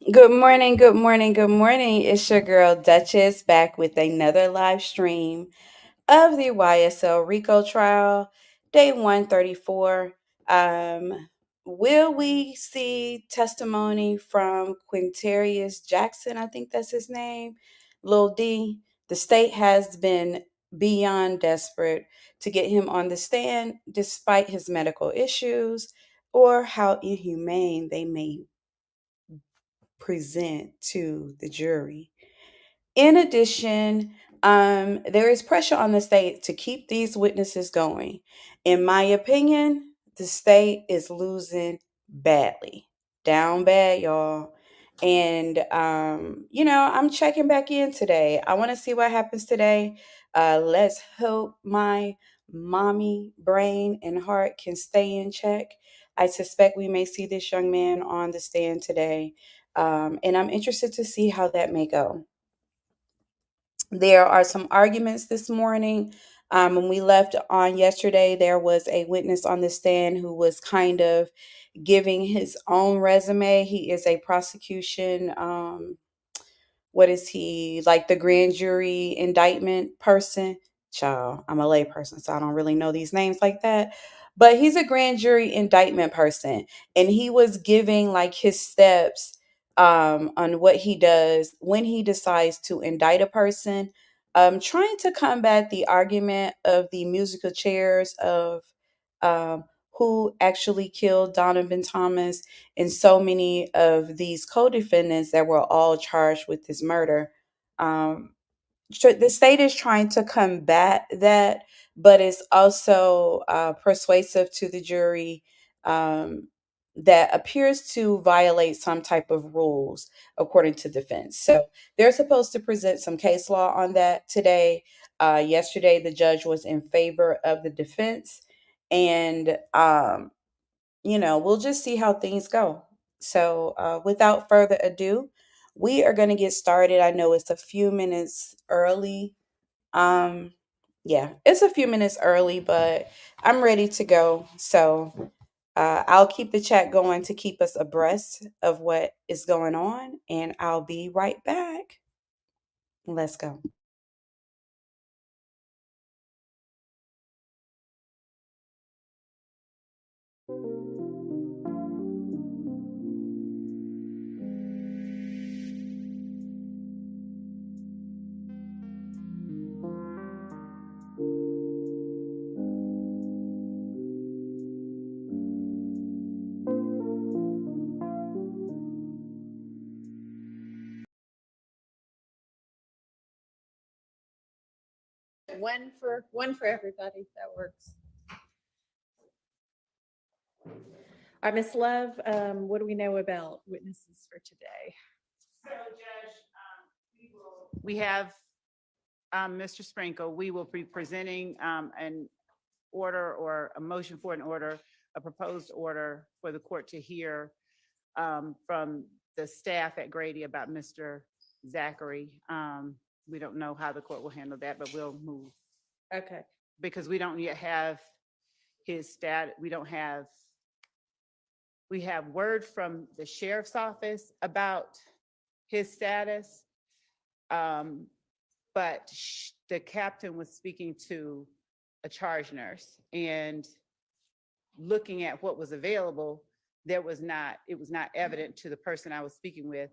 Good morning, good morning, good morning. It's your girl Duchess back with another live stream of the YSL Rico trial, day 134. Will we see testimony from Quintarius Jackson? I think that's his name. Lil D. The state has been beyond desperate to get him on the stand despite his medical issues or how inhumane they may present to the jury. In addition, there is pressure on the state to keep these witnesses going. In my opinion, the state is losing badly, down bad, y'all. And I'm checking back in today. I want to see what happens today. Let's hope my mommy brain and heart can stay in check. I suspect we may see this young man on the stand today, and I'm interested to see how that may go. There are some arguments this morning. When we left on yesterday, there was a witness on the stand who was kind of giving his own resume. He is a prosecution, what is he, like the grand jury indictment person? Child, I'm a lay person, so I don't really know these names like that. But he's a grand jury indictment person, and he was giving like his steps on what he does when he decides to indict a person, trying to combat the argument of the musical chairs of um, who actually killed Donovan Thomas and so many of these co-defendants that were all charged with this murder. Um, the state is trying to combat that, but it's also persuasive to the jury, um, that appears to violate some type of rules according to defense. So they're supposed to present some case law on that today. Yesterday, the judge was in favor of the defense, and we'll just see how things go. So, without further ado, we are going to get started. I know it's a few minutes early. Um, yeah, it's a few minutes early, but I'm ready to go. So, I'll keep the chat going to keep us abreast of what is going on, and I'll be right back. Let's go. One for everybody. That works. All right, Miss Love, what do we know about witnesses for today? So, Judge, we have Mr. Sprinkle. We will be presenting an order or a motion for an order, a proposed order for the court to hear from the staff at Grady about Mr. Zachary. We don't know how the court will handle that, but we'll move Okay. because we don't yet have his stat. We have word from the sheriff's office about his status. But the captain was speaking to a charge nurse and looking at what was available, it was not evident to the person I was speaking with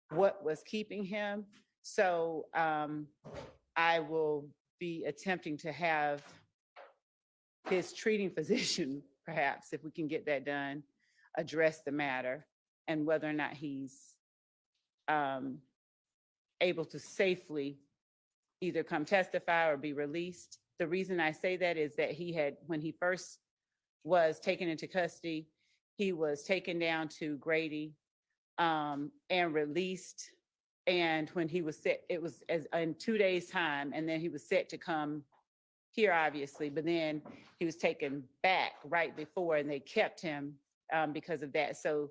what was keeping him. So I will be attempting to have his treating physician, perhaps, if we can get that done, address the matter and whether or not he's able to safely either come testify or be released. The reason I say that is that when he first was taken into custody, he was taken down to Grady and released. And when he was set, it was in 2 days' time, and then he was set to come here, obviously, but then he was taken back right before, and they kept him because of that. So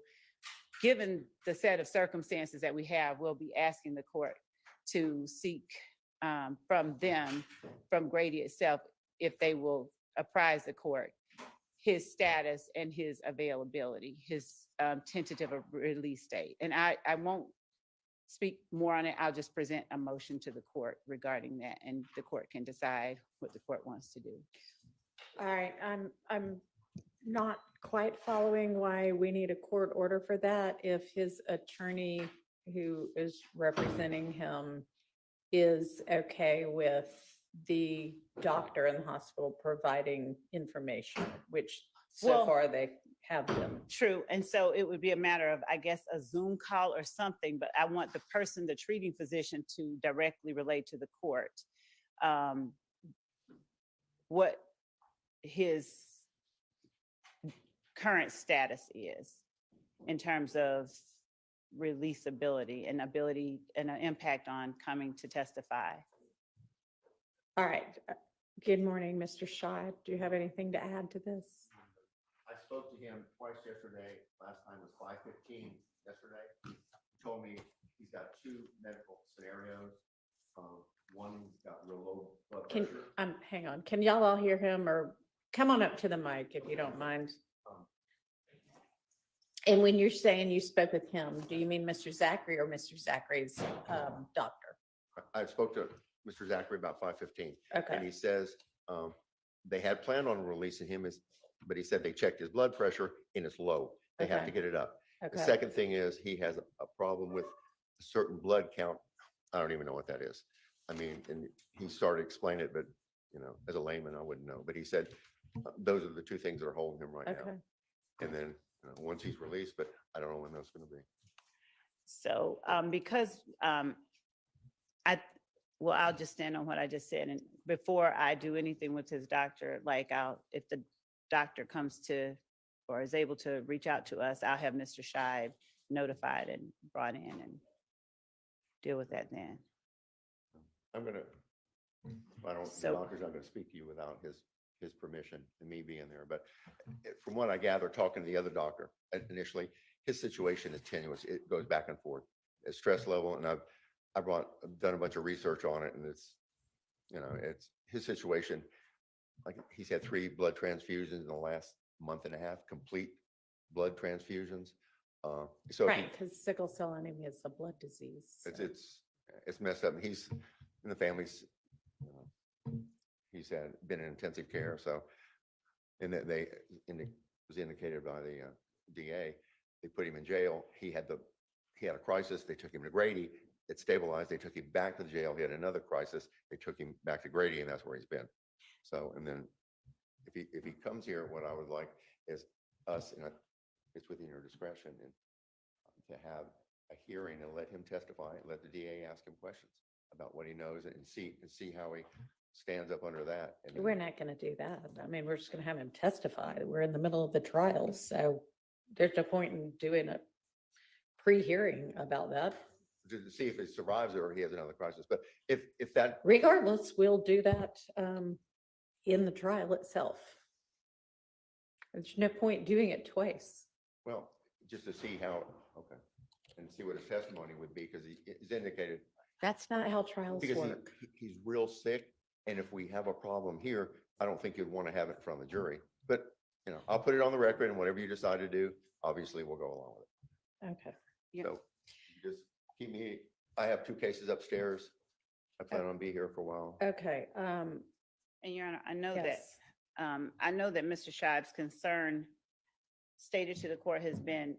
given the set of circumstances that we have, we'll be asking the court to seek from Grady itself, if they will apprise the court his status and his availability, his tentative of release date. And I won't speak more on it. I'll just present a motion to the court regarding that, and the court can decide what the court wants to do. All right, I'm not quite following why we need a court order for that if his attorney who is representing him is okay with the doctor in the hospital providing information, which so Well, far they have been. True. And so it would be a matter of, I guess, a Zoom call or something, but I want the person, the treating physician, to directly relate to the court what his current status is in terms of releasability and ability and an impact on coming to testify. All right. Good morning, Mr. Schardt. Do you have anything to add to this? I spoke to him twice yesterday. Last time was 5:15 yesterday. He told me he's got two medical scenarios. One, he's got real low blood Can, pressure. hang on. Can y'all all hear him, or come on up to the mic if you don't mind? And when you're saying you spoke with him, do you mean Mr. Zachary or Mr. Zachary's doctor? I spoke to Mr. Zachary about 5:15, and Okay, he says they had planned on releasing him, but he said they checked his blood pressure and it's low. They have to Okay. get it up. The okay. second thing is he has a problem with a certain blood count. I don't even know what that is. I mean, and he started explaining it, but as a layman, I wouldn't know. But he said those are the two things that are holding him right now. Okay. And then once he's released, but I don't know when that's going to be. So because I'll just stand on what I just said. And before I do anything with his doctor, like if the doctor comes to or is able to reach out to us, I'll have Mr. Scheib notified and brought in and deal with that then. I don't, So- the doctor's not going to speak to you without his permission and me being there. But from what I gather, talking to the other doctor initially, his situation is tenuous. It goes back and forth. It's stress level, and I've done a bunch of research on it, and it's his situation. Like he's had 3 blood transfusions in the last month and a half, complete blood transfusions. So Right, because sickle cell anemia is a blood disease. so- it's messed up. He's in the family's. He's been in intensive care. So, and that was indicated by the DA. They put him in jail. He had a crisis. They took him to Grady. It stabilized. They took him back to the jail. He had another crisis. They took him back to Grady, and that's where he's been. So, and then if he comes here, what I would like is us, and it's within your discretion, and to have a hearing and let him testify, and let the DA ask him questions about what he knows, and see how he stands up under that. And We're not going to do that. I mean, we're just going to have him testify. We're in the middle of the trial, so there's no point in doing a pre-hearing about that. to see if he survives or he has another crisis. But if that, Regardless, we'll do that in the trial itself. There's no point doing it twice. well, just to see how, okay, and see what his testimony would be, because he's indicated, That's not how trials because work. he's real sick, and if we have a problem here, I don't think you'd want to have it from the jury. But, I'll put it on the record, and whatever you decide to do, obviously we'll go along with it. Okay. Yeah. So just keep me, I have 2 cases upstairs. I plan on being here for a while. Okay. And Your Honor, I know Yes. that Mr. Scheib's concern stated to the court has been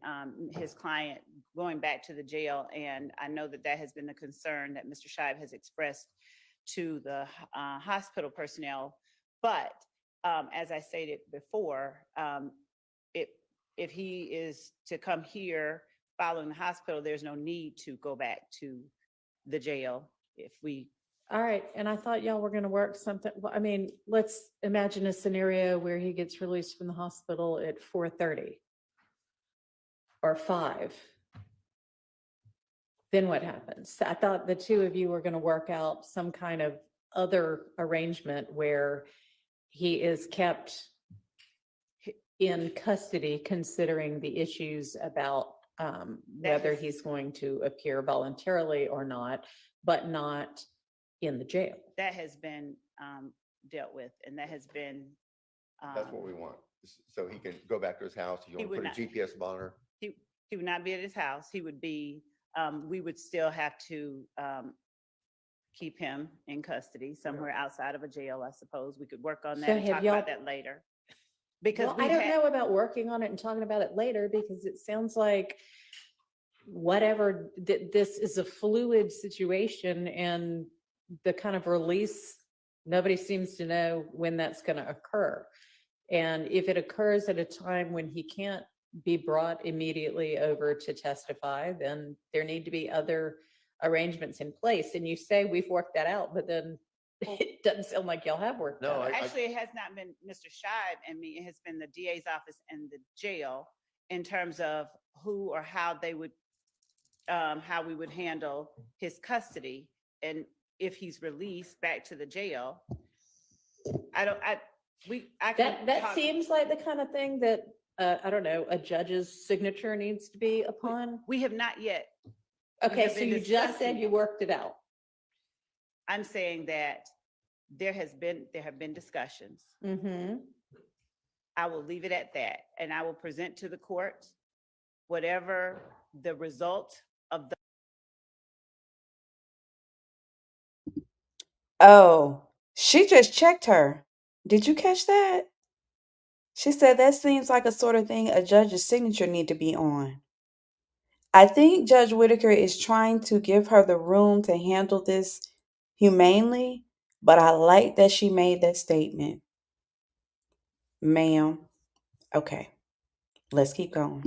his client going back to the jail. And I know that has been the concern that Mr. Scheib has expressed to the hospital personnel. But as I stated before, if he is to come here following the hospital, there's no need to go back to the jail if we. All right. And I thought y'all were going to work something. Well, I mean, let's imagine a scenario where he gets released from the hospital at 4:30 or 5. Then what happens? I thought the 2 of you were going to work out some kind of other arrangement where he is kept in custody, considering the issues about whether is- he's going to appear voluntarily or not, but not in the jail. That has been dealt with, and that has been. That's what we want. so he can go back to his house? You He want to would put a not. GPS monitor? He would not be at his house. He would be, we would still have to keep him in custody somewhere outside of a jail, I suppose. We could work on that So and have talk y'all- about that later. Because Well, I don't know about working on it and talking about it later, because it sounds like whatever, this is a fluid situation, and the kind of release, nobody seems to know when that's going to occur. And if it occurs at a time when he can't be brought immediately over to testify, then there need to be other arrangements in place. And you say we've worked that out, but then it doesn't sound like y'all have worked No, that out. Actually, it has not been Mr. Scheib and me. It has been the DA's office and the jail in terms of who or how they would, how we would handle his custody. And if he's released back to the jail, I can That talk- seems like the kind of thing that, I don't know, a judge's signature needs to be upon. We have not yet. Okay, have so been you just said discussing you it. worked it out. I'm saying that there have been discussions. Mm-hmm. I will leave it at that, and I will present to the court whatever the result of the. Oh, she just checked her. Did you catch that? She said that seems like a sort of thing a judge's signature need to be on. I think Judge Whittaker is trying to give her the room to handle this humanely, but I like that she made that statement. Ma'am. Okay, let's keep going.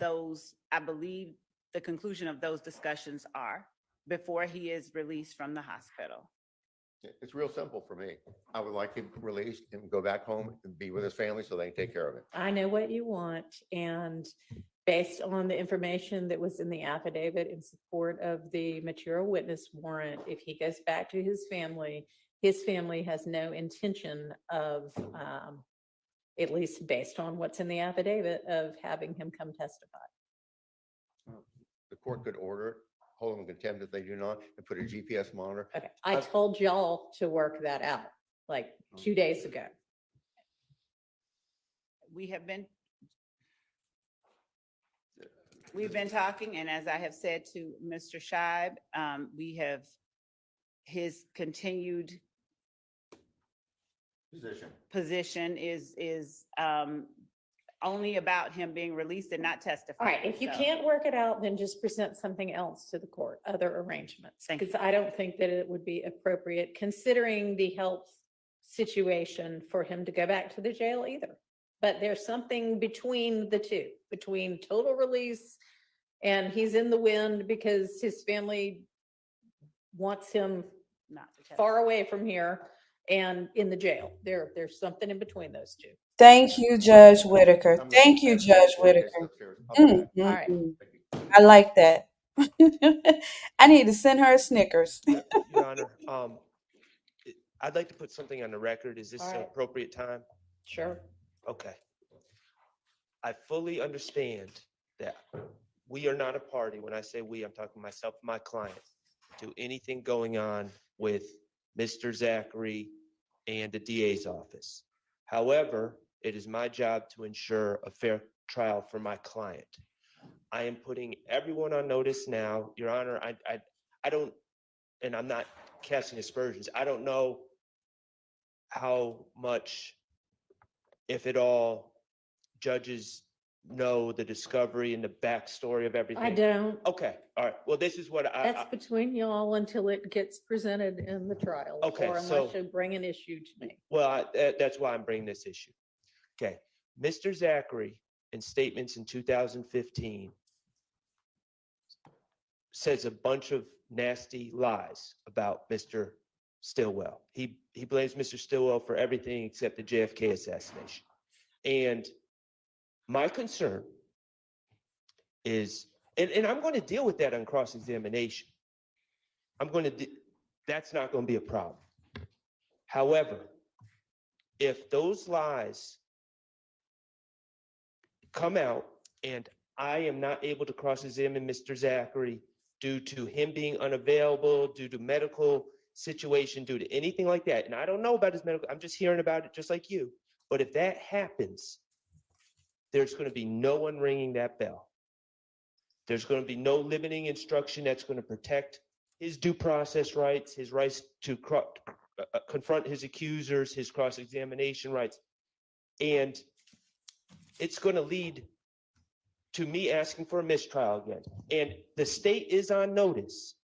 Those, I believe the conclusion of those discussions are before he is released from the hospital. It's real simple for me. I would like him released and go back home and be with his family so they can take care of it. I know what you want, and based on the information that was in the affidavit in support of the material witness warrant, if he goes back to his family has no intention of, at least based on what's in the affidavit, of having him come testify. The court could order it, hold them in contempt if they do not, and put a GPS monitor. Okay, I told y'all to work that out like 2 days ago. We've been talking, and as I have said to Mr. Scheib, we have his continued position is only about him being released and not testifying. All right, if you So, can't work it out, then just present something else to the court, other arrangements. Thank you. Because I don't think that it would be appropriate, considering the health situation, for him to go back to the jail either. But there's something between the two, between total release and he's in the wind because his family wants him not to testify. far away from here and in the jail. There's something in between those two. Thank you, Judge Whittaker. I'm gonna Thank you, have Judge the court case Whittaker. upstairs. I'll be back. Mm, All right. mm. Thank you. I like that. I need to send her a Snickers. Your Honor, I'd like to put something on the record. Is this All an right. appropriate time? Sure. Okay. I fully understand that we are not a party. When I say we, I'm talking myself, my client, to anything going on with Mr. Zachary and the DA's office. However, it is my job to ensure a fair trial for my client. I am putting everyone on notice now, Your Honor. I don't, and I'm not casting aspersions. I don't know how much, if at all, judges know the discovery and the backstory of everything. I don't. Okay, all right. Well, this is what That's between y'all until it gets presented in the trial. Okay, Or unless so- you bring an issue to me. well, that's why I'm bringing this issue. Okay, Mr. Zachary, in statements in 2015, says a bunch of nasty lies about Mr. Stillwell. He blames Mr. Stillwell for everything except the JFK assassination. And my concern is, and I'm going to deal with that on cross-examination. That's not going to be a problem. However, if those lies come out and I am not able to cross-examine Mr. Zachary due to him being unavailable, due to medical situation, due to anything like that, and I don't know about his medical, I'm just hearing about it just like you. But if that happens, there's going to be no one ringing that bell. There's going to be no limiting instruction that's going to protect his due process rights, his rights to confront his accusers, his cross-examination rights. And it's going to lead to me asking for a mistrial again. And the state is on notice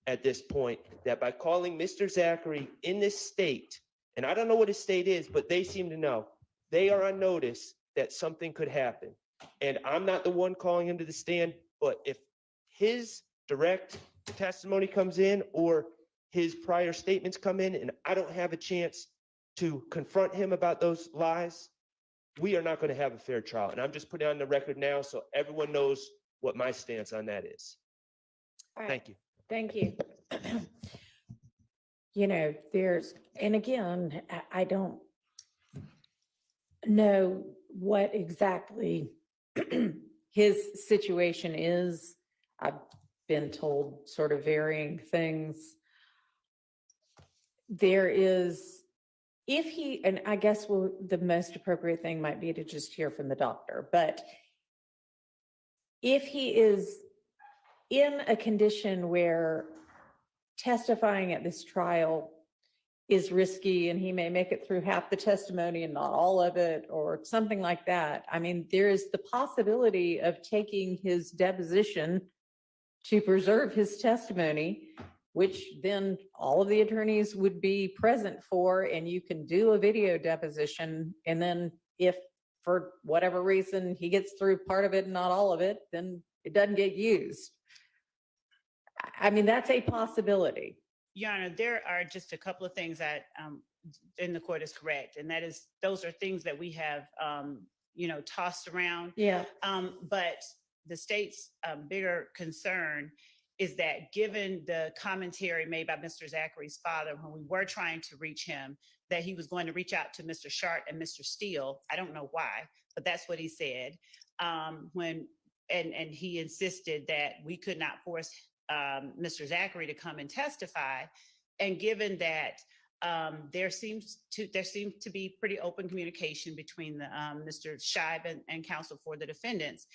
at this point that by calling Mr. Zachary in this state, and I don't know what his state is, but they seem to know, they are on notice that something could happen. And I'm not the one calling him to the stand, but if his direct testimony comes in or his prior statements come in and I don't have a chance to confront him about those lies, we are not going to have a fair trial. And I'm just putting it on the record now so everyone knows what my stance on that is. All right. Thank you. Thank you. And again, I don't know what exactly his situation is. I've been told sort of varying things. There is, and I guess the most appropriate thing might be to just hear from the doctor, but if he is in a condition where testifying at this trial is risky and he may make it through half the testimony and not all of it or something like that, I mean, there is the possibility of taking his deposition to preserve his testimony, which then all of the attorneys would be present for, and you can do a video deposition. And then if for whatever reason he gets through part of it and not all of it, then it doesn't get used. I mean, that's a possibility. Your Honor, there are just a couple of things that, and the court is correct, and that is, those are things that we have, tossed around. Yeah. But the state's bigger concern is that given the commentary made by Mr. Zachary's father, when we were trying to reach him, that he was going to reach out to Mr. Schardt and Mr. Steele. I don't know why, but that's what he said. And he insisted that we could not force Mr. Zachary to come and testify. And given that there seems to be pretty open communication between Mr. Scheib and counsel for the defendants,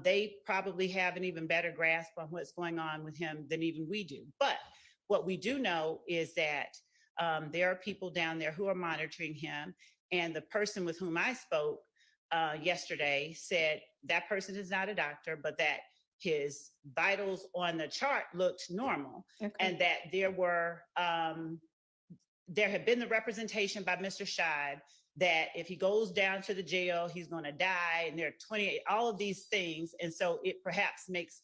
they probably have an even better grasp on what's going on with him than even we do. But what we do know is that there are people down there who are monitoring him. And the person with whom I spoke yesterday said that person is not a doctor, but that his vitals on the chart looked normal. Okay. And that there had been the representation by Mr. Scheib that if he goes down to the jail, he's going to die. And there are 28, all of these things. And so it perhaps makes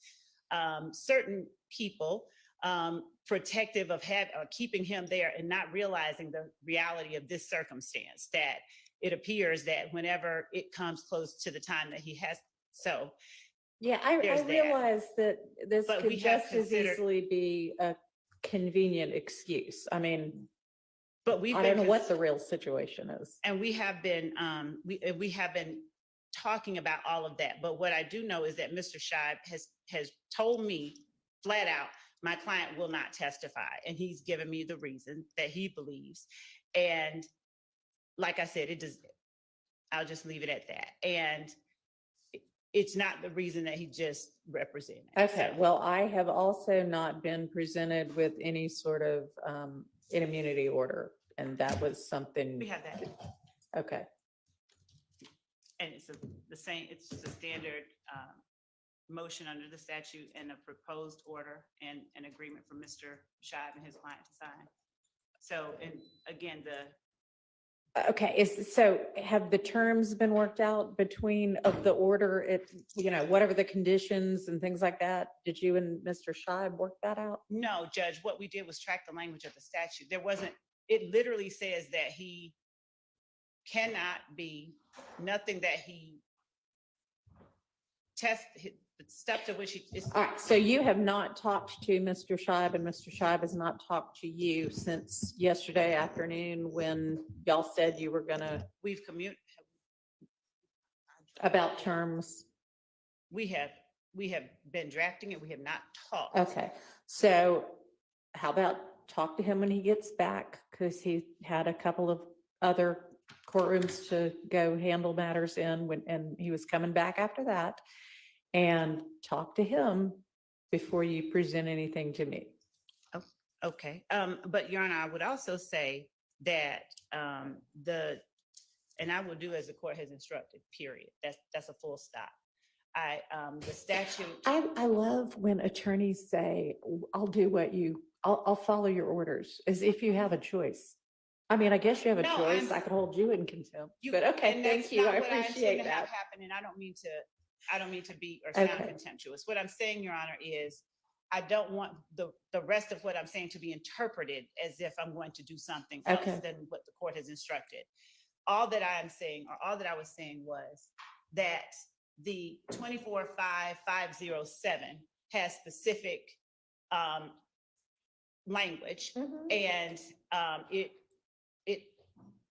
certain people protective of keeping him there and not realizing the reality of this circumstance, that it appears that whenever it comes close to the time that he has. So yeah, I realize that this But could we have just as easily be a convenient excuse. I mean, but we've I been don't know what the real situation is. And we have been talking about all of that. But what I do know is that Mr. Scheib has told me flat out, my client will not testify. And he's given me the reason that he believes. And like I said, I'll just leave it at that. And it's not the reason that he just represented. Okay, well, I have also not been presented with any sort of an immunity order, and that was something. We have that. Okay. And it's the same, it's just a standard motion under the statute and a proposed order and an agreement for Mr. Scheib and his client to sign. So, and again, Okay, so have the terms been worked out between of the order, whatever the conditions and things like that? Did you and Mr. Scheib work that out? no, Judge, what we did was track the language of the statute. It literally says that he cannot be, nothing that he the step to which he is. All right, so you have not talked to Mr. Scheib, and Mr. Scheib has not talked to you since yesterday afternoon when y'all said you were gonna, We've communicated. about terms? We have been drafting it. We have not talked. Okay, so how about talk to him when he gets back? Because he had a couple of other courtrooms to go handle matters in when, and he was coming back after that. And talk to him before you present anything to me. Okay, but Your Honor, I would also say that and I will do as the court has instructed, period. That's a full stop. The statute. I love when attorneys say, I'll do what I'll follow your orders, as if you have a choice. I mean, I guess you have a No, choice. I could hold you in contempt, but okay, and thank that's you. not I what intend appreciate to have that. happen, and I don't mean to be or sound Okay. contemptuous. What I'm saying, Your Honor, is I don't want the rest of what I'm saying to be interpreted as if I'm going to do something else Okay. than what the court has instructed. All that I am saying, or all that I was saying, was that the 245507 has specific language, and it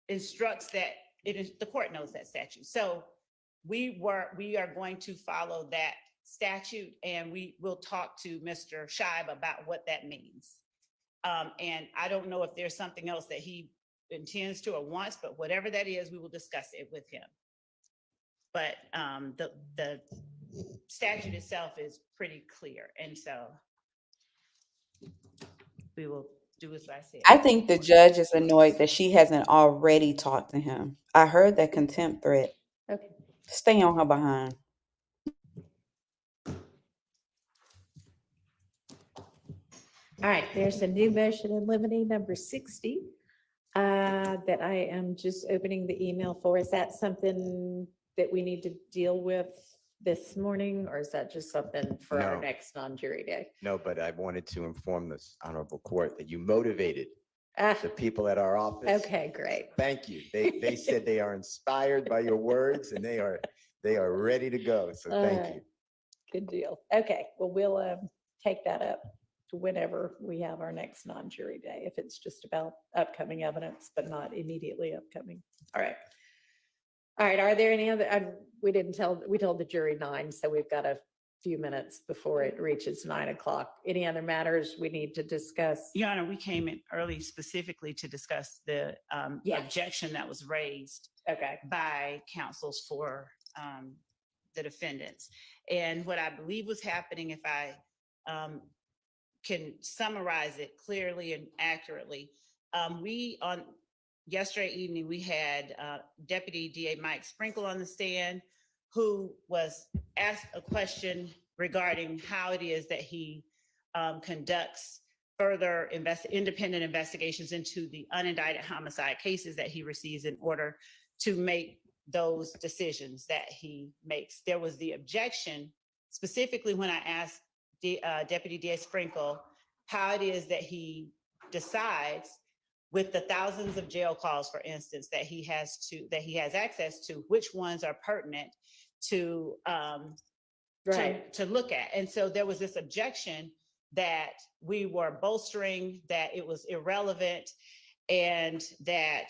instructs that the court knows that statute. So we are going to follow that statute, and we will talk to Mr. Scheib about what that means. And I don't know if there's something else that he intends to or wants, but whatever that is, we will discuss it with him. But the statute itself is pretty clear, and so we will do as I said. I think the judge is annoyed that she hasn't already talked to him. I heard that contempt threat. Okay. Stay on her behind. All right, there's a new motion in limine number 60 that I am just opening the email for. Is that something that we need to deal with this morning, or is that just something for our No. next non-jury day? No, but I wanted to inform this honorable court that you motivated Ah, the people at our office. okay, great. Thank you. They said they are inspired by your words and they are ready to go. So thank you. Good deal. Okay, well, we'll take that up whenever we have our next non-jury day, if it's just about upcoming evidence, but not immediately upcoming. All right. All right, are there any other, we told the jury 9, so we've got a few minutes before it reaches 9 o'clock. Any other matters we need to discuss? Your Honor, we came in early specifically to discuss the Yes. objection that was raised Okay. by counsels for the defendants. And what I believe was happening, if I can summarize it clearly and accurately, yesterday evening, we had Deputy DA Mike Sprinkle on the stand, who was asked a question regarding how it is that he conducts further independent investigations into the unindicted homicide cases that he receives in order to make those decisions that he makes. There was the objection, specifically when I asked Deputy DA Sprinkle how it is that he decides, with the thousands of jail calls, for instance, that he has access to, which ones are pertinent to look at. And so there was this objection that we were bolstering, that it was irrelevant, and that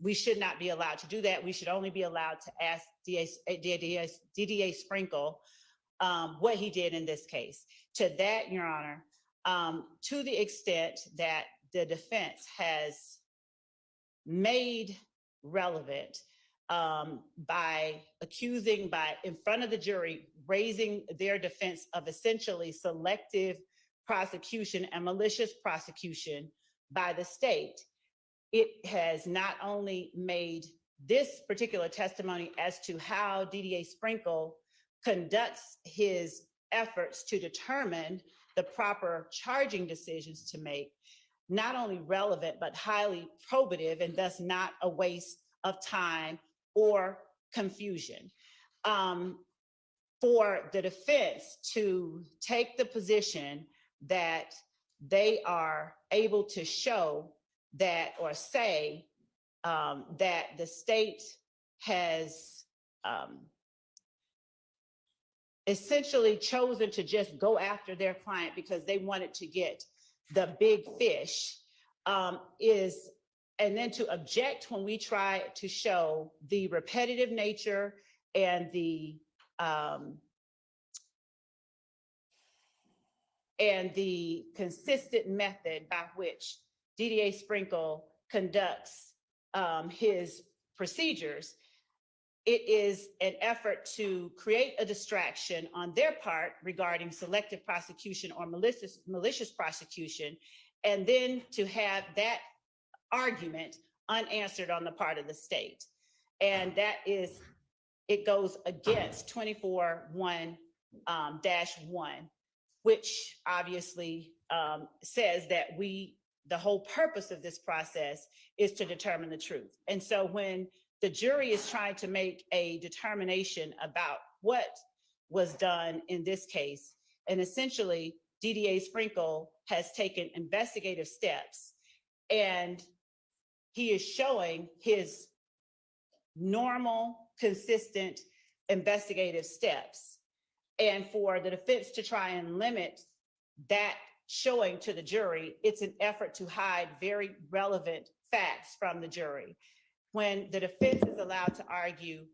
we should not be allowed to do that. We should only be allowed to ask DDA Sprinkle what he did in this case. To that, Your Honor, to the extent that the defense has made relevant by accusing, in front of the jury, raising their defense of essentially selective prosecution and malicious prosecution by the state, it has not only made this particular testimony as to how DDA Sprinkle conducts his efforts to determine the proper charging decisions to make, not only relevant, but highly probative, and thus not a waste of time or confusion. For the defense to take the position that they are able to show that, or say that the state has essentially chosen to just go after their client because they wanted to get the big fish, and then to object when we try to show the repetitive nature and the consistent method by which DDA Sprinkle conducts his procedures, it is an effort to create a distraction on their part regarding selective prosecution or malicious prosecution, and then to have that argument unanswered on the part of the state. And that is, it goes against 24-1-1, which obviously says that the whole purpose of this process is to determine the truth. And so when the jury is trying to make a determination about what was done in this case, and essentially DDA Sprinkle has taken investigative steps, and he is showing his normal, consistent investigative steps. And for the defense to try and limit that showing to the jury, it's an effort to hide very relevant facts from the jury. When the defense is allowed to argue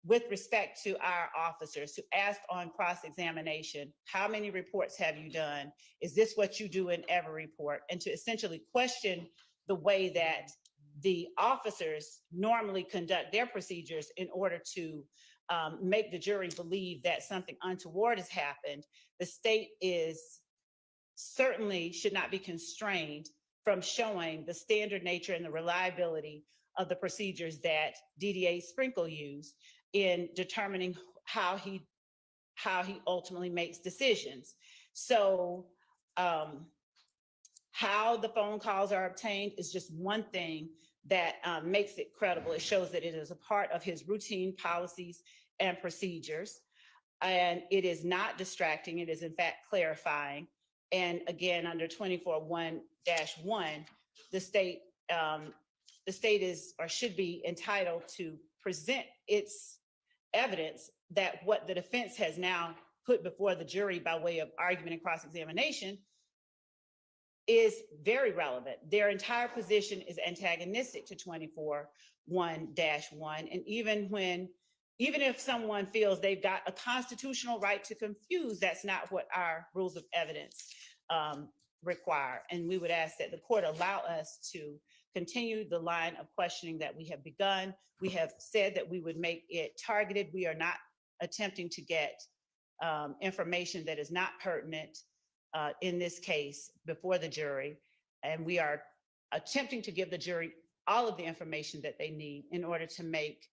with respect to our officers, to ask on cross-examination, how many reports have you done? Is this what you do in every report? And to essentially question the way that the officers normally conduct their procedures in order to make the jury believe that something untoward has happened, the state certainly should not be constrained from showing the standard nature and the reliability of the procedures that DDA Sprinkle used in determining how he ultimately makes decisions. So how the phone calls are obtained is just one thing that makes it credible. It shows that it is a part of his routine policies and procedures, and it is not distracting. It is in fact clarifying. And again, under 24-1-1, the state is or should be entitled to present its evidence that what the defense has now put before the jury by way of argument and cross-examination is very relevant. Their entire position is antagonistic to 24-1-1. And even if someone feels they've got a constitutional right to confuse, that's not what our rules of evidence require. And we would ask that the court allow us to continue the line of questioning that we have begun. We have said that we would make it targeted. We are not attempting to get information that is not pertinent in this case before the jury. And we are attempting to give the jury all of the information that they need in order to make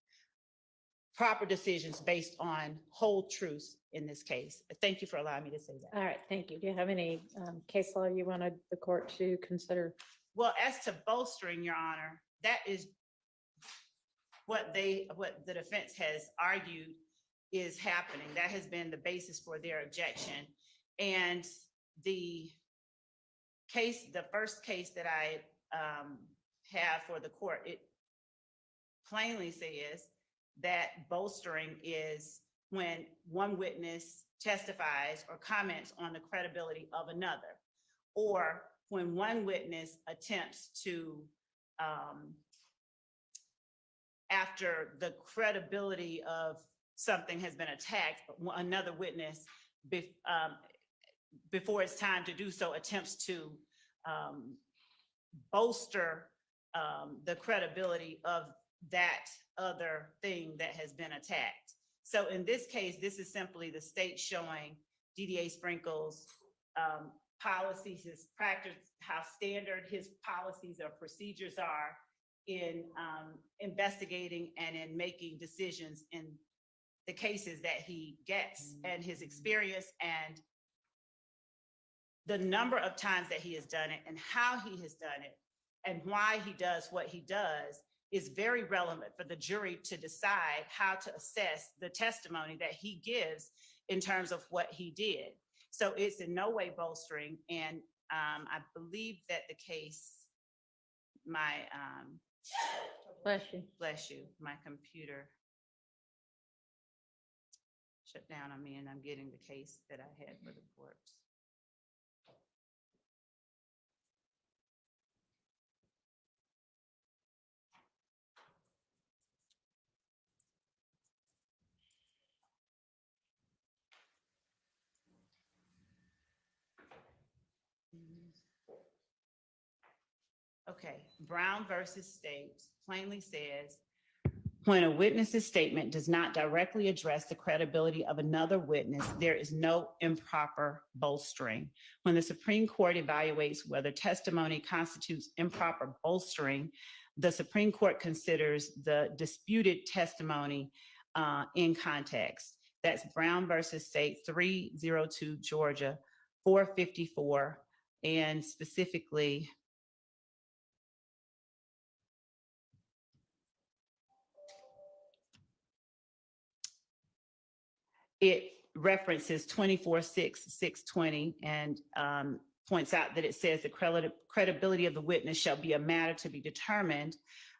proper decisions based on whole truths in this case. Thank you for allowing me to say that. All right, thank you. Do you have any case law you wanted the court to consider? Well, as to bolstering, Your Honor, that is what the defense has argued is happening. That has been the basis for their objection. And the first case that I have for the court, it plainly says that bolstering is when one witness testifies or comments on the credibility of another, or when one witness attempts to, after the credibility of something has been attacked, another witness, before it's time to do so, attempts to bolster the credibility of that other thing that has been attacked. So in this case, this is simply the state showing DDA Sprinkle's policies, his practice, how standard his policies or procedures are in investigating and in making decisions in the cases that he gets, and his experience and the number of times that he has done it and how he has done it and why he does what he does is very relevant for the jury to decide how to assess the testimony that he gives in terms of what he did. So it's in no way bolstering. And I believe that the case, Bless you. My computer shut down on me and I'm getting the case that I had for the court. Okay, Brown versus State plainly says, when a witness's statement does not directly address the credibility of another witness, there is no improper bolstering. When the Supreme Court evaluates whether testimony constitutes improper bolstering, the Supreme Court considers the disputed testimony in context. That's Brown versus State 302 Georgia 454, and specifically it references 24-6-620 and points out that it says the credibility of the witness shall be a matter to be determined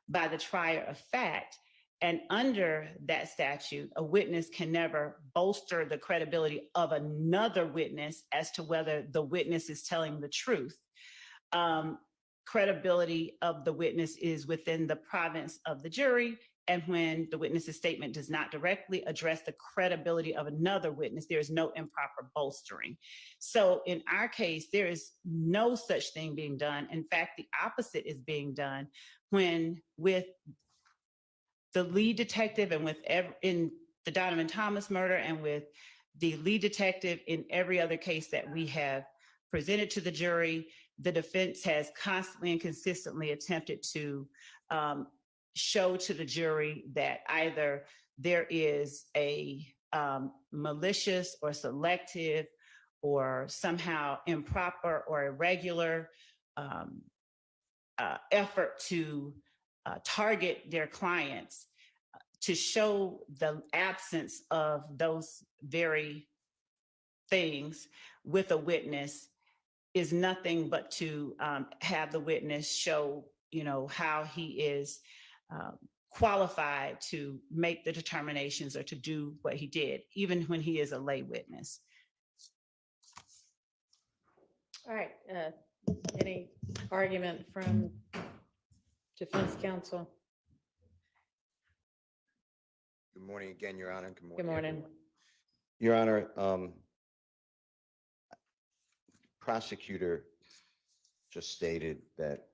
by the trier of fact. And under that statute, a witness can never bolster the credibility of another witness as to whether the witness is telling the truth. Credibility of the witness is within the province of the jury. And when the witness's statement does not directly address the credibility of another witness, there is no improper bolstering. So in our case, there is no such thing being done. In fact, the opposite is being done when with the lead detective and in the Donovan Thomas murder and with the lead detective in every other case that we have presented to the jury, the defense has constantly and consistently attempted to show to the jury that either there is a malicious or selective or somehow improper or irregular effort to target their clients, to show the absence of those very things with a witness is nothing but to have the witness show, how he is qualified to make the determinations or to do what he did, even when he is a lay witness. All right, any argument from defense counsel? Good morning again, Your Honor. Good morning. Good morning. everyone. Your Honor, prosecutor just stated that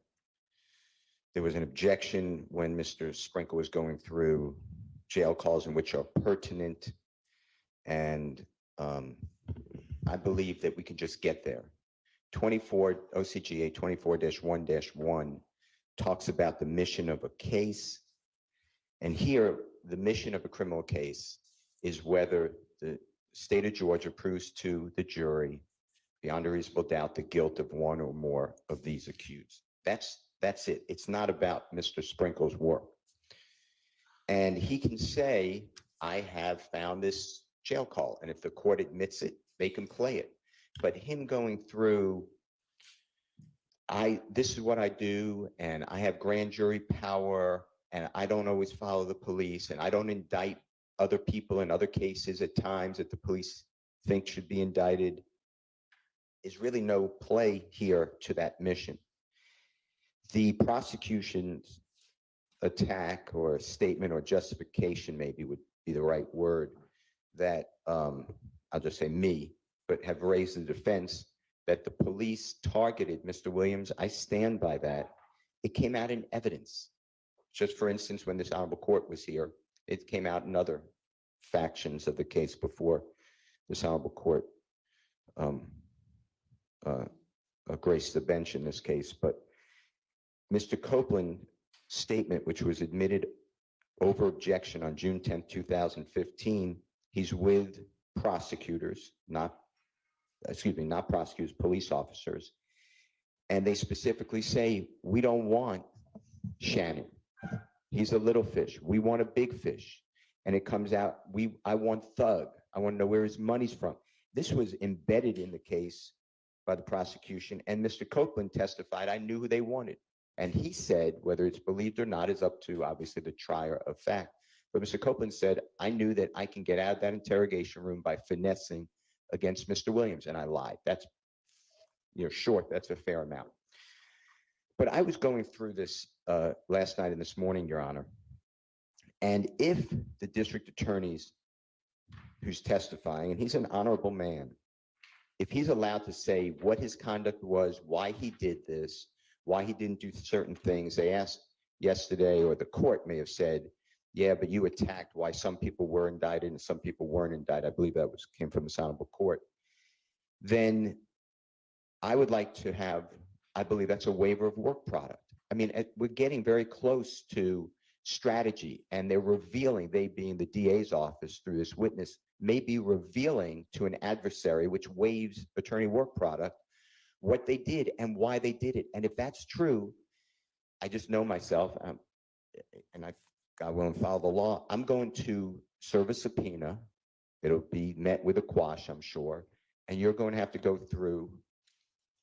there was an objection when Mr. Sprinkle was going through jail calls in which are pertinent. And I believe that we can just get there. OCGA 24-1-1 talks about the mission of a case. And here, the mission of a criminal case is whether the state of Georgia proves to the jury beyond a reasonable doubt the guilt of one or more of these accused. That's it. It's not about Mr. Sprinkle's work. And he can say, I have found this jail call. And if the court admits it, they can play it. But him going through, this is what I do, and I have grand jury power, and I don't always follow the police, and I don't indict other people in other cases at times that the police think should be indicted, is really no play here to that mission. The prosecution's attack or statement or justification maybe would be the right word that I'll just say me, but have raised the defense that the police targeted Mr. Williams. I stand by that. It came out in evidence. Just for instance, when this honorable court was here, it came out in other factions of the case before this honorable court graced the bench in this case. But Mr. Copeland's statement, which was admitted over objection on June 10, 2015, he's with prosecutors, not prosecutors, police officers. And they specifically say, we don't want Shannon. He's a little fish. We want a big fish. And it comes out, I want Thug. I want to know where his money's from. This was embedded in the case by the prosecution. And Mr. Copeland testified, I knew who they wanted. And he said, whether it's believed or not is up to obviously the trier of fact. But Mr. Copeland said, I knew that I can get out of that interrogation room by finessing against Mr. Williams. And I lied. That's, short, that's a fair amount. But I was going through this last night and this morning, Your Honor. And if the district attorney's who's testifying, and he's an honorable man, if he's allowed to say what his conduct was, why he did this, why he didn't do certain things. They asked yesterday, or the court may have said, yeah, but you attacked why some people were indicted and some people weren't indicted. I believe that came from this honorable court. Then I would like to have, I believe that's a waiver of work product. I mean, we're getting very close to strategy, and they're revealing, they being the DA's office through this witness, may be revealing to an adversary, which waives attorney work product, what they did and why they did it. And if that's true, I just know myself, and I, God willing, follow the law. I'm going to serve a subpoena. It'll be met with a quash, I'm sure, and you're going to have to go through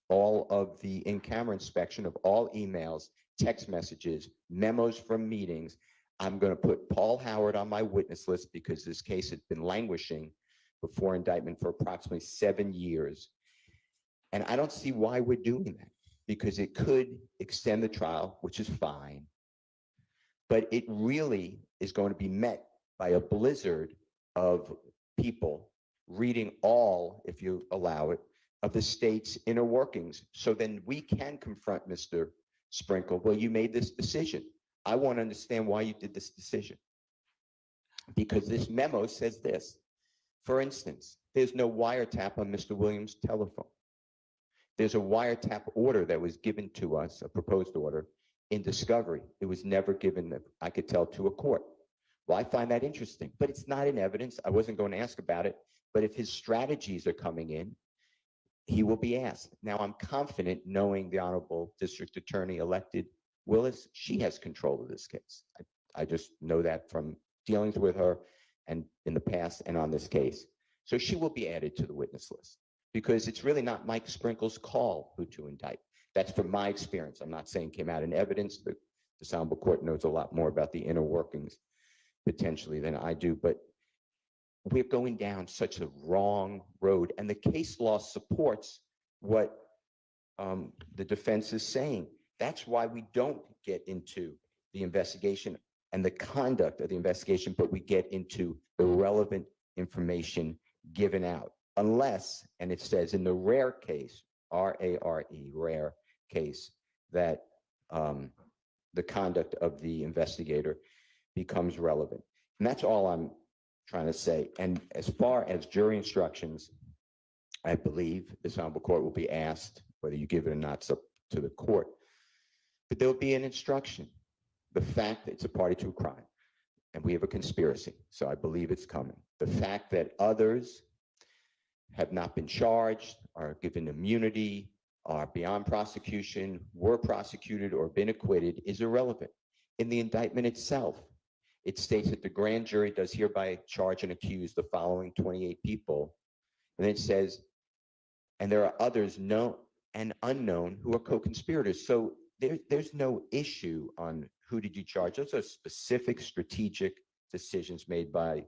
all of the in-camera inspection of all emails, text messages, memos from meetings. I'm going to put Paul Howard on my witness list because this case had been languishing before indictment for approximately 7 years. And I don't see why we're doing that, because it could extend the trial, which is fine. But it really is going to be met by a blizzard of people reading all, if you allow it, of the state's inner workings. So then we can confront Mr. Sprinkle. Well, you made this decision. I want to understand why you did this decision. Because this memo says this. For instance, there's no wiretap on Mr. Williams' telephone. There's a wiretap order that was given to us, a proposed order, in discovery. It was never given, I could tell, to a court. Well, I find that interesting, but it's not in evidence. I wasn't going to ask about it, but if his strategies are coming in, he will be asked. Now, I'm confident, knowing the Honorable District Attorney elected Willis, she has control of this case. I just know that from dealings with her and in the past and on this case. So she will be added to the witness list, because it's really not Mike Sprinkle's call who to indict. That's from my experience. I'm not saying came out in evidence. The Honorable Court knows a lot more about the inner workings potentially than I do, but we're going down such a wrong road, and the case law supports what the defense is saying. That's why we don't get into the investigation and the conduct of the investigation, but we get into the relevant information given out, unless, and it says in the rare case, R-A-R-E, rare case, that the conduct of the investigator becomes relevant. And that's all I'm trying to say. And as far as jury instructions, I believe this honorable court will be asked whether you give it or not, it's up to the court. But there'll be an instruction. The fact that it's a party to a crime, and we have a conspiracy, so I believe it's coming. The fact that others have not been charged, are given immunity, are beyond prosecution, were prosecuted, or been acquitted is irrelevant. In the indictment itself, it states that the grand jury does hereby charge and accuse the following 28 people. And it says, and there are others known and unknown who are co-conspirators. So there's no issue on who did you charge. Those are specific strategic decisions made by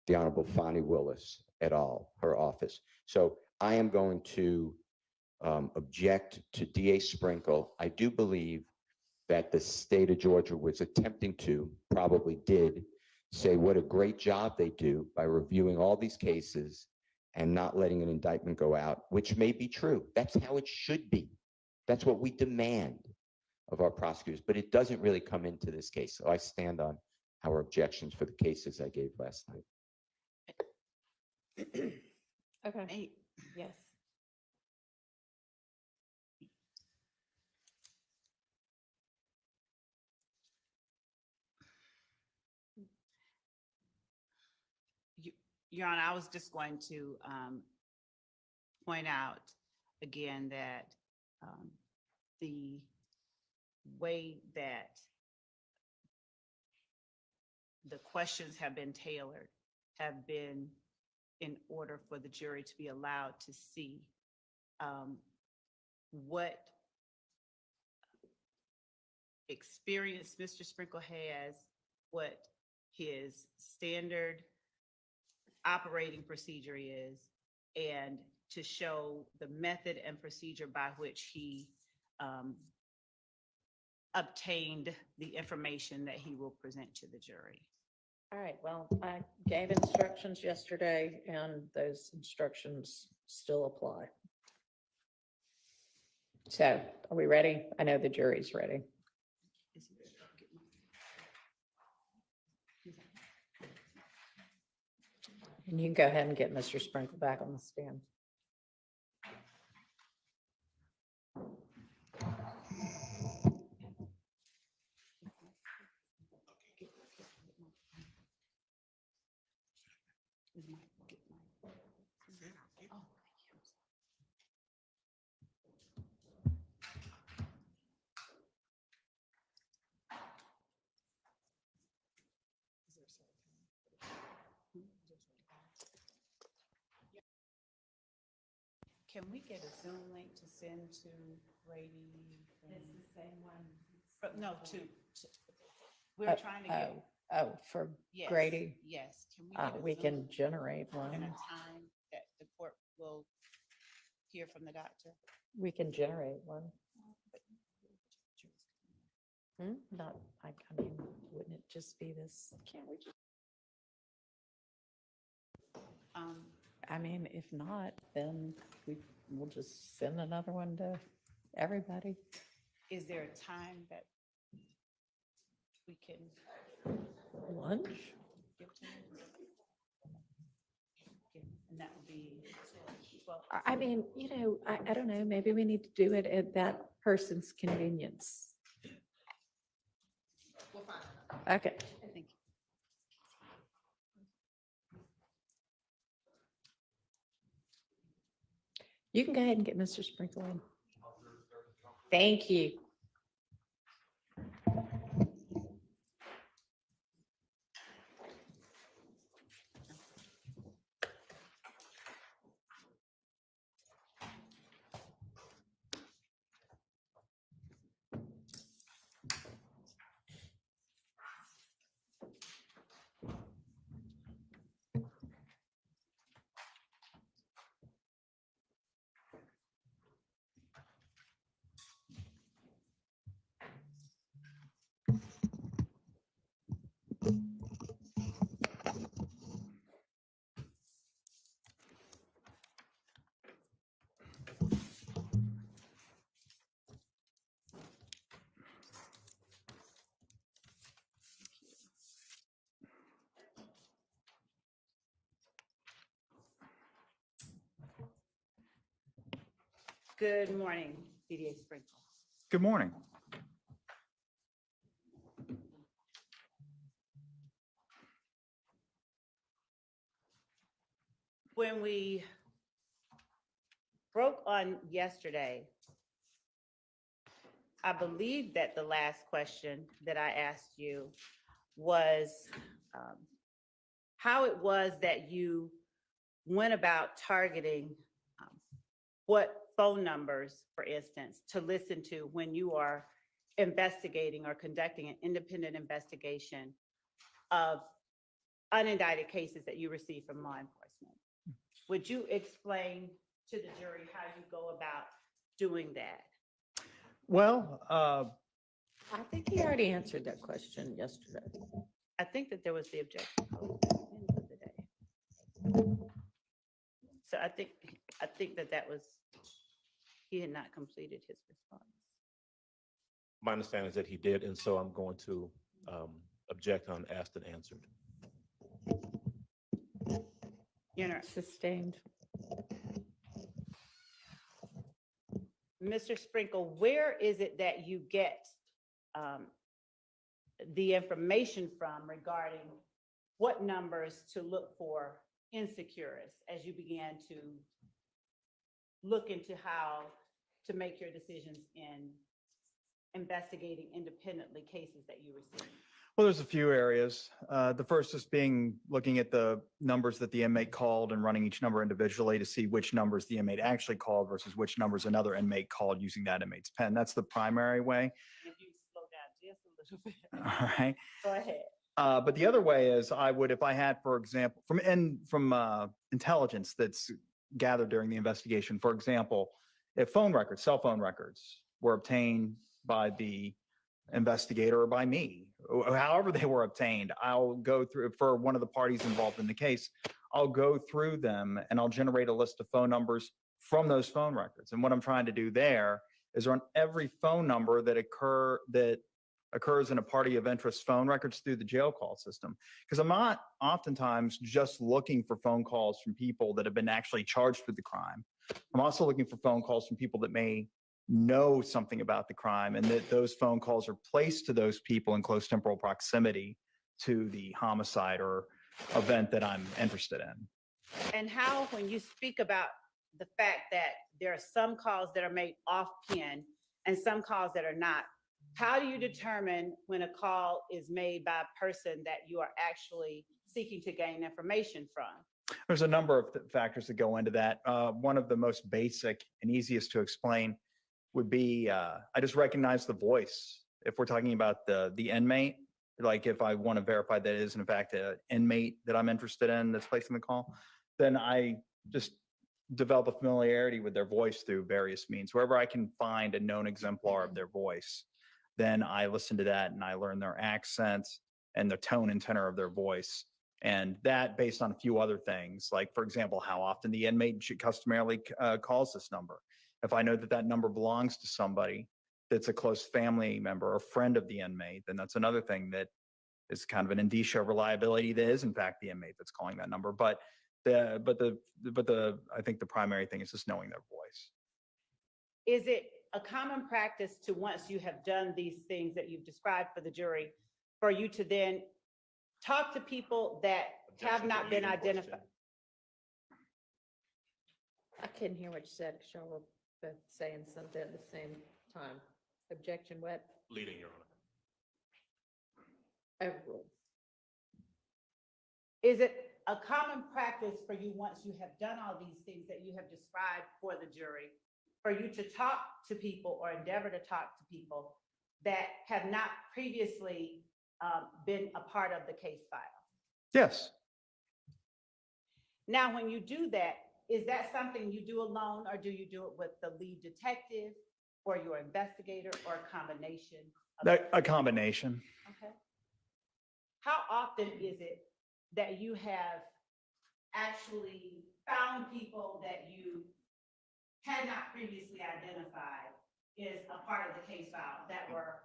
the Honorable Fani Willis et al., her office. So I am going to object to DA Sprinkle. I do believe that the state of Georgia was attempting to, probably did, say what a great job they do by reviewing all these cases and not letting an indictment go out, which may be true. That's how it should be. That's what we demand of our prosecutors, but it doesn't really come into this case. So I stand on our objections for the cases I gave last night. Okay, Hey, yes. Your Honor, I was just going to point out again that the way that the questions have been tailored have been in order for the jury to be allowed to see what experience Mr. Sprinkle has, what his standard operating procedure is, and to show the method and procedure by which he obtained the information that he will present to the jury. All right, well, I gave instructions yesterday, and those instructions still apply. So are we ready? I know the jury's ready. And you can go ahead and get Mr. Sprinkle back on the stand. Can we get a Zoom link to send to Brady? It's the same one. No, we're trying to get. For Yes, Grady, Yes, can we get a we Zoom can generate and a one. time that the court will hear from the doctor? We can generate one. Not, I mean, wouldn't it just be this? Can't we just? I mean, if not, then we'll just send another one to everybody. Is there a time that we can Lunch? give to him? And that would be, well, I mean, I don't know, maybe we need to do it at that person's convenience. Okay. thank you. You can go ahead and get Mr. Sprinkle in. Thank you. Good morning, DDA Sprinkle. Good morning. When we broke on yesterday, I believe that the last question that I asked you was how it was that you went about targeting what phone numbers, for instance, to listen to when you are investigating or conducting an independent investigation of unindicted cases that you receive from law enforcement. Would you explain to the jury how you go about doing that? Well, I think he already answered that question yesterday. I think that there was the objection posed at the end of the day. So I think that was, he had not completed his response. My understanding is that he did, and so I'm going to object on asked and answered. Your Honor, Sustained. Mr. Sprinkle, where is it that you get the information from regarding what numbers to look for in Securus as you began to look into how to make your decisions in investigating independently cases that you receive? well, there's a few areas. The first is looking at the numbers that the inmate called and running each number individually to see which numbers the inmate actually called versus which numbers another inmate called using that inmate's pen. That's the primary way. If you slow down just a little bit. All right. Go ahead. But the other way is I would, if I had, for example, from intelligence that's gathered during the investigation, for example, if cell phone records were obtained by the investigator or by me, however they were obtained, I'll go through, for one of the parties involved in the case, I'll go through them and I'll generate a list of phone numbers from those phone records. And what I'm trying to do there is on every phone number that occurs in a party of interest phone records through the jail call system. Because I'm not oftentimes just looking for phone calls from people that have been actually charged with the crime. I'm also looking for phone calls from people that may know something about the crime, and that those phone calls are placed to those people in close temporal proximity to the homicide or event that I'm interested in. And how, when you speak about the fact that there are some calls that are made off pin and some calls that are not, how do you determine when a call is made by a person that you are actually seeking to gain information from? There's a number of factors that go into that. One of the most basic and easiest to explain would be I just recognize the voice. If we're talking about the inmate, like if I want to verify that it is in fact an inmate that I'm interested in that's placing the call, then I just develop a familiarity with their voice through various means. Wherever I can find a known exemplar of their voice, then I listen to that and I learn their accent and the tone and tenor of their voice. And that based on a few other things, like, for example, how often the inmate customarily calls this number. If I know that that number belongs to somebody that's a close family member or friend of the inmate, then that's another thing that is kind of an indicia of reliability that is in fact the inmate that's calling that number. But I think the primary thing is just knowing their voice. Is it a common practice to, once you have done these things that you've described for the jury, for you to then talk to people that have Objection to not been leading question. identified? I couldn't hear what you said, because y'all were both saying something at the same time. Objection, what? Leading, Your Honor. Overruled. Is it a common practice for you, once you have done all these things that you have described for the jury, for you to talk to people or endeavor to talk to people that have not previously been a part of the case file? Yes. Now, when you do that, is that something you do alone, or do you do it with the lead detective or your investigator, or a combination? A combination. Okay. How often is it that you have actually found people that you had not previously identified is a part of the case file, that were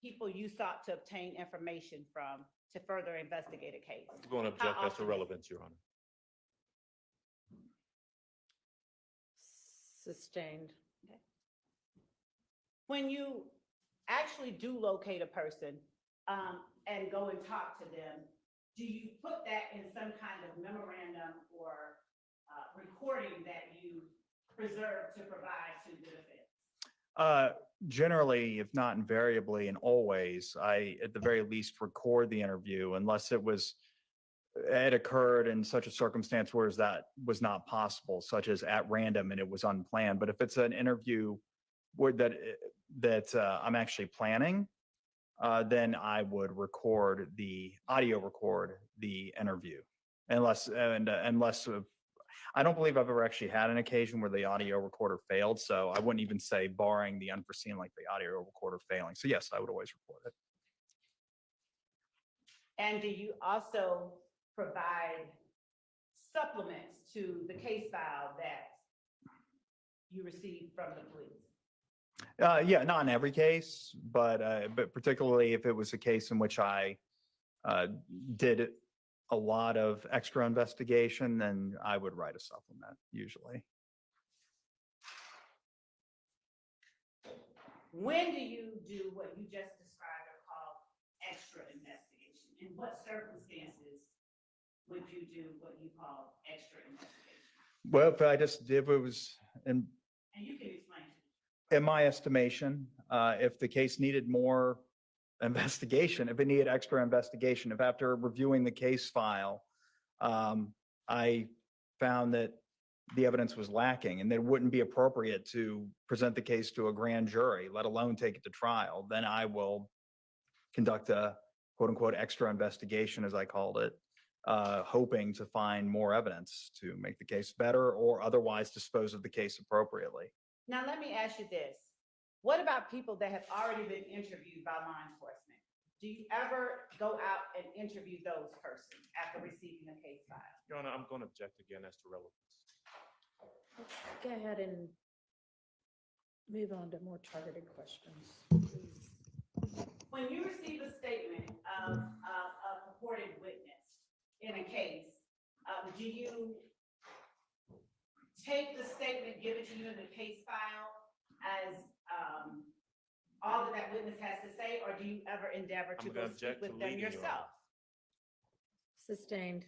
people you sought to obtain information from to further investigate a case? I'm going to object as to relevance, Your Honor. Sustained. When you actually do locate a person and go and talk to them, do you put that in some kind of memorandum or recording that you preserve to provide to the defense? Generally, if not invariably and always, I at the very least record the interview unless it occurred in such a circumstance where that was not possible, such as at random and it was unplanned. But if it's an interview that I'm actually planning, then I would audio record the interview, unless I don't believe I've ever actually had an occasion where the audio recorder failed. So I wouldn't even say barring the unforeseen, like the audio recorder failing. So yes, I would always record it. And do you also provide supplements to the case file that you receive from the police? Yeah, not in every case, but particularly if it was a case in which I did a lot of extra investigation, then I would write a supplement usually. When do you do what you just described or called extra investigation? In what circumstances would you do what you call extra investigation? Well, if it was And you can explain. in my estimation, if the case needed more investigation, if it needed extra investigation, if after reviewing the case file, I found that the evidence was lacking and that it wouldn't be appropriate to present the case to a grand jury, let alone take it to trial, then I will conduct a quote unquote extra investigation, as I called it, hoping to find more evidence to make the case better or otherwise dispose of the case appropriately. Now, let me ask you this. What about people that have already been interviewed by law enforcement? Do you ever go out and interview those persons after receiving a case file? Your Honor, I'm going to object again as to relevance. Let's go ahead and Move on to more targeted questions, please. When you receive a statement of a purported witness in a case, do you take the statement given to you in the case file as all that that witness has to say, or do you ever endeavor to I'm go gonna speak object to with them leading, Your Honor. yourself? Sustained.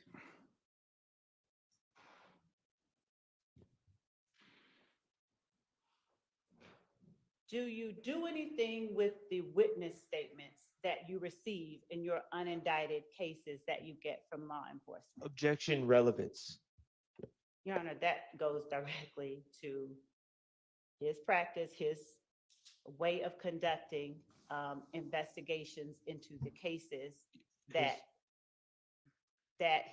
Do you do anything with the witness statements that you receive in your unindicted cases that you get from law enforcement? Objection relevance. Your Honor, that goes directly to his practice, his way of conducting investigations into the cases that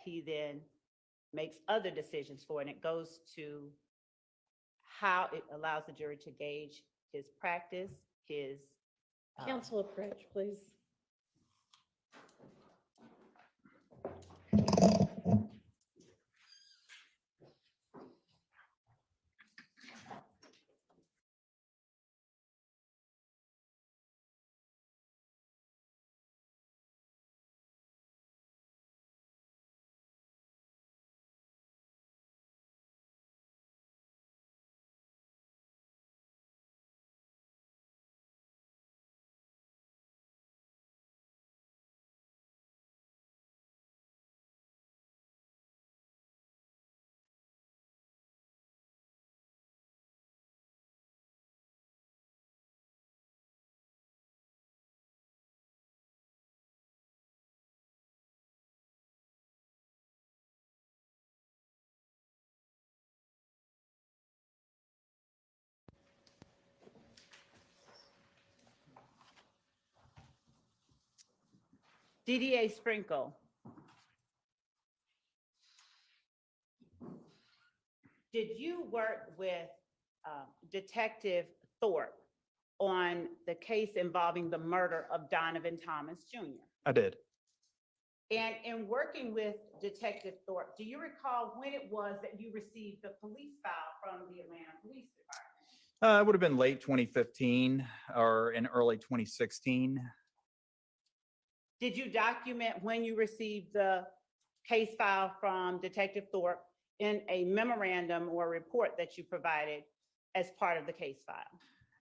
he then makes other decisions for, and it goes to how it allows the jury to gauge his practice, his Counsel approach, please. DDA Sprinkle. Did you work with Detective Thorpe on the case involving the murder of Donovan Thomas Jr.? I did. And in working with Detective Thorpe, do you recall when it was that you received the police file from the Atlanta Police Department? It would have been late 2015 or in early 2016. Did you document when you received the case file from Detective Thorpe in a memorandum or report that you provided as part of the case file?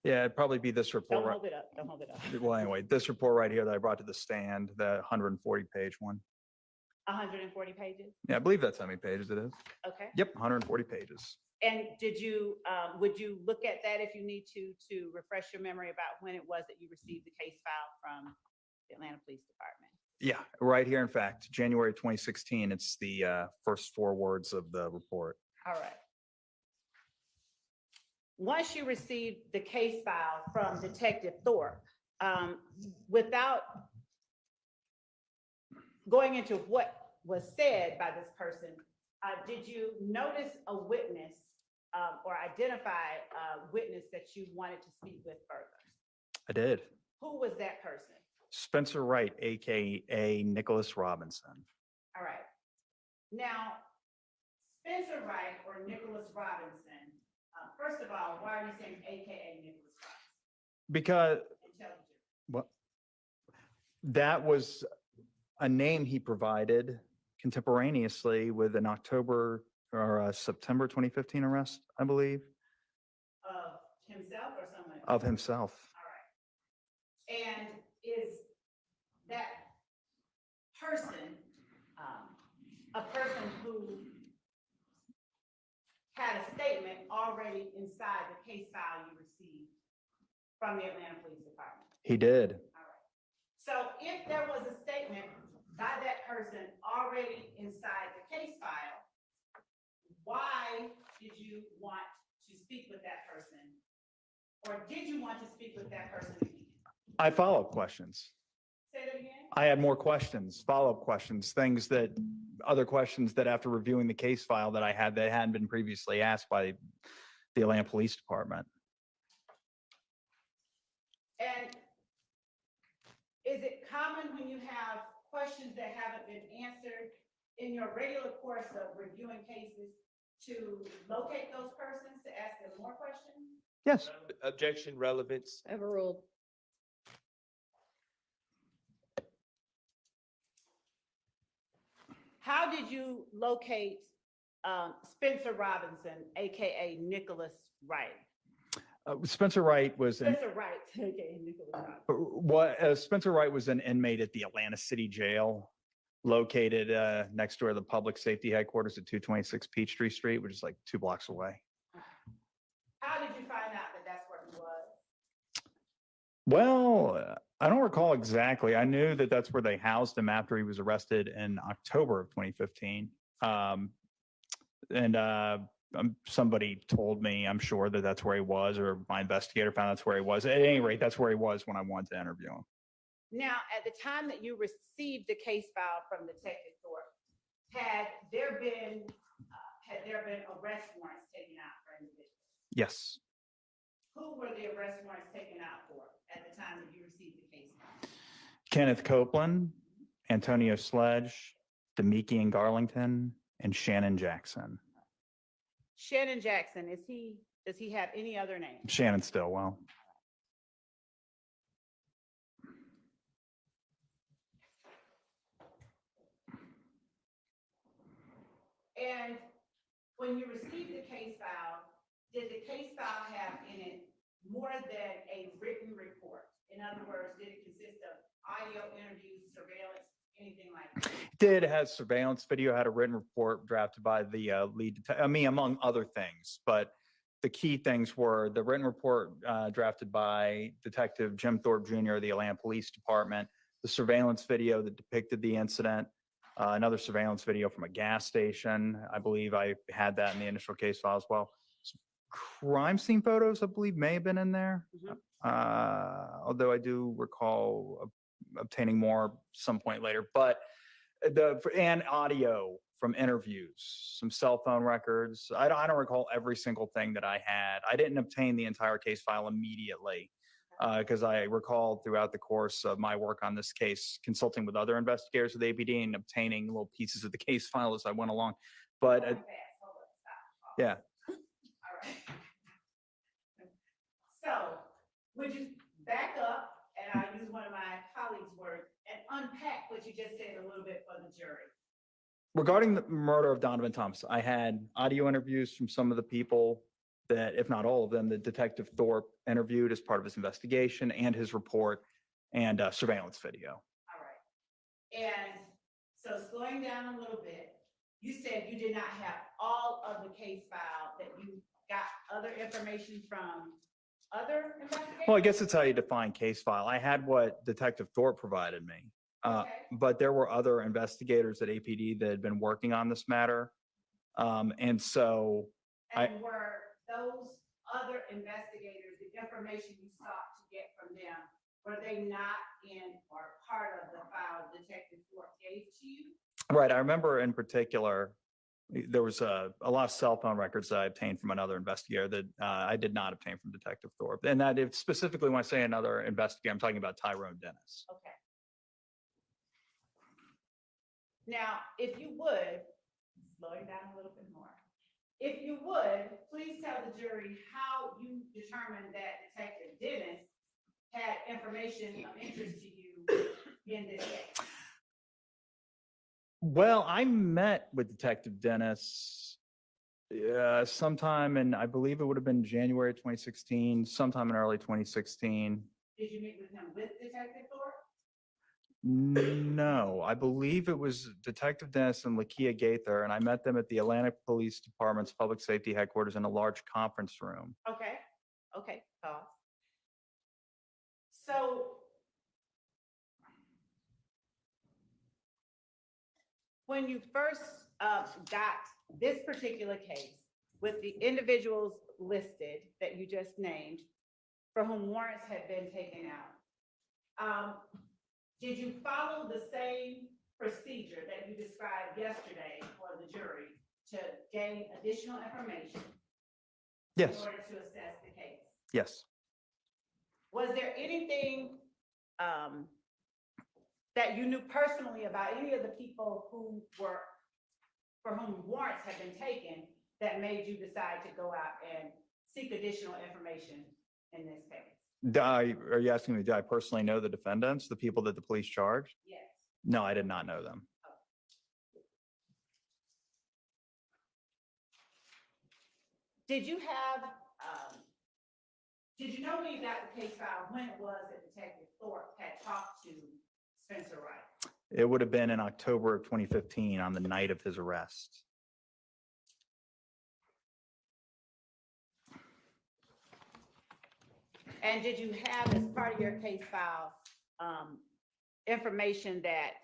Yeah, it'd probably be this report. Don't hold it up, don't hold it up. Well, anyway, this report right here that I brought to the stand, the 140-page one. 140 pages? Yeah, I believe that's how many pages it is. Okay. Yep, 140 pages. And did you, would you look at that if you need to refresh your memory about when it was that you received the case file from the Atlanta Police Department? Yeah, right here, in fact, January 2016. It's the first 4 words of the report. All right. Once you received the case file from Detective Thorpe, without going into what was said by this person, did you notice a witness or identify a witness that you wanted to speak with further? I did. Who was that person? Spencer Wright, AKA Nicholas Robinson. All right. Now, Spencer Wright or Nicholas Robinson, first of all, why are you saying AKA Nicholas Robinson? Because Intelligent. what that was a name he provided contemporaneously with an October or a September 2015 arrest, I believe. Of himself or someone else? Of himself. All right. And is that person a person who had a statement already inside the case file you received from the Atlanta Police Department? He did. All right. So if there was a statement by that person already inside the case file, why did you want to speak with that person? Or did you want to speak with that person again? I follow-up questions. Say that again? I had more questions, follow-up questions, other questions that after reviewing the case file that I had that hadn't been previously asked by the Atlanta Police Department. And is it common when you have questions that haven't been answered in your regular course of reviewing cases to locate those persons to ask them more questions? Yes, objection, relevance. Overruled. How did you locate Spencer Robinson, AKA Nicholas Wright? Spencer Wright was an, Spencer Wright, AKA Nicholas Wright. Spencer Wright was an inmate at the Atlanta City Jail, located next door to the public safety headquarters at 226 Peachtree Street, which is like 2 blocks away. How did you find out that that's where he was? Well, I don't recall exactly. I knew that that's where they housed him after he was arrested in October of 2015. Somebody told me, I'm sure, that that's where he was, or my investigator found that's where he was. At any rate, that's where he was when I wanted to interview him. Now, at the time that you received the case file from Detective Thorpe, had there been arrest warrants taken out for individuals? Yes. Who were the arrest warrants taken out for at the time that you received the case file? Kenneth Copeland, Antonio Sledge, Demiki and Garlington, and Shannon Jackson. Shannon Jackson, does he have any other name? Shannon Stillwell. And when you received the case file, did the case file have in it more than a written report? In other words, did it consist of audio interviews, surveillance, anything like that? Did have surveillance video, had a written report drafted by the lead detective, among other things. But the key things were the written report drafted by Detective Jim Thorpe Jr. of the Atlanta Police Department, the surveillance video that depicted the incident, another surveillance video from a gas station. I believe I had that in the initial case file as well. Some crime scene photos, I believe, may have been in there. Although I do recall obtaining more some point later. But and audio from interviews, some cell phone records. I don't recall every single thing that I had. I didn't obtain the entire case file immediately because I recall throughout the course of my work on this case, consulting with other investigators with APD and obtaining little pieces of the case file as I went along. But yeah. All right. So would you back up, and I'll use one of my colleagues' words, and unpack what you just said a little bit for the jury? Regarding the murder of Donovan Thomas, I had audio interviews from some of the people that, if not all of them, that Detective Thorpe interviewed as part of his investigation and his report, and surveillance video. All right. And so slowing down a little bit, you said you did not have all of the case file, that you got other information from other investigators? Well, I guess that's how you define case file. I had what Detective Thorpe provided me. Okay. But there were other investigators at APD that had been working on this matter. And so And were those other investigators, the information you sought to get from them, were they not in or part of the file Detective Thorpe gave to you? right, I remember in particular, there was a lot of cell phone records that I obtained from another investigator that I did not obtain from Detective Thorpe. And that if specifically when I say another investigator, I'm talking about Tyrone Dennis. Okay. Now, if you would, slowing down a little bit more, if you would, please tell the jury how you determined that Detective Dennis had information of interest to you in this case. Well, I met with Detective Dennis sometime in, I believe it would have been January 2016, sometime in early 2016. Did you meet with him with Detective Thorpe? No, I believe it was Detective Dennis and Lakia Gaither, and I met them at the Atlanta Police Department's public safety headquarters in a large conference room. Okay, okay, pause. So when you first got this particular case with the individuals listed that you just named, for whom warrants had been taken out, did you follow the same procedure that you described yesterday for the jury to gain additional information Yes, in order to assess the case? yes. Was there anything that you knew personally about any of the people for whom warrants had been taken that made you decide to go out and seek additional information in this case? Are you asking me, do I personally know the defendants, the people that the police charged? Yes. No, I did not know them. Did you know when you got the case file, when it was that Detective Thorpe had talked to Spencer Wright? It would have been in October of 2015 on the night of his arrest. And did you have, as part of your case file, information that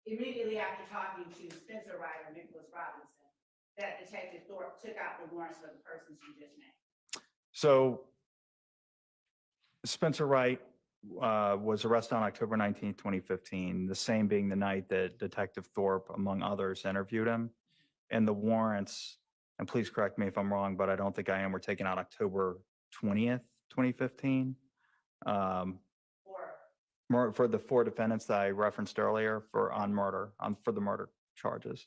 immediately after talking to Spencer Wright or Nicholas Robinson, that Detective Thorpe took out the warrants for the persons you just named? So Spencer Wright was arrested on October 19th, 2015, the same being the night that Detective Thorpe, among others, interviewed him. And the warrants, and please correct me if I'm wrong, but I don't think I am, were taken out October 20th, 2015. For the 4 defendants that I referenced earlier for the murder charges.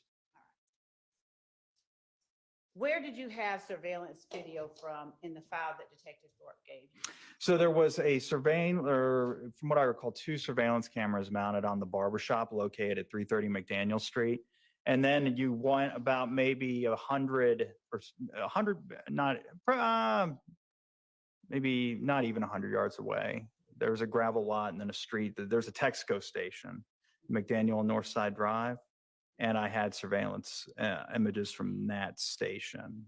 Where did you have surveillance video from in the file that Detective Thorpe gave you? So there was from what I recall, 2 surveillance cameras mounted on the barbershop located at 330 McDaniel Street. And then you went about maybe 100 or 100, maybe not even 100 yards away. There was a gravel lot and then a street. There's a Texaco station, McDaniel and Northside Drive. And I had surveillance images from that station.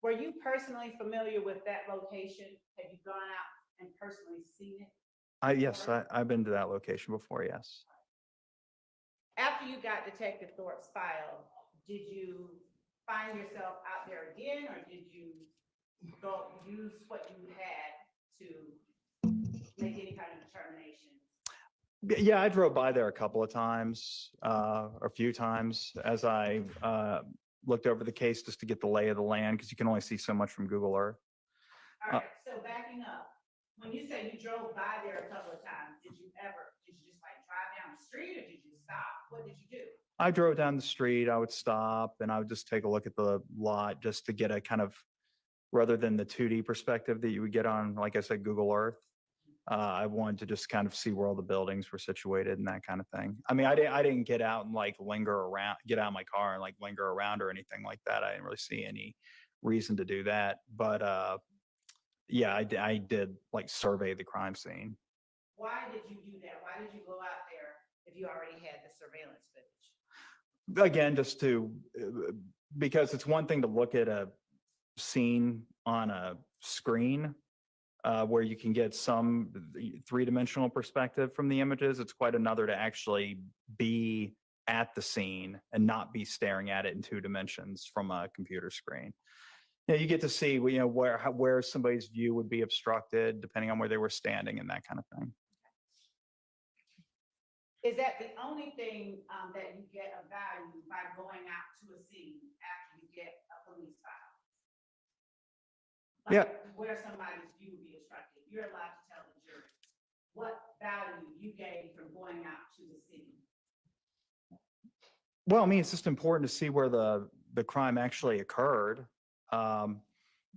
Were you personally familiar with that location? Have you gone out and personally seen it? Yes, I've been to that location before, yes. After you got Detective Thorpe's file, did you find yourself out there again, or did you go use what you had to make any kind of determination? Yeah, I drove by there a couple of times, a few times, as I looked over the case just to get the lay of the land, because you can only see so much from Google Earth. All right, so backing up, when you say you drove by there a couple of times, did you just like drive down the street, or did you stop? What did you do? I drove down the street, I would stop, and I would just take a look at the lot just to get a kind of, rather than the 2D perspective that you would get on, like I said, Google Earth. I wanted to just kind of see where all the buildings were situated and that kind of thing. I mean, I didn't get out and like get out of my car and like linger around or anything like that. I didn't really see any reason to do that. But yeah, I did like survey the crime scene. Why did you do that? Why did you go out there if you already had the surveillance footage? Again, just because it's one thing to look at a scene on a screen, where you can get some 3-dimensional perspective from the images. It's quite another to actually be at the scene and not be staring at it in 2 dimensions from a computer screen. You know, you get to see, where somebody's view would be obstructed depending on where they were standing and that kind of thing. Is that the only thing that you get of value by going out to a scene after you get a police file? Like Yeah. Where somebody's view would be obstructed. You're allowed to tell the jury what value you gained from going out to the scene. Well, I mean, it's just important to see where the crime actually occurred.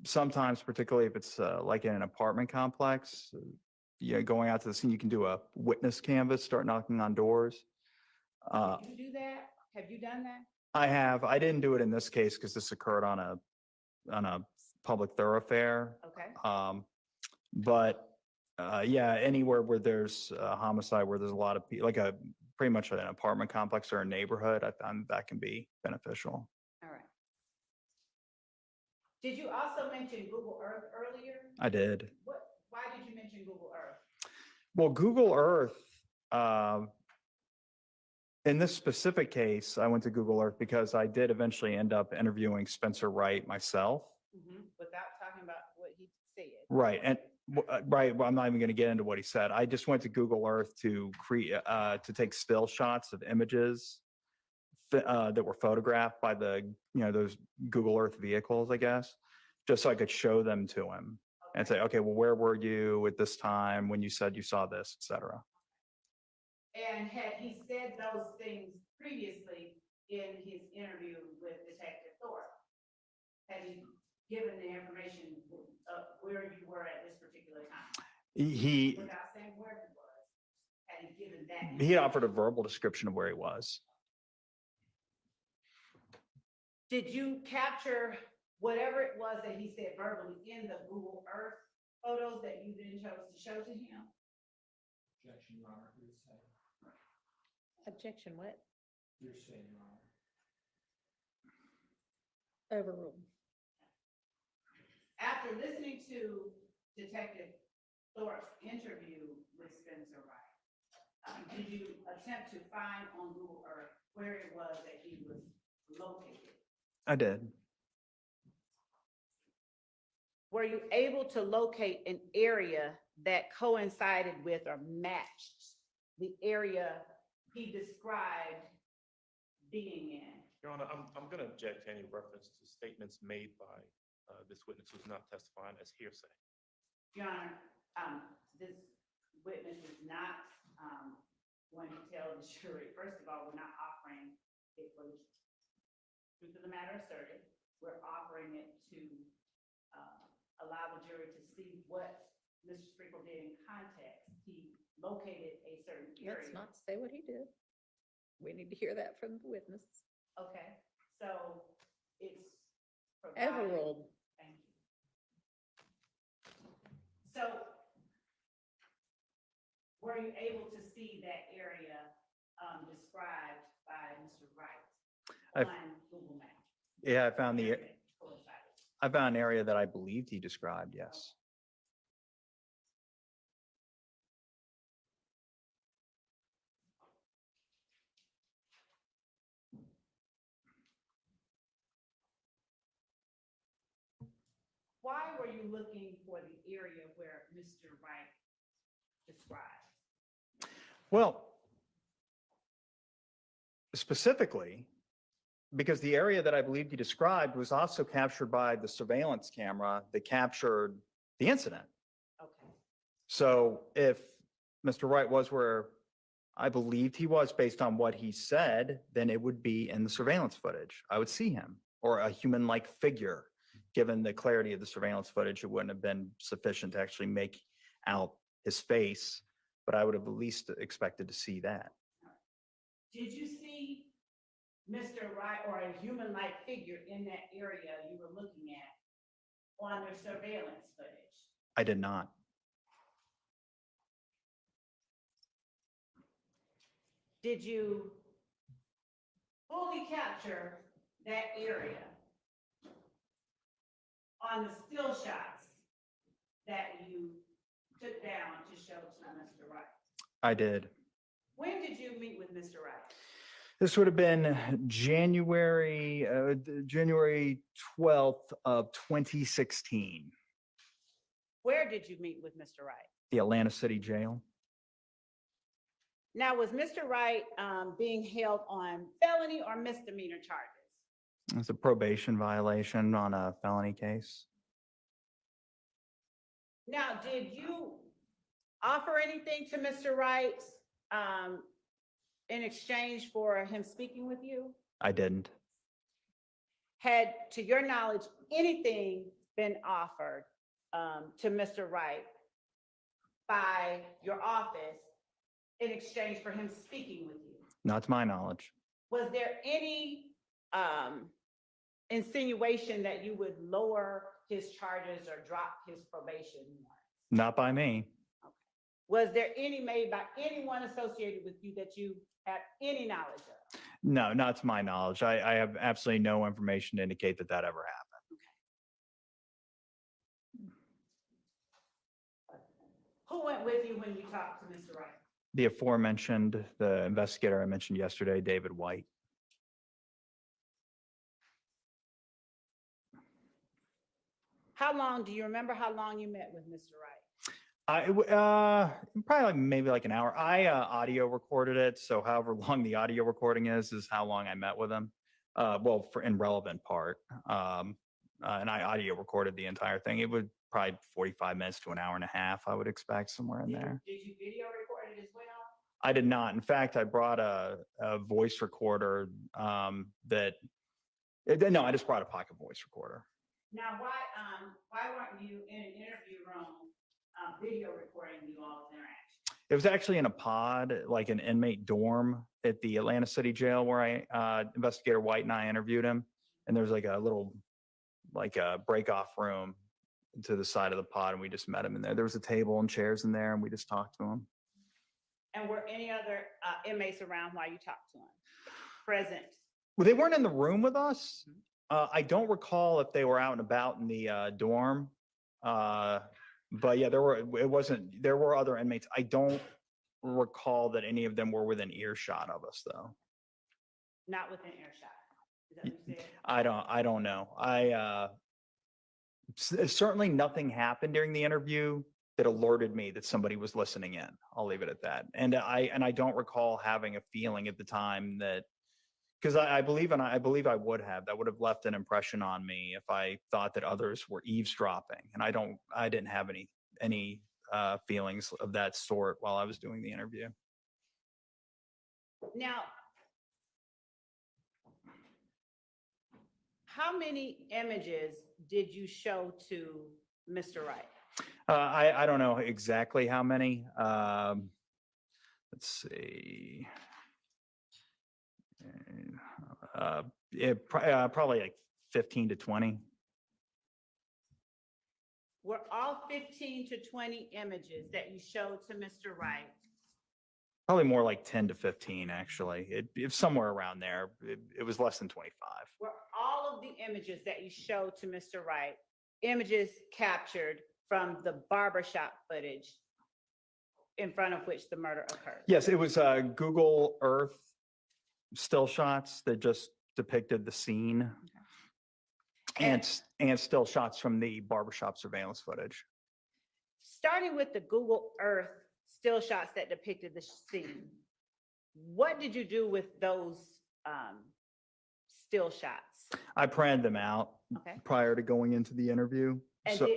Sometimes, particularly if it's like in an apartment complex, going out to the scene, you can do a witness canvas, start knocking on doors. Did you do that? Have you done that? I have. I didn't do it in this case because this occurred on a public thoroughfare. Okay. But yeah, anywhere where there's a homicide, where there's a lot of people, like pretty much an apartment complex or a neighborhood, I found that can be beneficial. All right. Did you also mention Google Earth earlier? I did. Why did you mention Google Earth? Well, Google Earth, in this specific case, I went to Google Earth because I did eventually end up interviewing Spencer Wright myself. Without talking about what he said. Right. And right. Well, I'm not even going to get into what he said. I just went to Google Earth to take still shots of images that were photographed by those Google Earth vehicles, I guess, just so I could show them to him and say, okay, well, where were you at this time when you said you saw this, et cetera. And had he said those things previously in his interview with Detective Thorpe? Had he given the information where you were at this particular time? He, Without saying where he was, had he given that? he offered a verbal description of where he was. Did you capture whatever it was that he said verbally in the Google Earth photos that you then chose to show to him? Objection, Your Honor, hearsay. Objection, what? Hearsay, Your Honor. Overruled. After listening to Detective Thorpe's interview with Spencer Wright, did you attempt to find on Google Earth where it was that he was located? I did. Were you able to locate an area that coincided with or matched the area he described being in? Your Honor, I'm going to object to any reference to statements made by this witness who's not testifying as hearsay. Your Honor, this witness is not going to tell the jury, first of all, we're not offering it for the truth of the matter asserted. We're offering it to allow the jury to see what Mr. Sprinkle did in context. He located a certain area. Let's not say what he did. We need to hear that from the witness. Okay, so it's provided. Overruled. Thank you. So were you able to see that area described by Mr. Wright on Google Maps? Yeah, I found the, Coincided. I found an area that I believed he described, yes. Why were you looking for the area where Mr. Wright described? Well, specifically, because the area that I believed he described was also captured by the surveillance camera that captured the incident. Okay. So if Mr. Wright was where I believed he was based on what he said, then it would be in the surveillance footage. I would see him, or a human-like figure. Given the clarity of the surveillance footage, it wouldn't have been sufficient to actually make out his face, but I would have at least expected to see that. Did you see Mr. Wright or a human-like figure in that area you were looking at on the surveillance footage? I did not. Did you fully capture that area on the still shots that you took down to show to Mr. Wright? I did. When did you meet with Mr. Wright? This would have been January 12th of 2016, Where did you meet with Mr. Wright? the Atlanta City Jail. Now, was Mr. Wright being held on felony or misdemeanor charges? It's a probation violation on a felony case. Now, did you offer anything to Mr. Wright in exchange for him speaking with you? I didn't. Had, to your knowledge, anything been offered to Mr. Wright by your office in exchange for him speaking with you? Not to my knowledge. Was there any insinuation that you would lower his charges or drop his probation warrants? Not by me. Was there any made by anyone associated with you that you have any knowledge of? No, not to my knowledge. I have absolutely no information to indicate that that ever happened. Who went with you when you talked to Mr. Wright? The aforementioned, the investigator I mentioned yesterday, David White. How long, do you remember how long you met with Mr. Wright? Probably maybe like an hour. I audio recorded it, so however long the audio recording is how long I met with him. Well, for in relevant part, and I audio recorded the entire thing. It would probably 45 minutes to an hour and a half. I would expect somewhere in there. Did you video record it as well? I did not. In fact, I brought a voice recorder no, I just brought a pocket voice recorder. Now, why weren't you in an interview room, video recording you all's interaction? It was actually in a pod, like an inmate dorm at the Atlanta City Jail where Investigator White and I interviewed him. And there was like a little, like a break-off room to the side of the pod, and we just met him in there. There was a table and chairs in there, and we just talked to him. And were any other inmates around while you talked to him? Present? Well, they weren't in the room with us. I don't recall if they were out and about in the dorm. But yeah, there were other inmates. I don't recall that any of them were within earshot of us, though. Not within earshot? Is that what you said? I don't know. Certainly nothing happened during the interview that alerted me that somebody was listening in. I'll leave it at that. And I don't recall having a feeling at the time that, because I believe I would have. That would have left an impression on me if I thought that others were eavesdropping. And I didn't have any feelings of that sort while I was doing the interview. Now, how many images did you show to Mr. Wright? I don't know exactly how many. Let's see. Probably like 15 to 20. Were all 15 to 20 images that you showed to Mr. Wright? Probably more like 10 to 15, actually. It's somewhere around there. It was less than 25. Were all of the images that you showed to Mr. Wright images captured from the barbershop footage in front of which the murder occurred? Yes, it was Google Earth still shots that just depicted the scene. And still shots from the barbershop surveillance footage. Starting with the Google Earth still shots that depicted the scene, what did you do with those still shots? I printed them out Okay. prior to going into the interview. And, So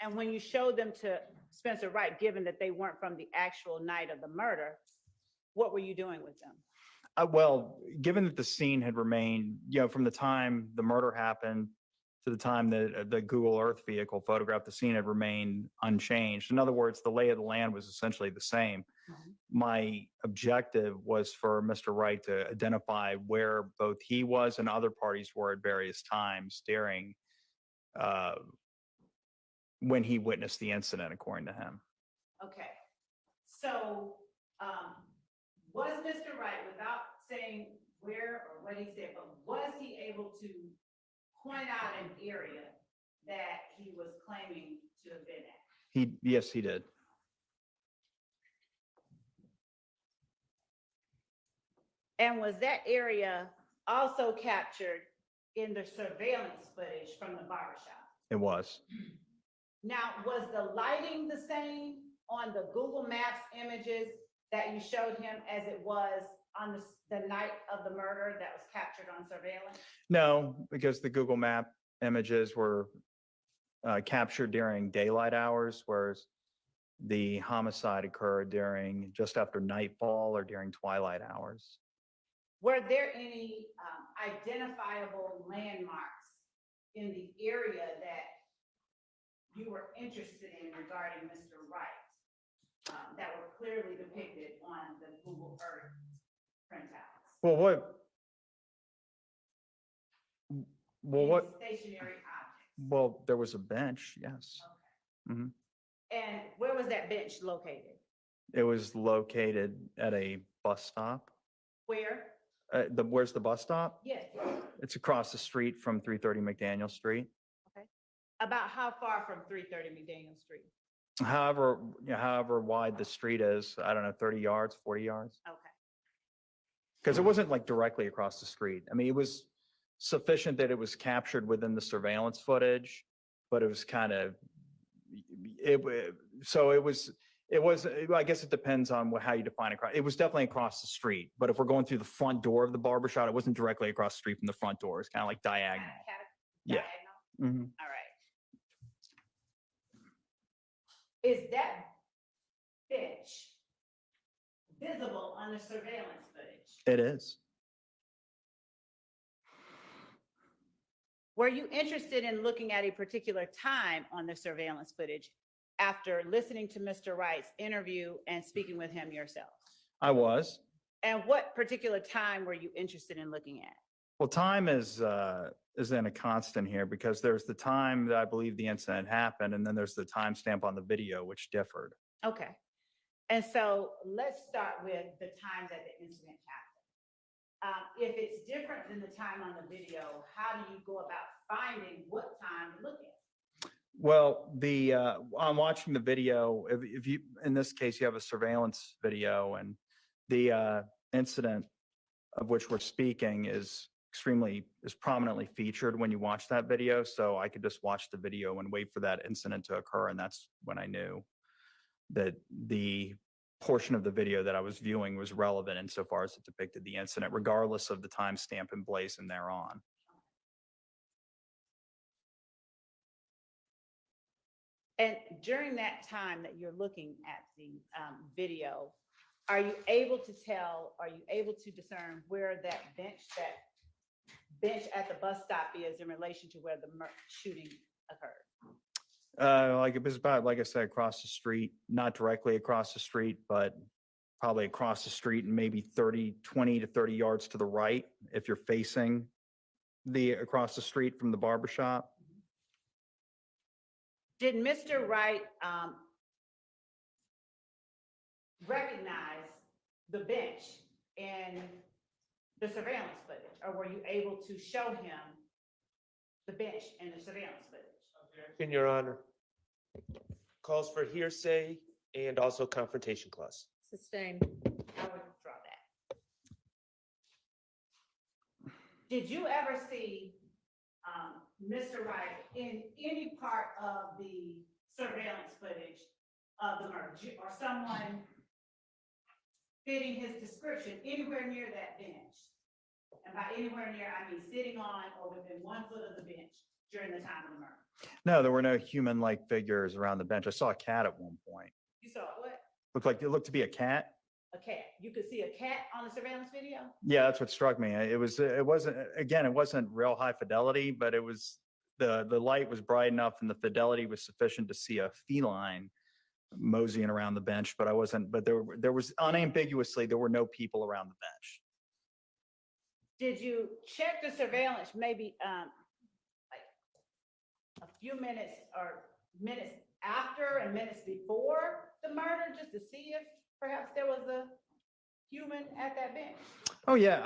and when you showed them to Spencer Wright, given that they weren't from the actual night of the murder, what were you doing with them? well, given that the scene had remained, from the time the murder happened to the time that the Google Earth vehicle photographed the scene had remained unchanged. In other words, the lay of the land was essentially the same. My objective was for Mr. Wright to identify where both he was and other parties were at various times during when he witnessed the incident, according to him. Okay, so was Mr. Wright, without saying where or what he said, but was he able to point out an area that he was claiming to have been at? Yes, he did. And was that area also captured in the surveillance footage from the barbershop? It was. Now, was the lighting the same on the Google Maps images that you showed him as it was on the night of the murder that was captured on surveillance? No, because the Google Map images were captured during daylight hours, whereas the homicide occurred during just after nightfall or during twilight hours. Were there any identifiable landmarks in the area that you were interested in regarding Mr. Wright that were clearly depicted on the Google Earth printouts? What? Stationary objects. Well, there was a bench, yes. Okay. And where was that bench located? It was located at a bus stop. Where? Where's the bus stop? Yes. It's across the street from 330 McDaniel Street. Okay. About how far from 330 McDaniel Street? However wide the street is, I don't know, 30 yards, 40 yards. Okay. Because it wasn't like directly across the street. I mean, it was sufficient that it was captured within the surveillance footage, but it was kind of, I guess it depends on how you define it. It was definitely across the street, but if we're going through the front door of the barbershop, it wasn't directly across the street from the front door. It's kind of like diagonal. Yeah. Diagonal? Mhm. All right. Is that bench visible on the surveillance footage? It is. Were you interested in looking at a particular time on the surveillance footage after listening to Mr. Wright's interview and speaking with him yourself? I was. And what particular time were you interested in looking at? Well, time isn't a constant here because there's the time that I believe the incident happened, and then there's the timestamp on the video, which differed. Okay. And so let's start with the time that the incident happened. If it's different than the time on the video, how do you go about finding what time to look at? Well, I'm watching the video. If you, in this case, you have a surveillance video, and the incident of which we're speaking is prominently featured when you watch that video. So I could just watch the video and wait for that incident to occur, and that's when I knew that the portion of the video that I was viewing was relevant insofar as it depicted the incident, regardless of the timestamp emblazoned thereon. And during that time that you're looking at the video, are you able to discern where that bench at the bus stop is in relation to where the shooting occurred? Like it was about, like I said, across the street, not directly across the street, but probably across the street and maybe 20 to 30 yards to the right if you're facing across the street from the barbershop. Did Mr. Wright recognize the bench in the surveillance footage, or were you able to show him the bench in the surveillance footage? In Your Honor, calls for hearsay and also confrontation clause. Sustained. I would withdraw that. Did you ever see Mr. Wright in any part of the surveillance footage of the murder, or someone fitting his description anywhere near that bench? And by anywhere near, I mean sitting on or within 1 foot of the bench during the time of the murder? No, there were no human-like figures around the bench. I saw a cat at one point. You saw what? It looked to be a cat. A cat. You could see a cat on the surveillance video? Yeah, that's what struck me. It wasn't real high fidelity, but it was, the light was bright enough and the fidelity was sufficient to see a feline moseying around the bench, but there was unambiguously, there were no people around the bench. Did you check the surveillance maybe like a few minutes or minutes after and minutes before the murder, just to see if perhaps there was a human at that bench? Oh yeah,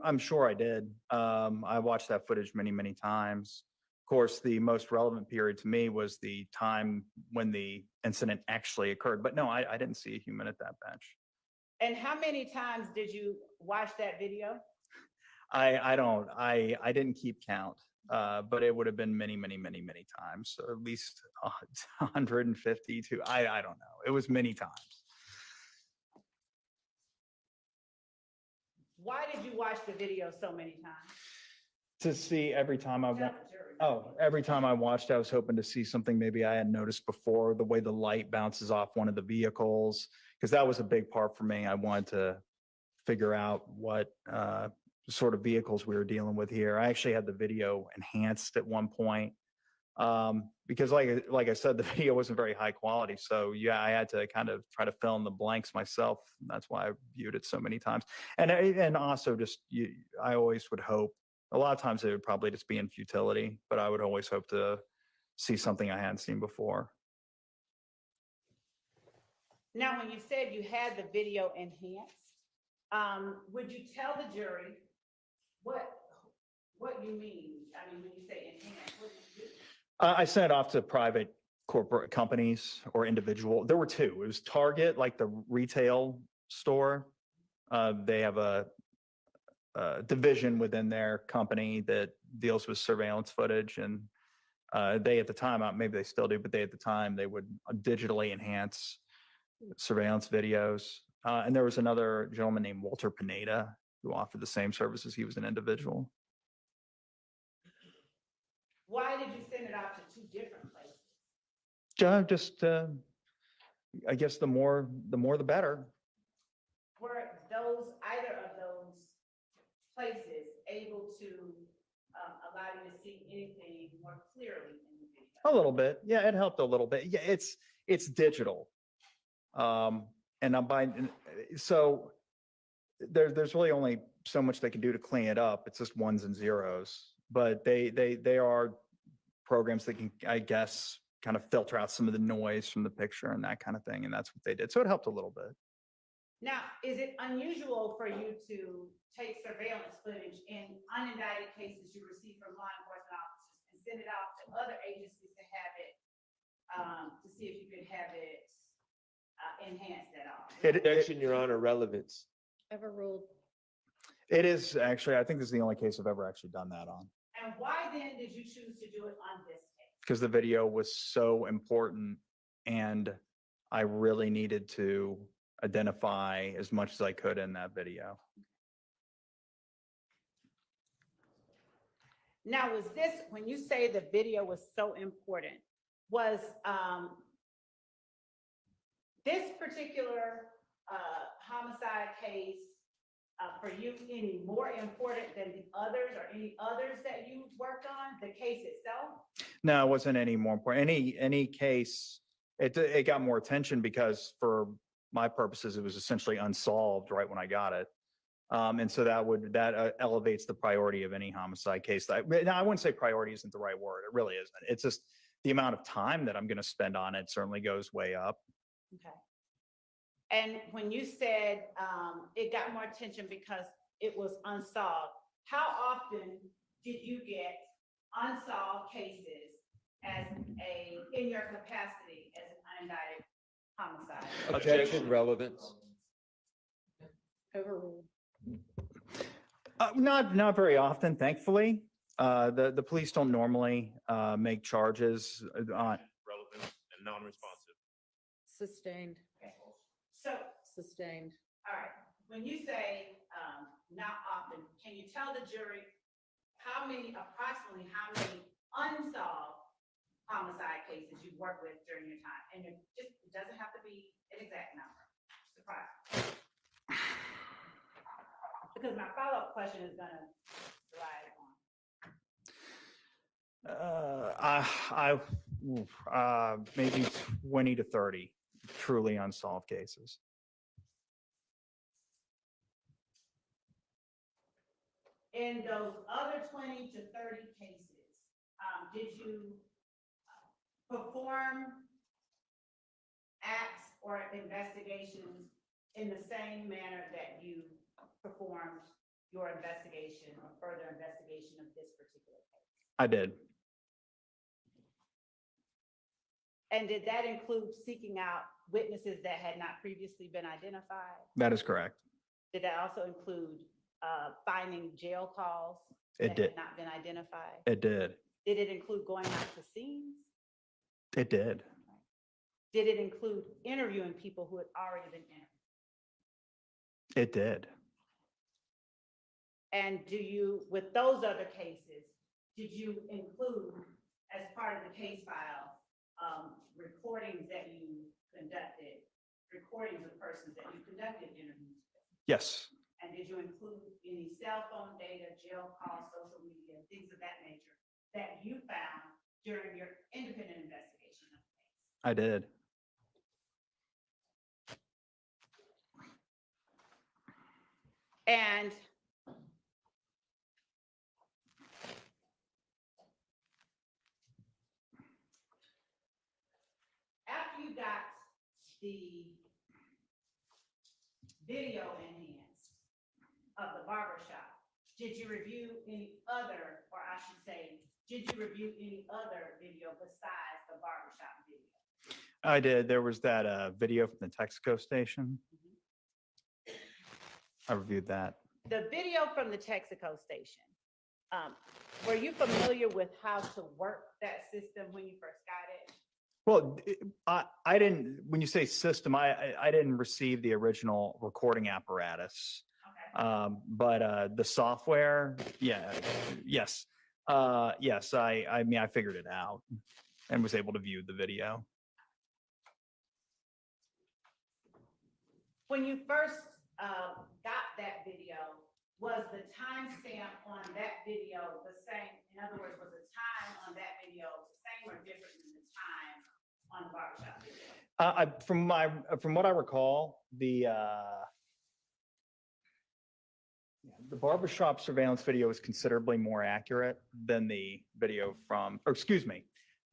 I'm sure I did. I watched that footage many, many times. Of course, the most relevant period to me was the time when the incident actually occurred. But no, I didn't see a human at that bench. And how many times did you watch that video? I didn't keep count, but it would have been many, many, many, many times. So at least 150 to, I don't know. It was many times. Why did you watch the video so many times? To see every time I Tell want. the jury. Every time I watched, I was hoping to see something maybe I hadn't noticed before, the way the light bounces off one of the vehicles, because that was a big part for me. I wanted to figure out what sort of vehicles we were dealing with here. I actually had the video enhanced at one point because like I said, the video wasn't very high quality. So yeah, I had to kind of try to fill in the blanks myself. That's why I viewed it so many times. And also just, I always would hope, a lot of times it would probably just be in futility, but I would always hope to see something I hadn't seen before. Now, when you said you had the video enhanced, would you tell the jury what you mean? I mean, when you say enhanced, what do you do? I sent it off to private corporate companies or individual. There were two. It was Target, like the retail store. They have a division within their company that deals with surveillance footage, and they at the time, maybe they still do, but they at the time they would digitally enhance surveillance videos. And there was another gentleman named Walter Pineda who offered the same services. He was an individual. Why did you send it out to 2 different places? Just, I guess the more the better. Were either of those places able to allow you to see anything more clearly in the video. A little bit. Yeah, it helped a little bit. Yeah, it's digital. And I'm buying, so there's really only so much they can do to clean it up. It's just ones and zeros. But they are programs that can, I guess, kind of filter out some of the noise from the picture and that kind of thing. And that's what they did. So it helped a little bit. Now, is it unusual for you to take surveillance footage in unindicted cases you receive from law enforcement officers and send it out to other agencies to have it, to see if you could have it enhanced at all? Objection, Your Honor, relevance. Overruled. It is actually, I think this is the only case I've ever actually done that on. And why then did you choose to do it on this case? Because the video was so important and I really needed to identify as much as I could in that video. Now, was this, when you say the video was so important, was this particular homicide case for you any more important than the others or any others that you worked on, the case itself? No, it wasn't any more important. Any case, it got more attention because for my purposes, it was essentially unsolved right when I got it. And so that elevates the priority of any homicide case. Now, I wouldn't say priority isn't the right word. It really isn't. It's just the amount of time that I'm going to spend on it certainly goes way up. Okay. And when you said it got more attention because it was unsolved, how often did you get unsolved cases in your capacity as an unindicted homicide? Objection, relevance. Overruled. Not very often, thankfully. The police don't normally make charges on. Relevant and non-responsive. Sustained. Okay. So, Sustained. all right, when you say not often, can you tell the jury approximately how many unsolved homicide cases you worked with during your time? And it doesn't have to be an exact number. Surprise. Because my follow-up question is gonna rely on. Maybe 20 to 30 truly unsolved cases. In those other 20 to 30 cases, did you perform acts or investigations in the same manner that you performed your investigation or further investigation of this particular case? I did. And did that include seeking out witnesses that had not previously been identified? That is correct. Did that also include finding jail calls It that did. had not been identified? It did. Did it include going out to scenes? It did. Did it include interviewing people who had already been interviewed? It did. And with those other cases, did you include as part of the case file, recordings that you conducted, recordings of persons that you conducted interviews with? Yes. And did you include any cell phone data, jail calls, social media, things of that nature that you found during your independent investigation of the case? I did. And after you got the video enhanced of the barbershop, did you review any other, or I should say, did you review any other video besides the barbershop video? I did. There was that video from the Texaco station. I reviewed that. The video from the Texaco station, were you familiar with how to work that system when you first got it? Well, I didn't, when you say system, I didn't receive the original recording apparatus. Okay. But the software, yes. Yes, I mean, I figured it out and was able to view the video. When you first got that video, was the timestamp on that video the same? In other words, was the time on that video the same or different than the time on the barbershop video? From what I recall, the barbershop surveillance video is considerably more accurate than the video from, or excuse me,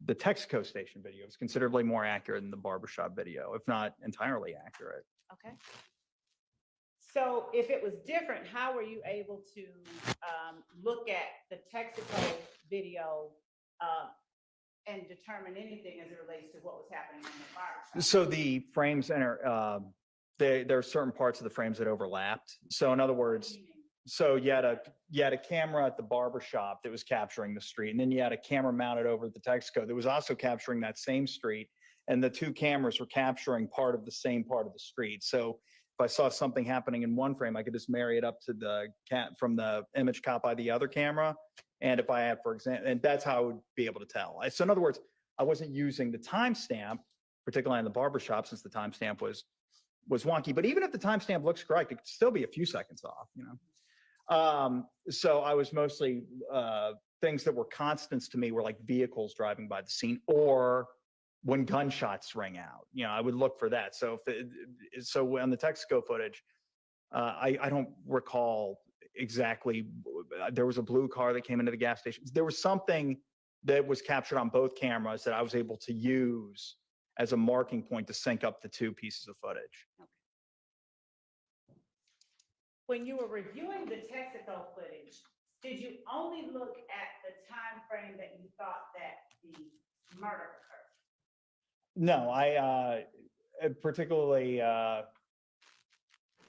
the Texaco station video is considerably more accurate than the barbershop video, if not entirely accurate. Okay. So if it was different, how were you able to look at the Texaco video and determine anything as it relates to what was happening on the barbershop? So the frames there are certain parts of the frames that overlapped. So in other words, so you had a camera at the barber shop that was capturing the street, and then you had a camera mounted over at the Texaco that was also capturing that same street, and the two cameras were capturing part of the same part of the street. So if I saw something happening in one frame, I could just marry it up to the from the image caught by the other camera. And if I had, for example, and that's how I would be able to tell. So in other words, I wasn't using the timestamp, particularly in the barbershop, since the timestamp was wonky. But even if the timestamp looks correct, it could still be a few seconds off, you know. So I was mostly things that were constants to me were like vehicles driving by the scene, or when gunshots rang out. You know, I would look for that. So so on the Texaco footage, I don't recall exactly. There was a blue car that came into the gas station. There was something that was captured on both cameras that I was able to use as a marking point to sync up the two pieces of footage. Okay. When you were reviewing the Texaco footage, did you only look at the time frame that you thought that the murder occurred? No, I particularly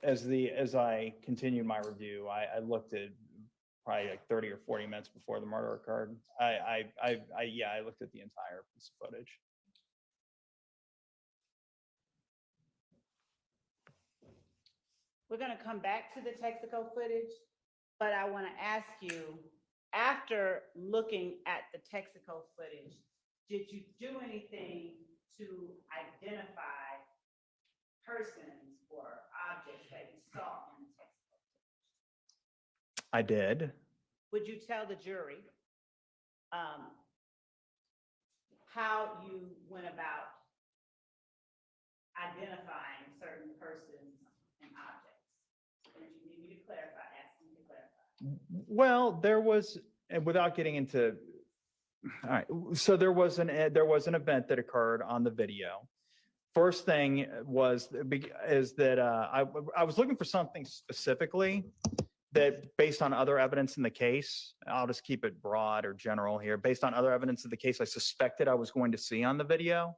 as I continued my review, I looked at probably like 30 or 40 minutes before the murder occurred. I looked at the entire piece of footage. We're going to come back to the Texaco footage, but I want to ask you, after looking at the Texaco footage, did you do anything to identify persons or objects that you saw in the Texaco footage? I did. Would you tell the jury how you went about identifying certain persons and objects? And if you need me to clarify, ask me to clarify. Well, there was, and without getting into, all right. So there was an event that occurred on the video. First thing is that I was looking for something specifically that, based on other evidence in the case, I'll just keep it broad or general here. Based on other evidence of the case, I suspected I was going to see on the video.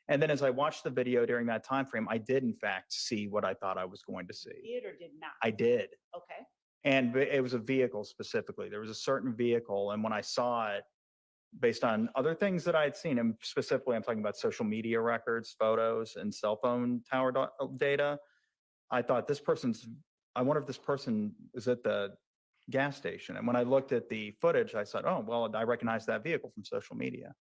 And then as I watched the video during that time frame, I did in fact see what I thought I was going to see. Did or did not? I did. Okay. And it was a vehicle specifically. There was a certain vehicle, and when I saw it, based on other things that I had seen, and specifically I'm talking about social media records, photos, and cell phone tower data, I thought I wonder if this person is at the gas station. And when I looked at the footage, I said, oh, well, I recognize that vehicle from social media.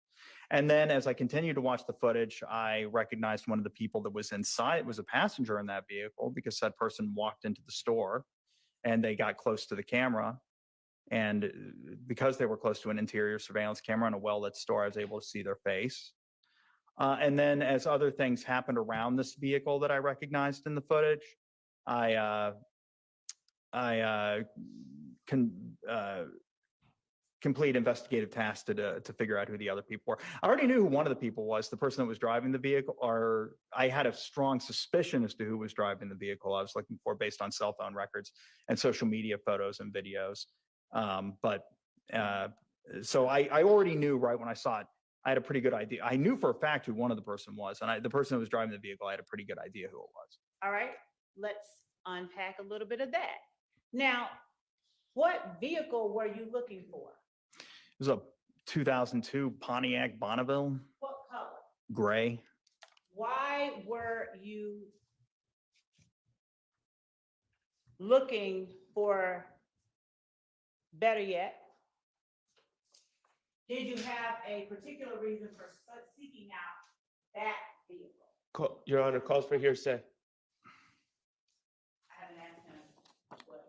And then as I continued to watch the footage, I recognized one of the people that was inside, was a passenger in that vehicle, because that person walked into the store and they got close to the camera. And because they were close to an interior surveillance camera in a well-lit store, I was able to see their face. And then as other things happened around this vehicle that I recognized in the footage, I complete investigative tasks to figure out who the other people were. I already knew who one of the people was, the person that was driving the vehicle, or I had a strong suspicion as to who was driving the vehicle I was looking for based on cell phone records and social media photos and videos. So I already knew right when I saw it, I had a pretty good idea. I knew for a fact who one of the person was, and the person that was driving the vehicle, I had a pretty good idea who it was. All right, let's unpack a little bit of that. Now, what vehicle were you looking for? It was a 2002 Pontiac Bonneville, What color? gray. Why were you looking for, better yet, did you have a particular reason for seeking out that vehicle? Your Honor, calls for hearsay. I haven't asked him what.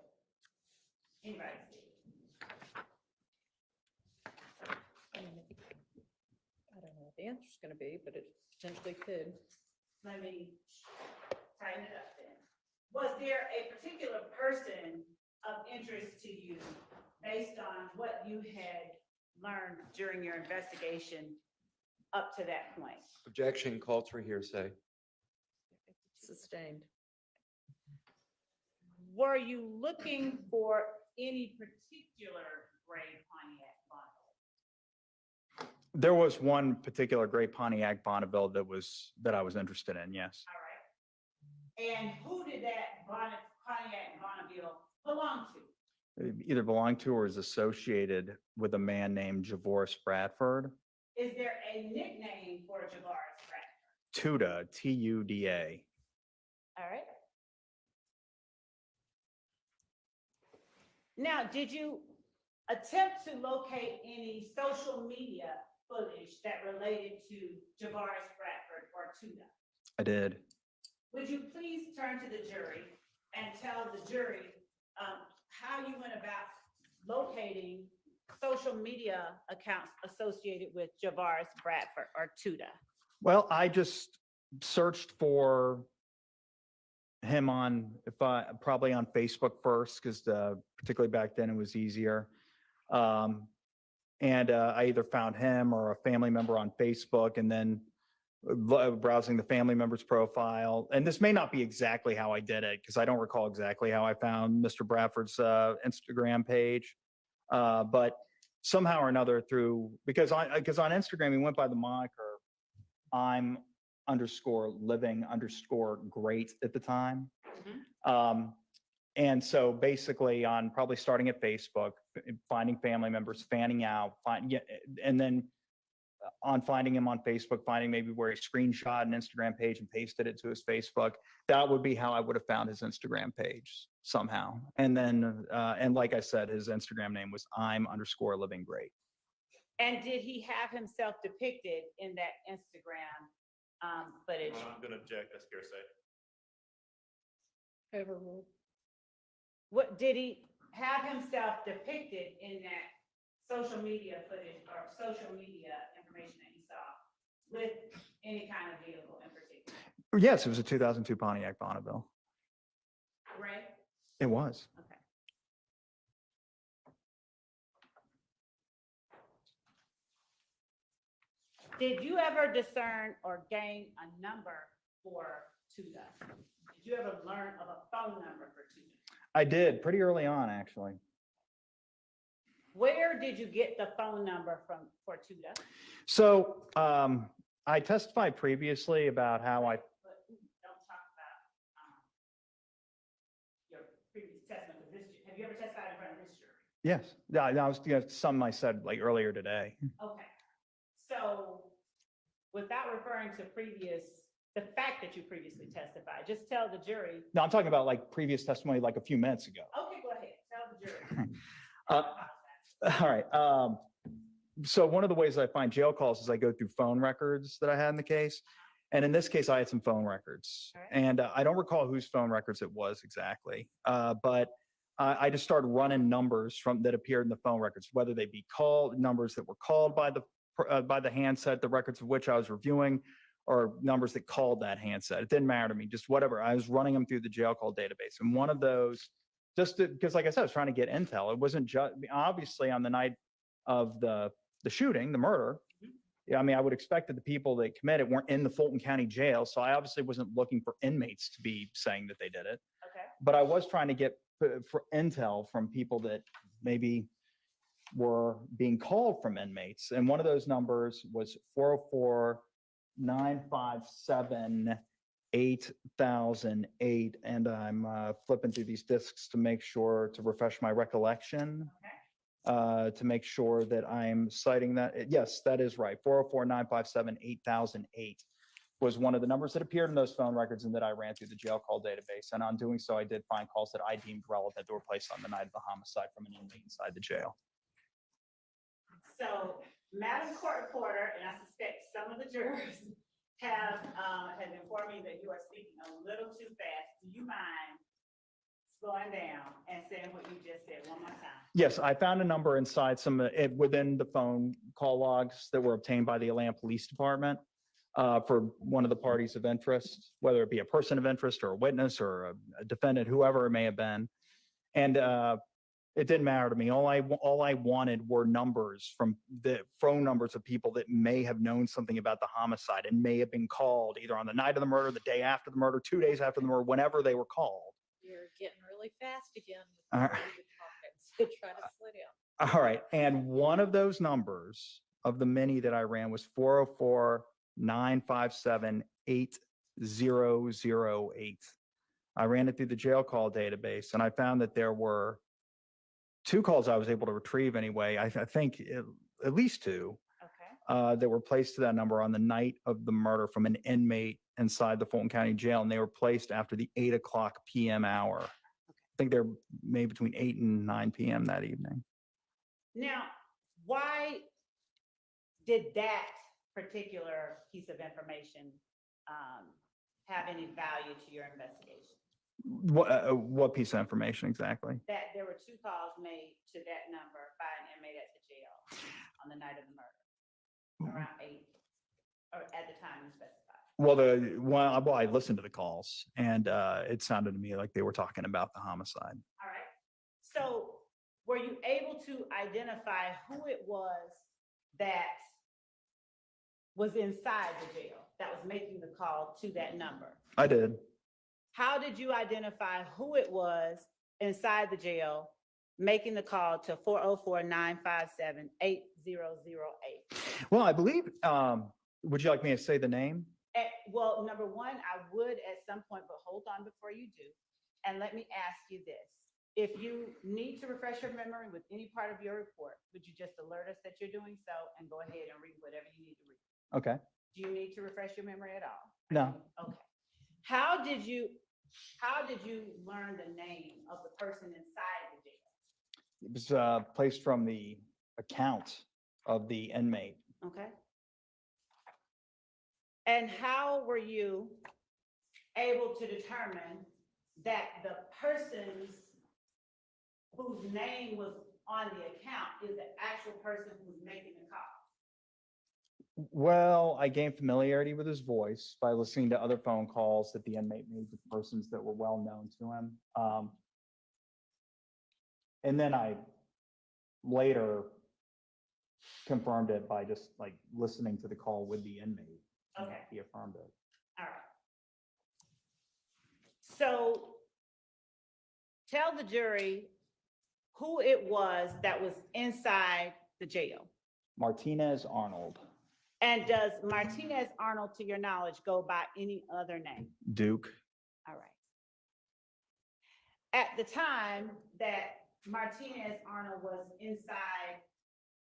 answer's gonna be, but it potentially could. Let me tighten it up then. Was there a particular person of interest to you based on what you had learned during your investigation up to that point? Objection, called for hearsay. Sustained. Were you looking for any particular gray Pontiac Bonneville? There was one particular gray Pontiac Bonneville that I was interested in, yes. All right. And who did that Pontiac Bonneville belong to? It either belonged to or is associated with a man named Javoris Bradford. Is there a nickname for Javaris Bradford? Tuda, Tuda. All right. Now, did you attempt to locate any social media footage that related to Javaris Bradford or Tuda? I did. Would you please turn to the jury and tell the jury how you went about locating social media accounts associated with Javaris Bradford or Tuda? Well, I just searched for him probably on Facebook first, because particularly back then it was easier. And I either found him or a family member on Facebook, and then browsing the family member's profile. And this may not be exactly how I did it, because I don't recall exactly how I found Mr. Bradford's Instagram page. But somehow or another because on Instagram he went by the moniker I'm _living_great at the time. And so basically on probably starting at Facebook, finding family members, fanning out, and then on finding him on Facebook, finding maybe where he screenshot an Instagram page and pasted it to his Facebook. That would be how I would have found his Instagram page somehow. And then, and like I said, his Instagram name was I'm_living_great. And did he have himself depicted in that Instagram footage? I'm gonna object, that's hearsay. Overruled. What did he have himself depicted in that social media footage or social media information that you saw with any kind of vehicle in particular? Yes, it was a 2002 Pontiac Bonneville. Gray? It was. Okay. Did you ever discern or gain a number for Tuda? Did you ever learn of a phone number for Tuda? I did pretty early on, actually. Where did you get the phone number from for Tuda? So I testified previously about how I. But don't talk about your previous testimony. Have you ever testified in front of this jury? Yes, that was something I said like earlier today. Okay. So without referring to the fact that you previously testified, just tell the jury. No, I'm talking about like previous testimony like a few minutes ago. Okay, go ahead. Tell the jury. All right. So one of the ways I find jail calls is I go through phone records that I had in the case. And in this case, I had some phone records. All right. And I don't recall whose phone records it was exactly. But I just started running numbers that appeared in the phone records, whether they be numbers that were called by the handset, the records of which I was reviewing, or numbers that called that handset. It didn't matter to me, just whatever. I was running them through the jail call database. And one of those, because like I said, I was trying to get intel. It wasn't just, obviously on the night of the shooting, the murder, I mean, I would expect that the people that committed weren't in the Fulton County Jail. So I obviously wasn't looking for inmates to be saying that they did it. Okay. But I was trying to get for intel from people that maybe were being called from inmates. And one of those numbers was 404-957-8008. And I'm flipping through these discs to make sure, to refresh my recollection, to make sure that I'm citing that. Yes, that is right. 404-957-8008 was one of the numbers that appeared in those phone records and that I ran through the jail call database. And on doing so, I did find calls that I deemed relevant that were placed on the night of the homicide from an inmate inside the jail. So, Madam Court Reporter, and I suspect some of the jurors have informed me that you are speaking a little too fast. Do you mind slowing down and saying what you just said one more time. Yes, I found a number inside within the phone call logs that were obtained by the Atlanta Police Department for one of the parties of interest, whether it be a person of interest or a witness or a defendant, whoever it may have been. And it didn't matter to me. All I wanted were numbers from the phone numbers of people that may have known something about the homicide and may have been called either on the night of the murder, the day after the murder, 2 days after the murder, whenever they were called. You're getting really fast again. All right. So try to slow down. All right. And one of those numbers of the many that I ran was 404-957-8008. I ran it through the jail call database and I found that there were 2 calls I was able to retrieve anyway. I think at least 2 Okay. that were placed to that number on the night of the murder from an inmate inside the Fulton County Jail. And they were placed after the 8:00 p.m. hour. I think they're maybe between 8 and 9 p.m. that evening. Now, why did that particular piece of information have any value to your investigation? What piece of information exactly? That there were 2 calls made to that number by an inmate at the jail on the night of the murder, around 8, or at the time you specified. Well, I listened to the calls and it sounded to me like they were talking about the homicide. All right. So were you able to identify who it was that was inside the jail that was making the call to that number? I did. How did you identify who it was inside the jail making the call to 404-957-8008? Well, I believe, would you like me to say the name? Well, number one, I would at some point, but hold on before you do. And let me ask you this. If you need to refresh your memory with any part of your report, would you just alert us that you're doing so and go ahead and read whatever you need to read? Okay. Do you need to refresh your memory at all? No. Okay. How did you learn the name of the person inside the jail? It was placed from the account of the inmate. Okay. And how were you able to determine that the persons whose name was on the account is the actual person who's making the call? Well, I gained familiarity with his voice by listening to other phone calls that the inmate made with persons that were well known to him. And then I later confirmed it by just like listening to the call with the inmate. Okay. He affirmed it. All right. So tell the jury who it was that was inside the jail. Martinez Arnold. And does Martinez Arnold, to your knowledge, go by any other name? Duke. All right. At the time that Martinez Arnold was inside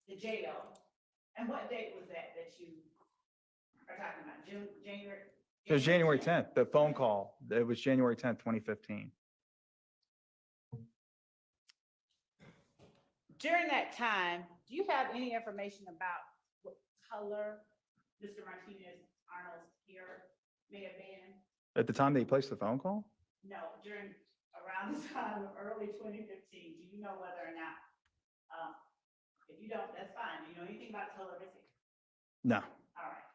the jail, and what date was that you are talking about? January? It was January 10th, the phone call. It was January 10th, 2015. During that time, do you have any information about what color Mr. Martinez Arnold's hair may have been? At the time that he placed the phone call? No, around the time of early 2015, do you know whether or not, if you don't, that's fine. Do you know anything about the color of his hair? No. All right.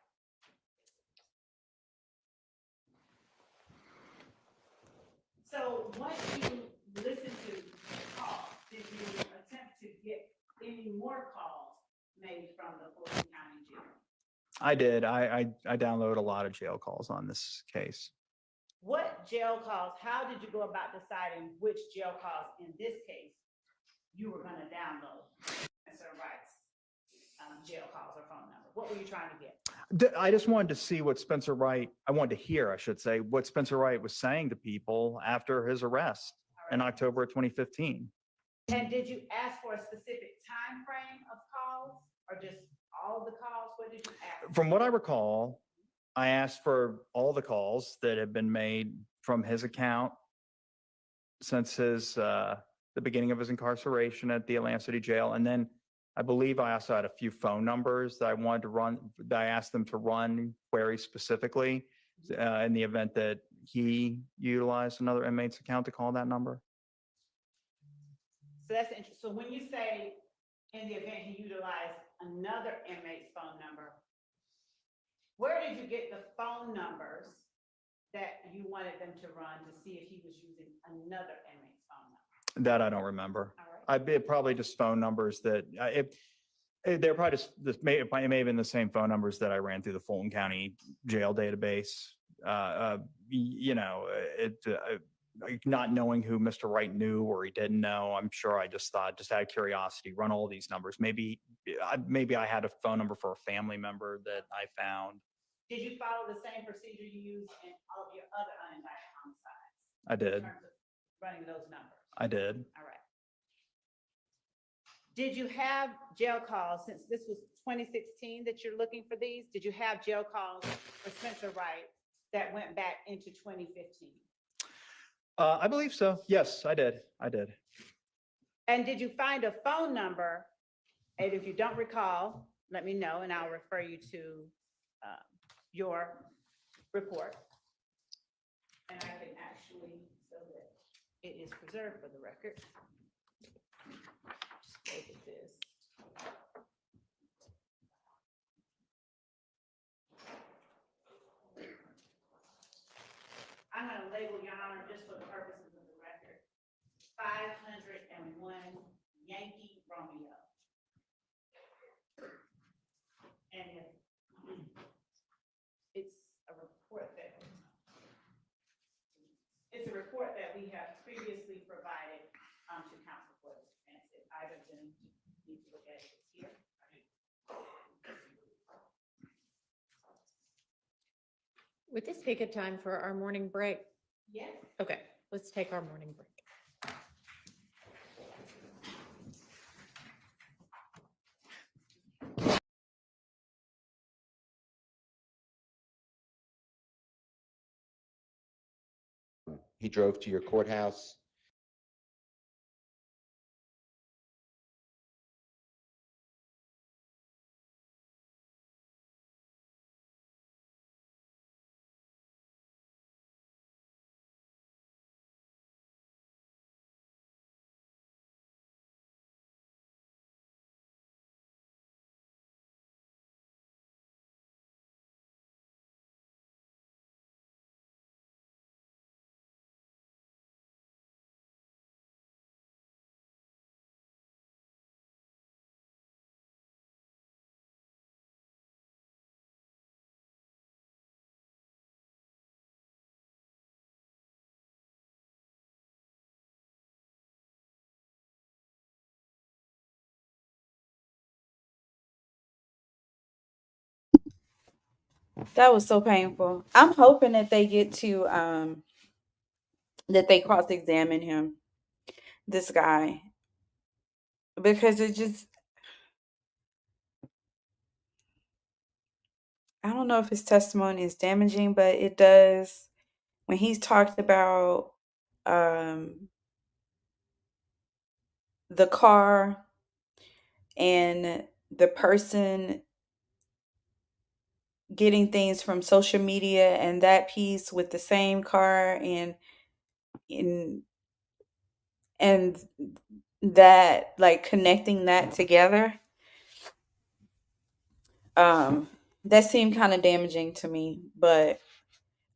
So once you listened to the call, did you attempt to get any more calls made from the Fulton County Jail? I did. I downloaded a lot of jail calls on this case. What jail calls, how did you go about deciding which jail calls in this case you were going to download instead of Wright's jail calls or phone number? What were you trying to get? I just wanted to see what Spencer Wright, I wanted to hear, I should say, what Spencer Wright was saying to people after his arrest in October of 2015. And did you ask for a specific time frame of calls or just all the calls? What did you ask? From what I recall, I asked for all the calls that had been made from his account since the beginning of his incarceration at the Atlanta City Jail. And then I believe I also had a few phone numbers that I wanted to run, that I asked them to run queries specifically in the event that he utilized another inmate's account to call that number. So that's interesting. So when you say in the event he utilized another inmate's phone number, where did you get the phone numbers that you wanted them to run to see if he was using another inmate's phone number? That I don't remember. All right. I'd be probably just phone numbers that, they're probably just, it may have been the same phone numbers that I ran through the Fulton County jail database. Like not knowing who Mr. Wright knew or he didn't know, I'm sure I just thought, just out of curiosity, run all these numbers. Maybe I had a phone number for a family member that I found. Did you follow the same procedure you used in all of your other unindicted homicides? I In did. terms of running those numbers? I did. All right. Did you have jail calls, since this was 2016 that you're looking for these? Did you have jail calls for Spencer Wright that went back into 2015? I believe so. Yes, I did. And did you find a phone number? And if you don't recall, let me know and I'll refer you to your report. And I can actually, so that it is preserved for the record. Just go with this. I'm gonna label Your Honor, just for the purposes of the record, 501 Yankee Romeo. And it's a report that we have previously provided to counsel for this defense. If either of them need to look at it, it's here. Would this be a good time for our morning break? Yes. Okay, let's take our morning break. He drove to your courthouse. That was so painful. I'm hoping that they get to that they cross-examine him, this guy, because it just, I don't know if his testimony is damaging, but it does when he's talked about the car and the person getting things from social media and that piece with the same car in and that, like, connecting that together, that seemed kind of damaging to me, but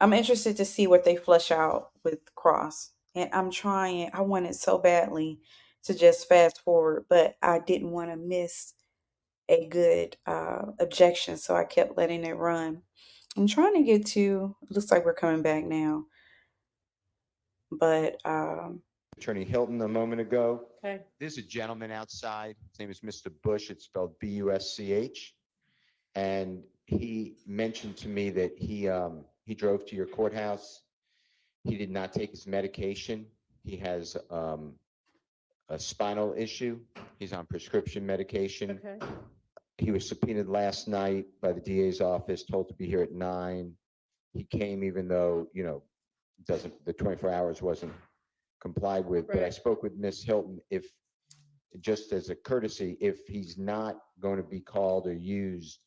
I'm interested to see what they flesh out with Cross. And I wanted so badly to just fast forward, but I didn't want to miss a good objection, so I kept letting it run. I'm trying to get to, looks like we're coming back now, but Attorney Hilton a moment ago. Okay. There's a gentleman outside. His name is Mr. Bush. It's spelled B-U-S-C-H. And he mentioned to me that he drove to your courthouse. He did not take his medication. He has a spinal issue. He's on prescription medication. Okay. He was subpoenaed last night by the DA's office, told to be here at 9. He came even though, the 24 hours wasn't complied with. But I Right. spoke with Ms. Hilton, if, just as a courtesy, if he's not going to be called or used,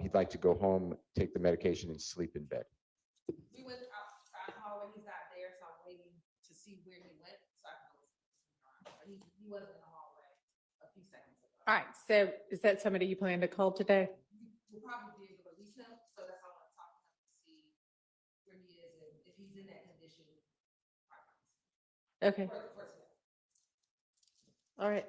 he'd like to go home, take the medication and sleep in bed. We went outside the hallway, he's out there, so I'm waiting to see where he went, so I can go. he was in the hallway a few seconds ago. All right, so is that somebody you plan to call today? We'll probably be able to release him, so that's all I'm talking to him to see where he is and if he's in that condition. Okay, For today. all right.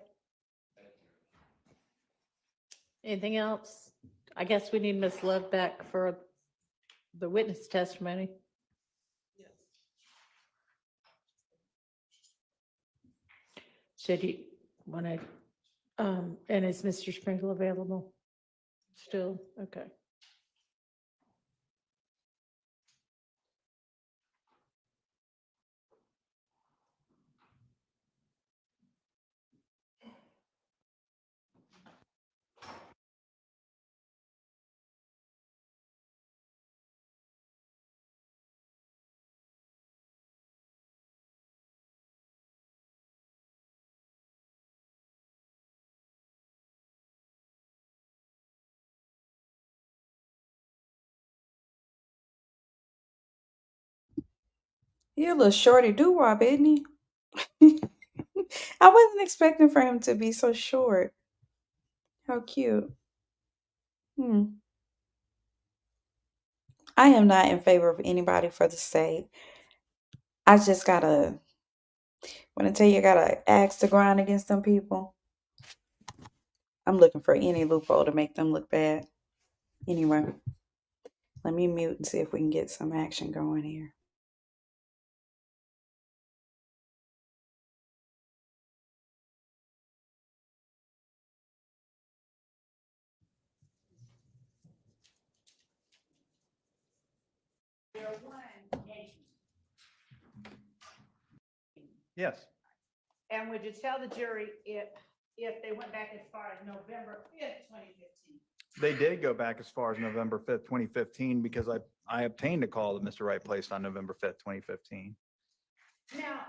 Anything else? I guess we need Ms. Love back for the witness testimony. Yes. So do you want to, and is Mr. Sprinkle available? Still, okay. He a little shorty doo-wop, isn't he? I wasn't expecting for him to be so short. How cute. Hmm. I am not in favor of anybody for the state. I just gotta, when I tell you, I gotta axe to grind against them people. I'm looking for any loophole to make them look bad. Anyway, let me mute and see if we can get some action going here. Yes, And would you tell the jury if they went back as far as November 5th, 2015? they did go back as far as November 5th, 2015, because I obtained a call that Mr. Wright placed on November 5th, 2015. Now,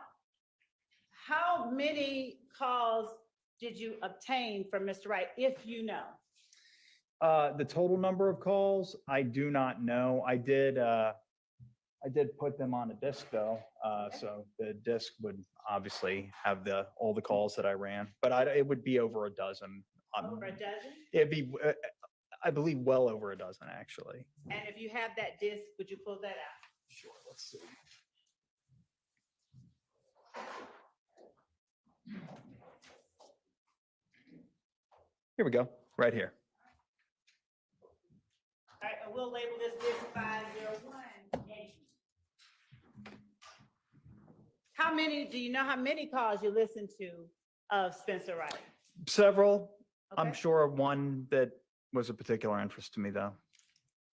how many calls did you obtain from Mr. Wright, if you know? The total number of calls, I do not know. I did put them on a disc though. So the disc would obviously have all the calls that I ran, but it would be over a dozen. Over a dozen? It'd be, I believe, well over a dozen, actually. And if you have that disc, would you pull that out? Sure, let's see. Here we go, right here. All right, and we'll label this disc 501. Do you know how many calls you listened to of Spencer Wright? Several. I'm Okay. sure of one that was of particular interest to me, though.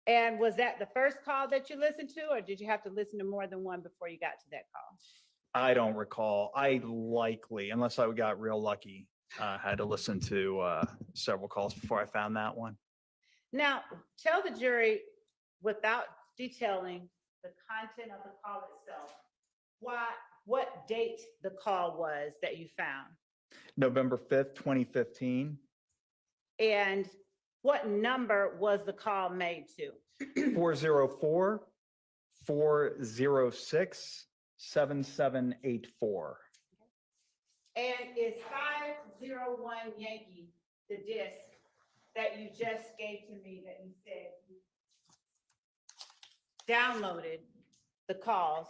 And was that the first call that you listened to, or did you have to listen to more than one before you got to that call? I don't recall. I likely, unless I got real lucky, had to listen to several calls before I found that one. Now, tell the jury, without detailing the content of the call itself, what date the call was that you found, November 5th, 2015, and what number was the call made to? 404-406-7784. And is 501 Yankee the disc that you just gave to me that you said you downloaded the calls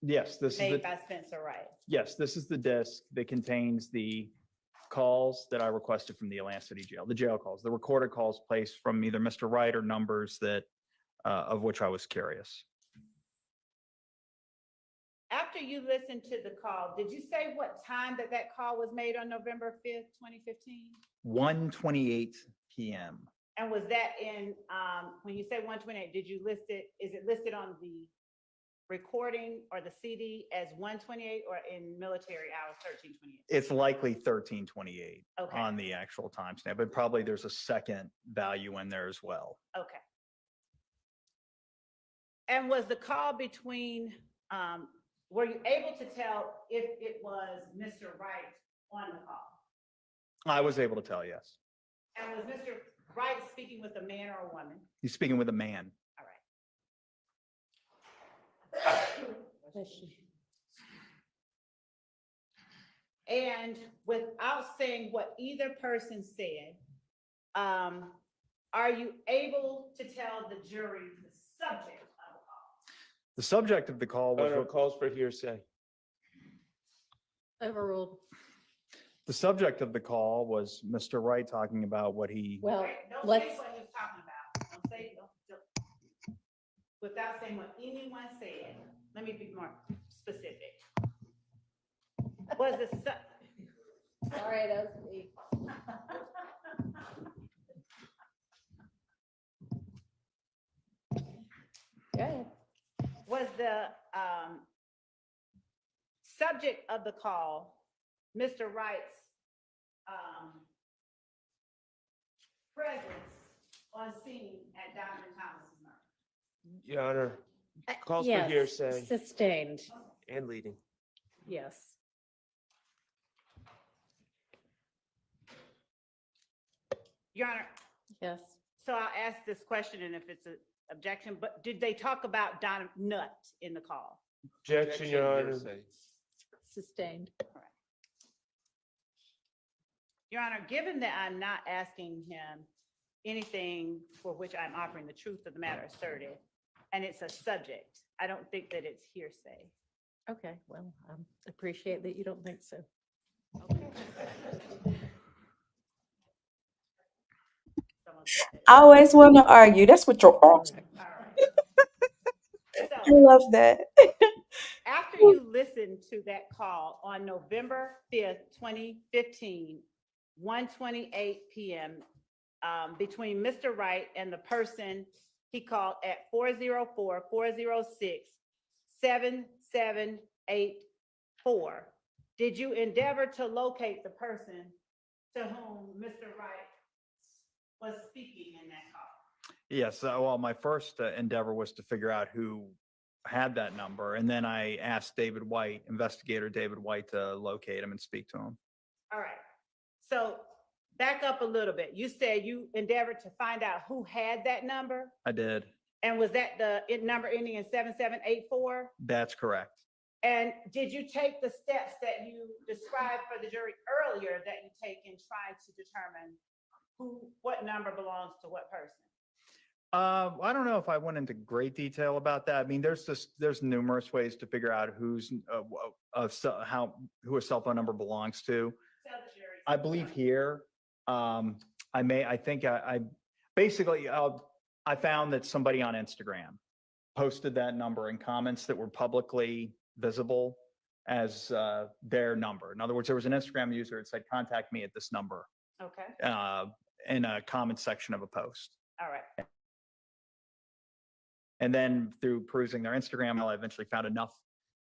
Yes, this is made the, by Spencer Wright? yes, this is the disc that contains the calls that I requested from the Atlantic City Jail, the jail calls, the recorded calls placed from either Mr. Wright or numbers that, of which I was curious. After you listened to the call, did you say what time that call was made on November 5th, 2015? 1:28 p.m. And was that in, when you say 128, did you list it, is it listed on the recording or the CD as 128 or in military hours 1328? It's likely 13:28 Okay. on the actual timestamp, but probably there's a second value in there as well. Okay. And was the call between, were you able to tell if it was Mr. Wright on the call? I was able to tell, yes. And was Mr. Wright speaking with a man or a woman? He's speaking with a man. All right. And without saying what either person said, are you able to tell the jury the subject of the call? The subject of the call was, Honor calls for hearsay. Overruled. the subject of the call was Mr. Wright talking about what he, Well, Right? Don't say let's, what he was talking about. Don't say, without saying what anyone said. Let me be more specific. Was the sorry, that was me. Go ahead. Was the subject of the call Mr. Wright's presence on scene at Diamond Thomas's murder? Your Honor, calls for Yes, hearsay sustained, and leading. yes. Your Honor, Yes. so I'll ask this question, and if it's an objection, but did they talk about Don Nut in the call? Objection, Your Honor. hearsay. Sustained. Your Honor, given that I'm not asking him anything for which I'm offering the truth of the matter asserted, and it's a subject, I don't think that it's hearsay. Okay, well, appreciate that you don't think so. Okay. Someone said that. I always want to argue. That's what you're on. Correct. All right. I So, love that. after you listened to that call on November 5th, 2015, 1:28 PM, between Mr. Wright and the person he called at 404-406-7784, did you endeavor to locate the person to whom Mr. Wright was speaking in that call? yes, well, my first endeavor was to figure out who had that number. And then I asked David White, investigator David White, to locate him and speak to him. All right. So back up a little bit. You said you endeavored to find out who had that number, I did. and was that the number ending in 7784? That's correct. And did you take the steps that you described for the jury earlier that you take in trying to determine what number belongs to what person? I don't know if I went into great detail about that. I mean, there's numerous ways to figure out who a cell phone number belongs to. Tell the jury. I believe here, I basically, I found that somebody on Instagram posted that number in comments that were publicly visible as their number. In other words, there was an Instagram user that said, contact me at this number Okay, in a comment section of a post. all right. And then through perusing their Instagram, I eventually found enough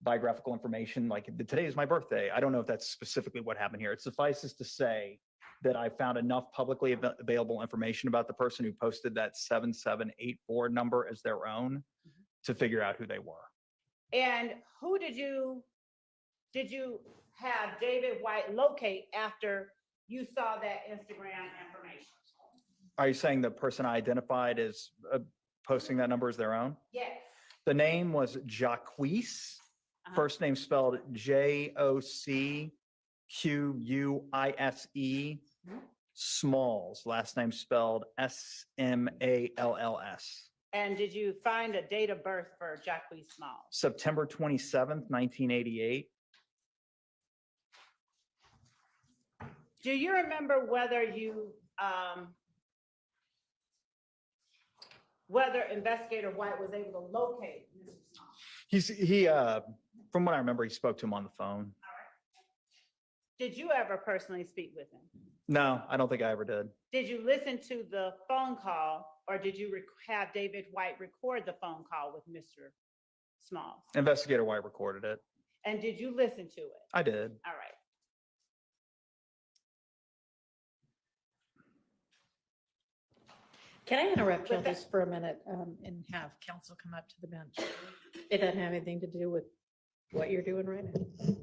biographical information, like today is my birthday. I don't know if that's specifically what happened here. It suffices to say that I found enough publicly available information about the person who posted that 7784 number as their own to figure out who they were. And who did you have David White locate after you saw that Instagram information? Are you saying the person I identified as posting that number as their own? Yes. The name was Jacquees. First name spelled Jocquuise, Smalls. Last name spelled Smalls. And did you find a date of birth for Jacquees Smalls? September 27th, 1988. Do you remember whether whether investigator White was able to locate Mr. Smalls? From what I remember, he spoke to him on the phone. All right. Did you ever personally speak with him? No, I don't think I ever did. Did you listen to the phone call, or did you have David White record the phone call with Mr. Smalls? Investigator White recorded it. And did you listen to it? I did. All right. Can I interrupt you With that- just for a minute and have counsel come up to the bench? It doesn't have anything to do with what you're doing right now.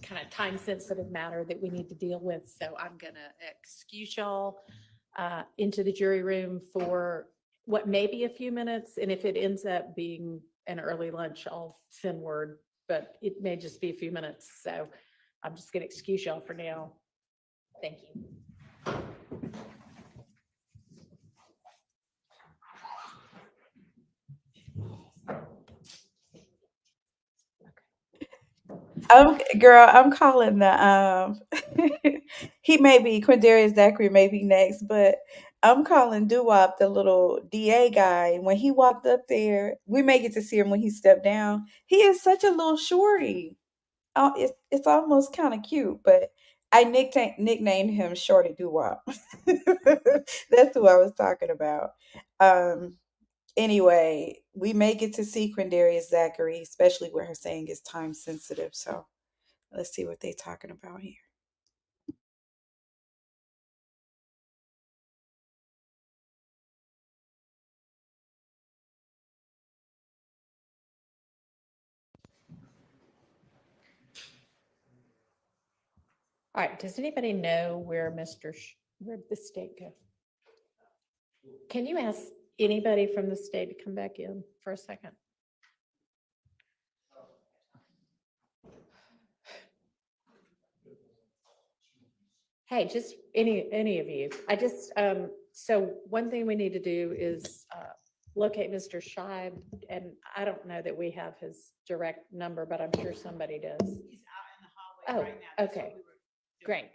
kind of time sensitive matter that we need to deal with. So I'm going to excuse y'all into the jury room for what may be a few minutes. And if it ends up being an early lunch, I'll send word, but it may just be a few minutes. So I'm just going to excuse y'all for now. Thank you. Girl, I'm calling he may be Quindarius Zachary may be next, but I'm calling Doo-Wop, the little DA guy. When he walked up there, we may get to see him when he stepped down. He is such a little shorty. Oh, it's almost kind of cute, but I nicknamed him Shorty Doo-Wop. That's who I was talking about. Um, anyway, we may get to see Quindarius Zachary, especially where her saying is time sensitive. So let's see what they're talking about here. All right. Does anybody know where where'd the state go? Can you ask anybody from the state to come back in for a second? Hey, just any of you. I just, so one thing we need to do is locate Mr. Scheib, and I don't know that we have his direct number, but I'm sure somebody does. He's out in the hallway right now. Oh, That's what okay. we were doing. Great.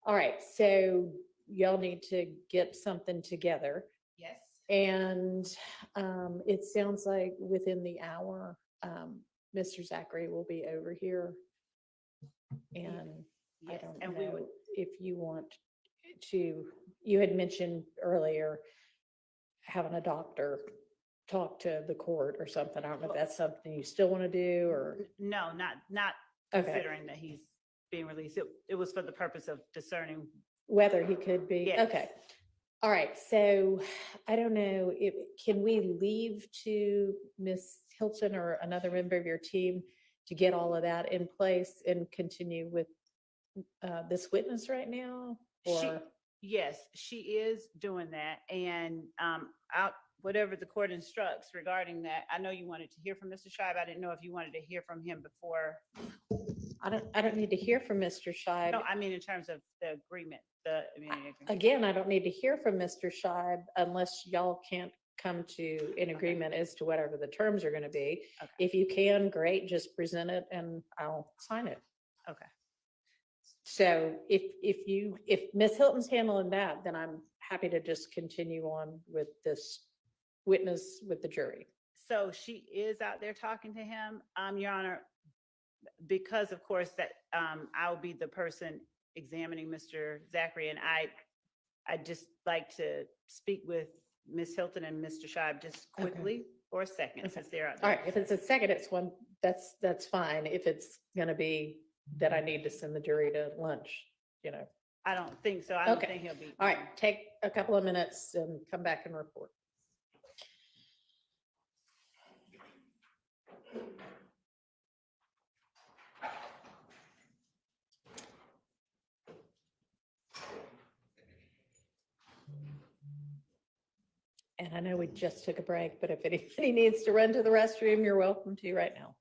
All right, so y'all need to get something together. Yes. And it sounds like within the hour, Mr. Zachary will be over here. And I Yes, don't and we know would, if you want to, you had mentioned earlier having a doctor talk to the court or something. I don't know if that's something you still want to do or, no, not okay, considering that he's being released. It was for the purpose of discerning. whether he could be, Yes. okay. All right, so I don't know, if, can we leave to Miss Hilton or another member of your team to get all of that in place and continue with this witness right now? She, Or, yes, she is doing that, and out, whatever the court instructs regarding that. I know you wanted to hear from Mr. Scheib. I didn't know if you wanted to hear from him before. I don't need to hear from Mr. Scheib. No, I mean, in terms of the agreement, the immunity agreement. Again, I don't need to hear from Mr. Scheib unless y'all can't come to an agreement as to whatever the terms are gonna be. Okay. If you can, great, just present it and I'll sign it. Okay. So if Ms. Hilton's handling that, then I'm happy to just continue on with this witness with the jury. So she is out there talking to him, Your Honor, because of course that I will be the person examining Mr. Zachary, and I just like to speak with Ms. Hilton and Mr. Scheib just Okay. quickly for a second, Okay. since they're out All there. right, if it's a second, it's one, that's fine. If it's gonna be that I need to send the jury to lunch, you know. I don't think so. I don't Okay. think he'll be. All right, take a couple of minutes and come back and report. And I know we just took a break, but if anybody needs to run to the restroom, you're welcome to right now.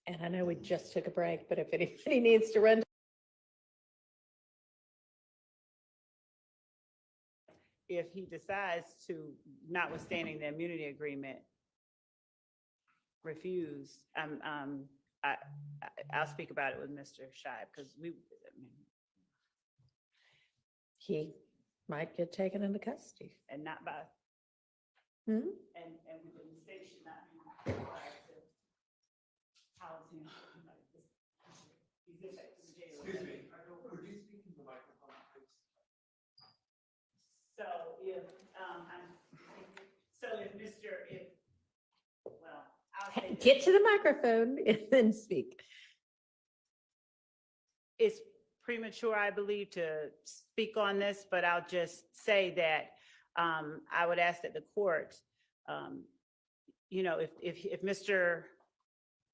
And I know we just took a break, but if anybody needs to run. If he decides to, notwithstanding the immunity agreement, refuse, I'll speak about it with Mr. Scheib, because He might get taken into custody. and not by Hmm? And the state should not be required to house him. He's in the jail. Excuse me, could you speak in the microphone, please? So if, so if Mr., if, well, I'll say this. Get to the microphone and then speak. It's premature, I believe, to speak on this, but I'll just say that I would ask that the court, if Mr.,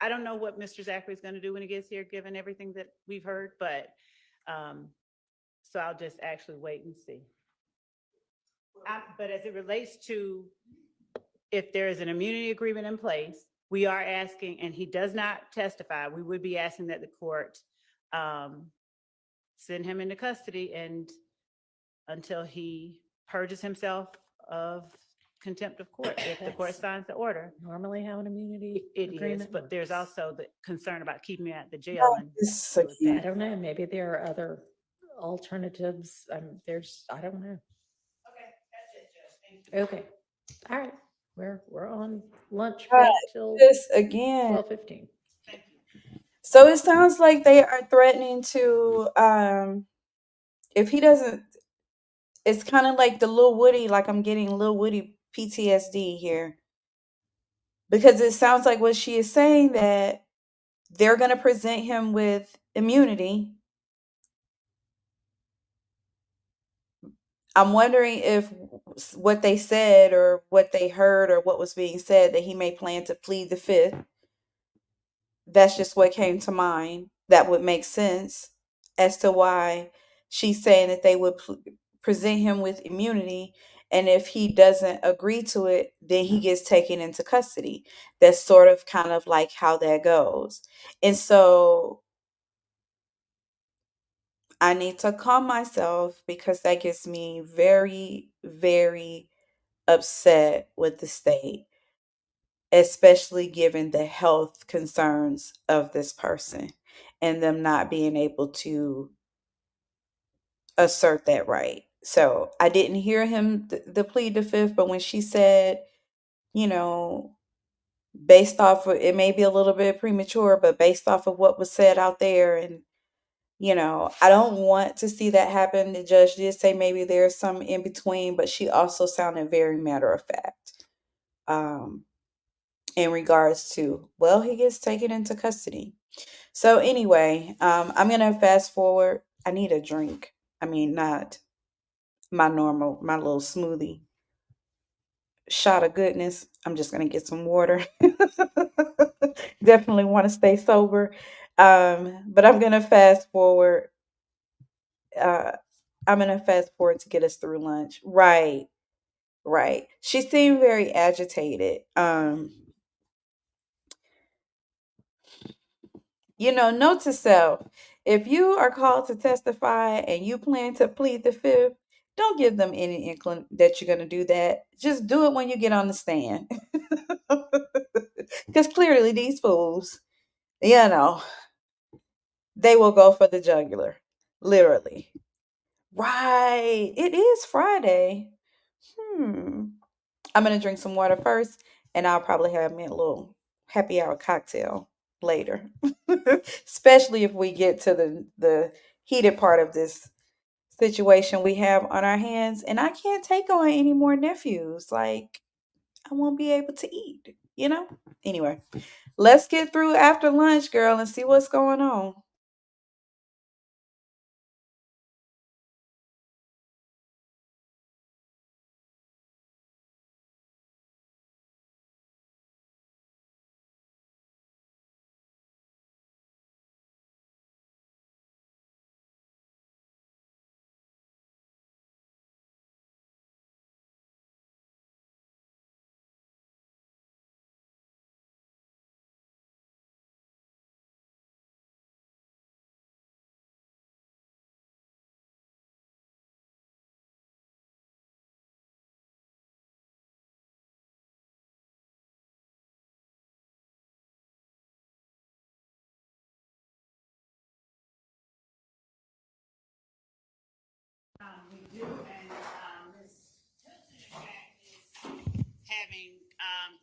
I don't know what Mr. Zachary is going to do when he gets here, given everything that we've heard, but so I'll just actually wait and see. But as it relates to if there is an immunity agreement in place, we are asking, and he does not testify, we would be asking that the court send him into custody and until he purges himself of contempt of court, if the court That's signs the order. normally how an immunity It is, agreement but there's works. also the concern about keeping him at the jail and. It's so those cute. I don't know, maybe there are other alternatives. I don't know. Okay, that's it, Judge. Thank you. Okay, all right, we're on lunch God, break till Just again. 12:15. Thank you. So it sounds like they are threatening to, if he doesn't, it's kind of like the Lil Woody, like I'm getting Lil Woody PTSD here. Because it sounds like what she is saying that they're going to present him with immunity. I'm wondering if what they said or what they heard or what was being said that he may plan to plead the fifth. That's just what came to mind. That would make sense as to why she's saying that they would present him with immunity. And if he doesn't agree to it, then he gets taken into custody. That's sort of kind of like how that goes. And so I need to calm myself because that gets me very, very upset with the state, especially given the health concerns of this person and them not being able to assert that right. So I didn't hear him the plead the fifth, but when she said, you know, based off of it may be a little bit premature, but based off of what was said out there and I don't want to see that happen. The judge did say maybe there's some in between, but she also sounded very matter of fact in regards to, well, he gets taken into custody. So anyway, I'm going to fast forward. I need a drink. I mean, not my little smoothie shot of goodness. I'm just going to get some water. Definitely want to stay sober. But I'm going to fast forward. Uh, I'm going to fast forward to get us through lunch. Right. Right. She seemed very agitated. Note to self, if you are called to testify and you plan to plead the fifth, don't give them any inkling that you're going to do that. Just do it when you get on the stand. Because clearly these fools, you know, they will go for the jugular. Literally. Right. It is Friday. I'm gonna drink some water first, and I'll probably have me a little happy hour cocktail later. Especially if we get to the heated part of this situation we have on our hands, and I can't take on any more nephews. Like I won't be able to eat. Anyway, let's get through after lunch, girl, and see what's going on.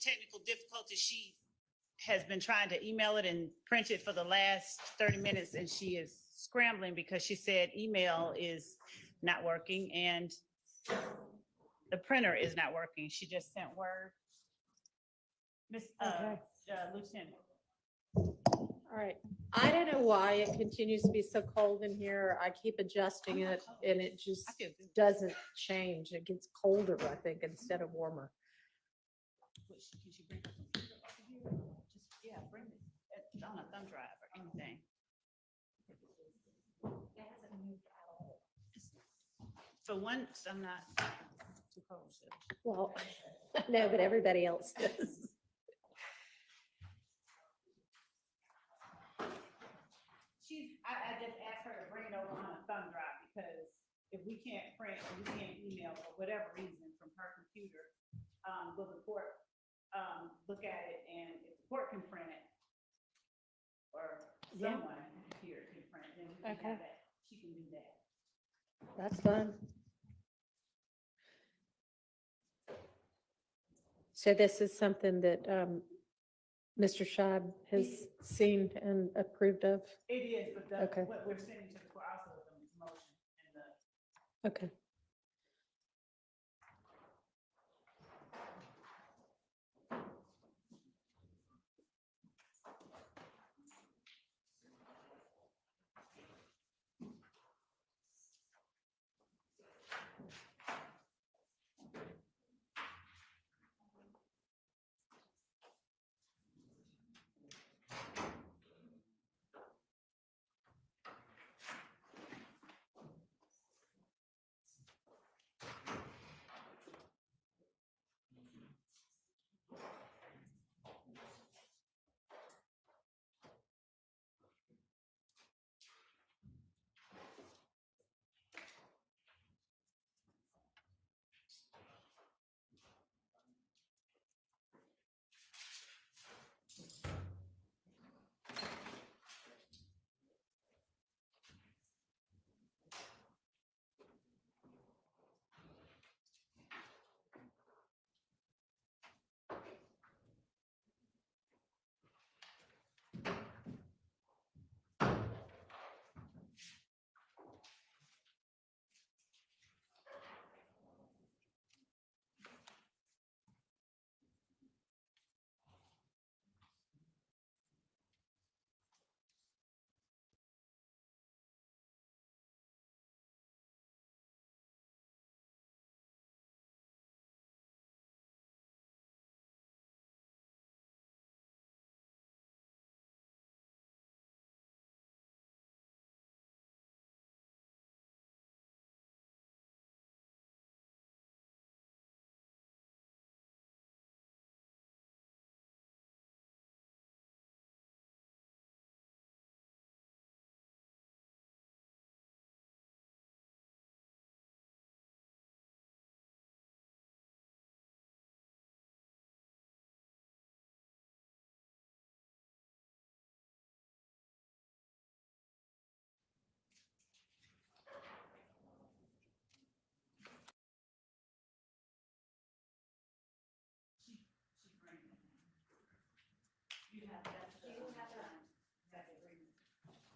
technical difficulties. She has been trying to email it and print it for the last 30 minutes, and she is scrambling because she said email is not working and the printer is not working. She just sent word. Miss Lieutenant. All right. I don't know why it continues to be so cold in here. I keep adjusting it and it just I feel good. doesn't change. It gets colder, I think, instead of warmer. Can she bring her computer over here? Just, yeah, bring it on a thumb drive or anything. For once, I'm not too cold. So. Well, no, but everybody else is. I just asked her to bring it over on a thumb drive because if we can't print or we can't email for whatever reason from her computer, will the court look at it, and if the court can print it or Yeah. someone here can print, then we can Okay. have that. She can do that. That's fine. So this is something that Mr. Scheib has seen and approved of? It is, but Okay. what we're sending to the court also is the motion and the. Okay.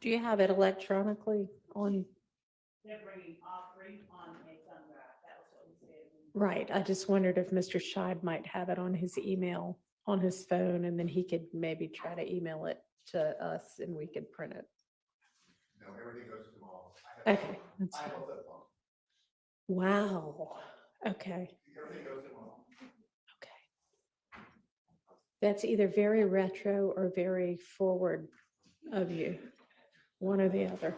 Do you have it electronically on? They're bringing all three on a thumb drive. That was what we said. Right. I just wondered if Mr. Scheib might have it on his email, on his phone, and then he could maybe try to email it to us and we could print it. No, everything goes to all. Okay. that's I have fine. a flip phone. Wow. Okay. Everything goes to all. Okay. That's either very retro or very forward of you, one or the other.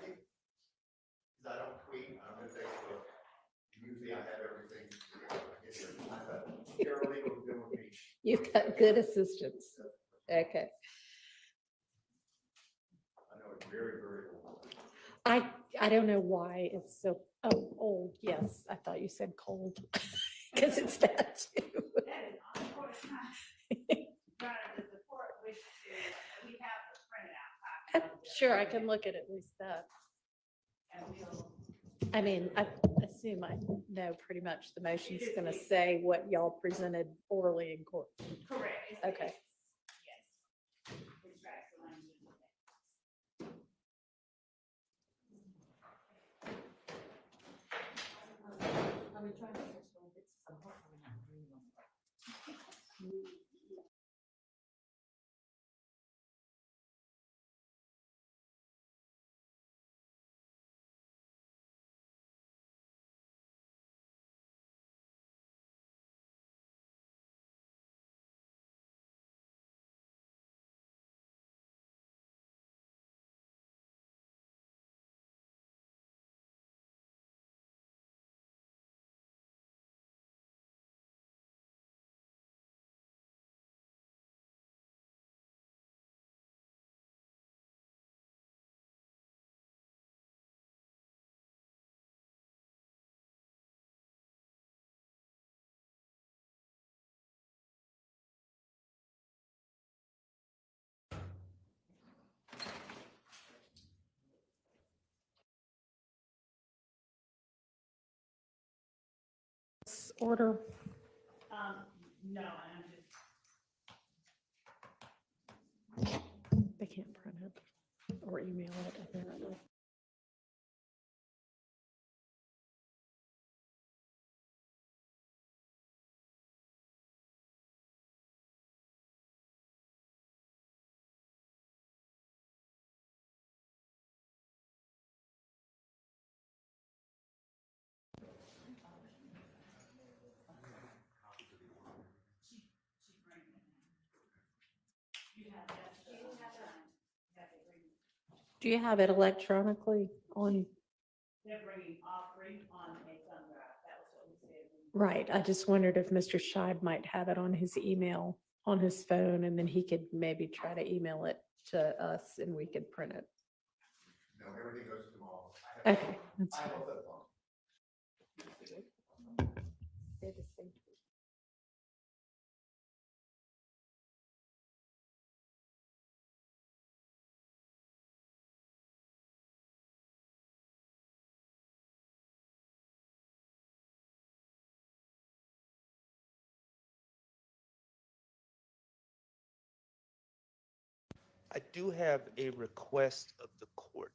Because I don't tweet, I don't do Facebook. Usually I have everything. Paralegal doing me. You've got good assistance. Okay. I know it's very, very old. I don't know why it's so, old. Yes, I thought you said cold. Because it's that too. That is on the court time. Right, does the court wish to, we have the printed out copy. of the- Sure, I can look at least that. And we'll. I mean, I assume I know pretty much the motion's gonna say what y'all presented orally in court. Correct. Okay. Yes. Which tracks the language of the text. Order. No, I'm just. They can't print it or email it apparently. Do you have it electronically on? They're bringing offering on a thumb drive. That was what we said. Right. I just wondered if Mr. Scheib might have it on his email, on his phone, and then he could maybe try to email it to us and we could print it. No, everything goes to all. Okay. That's I have fine. a flip phone. They're the same. I do have a request of the court.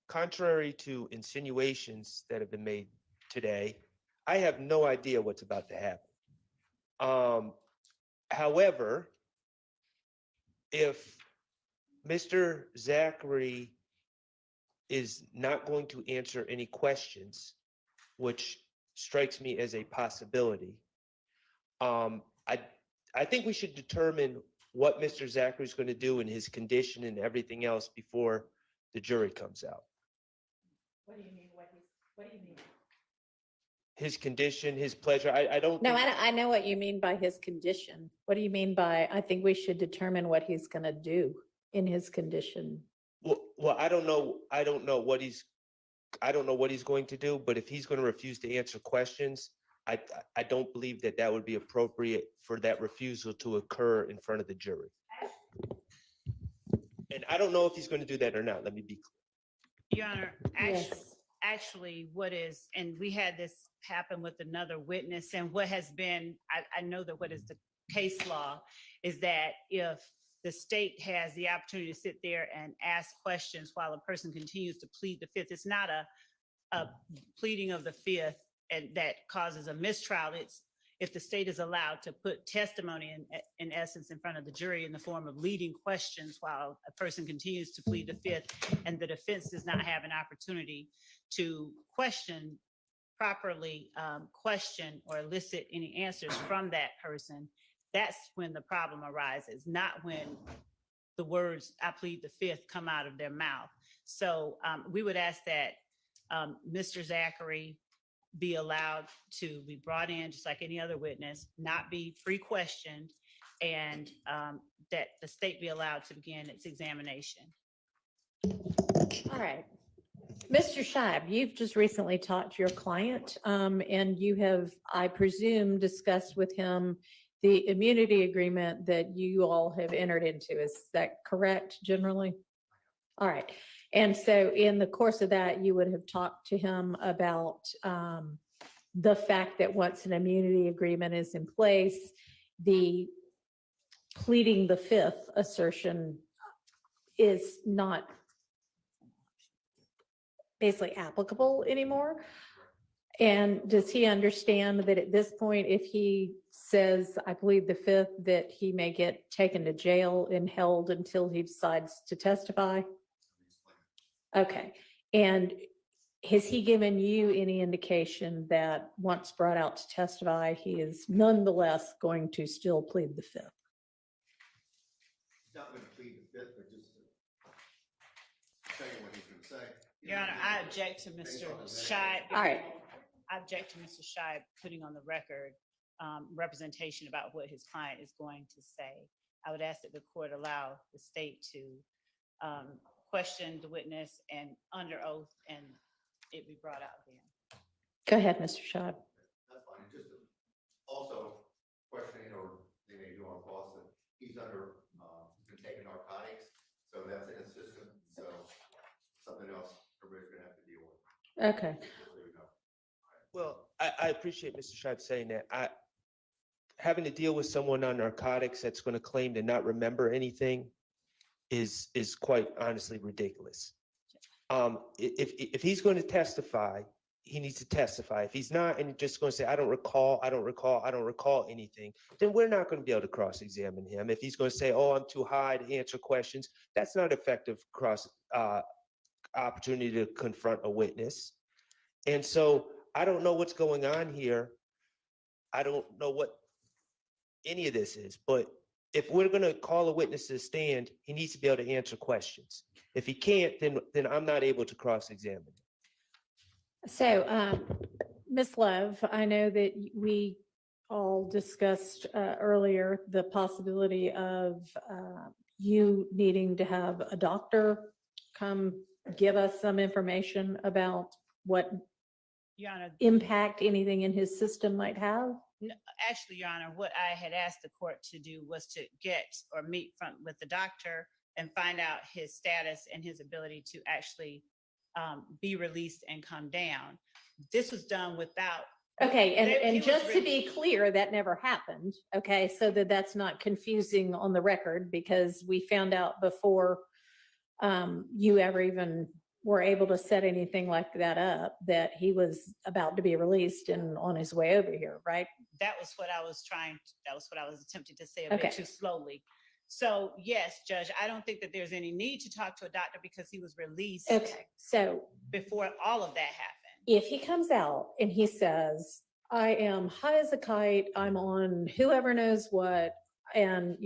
Contrary to insinuations that have been made today, I have no idea what's about to happen. However, if Mr. Zachary is not going to answer any questions, which strikes me as a possibility, I think we should determine what Mr. Zachary is going to do in his condition and everything else before the jury comes out. What do you mean? What do you mean? His condition, his pleasure, I don't. No, think- I know what you mean by his condition. What do you mean by, I think we should determine what he's gonna do in his condition? Well, I don't know what he's going to do, but if he's going to refuse to answer questions, I don't believe that that would be appropriate for that refusal to occur in front of the jury. And I don't know if he's going to do that or not. Let me be clear. Your Honor, actually what is, and we had this happen with another witness, and what has been, I know that what is the case law is that if the state has the opportunity to sit there and ask questions while a person continues to plead the fifth, it's not a pleading of the fifth and that causes a mistrial. It's if the state is allowed to put testimony in essence in front of the jury in the form of leading questions while a person continues to plead the fifth, and the defense does not have an opportunity to properly question or elicit any answers from that person, that's when the problem arises, not when the words "I plead the fifth" come out of their mouth. So we would ask that Mr. Zachary be allowed to be brought in just like any other witness, not be pre-questioned, and that the state be allowed to begin its examination. All right. Mr. Scheib, you've just recently talked to your client, and you have, I presume, discussed with him the immunity agreement that you all have entered into. Is that correct generally? All right. And so in the course of that, you would have talked to him about the fact that once an immunity agreement is in place, the pleading the fifth assertion is not basically applicable anymore? And does he understand that at this point, if he says, I plead the fifth, that he may get taken to jail and held until he decides to testify? Okay. And has he given you any indication that once brought out to testify, he is nonetheless going to still plead the fifth? He's not going to plead the fifth, but just tell you what he's going to say. Your Honor, I object to Mr. Schardt. All right. I object to Mr. Schardt putting on the record representation about what his client is going to say. I would ask that the court allow the state to question the witness and under oath, and it be brought out then. Go ahead, Mr. Schardt. That's fine. Just also questioning, or they may do on cross, that he's under, he's been taking narcotics, so that's in his system. So something else everybody's going to have to deal with. Okay. Well, I appreciate Mr. Schardt saying that. Having to deal with someone on narcotics that's going to claim to not remember anything is quite honestly ridiculous. If he's going to testify, he needs to testify. If he's not, and just going to say, I don't recall anything, then we're not going to be able to cross-examine him. If he's going to say, oh, I'm too high to answer questions, that's not effective opportunity to confront a witness. And so I don't know what's going on here. I don't know what any of this is, but if we're going to call a witness to the stand, he needs to be able to answer questions. If he can't, then I'm not able to cross-examine him. So, Ms. Love, I know that we all discussed earlier the possibility of you needing to have a doctor come give us some information about what Your Honor, impact anything in his system might have? actually, Your Honor, what I had asked the court to do was to get or meet with the doctor and find out his status and his ability to actually be released and come down. This was done without. Okay, He and was just to be released. clear, that never happened, okay? So that's not confusing on the record, because we found out before you ever even were able to set anything like that up, that he was about to be released and on his way over here, right? That was what I was attempting to say a Okay. bit too slowly. So yes, Judge, I don't think that there's any need to talk to a doctor because he was released Okay, so before all of that happened. if he comes out and he says, I am high as a kite, I'm on whoever knows what, and,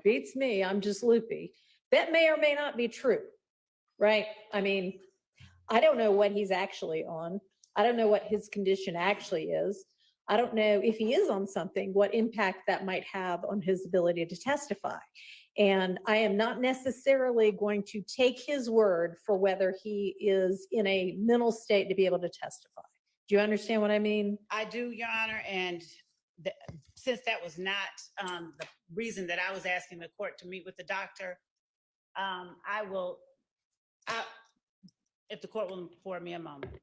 beats me, I'm just loopy, that may or may not be true, right? I mean, I don't know what he's actually on. I don't know what his condition actually is. I don't know if he is on something, what impact that might have on his ability to testify. And I am not necessarily going to take his word for whether he is in a mental state to be able to testify. Do you understand what I mean? I do, Your Honor, and since that was not the reason that I was asking the court to meet with the doctor, if the court will afford me a moment.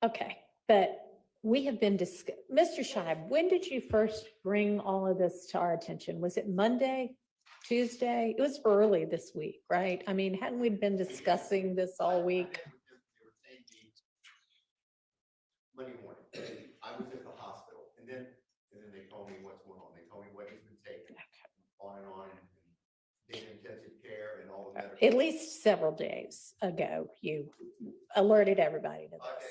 Okay, but we have been Mr. Scheib, when did you first bring all of this to our attention? Was it Monday, Tuesday? It was early this week, right? I mean, hadn't we been discussing this all week? They were saying Monday morning, I was at the hospital, and then they told me what's going on. They told me what he's been taking, on and on, and being in intensive care and all of that. At least several days ago, you alerted everybody to this.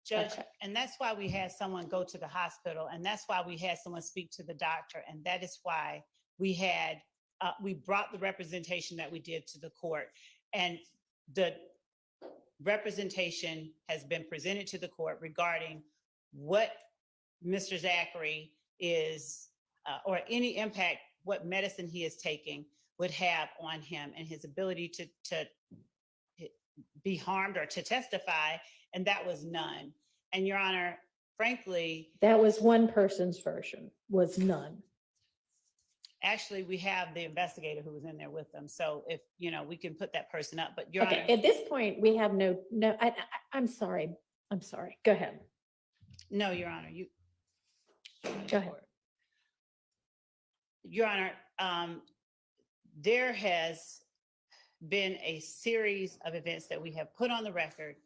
Judge, Okay. and that's why we had someone go to the hospital, and that's why we had someone speak to the doctor, and that is why we brought the representation that we did to the court. And the representation has been presented to the court regarding what Mr. Zachary is, or any impact what medicine he is taking would have on him and his ability to be harmed or to testify, and that was none. And Your Honor, frankly, That was one person's version, was none. actually, we have the investigator who was in there with them. So if, we can put that person up, but Your Okay, Honor, at this point, we have I'm sorry. Go ahead. no, Your Honor, Go ahead. Your Honor, there has been a series of events that we have put on the record.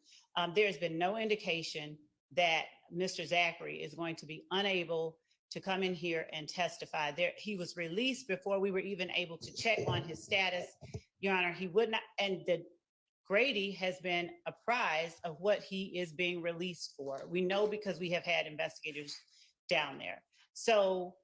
There's been no indication that Mr. Zachary is going to be unable to come in here and testify. He was released before we were even able to check on his status. Your Honor, he would not, and Grady has been apprised of what he is being released for. We know because we have had investigators down there. So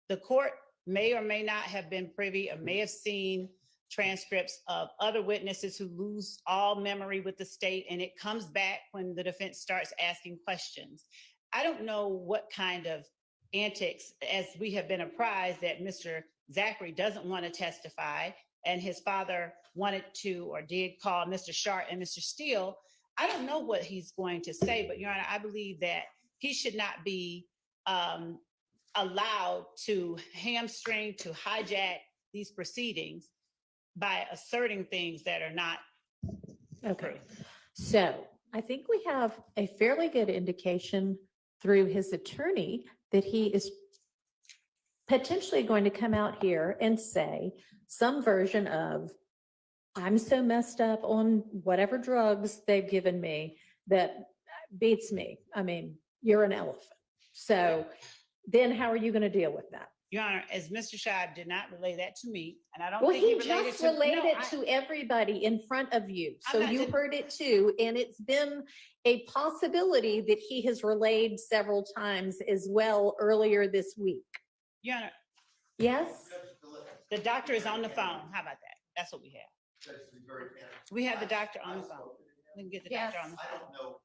the court may or may not have been privy or may have seen transcripts of other witnesses who lose all memory with the state, and it comes back when the defense starts asking questions. I don't know what kind of antics, as we have been apprised that Mr. Zachary doesn't want to testify, and his father wanted to or did call Mr. Schardt and Mr. Steele. I don't know what he's going to say, but Your Honor, I believe that he should not be allowed to hamstring, to hijack these proceedings by asserting things that are not. Okay, so I think we have a fairly good indication through his attorney that he is potentially going to come out here and say some version of, I'm so messed up on whatever drugs they've given me that beats me. I mean, you're an elephant. So then how are you going to deal with that? Your Honor, as Mr. Scheib did not relay that to me, and I don't Well, think he related just to. relayed No, it to everybody in front of you. I'm So not you den- heard it too. And it's been a possibility that he has relayed several times as well earlier this week. Your Honor, Yes? the doctor is on the phone. How about that? That's what we have. We have the doctor on the phone. We can get the doctor on the phone.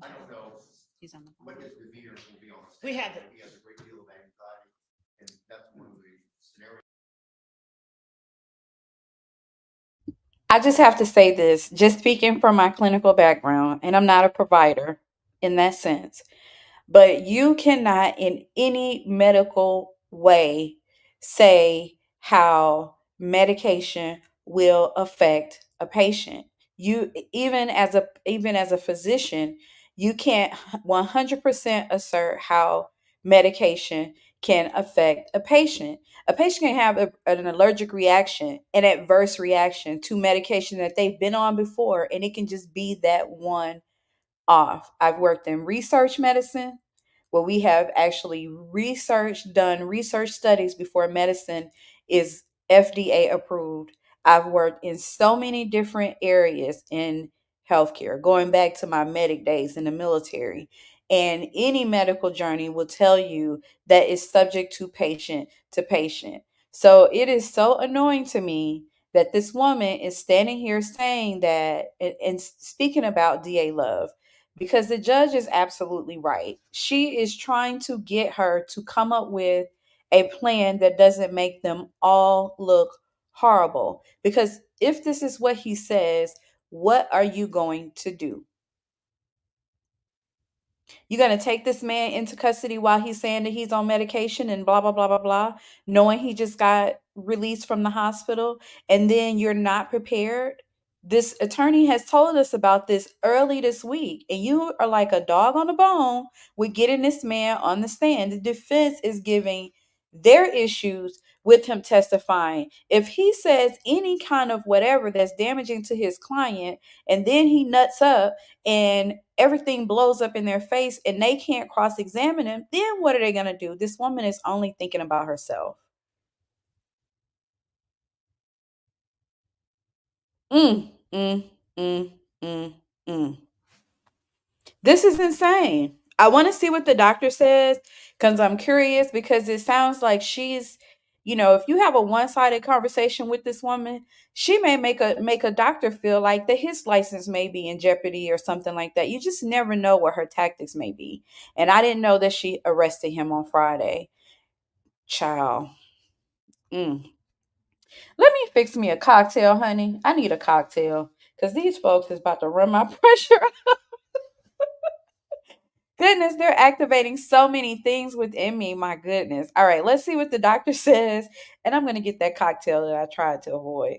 I don't know He's on the what phone. his demeanor will be on the We stand. have it. He has a great deal of anxiety, and that's one of the scenarios. I just have to say this, just speaking from my clinical background, and I'm not a provider in that sense, but you cannot in any medical way say how medication will affect a patient. You even as a physician, you can't 100% assert how medication can affect a patient. A patient can have an allergic reaction, an adverse reaction to medication that they've been on before, and it can just be that one off. I've worked in research medicine where we have actually done research studies before medicine is FDA approved. I've worked in so many different areas in healthcare, going back to my medic days in the military. And any medical journey will tell you that it's subject to patient to patient. So it is so annoying to me that this woman is standing here saying that and speaking about DA Love, because the judge is absolutely right. She is trying to get her to come up with a plan that doesn't make them all look horrible. Because if this is what he says, what are you going to do? You're going to take this man into custody while he's saying that he's on medication and blah, blah, blah, blah, blah, knowing he just got released from the hospital, and then you're not prepared. This attorney has told us about this early this week, and you are like a dog on the bone with getting this man on the stand. The defense is giving their issues with him testifying. If he says any kind of whatever that's damaging to his client, and then he nuts up and everything blows up in their face and they can't cross-examine him, then what are they going to do? This woman is only thinking about herself. Mm, mm, mm, mm, mm. This is insane. I want to see what the doctor says because I'm curious, because it sounds like if you have a one-sided conversation with this woman, she may make a doctor feel like that his license may be in jeopardy or something like that. You just never know what her tactics may be. And I didn't know that she arrested him on Friday. Child. Mm. Let me fix me a cocktail, honey. I need a cocktail because these folks is about to run my pressure. Goodness, they're activating so many things within me. My goodness. All right, let's see what the doctor says. And I'm going to get that cocktail that I tried to avoid.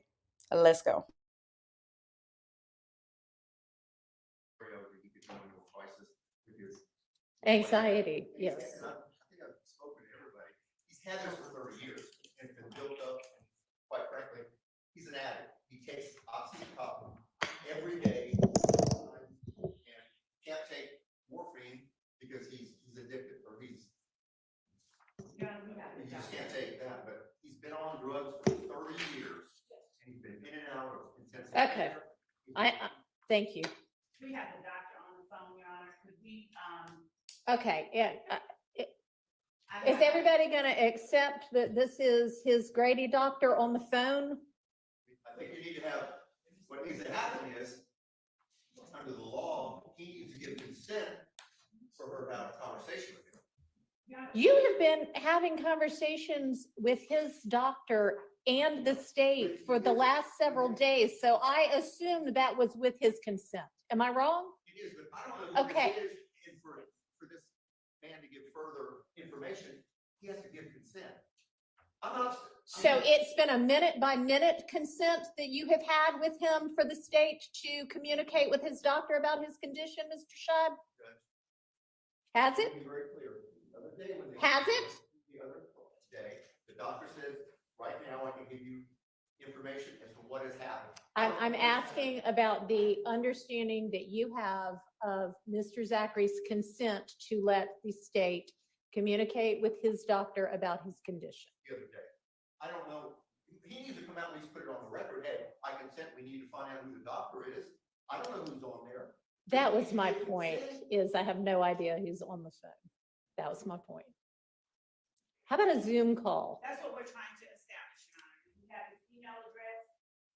Let's go. Anxiety, yes. he's had this for 30 years and it's been built up. And quite frankly, he's an addict. He takes oxycontin every day and can't take morphine because he's addicted or he just can't take that. But he's been on drugs for 30 years and he's been in and out of intensive Okay. care. Thank you. We have the doctor on the phone, Your Honor. Could we, Okay, yeah. I Is have- everybody going to accept that this is his Grady doctor on the phone? I think you need to have, what needs to happen is, under the law, he needs to give consent for her to have a conversation with him. You have been having conversations with his doctor and the state for the last several days, so I assumed that was with his consent. Am I wrong? It is, but I don't know who Okay. this is, and for this man to give further information, he has to give consent. I'm not. So it's been a minute by minute consent that you have had with him for the state to communicate with his doctor about his condition, Mr. Scheib? Has it? To be very clear, the other day when they. Has it? The other day, the doctor says, right now I can give you information as to what has happened. I'm asking about the understanding that you have of Mr. Zachary's consent to let the state communicate with his doctor about his condition. The other day. I don't know, he needs to come out and at least put it on the record, hey, I consent, we need to find out who the doctor is. I don't know who's on there. That was my point, is I have no idea who's on the phone. That was my point. How about a Zoom call? That's what we're trying to establish, Your Honor. We have his email address.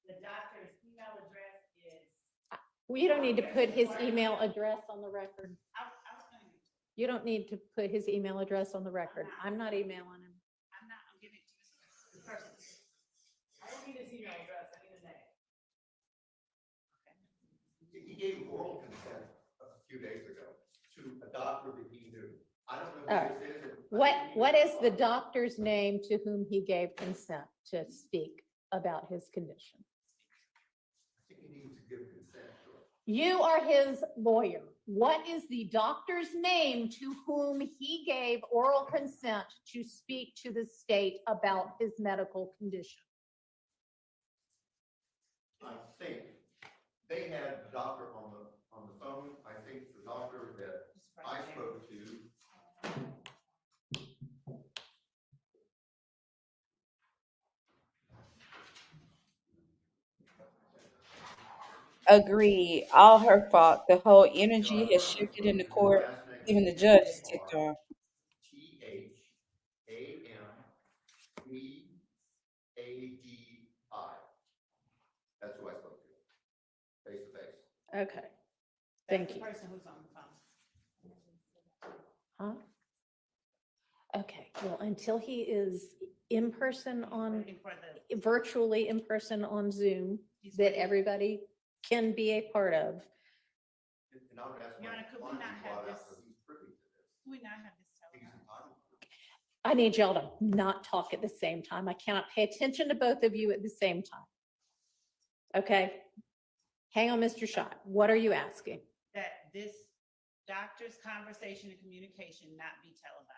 The doctor's email address is, We don't need to put his email address on the record. I was gonna, You don't need to put his email address on the record. I'm not emailing him. I'm giving it to this person. I don't need his email address, I need his name. He gave oral consent a few days ago to a doctor that he knew. I don't know All who right. this is. and I What, think he what needs is to the doctor's name to whom he gave consent to speak about his condition? I think he needs to give consent to it. You are his lawyer. What is the doctor's name to whom he gave oral consent to speak to the state about his medical condition? I think they had the doctor on the phone. I think the doctor that I spoke to. Agreed. All her fault. The whole energy has shifted in the court. Even the judge is ticked off. THAMEADI. That's who I spoke to, face to face. Okay, thank That's you. the person who's on the phone. Huh? Okay, well, until he is in person on, Waiting for the- virtually in person on Zoom, he's that waiting. everybody can be a part of. And I would ask Your my Honor, could we client not to have brought out, this- so he's privy to this. Do we not have this He's televised? entitled to it. I need y'all to not talk at the same time. I cannot pay attention to both of you at the same time. Okay? Hang on, Mr. Schott. What are you asking? That this doctor's conversation and communication not be televised.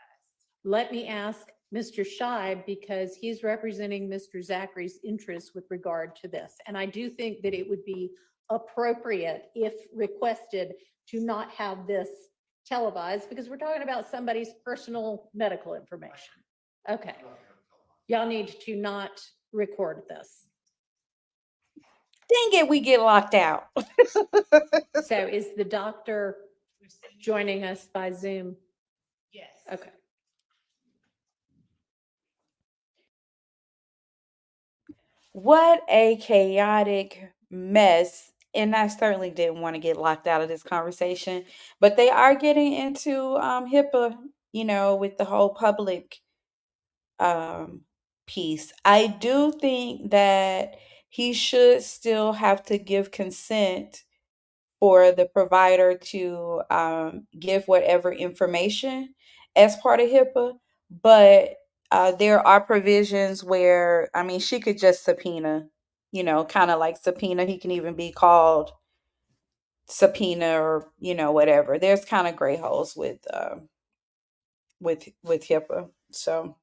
Let me ask Mr. Scheib, because he's representing Mr. Zachary's interests with regard to this. And I do think that it would be appropriate, if requested, to not have this televised, because we're talking about somebody's personal medical information. Okay, I'm not gonna have it televised. y'all need to not record this. Dang it, we get locked out. So is the doctor We're sending- joining us by Zoom? Yes. Okay. What a chaotic mess. And I certainly didn't want to get locked out of this conversation, but they are getting into HIPAA, with the whole public piece. I do think that he should still have to give consent for the provider to give whatever information as part of HIPAA, but there are provisions where, I mean, she could just subpoena, kind of like subpoena. He can even be called subpoena or, whatever. There's kind of gray holes with HIPAA. So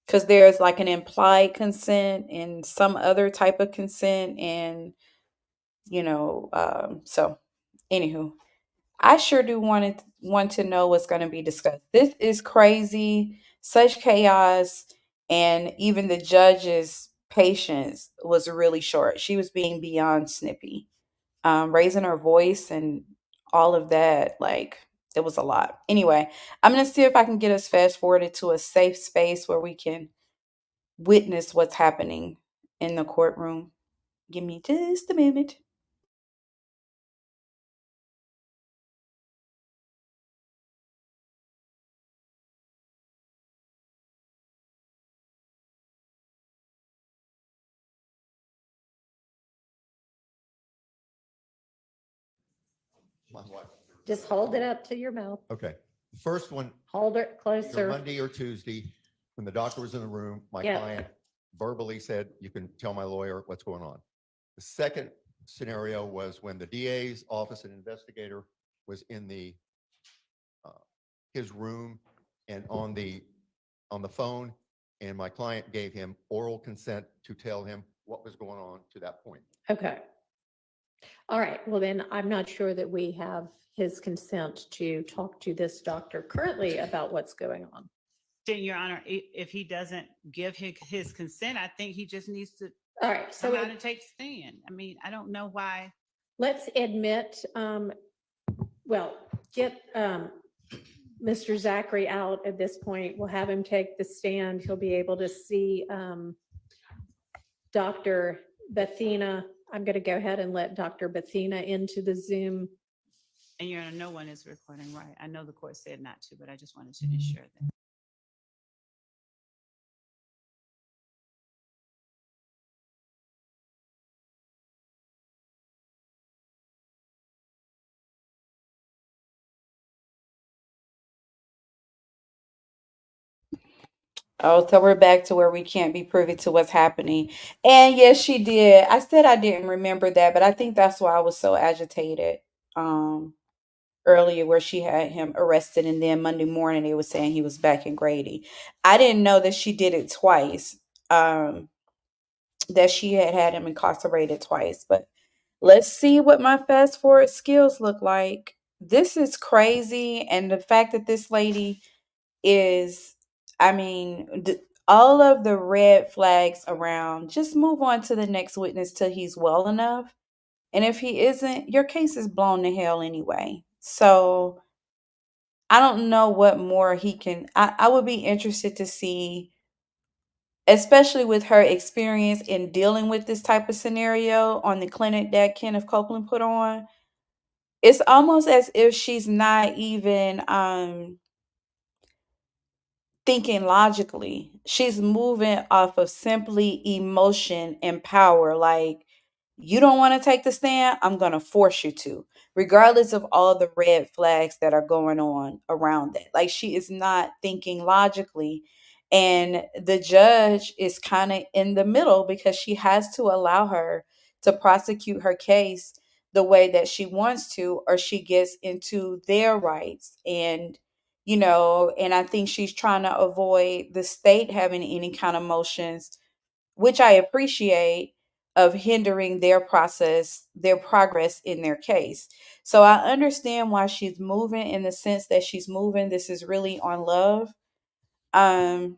because there's like an implied consent and some other type of consent, and so anywho, I sure do want to know what's going to be discussed. This is crazy, such chaos, and even the judge's patience was really short. She was being beyond snippy, raising her voice and all of that. Like, it was a lot. Anyway, I'm gonna see if I can get us fast forwarded to a safe space where we can witness what's happening in the courtroom. Give me just a minute. My wife. Just hold it up to your mouth. Okay. The first one, Hold it either closer. Monday or Tuesday, when the doctor was in the room, my Yeah. client verbally said, "You can tell my lawyer what's going on." The second scenario was when the DA's office and investigator was in uh, his room and on the phone, and my client gave him oral consent to tell him what was going on to that point. Okay. All right, well then, I'm not sure that we have his consent to talk to this doctor currently about what's going on. Then, Your Honor, if he doesn't give his consent, I think he just needs to All right, come so out and take stand. I mean, I don't know why. let's admit, well, get Mr. Zachary out at this point. We'll have him take the stand. He'll be able to see Dr. Bethina. I'm going to go ahead and let Dr. Bethina into the Zoom. And Your Honor, no one is recording, right? I know the court said not to, but I just wanted to ensure that. Oh, so we're back to where we can't be privy to what's happening. And yes, she did. I said I didn't remember that, but I think that's why I was so agitated um earlier, where she had him arrested, and then Monday morning they were saying he was back in Grady. I didn't know that she did it twice. That she had him incarcerated twice. But let's see what my fast forward skills look like. This is crazy, and the fact that this lady is, I mean, all of the red flags around, just move on to the next witness till he's well enough. And if he isn't, your case is blown to hell anyway. So I don't know what more he can. I would be interested to see, especially with her experience in dealing with this type of scenario on the clinic that Kenneth Copeland put on. It's almost as if she's not even thinking logically. She's moving off of simply emotion and power. Like, you don't want to take the stand, I'm going to force you to, regardless of all the red flags that are going on around that. Like, she is not thinking logically. And the judge is kind of in the middle because she has to allow her to prosecute her case the way that she wants to, or she gets into their rights. And I think she's trying to avoid the state having any kind of motions, which I appreciate, of hindering their process, their progress in their case. So I understand why she's moving in the sense that she's moving. This is really on love. Um,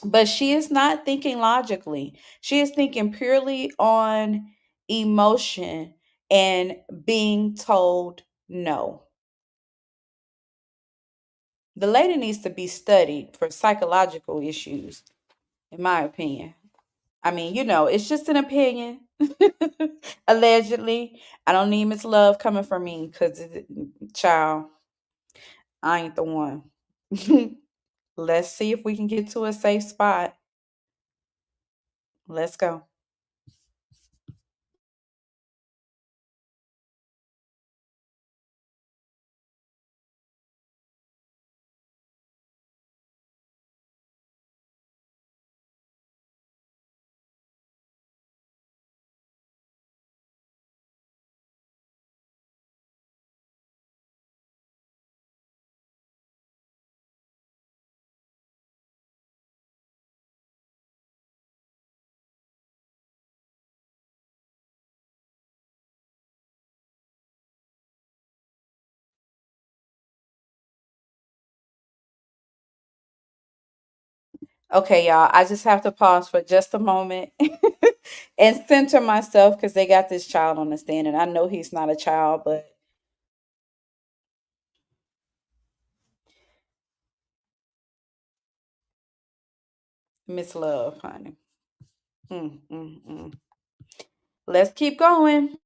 but she is not thinking logically. She is thinking purely on emotion and being told no. The lady needs to be studied for psychological issues, in my opinion. I mean, it's just an opinion. Allegedly. I don't need Miss Love coming for me because, child, I ain't the one. Let's see if we can get to a safe spot. Let's go. Okay, y'all, I just have to pause for just a moment and center myself because they got this child on the stand, and I know he's not a child, but Miss Love, honey. Mm, mm, mm. Let's keep going.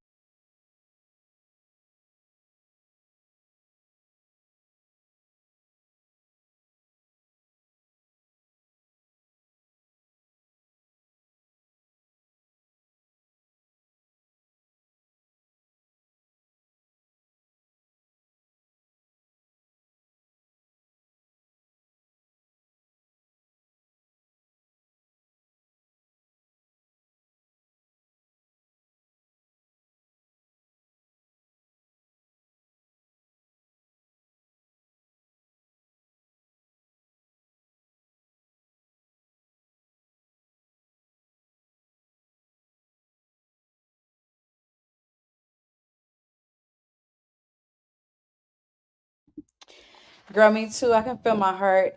Girl, me too. I can feel my heart.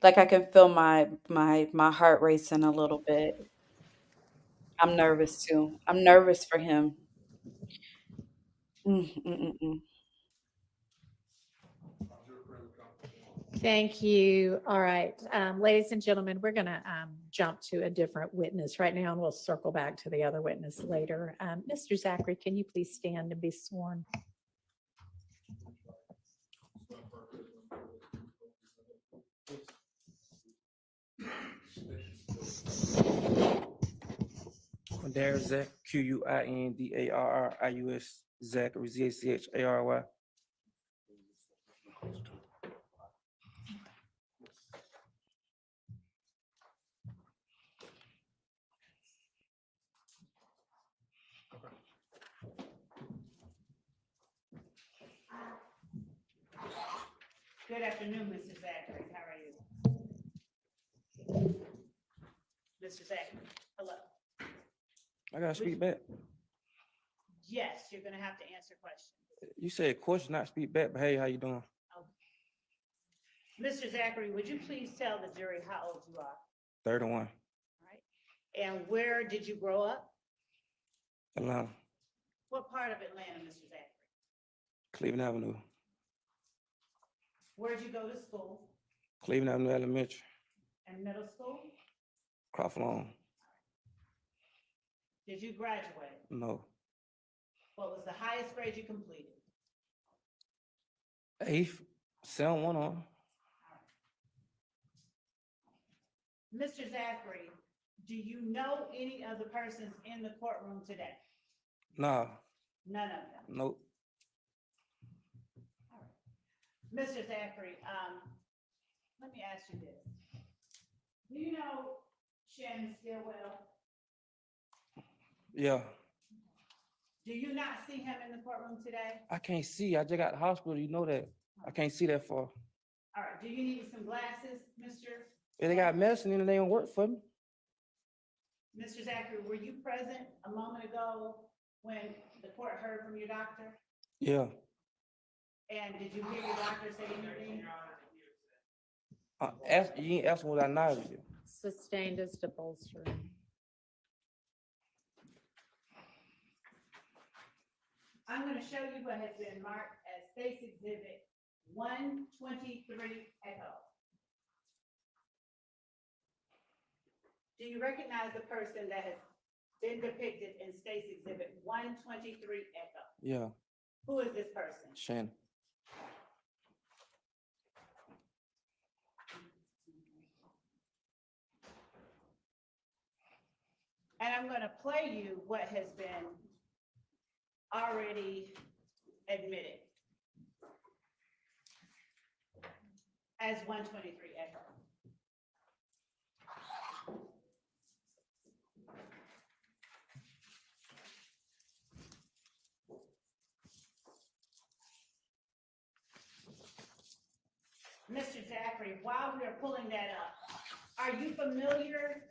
Like I can feel my heart racing a little bit. I'm nervous too. I'm nervous for him. Mm, mm, mm, mm. Thank you. All right, ladies and gentlemen, we're gonna jump to a different witness right now, and we'll circle back to the other witness later. Mr. Zachary, can you please stand and be sworn? Quindarius Zach, Quindarius Zachary, Zachary. Good afternoon, Mr. Zachary. How are you? Mr. Zachary, hello. I gotta speak back. Yes, you're gonna have to answer questions. You said question, not speak back, but hey, how you doing? Mr. Zachary, would you please tell the jury how old you are? 31, All right. And where did you grow up? Atlanta, What part of Atlanta, Mr. Zachary? Cleveland Avenue, Where'd you go to school Cleveland Avenue Elementary, and middle school? Crawford Lawn. Did you graduate? No. What was the highest grade you completed? 8th, 7-1 on. Mr. Zachary, do you know any of the persons in the courtroom today? Nah, None of them. nope. Mr. Zachary, let me ask you this. Do you know Shannon Stillwell? Yeah, Do you not see him in the courtroom today? I can't see. I just got the hospital. You know that. I can't see that far. All right, do you need some glasses, Mr.? If they got medicine in it, they don't work for me. Mr. Zachary, were you present a moment ago when the court heard from your doctor? Yeah. And did you hear your doctor say anything? You ain't asking what I know. Sustained as to bolster. I'm going to show you what has been marked as State's Exhibit 123 Echo. Do you recognize the person that has been depicted in State's Exhibit 123 Echo? Yeah, Who is this person? Shannon. And I'm going to play you what has been already admitted as 123 Echo. Mr. Zachary, while we are pulling that up, are you familiar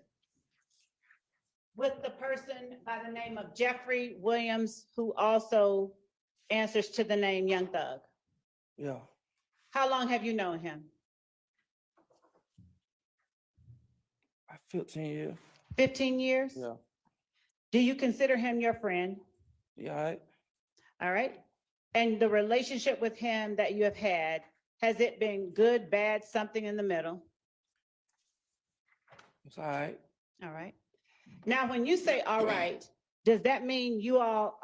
with the person by the name of Jeffrey Williams, who also answers to the name Young Thug? Yeah, How long have you known him? 15 years. 15 years? Yeah. Do you consider him your friend? Yeah, all right. All right. And the relationship with him that you have had, has it been good, bad, something in the middle? It's all right. All right. Now, when you say all right, does that mean you all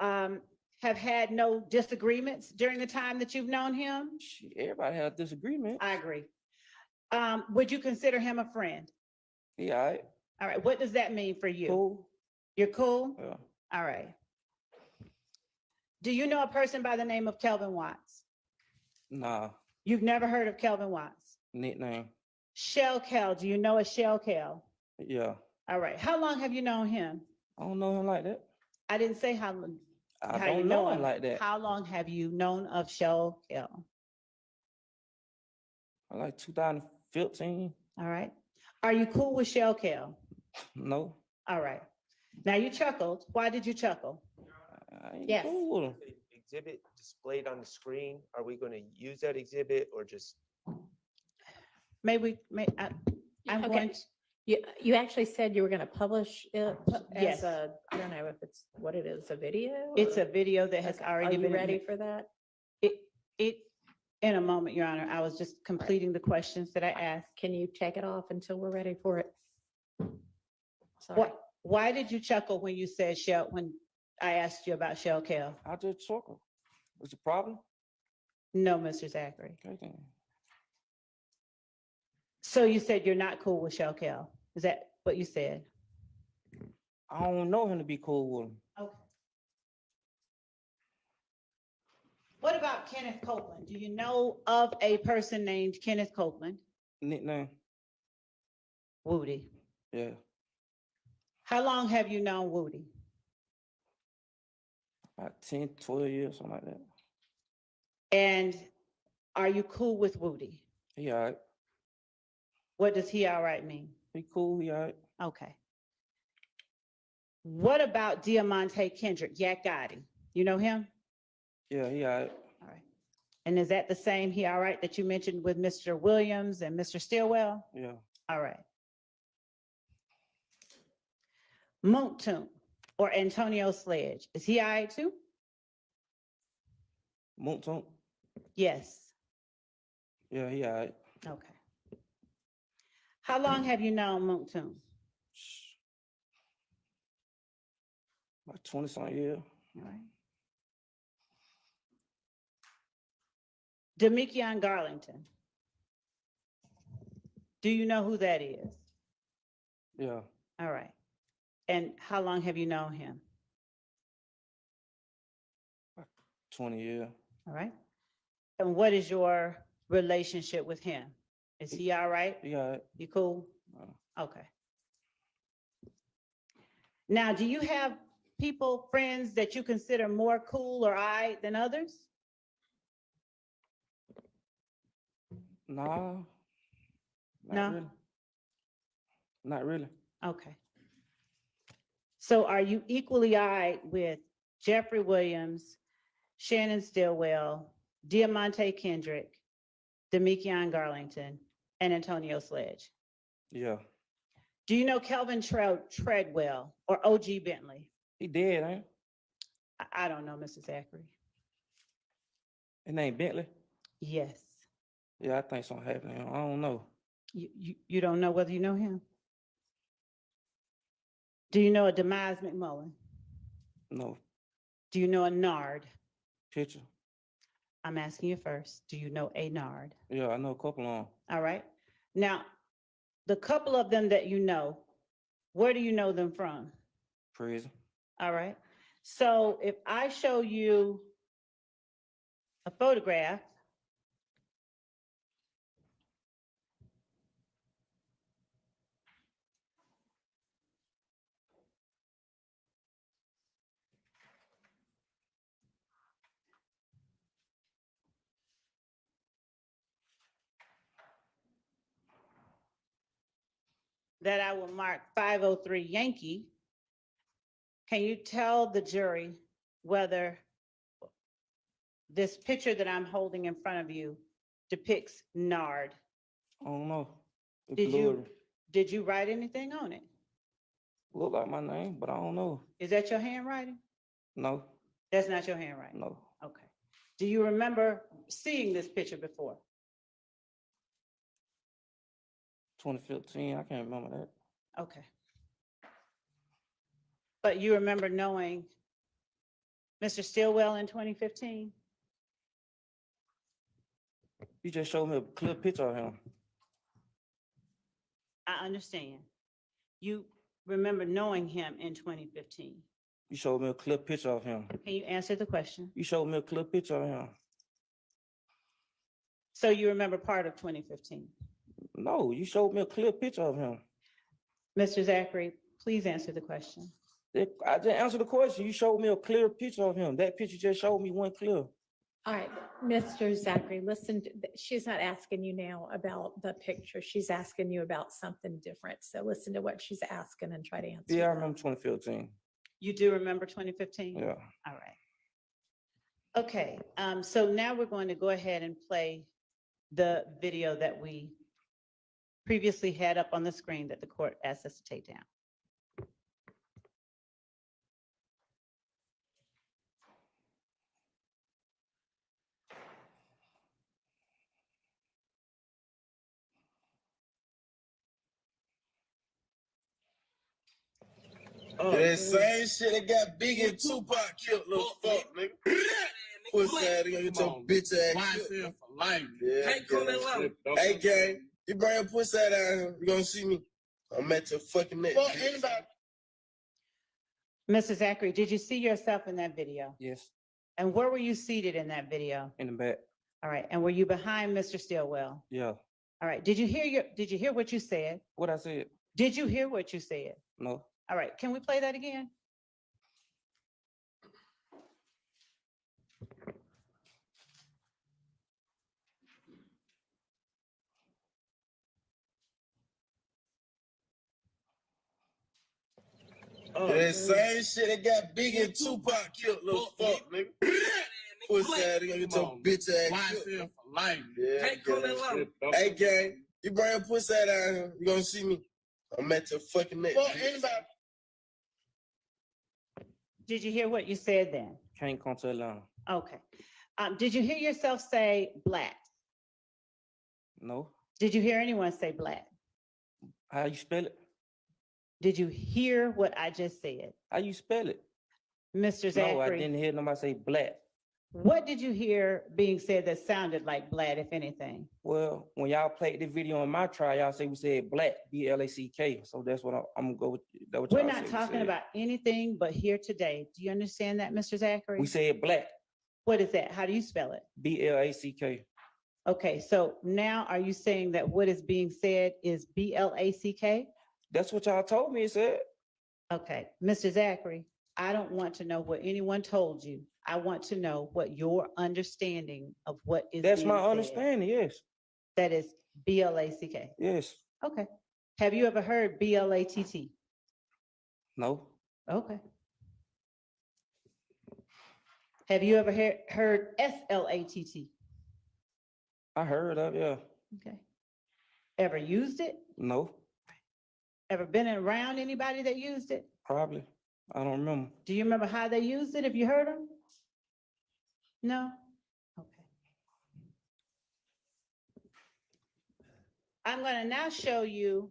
have had no disagreements during the time that you've known him? Shit, everybody had a disagreement. I agree. Would you consider him a friend? Yeah, all right. All right. What does that mean for you? Cool. You're cool? Yeah. All right. Do you know a person by the name of Kelvin Watts? Nah, You've never heard of Kelvin Watts? nickname. Shell Kel, do you know a Shell Kel? Yeah. All right. How long have you known him? I don't know him like that. I didn't say how long. I how you don't know him like that. How long have you known of Shell Kel? Like 2015. All right. Are you cool with Shell Kel? No. All right. Now you chuckled. Why did you chuckle? I ain't Yes. cool with him. Exhibit displayed on the screen, are we going to use that exhibit or just? I'm Okay. going to, You actually said you were gonna publish it Yes. as a, I don't know if it's what it is, a video? it's or- a video that has Okay. already Are you been. ready for that? It, in a moment, Your Honor, I was just completing the questions that I asked. Can you take it off until we're ready for it? Sorry. Why did you chuckle when you said Shell, when I asked you about Shell Kel? I just chuckle. What's the problem? No, Mr. Zachary. Okay, then. So you said you're not cool with Shell Kel? Is that what you said? I don't know him to be cool with him. Okay. What about Kenneth Copeland? Do you know of a person named Kenneth Copeland? Nickname. Woody. Yeah. How long have you known Woody? About 10, 12 years, something like that. And are you cool with Woody? He all right. What does he all right mean? He cool, he all right. Okay. What about Diamante Kendrick, Yak Gotti? You know him? Yeah, he all right. All right. And is that the same, he all right, that you mentioned with Mr. Williams and Mr. Stillwell? Yeah. All right. Moontoon or Antonio Sledge, is he all right too? Moonton. Yes. Yeah, he all right. Okay. How long have you known Moontoon? About 20-something years. All right. Demekion Garlington. Do you know who that is? Yeah. All right. And how long have you known him? 20 years. All right. And what is your relationship with him? Is he all right? He all right. You cool? Uh, Okay. Now, do you have people, friends that you consider more cool or I than others? Nah. Not No? really. Not really. Okay. So are you equally eyed with Jeffrey Williams, Shannon Stillwell, Diamante Kendrick, Demekion Garlington, and Antonio Sledge? Yeah. Do you know Kelvin Treadwell or OG Bentley? He dead, ain't I don't know, Mr. Zachary. he? His name Bentley? Yes. Yeah, I think something happened to him. I don't know. You don't know whether you know him? Do you know a Demise McMullen? No. Do you know a Nard? Picture. I'm asking you first. Do you know a Nard? Yeah, I know a couple on. All right. Now, the couple of them that you know, where do you know them from? Prison. All right. So if I show you a photograph, that I will mark 503 Yankee, can you tell the jury whether this picture that I'm holding in front of you depicts Nard? I don't know. It's Did blurry. Did you write anything on it? Look like my name, but I don't know. Is that your handwriting? No, That's not your handwriting? no. Okay. Do you remember seeing this picture before? 2015, I can't remember that. Okay. But you remember knowing Mr. Stillwell in 2015? You just showed me a clear picture of him. I understand. You remember knowing him in 2015. You showed me a clear picture of him. Can you answer the question? You showed me a clear picture of him. So you remember part of 2015? No, you showed me a clear picture of him. Mr. Zachary, please answer the question. I just answered the question. You showed me a clear picture of him. That picture just showed me one clear. All right, Mr. Zachary, listen, she's not asking you now about the picture. She's asking you about something different. So listen to what she's asking and try to answer. Yeah, I her. remember 2015. You do remember 2015? Yeah. All right. Okay, so now we're going to go ahead and play the video that we previously had up on the screen that the court asked us to take down. That same shit that got Big and Tupac killed, little fuck, nigga. Pussy ass, you gonna get your bitch ass killed. For life. Yeah, hey, gang, you bring your pussy ass down here, you gonna see me. I'm at your fucking neck. Fuck anybody. Mr. Zachary, did you see yourself in that video? Yes, And where were you seated in that video? in the back. All right, and were you behind Mr. Stillwell? Yeah. All right, did you hear what you said? What I said? Did you hear what you said? No. All right, can we play that again? That same shit that got Big and Tupac killed, little fuck, nigga. Pussy ass, you gonna get your bitch ass killed. For life. Yeah, hey, gang, you bring your pussy ass down here, you gonna see me. I'm at your fucking neck. Fuck anybody. Did you hear what you said then? Can't come to Atlanta. Okay. Did you hear yourself say black? No. Did you hear anyone say black? How you spell it? Did you hear what I just said? How you spell it? Mr. No, I Zachary, didn't hear nobody say black. what did you hear being said that sounded like black, if anything? Well, when y'all played the video on my trial, y'all say we said black, BLACK. So that's what I'm gonna go with. That what We're y'all not said we talking said. about anything but here today. Do you understand that, Mr. Zachary? We said black, What is that? How do you spell it? BLACK. Okay, so now are you saying that what is being said is BLACK? That's what y'all told me it said. Okay, Mr. Zachary, I don't want to know what anyone told you. I want to know what your understanding of what is That's being my said. understanding, yes. That is BLACK. Yes. Okay. Have you ever heard BLATT? No. Okay. Have you ever heard SLATT? I heard of, yeah. Okay. Ever used it? No, Ever been around anybody that used it? probably. I don't remember. Do you remember how they used it if you heard them? No? Okay. I'm going to now show you,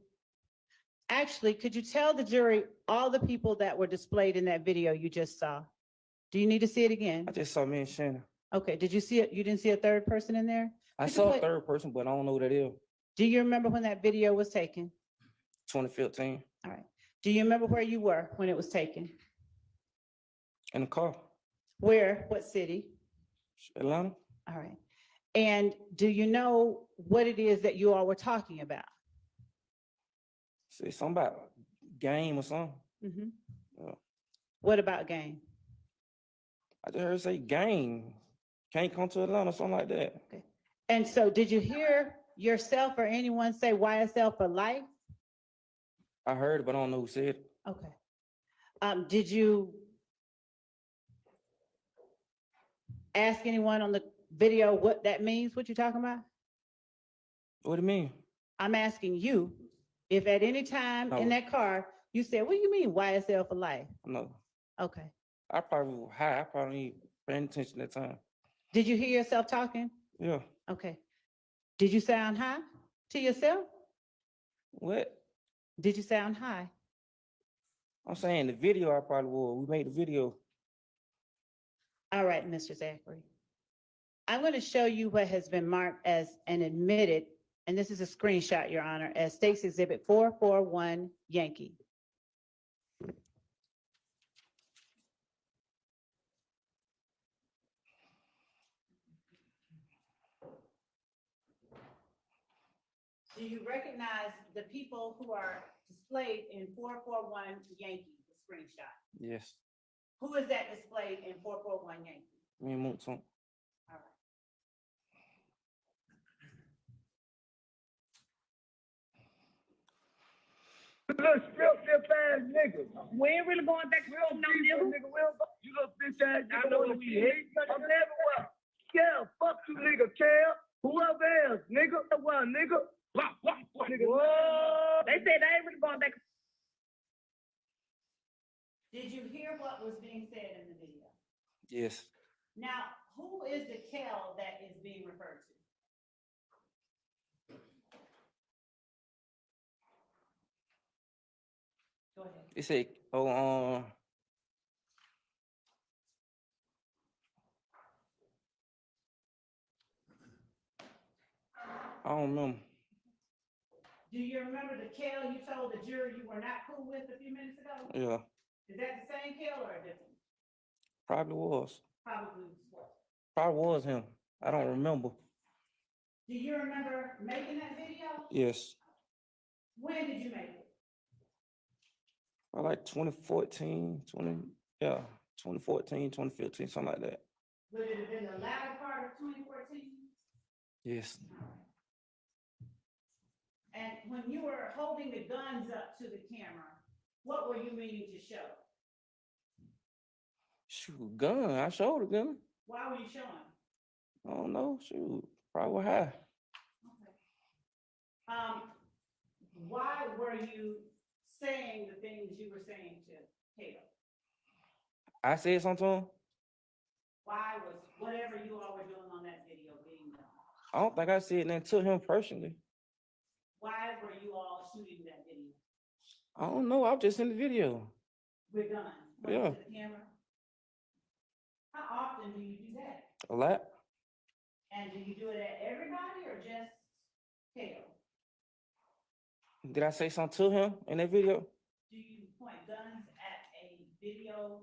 actually, could you tell the jury all the people that were displayed in that video you just saw? Do you need to see it again? I just saw me and Shannon. Okay, did you see it? You didn't see a third person in there? I Could you saw a play- third person, but I don't know who that is. Do you remember when that video was taken? 2015 All right. Do you remember where you were when it was taken? in the car, Where? What city? Atlanta. All right. And do you know what it is that you all were talking about? Say something about game or something. Mhm. Yeah. What about game? I just heard say game. Can't come to Atlanta, something like that. Okay. And so did you hear yourself or anyone say YSL for life? I heard it, but I don't know who said it. Okay. Did you ask anyone on the video what that means, what you're talking about? What do you mean? I'm asking you, If at any time in No. that car, you said, what do you mean YSL for life? No, Okay. I probably was high. I probably ain't paying attention that time. Did you hear yourself talking? Yeah. Okay. Did you sound high to yourself? What? Did you sound high? I'm saying the video I probably was. We made the video. All right, Mr. Zachary. I'm going to show you what has been marked as an admitted, and this is a screenshot, Your Honor, as State's Exhibit 441 Yankee. Do you recognize the people who are displayed in 441 Yankee, the screenshot? Yes. Who is that displayed in 441 Yankee? Me and Moonson. All right. Little strip ass nigga. We ain't really going back to no nigga. You little bitch ass nigga. I know what we hate. I'm everywhere. Yeah, fuck you nigga, Kel. Whoever else, nigga. Well, nigga. Nigga. Whoa. They said they ain't really going back. Did you hear what was being said in the video? Yes. Now, who is the Kel that is being referred to? Go ahead. They said, I don't remember. Do you remember the Kel you told the jury you were not cool with a few minutes ago? Yeah, Is that the same Kel or a different? probably was. Probably was. Probably was him. I don't remember. Do you remember making that video? Yes. When did you make it? I like 2014, 2014, 2015, something like that. Would it have been the latter part of 2014? Yes. And when you were holding the guns up to the camera, what were you meaning to show? Shoot, gun. I showed a gun. Why were you showing? I don't know. Shoot, probably high. Okay. Why were you saying the things you were saying to Taylor? I said something to him. Why was whatever you all were doing on that video being done? I don't think I said nothing to him personally. Why were you all shooting that video? I don't know. I was just in the video. With guns? Yeah. To the camera? How often do you do that? A lot. And do you do it at everybody or just Taylor? Did I say something to him in that video? Do you point guns at a video,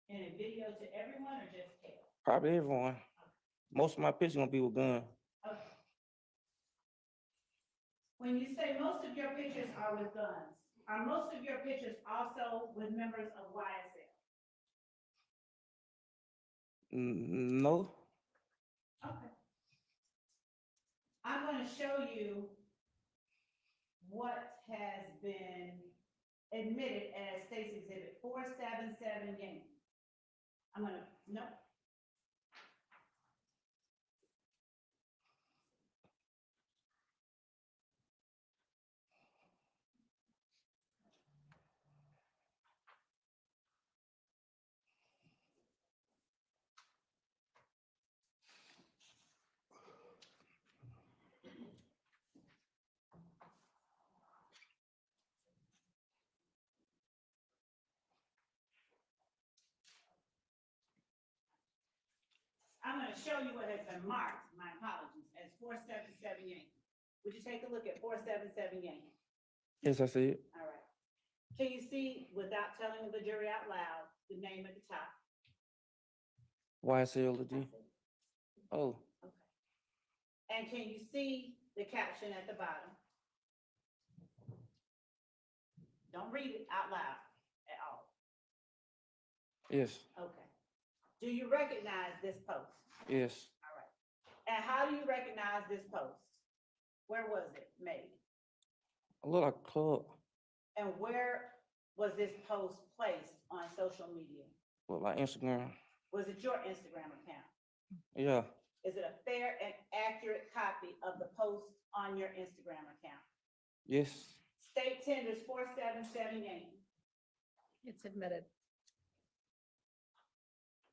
in a video to everyone or just Taylor? Probably everyone. Most of my pictures gonna be with gun. Okay. When you say most of your pictures are with guns, are most of your pictures also with members of YSL? No. Okay. I'm going to show you what has been admitted as State's Exhibit 477 Yankee. I'm going to, no. I'm going to show you what has been marked, my apologies, as 477 Yankee. Would you take a look at 477 Yankee? Yes, I see it. All right. Can you see, without telling the jury out loud, the name at the top? YSL D. Oh, Okay. And can you see the caption at the bottom? Don't read it out loud at all. yes, Okay. Do you recognize this post? yes. All right. And how do you recognize this post? Where was it made? A little like club. And where was this post placed on social media? Look like Instagram. Was it your Instagram account? Yeah, Is it a fair and accurate copy of the post on your Instagram account? yes. State tenders 4778. It's admitted.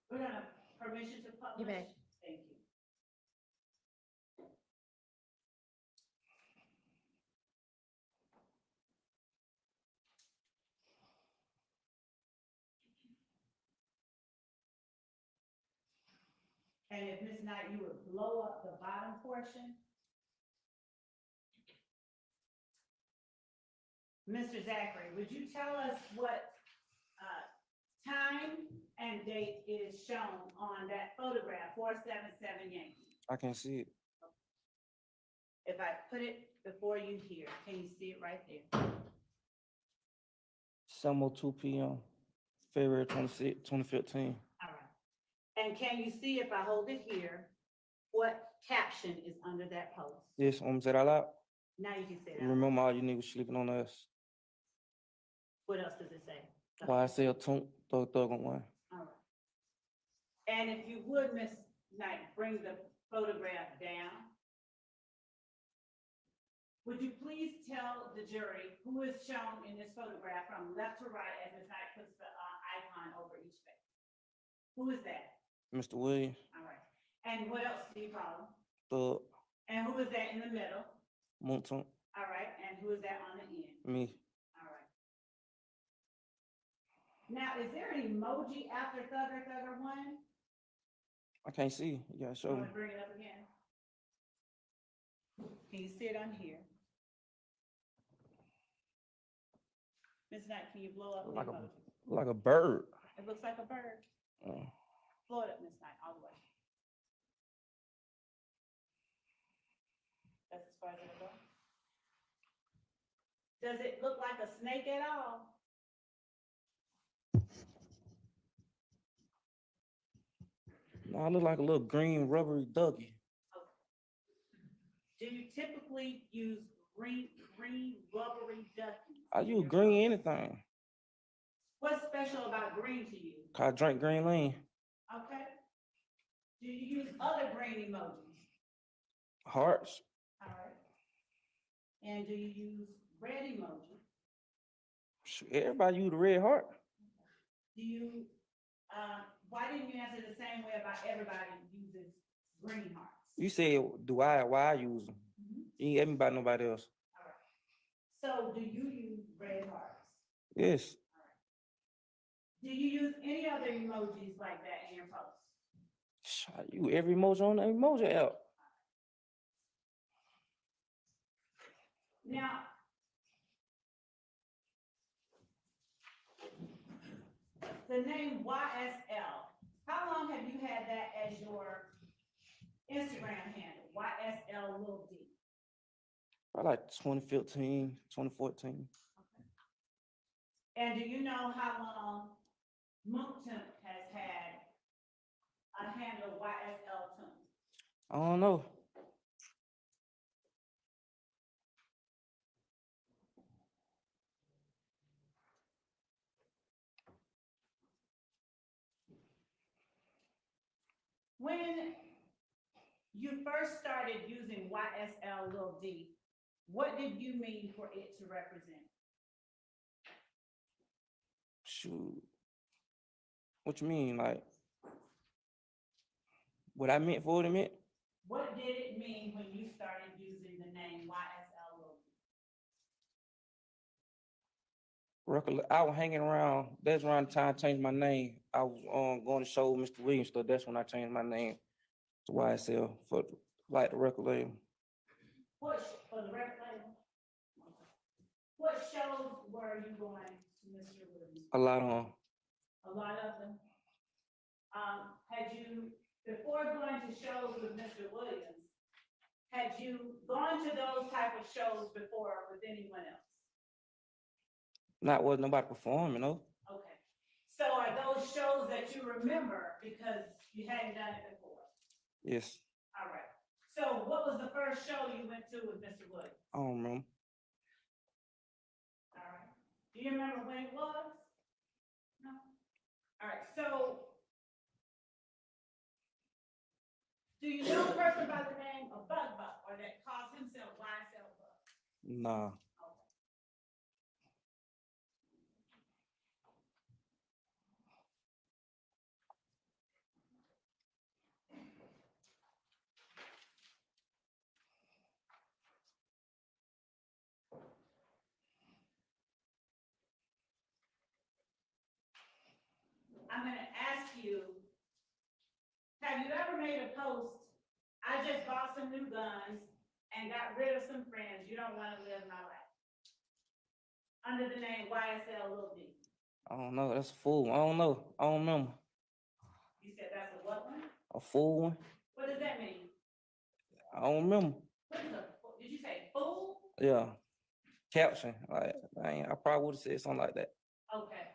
We're gonna, permission to publish? You may. Thank you. And if Ms. Knight, you would blow up the bottom portion. Mr. Zachary, would you tell us what time and date is shown on that photograph, 4778? I can't see it. If I put it before you here, can you see it right there? 7:02 p.m., February 26, 2015. All right. And can you see if I hold it here, what caption is under that post? Yes, say that out loud. Now you can say that. Remember all you niggas sleeping on us. What else does it say? Why I say a thug on one. All right. And if you would, Ms. Knight, bring the photograph down. Would you please tell the jury who is shown in this photograph from left to right as Ms. Knight puts the icon over each face? Who is that? Mr. Williams, All right. And what else do you call him? Thug, And who is that in the middle? Monton, All right. And who is that on the end? me. All right. Now, is there an emoji after Thugger one? I can't see. You gotta show You me. want to bring it up again? Can you see it on here? Ms. Knight, can you blow up the Like emoji? like a bird. It looks like a bird. Blow it up, Ms. Knight, all the way. That's as far as it'll go. Does it look like a snake at all? No, I look like a little green rubbery ducky. Do you typically use green rubbery duckies? I use green anything. What's special about green to you? Cause I drink green lean. Okay. Do you use other green emojis? Hearts. All right. And do you use red emoji? Shoot, everybody use the red heart. Do you, why didn't you answer the same way about everybody uses green hearts? You said, why I use them? You ain't ask me about nobody else. All right. So do you use red hearts? Yes. Do you use any other emojis like that in your posts? You every emoji on the emoji app. Now, the name YSL, how long have you had that as your Instagram handle, YSL Lil D? I like 2015, 2014. And do you know how long Mookton has had a handle YSL Toon? I don't know. When you first started using YSL Lil D, what did you mean for it to represent? Shoot. What you mean? Like, what I meant for it, it meant? What did it mean when you started using the name YSL Lil D? I was hanging around. That's around the time I changed my name. I was going to show Mr. Williams stuff. That's when I changed my name to YSL for like the record label. For the record label? What shows were you going to Mr. Williams? A lot on. A lot of them. Had you, before going to shows with Mr. Williams, had you gone to those type of shows before with anyone else? Not was nobody performing, no. Okay. So are those shows that you remember because you hadn't done it before? Yes. All right. So what was the first show you went to with Mr. Williams? I don't remember. All right. Do you remember when it was? No? All right, so do you know a person by the name of Bug Buck or that calls himself YSL Bug? Nah. I'm gonna ask you, have you ever made a post, I just bought some new guns and got rid of some friends, you don't wanna live my life? Under the name YSL Lil D. I don't know. That's a fool. I don't know. I don't remember. You said that's a what one? A fool one? What does that mean? I don't remember. What is did you say fool? Yeah. Caption. Like, I probably would have said something like that. Okay.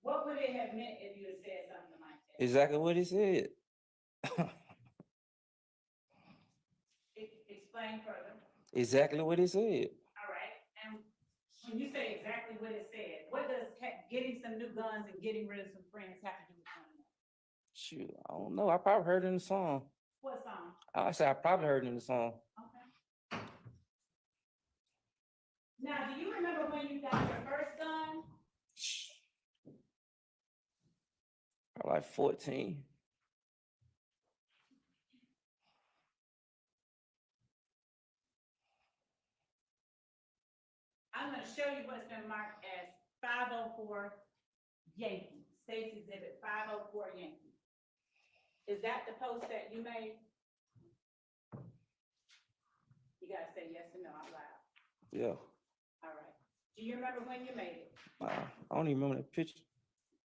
What would it have meant if you had said something like that? Exactly what he said. Explain further. Exactly what he said. All right, and when you say exactly what it said, what does getting some new guns and getting rid of some friends have to do with one another? Shoot, I don't know. I probably heard it in the song. What song? I said I probably heard it in the song. Okay. Now, do you remember when you got your first gun? Probably like 14. I'm gonna show you what's been marked as 504 Yankee, State's Exhibit 504 Yankee. Is that the post that you made? You gotta say yes or no out loud. Yeah. All right. Do you remember when you made it? I don't even remember that picture.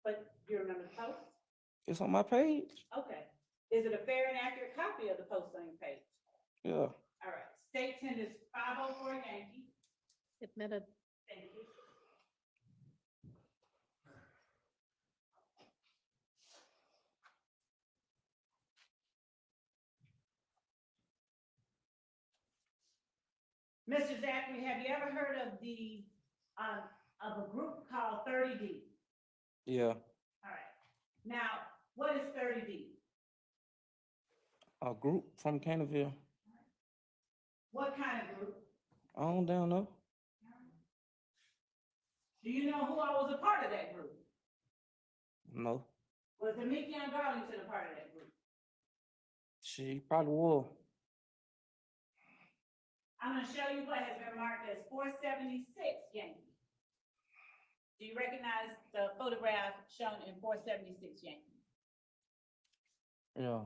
But you remember the post? It's on my page. Okay. Is it a fair and accurate copy of the post on your page? Yeah. All right. State tenders 504 Yankee. Admitted. Thank you. Mr. Zachary, have you ever heard of of a group called 30D? Yeah. All right. Now, what is 30D? A group from Canterville. What kind of group? I don't down know. Do you know who all was a part of that group? No. Was Demekion Darlington a part of that group? She probably will. I'm gonna show you what has been marked as 476 Yankee. Do you recognize the photograph shown in 476 Yankee? Yeah.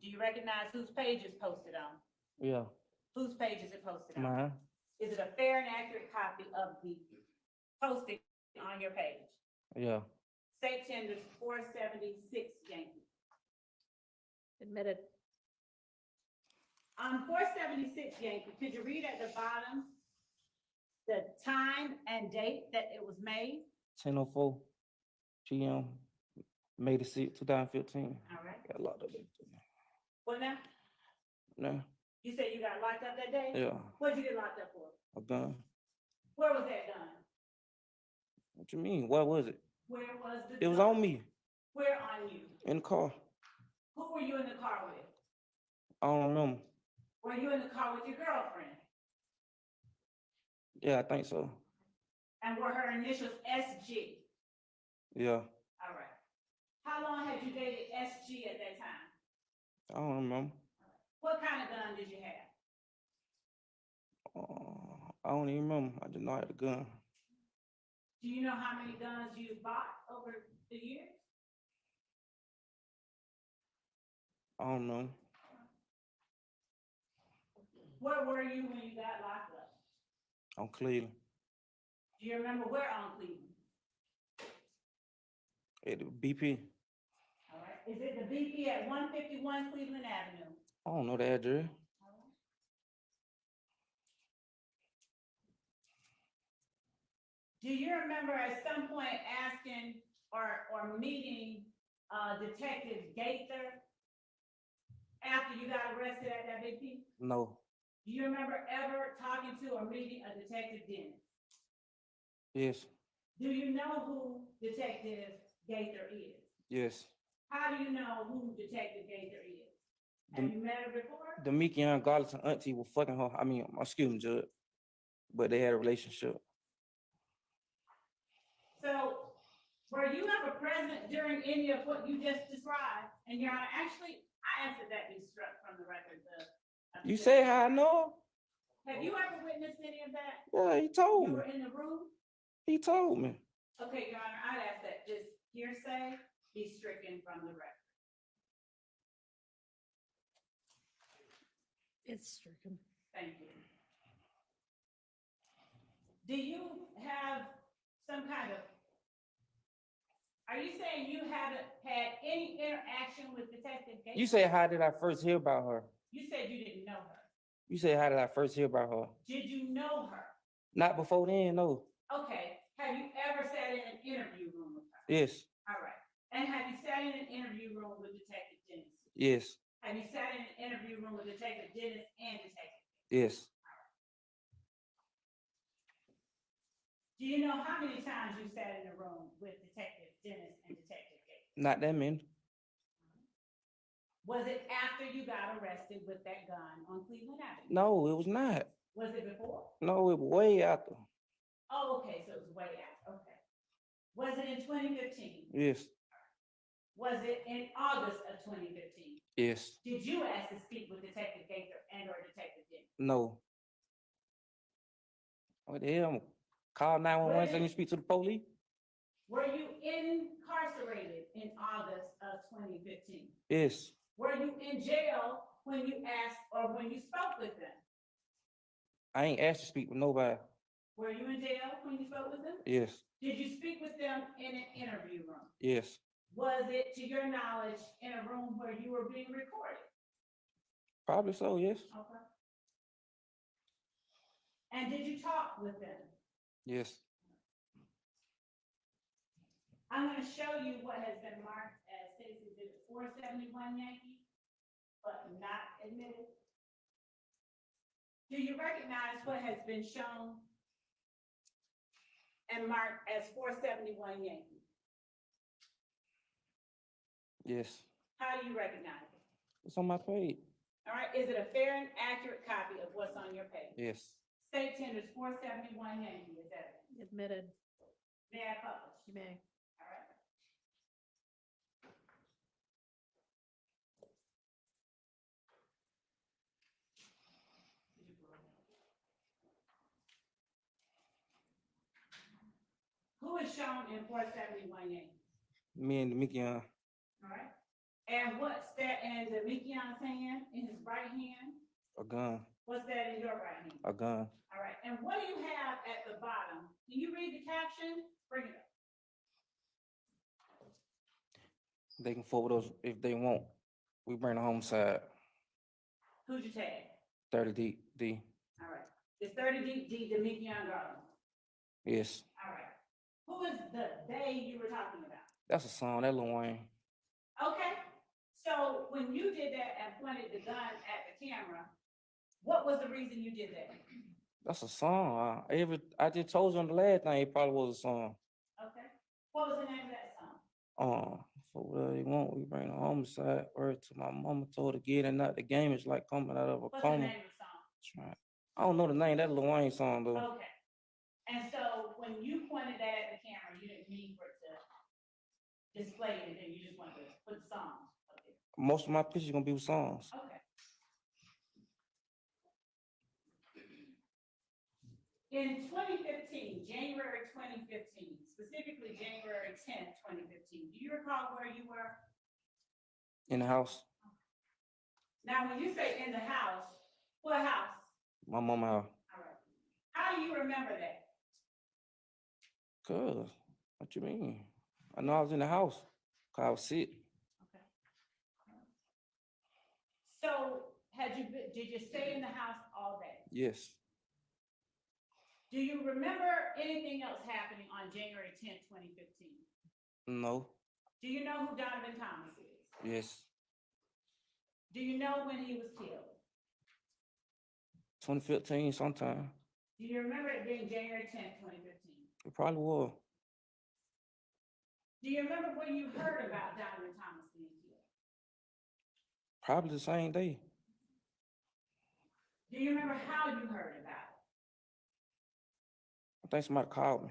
Do you recognize whose page is posted on? Yeah. Whose page is it posted on? Mine. Is it a fair and accurate copy of the posting on your page? Yeah. State tenders 476 Yankee. Admitted. On 476 Yankee, could you read at the bottom the time and date that it was made? 10:04 p.m. May the 6th, 2015. All right. Got locked up that day. What now? No. You said you got locked up that day? Yeah. What'd you get locked up for? A gun. Where was that gun? What you mean? What was it? Where was the It was gun? on me Where on you? in the car. Who were you in the car with? I don't remember. Were you in the car with your girlfriend? Yeah, I think so. And were her initials SG? Yeah. All right. How long had you dated SG at that time? I don't remember. What kind of gun did you have? I don't even remember. I just know I had a gun. Do you know how many guns you bought over the years? I don't know. Where were you when you got locked up? On Cleveland. Do you remember where on Cleveland? At the BP. All right. Is it the BP at 151 Cleveland Avenue? I don't know the address. Do you remember at some point asking or meeting Detective Gaither after you got arrested at that BP? No. Do you remember ever talking to or meeting a Detective Dennis? Yes. Do you know who Detective Gaither is? Yes. How do you know who Detective Gaither is? Have you met her before? Demekion Darlington auntie was fucking her. I mean, excuse me, Judge. But they had a relationship. So, were you ever present during any of what you just described? And Your Honor, actually, I asked that that be struck from the record. You say how I know? Have you ever witnessed any of that? Yeah, he told You me. were in the room? He told me. Okay, Your Honor, I'd ask that just hearsay be stricken from the record. It's stricken. Thank you. Do you have some kind of, are you saying you haven't had any interaction with Detective Gates? You said, how did I first hear about her? You said you didn't know her. You said, how did I first hear about her? Did you know her? Not before then, no. Okay. Have you ever sat in an interview room with her? Yes, All right. And have you sat in an interview room with Detective Dennis? yes, Have you sat in an interview room with Detective Dennis and Detective? yes. Do you know how many times you sat in a room with Detective Dennis and Detective Gates? Not that many. Was it after you got arrested with that gun on Cleveland Avenue? No, it was not. Was it before? No, it was way after. Oh, okay, so it was way after, okay. Was it in 2015? Yes, Was it in August of 2015? yes, Did you ask to speak with Detective Gaither and or Detective Dennis? no. What the hell? Call 911 saying you speak to the police? Were you incarcerated in August of 2015? Yes, Were you in jail when you asked or when you spoke with them? I ain't asked to speak with nobody. Were you in jail when you spoke with them? Yes, Did you speak with them in an interview room? yes, Was it, to your knowledge, in a room where you were being recorded? probably so, yes, Okay. And did you talk with them? yes. I'm going to show you what has been marked as Stacy Exhibit 471 Yankee, but not admitted. Do you recognize what has been shown and marked as 471 Yankee? Yes, How do you recognize it? it's on my page. All right, is it a fair and accurate copy of what's on your page? Yes, State tenders 471 Yankee, is that it? Admitted. May I publish? You may. All right. Who is shown in 471 Yankee? me and the Mickey, All right. And what's that in the Mikion's hand, in his right hand? a gun, What's that in your right hand? a gun. All right. And what do you have at the bottom? Can you read the caption? Bring it up. They can forward those if they want. We bring the homicide, Who'd you tag? 30 D. All right. It's 30 D the Mikion Garland. Yes, All right. Who is the they you were talking about? that's a song, that Lil Wayne. Okay. So when you did that and pointed the gun at the camera, what was the reason you did that? That's a song. I just told you on the last thing, it probably was a song. Okay. What was the name of that song? For whatever you want, we bring the homicide. Word to my mama, told her to get it, not the game. It's like coming out of a What's the coma. name of the song? Right. I don't know the name. That Lil Wayne song though. Okay. And so when you pointed that at the camera, you didn't mean for it to display anything. You just wanted to put the song up there. Most of my pictures gonna be with songs. Okay. In 2015, January 2015, specifically January 10th, 2015, do you recall where you were? In the house, Now, when you say in the house, what house? my mama house. All right. How do you remember that? Cuz, what you mean? I know I was in the house. Cause I was sick. Okay. So did you stay in the house all day? Yes. Do you remember anything else happening on January 10th, 2015? No. Do you know who Donovan Thomas is? Yes. Do you know when he was killed? 2015 sometime. Do you remember it being January 10th, 2015? It probably was. Do you remember when you heard about Donovan Thomas being killed? Probably the same day. Do you remember how you heard about it? I think somebody called me.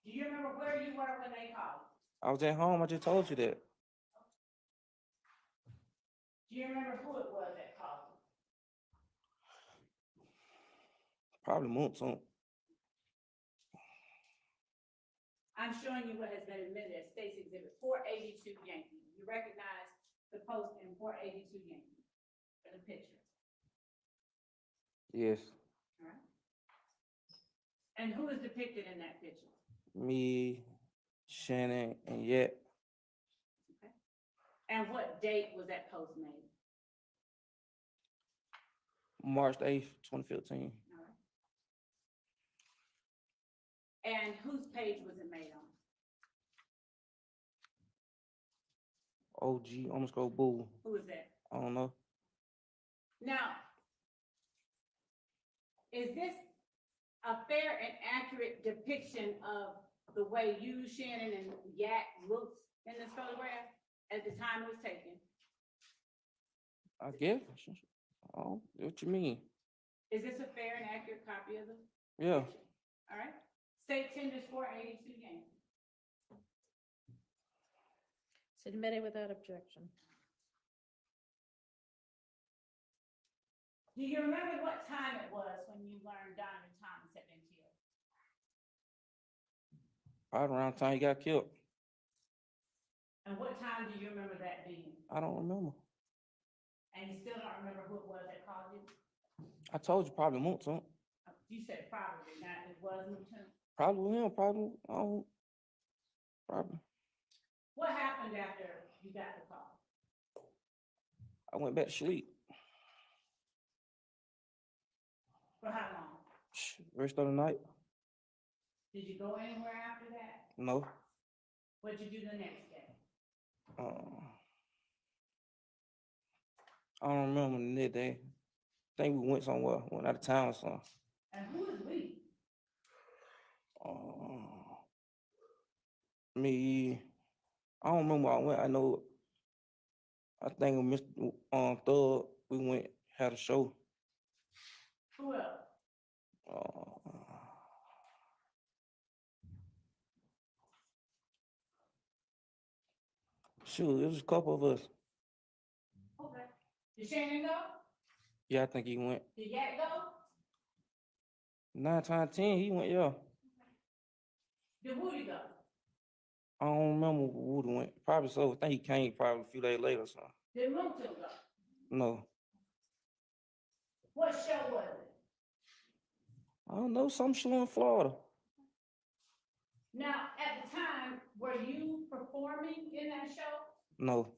Do you remember where you were when they called? I was at home. I just told you that. Do you remember who it was that called? Probably months on. I'm showing you what has been admitted as State's Exhibit 482 Yankee. You recognize the post in 482 Yankee for the picture, Yes, all right? And who is depicted in that picture? me, Shannon, and Yet, Okay. And what date was that post made? March 8th, 2015. All right. And whose page was it made on? OG, underscore boo. Who is that? I don't know. Now, is this a fair and accurate depiction of the way you, Shannon, and Yak looked in this photograph at the time it was taken? I guess. Oh, what you mean? Is this a fair and accurate copy of the? Yeah. All right. State tenders 482 Yankee. Submitted without objection. Do you remember what time it was when you learned Donovan Thomas had been killed? Right around the time he got killed. And what time do you remember that being? I don't remember. And you still don't remember who it was that called you? I told you probably won't to. You said probably, not it was Lieutenant. Probably him, probably. I don't. Probably. What happened after you got the call? I went back to sleep. For how long? Rest of the night. Did you go anywhere after that? No. What'd you do the next day? I don't remember the next day. I think we went somewhere, went out of town or something. And who is we? Me, I don't remember where I went. I know, I think with Mr. Thug, we went, had a show. Who else? Shoot, it was a couple of us. Okay. Did Shannon go? Yeah, I think he went. Did Yak go? 9 times 10, he went, yeah. Did Woody go? I don't remember where Woody went. Probably so. I think he came probably a few days later or something. Did Moontil go? No. What show was it? I don't know, some show in Florida. Now, at the time, were you performing in that show? No.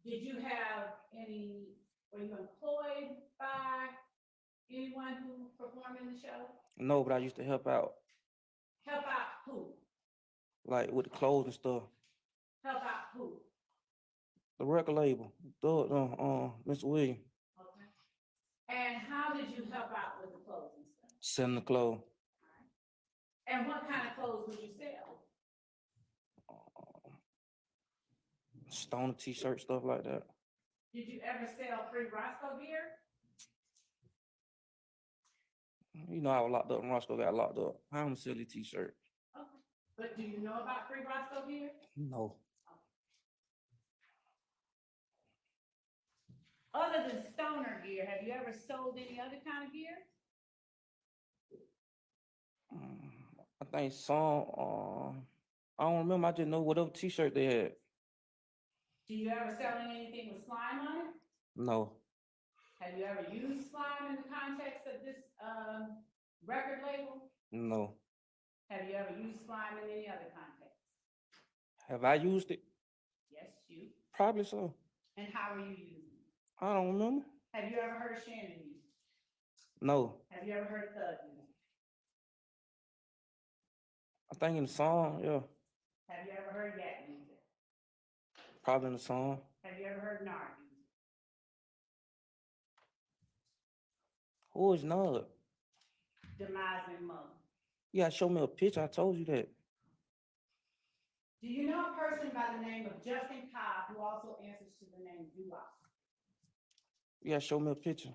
Did you have any, were you employed by anyone who performed in the show? No, but I used to help out, Help out who? like with the clothes and stuff. Help out who? The record label, Mr. William, Okay. And how did you help out with the clothes and stuff? selling the clothes. And what kind of clothes would you sell? Stoner t-shirt, stuff like that. Did you ever sell free Roscoe gear? You know, I was locked up and Roscoe got locked up. I'm a silly t-shirt. Okay. But do you know about free Roscoe gear? No. Other than stoner gear, have you ever sold any other kind of gear? I think some, I don't remember. I just know whatever t-shirt they had. Do you ever sell anything with slime on it? No. Have you ever used slime in the context of this record label? No. Have you ever used slime in any other context? Have I used it? Yes, you. Probably so. And how are you using it? I don't remember. Have you ever heard Shannon use it? No. Have you ever heard Thug use it? I think in the song, yeah. Have you ever heard Yak use it? Probably in the song. Have you ever heard Nard use it? Who is Nard? Demising mother. You gotta show me a picture. I told you that. Do you know a person by the name of Justin Cobb who also answers to the name Dulop? You gotta show me a picture.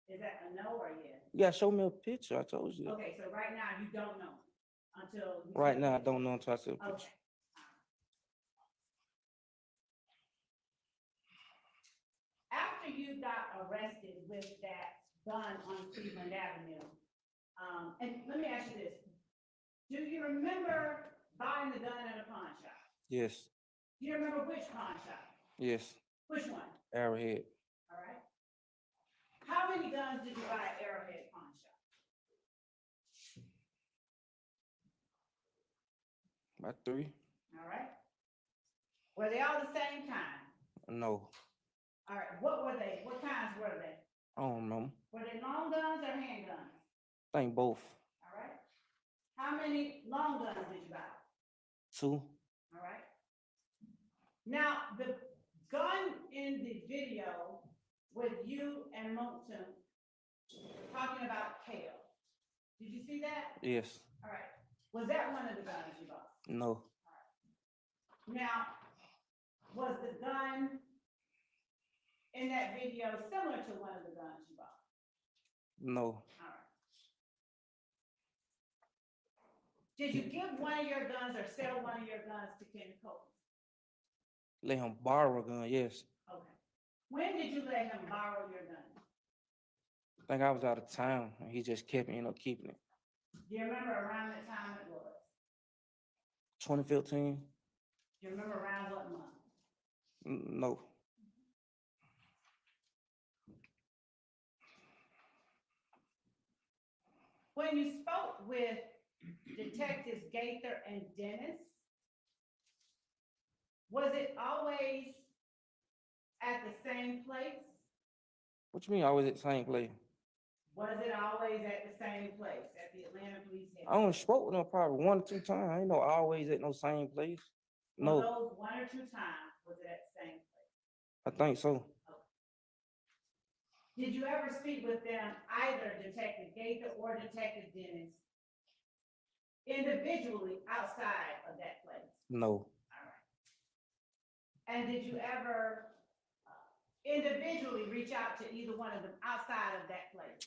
Is that a no or a yes? You gotta show me a picture. I told you that. Okay, so right now you don't know until. Right now, I don't know until I see a picture. Okay. After you got arrested with that gun on Cleveland Avenue, and let me ask you this, Do you remember buying the gun at a pawn shop? Yes, Do you remember which pawn shop? yes, Which one? Arrowhead, All right. How many guns did you buy at Arrowhead Pawn Shop? about 3. All right. Were they all the same kind? No, All right. What were they? What kinds were they? I don't know. Were they long guns or handguns? I think both. All right. How many long guns did you buy? 2. All right. Now, the gun in the video with you and Moulton talking about Kale. Did you see that? Yes, All right. Was that one of the guns you bought? no, Now, was the gun in that video similar to one of the guns you bought? no, All right. Did you give one of your guns or sell one of your guns to Ken Copeland? let him borrow a gun, yes. Okay. When did you let him borrow your gun? I think I was out of town and he just ended up keeping it. Do you remember around the time it was? 2015? Do you remember around what month? No, When you spoke with Detectives Gaither and Dennis, was it always at the same place? what you mean always at the same place? Was it always at the same place, at the Atlanta Police I Headquarters? only spoke with him probably 1 or 2 times. I ain't know always at no same place. For No, those 1 or 2 times, was it at the same place? I think so. Did you ever speak with them, either Detective Gaither or Detective Dennis, individually outside of that place? No, All right. And did you ever individually reach out to either one of them outside of that place?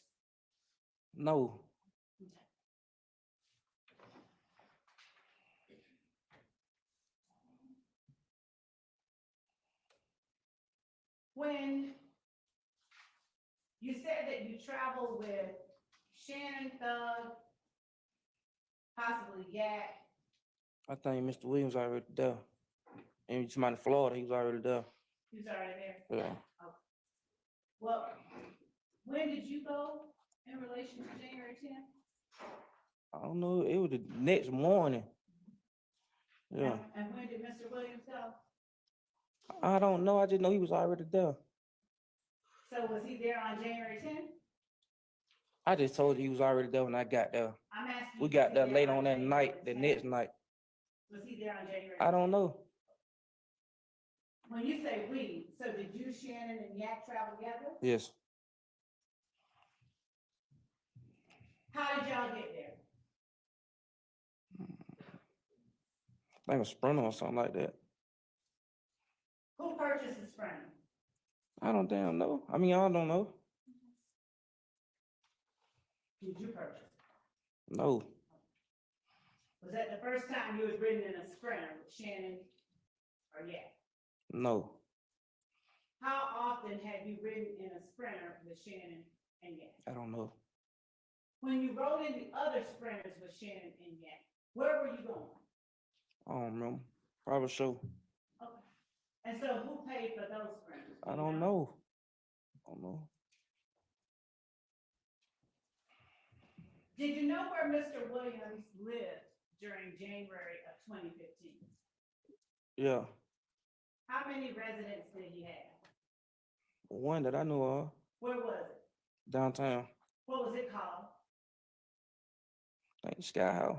no, Okay. When you said that you traveled with Shannon Thug, possibly Yak, I think Mr. Williams already there. And you somebody in Florida, he was already there. he was already there. Yeah, Well, when did you go in relation to January 10th? I don't know, it was the next morning. Yeah, And when did Mr. Williams go? I don't know, I just know he was already there. So was he there on January 10th? I just told you he was already there when I got there. I'm asking you. We was got he there late on that January night, the 10th? next night. Was he there on January? I don't 10th? know. When you say we, so did you, Shannon, and Yak travel together? Yes, How did y'all get there? I think a Sprinter or something like that. Who purchased the Sprinter? I don't damn know. I mean, I don't know. Did you purchase? No, Was that the first time you had ridden in a Sprinter with Shannon or Yak? no. How often have you ridden in a Sprinter with Shannon and Yak? I don't know. When you rode in the other Sprinters with Shannon and Yak, where were you going? I don't remember. Probably so. Okay. And so who paid for those Sprinters? I don't know. I don't know. Did you know where Mr. Williams lived during January of 2015? Yeah, How many residents did he have? one that I know of, Where was it? downtown. What was it called? I think Sky House.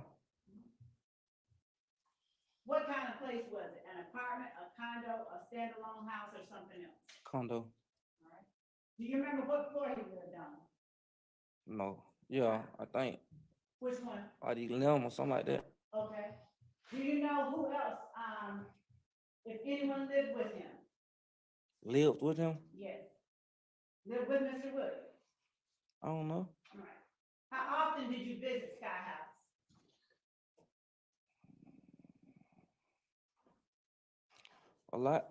What kind of place was it? An apartment, a condo, a standalone house, or something else? Condo. All right. Do you remember what floor he lived on? No. Yeah, I think. Which one? Or the limb or something like that. Okay. Do you know who else, if anyone lived with him? Lived with him? Yes. Lived with Mr. Williams? I don't know. All right. How often did you visit Sky House? A lot.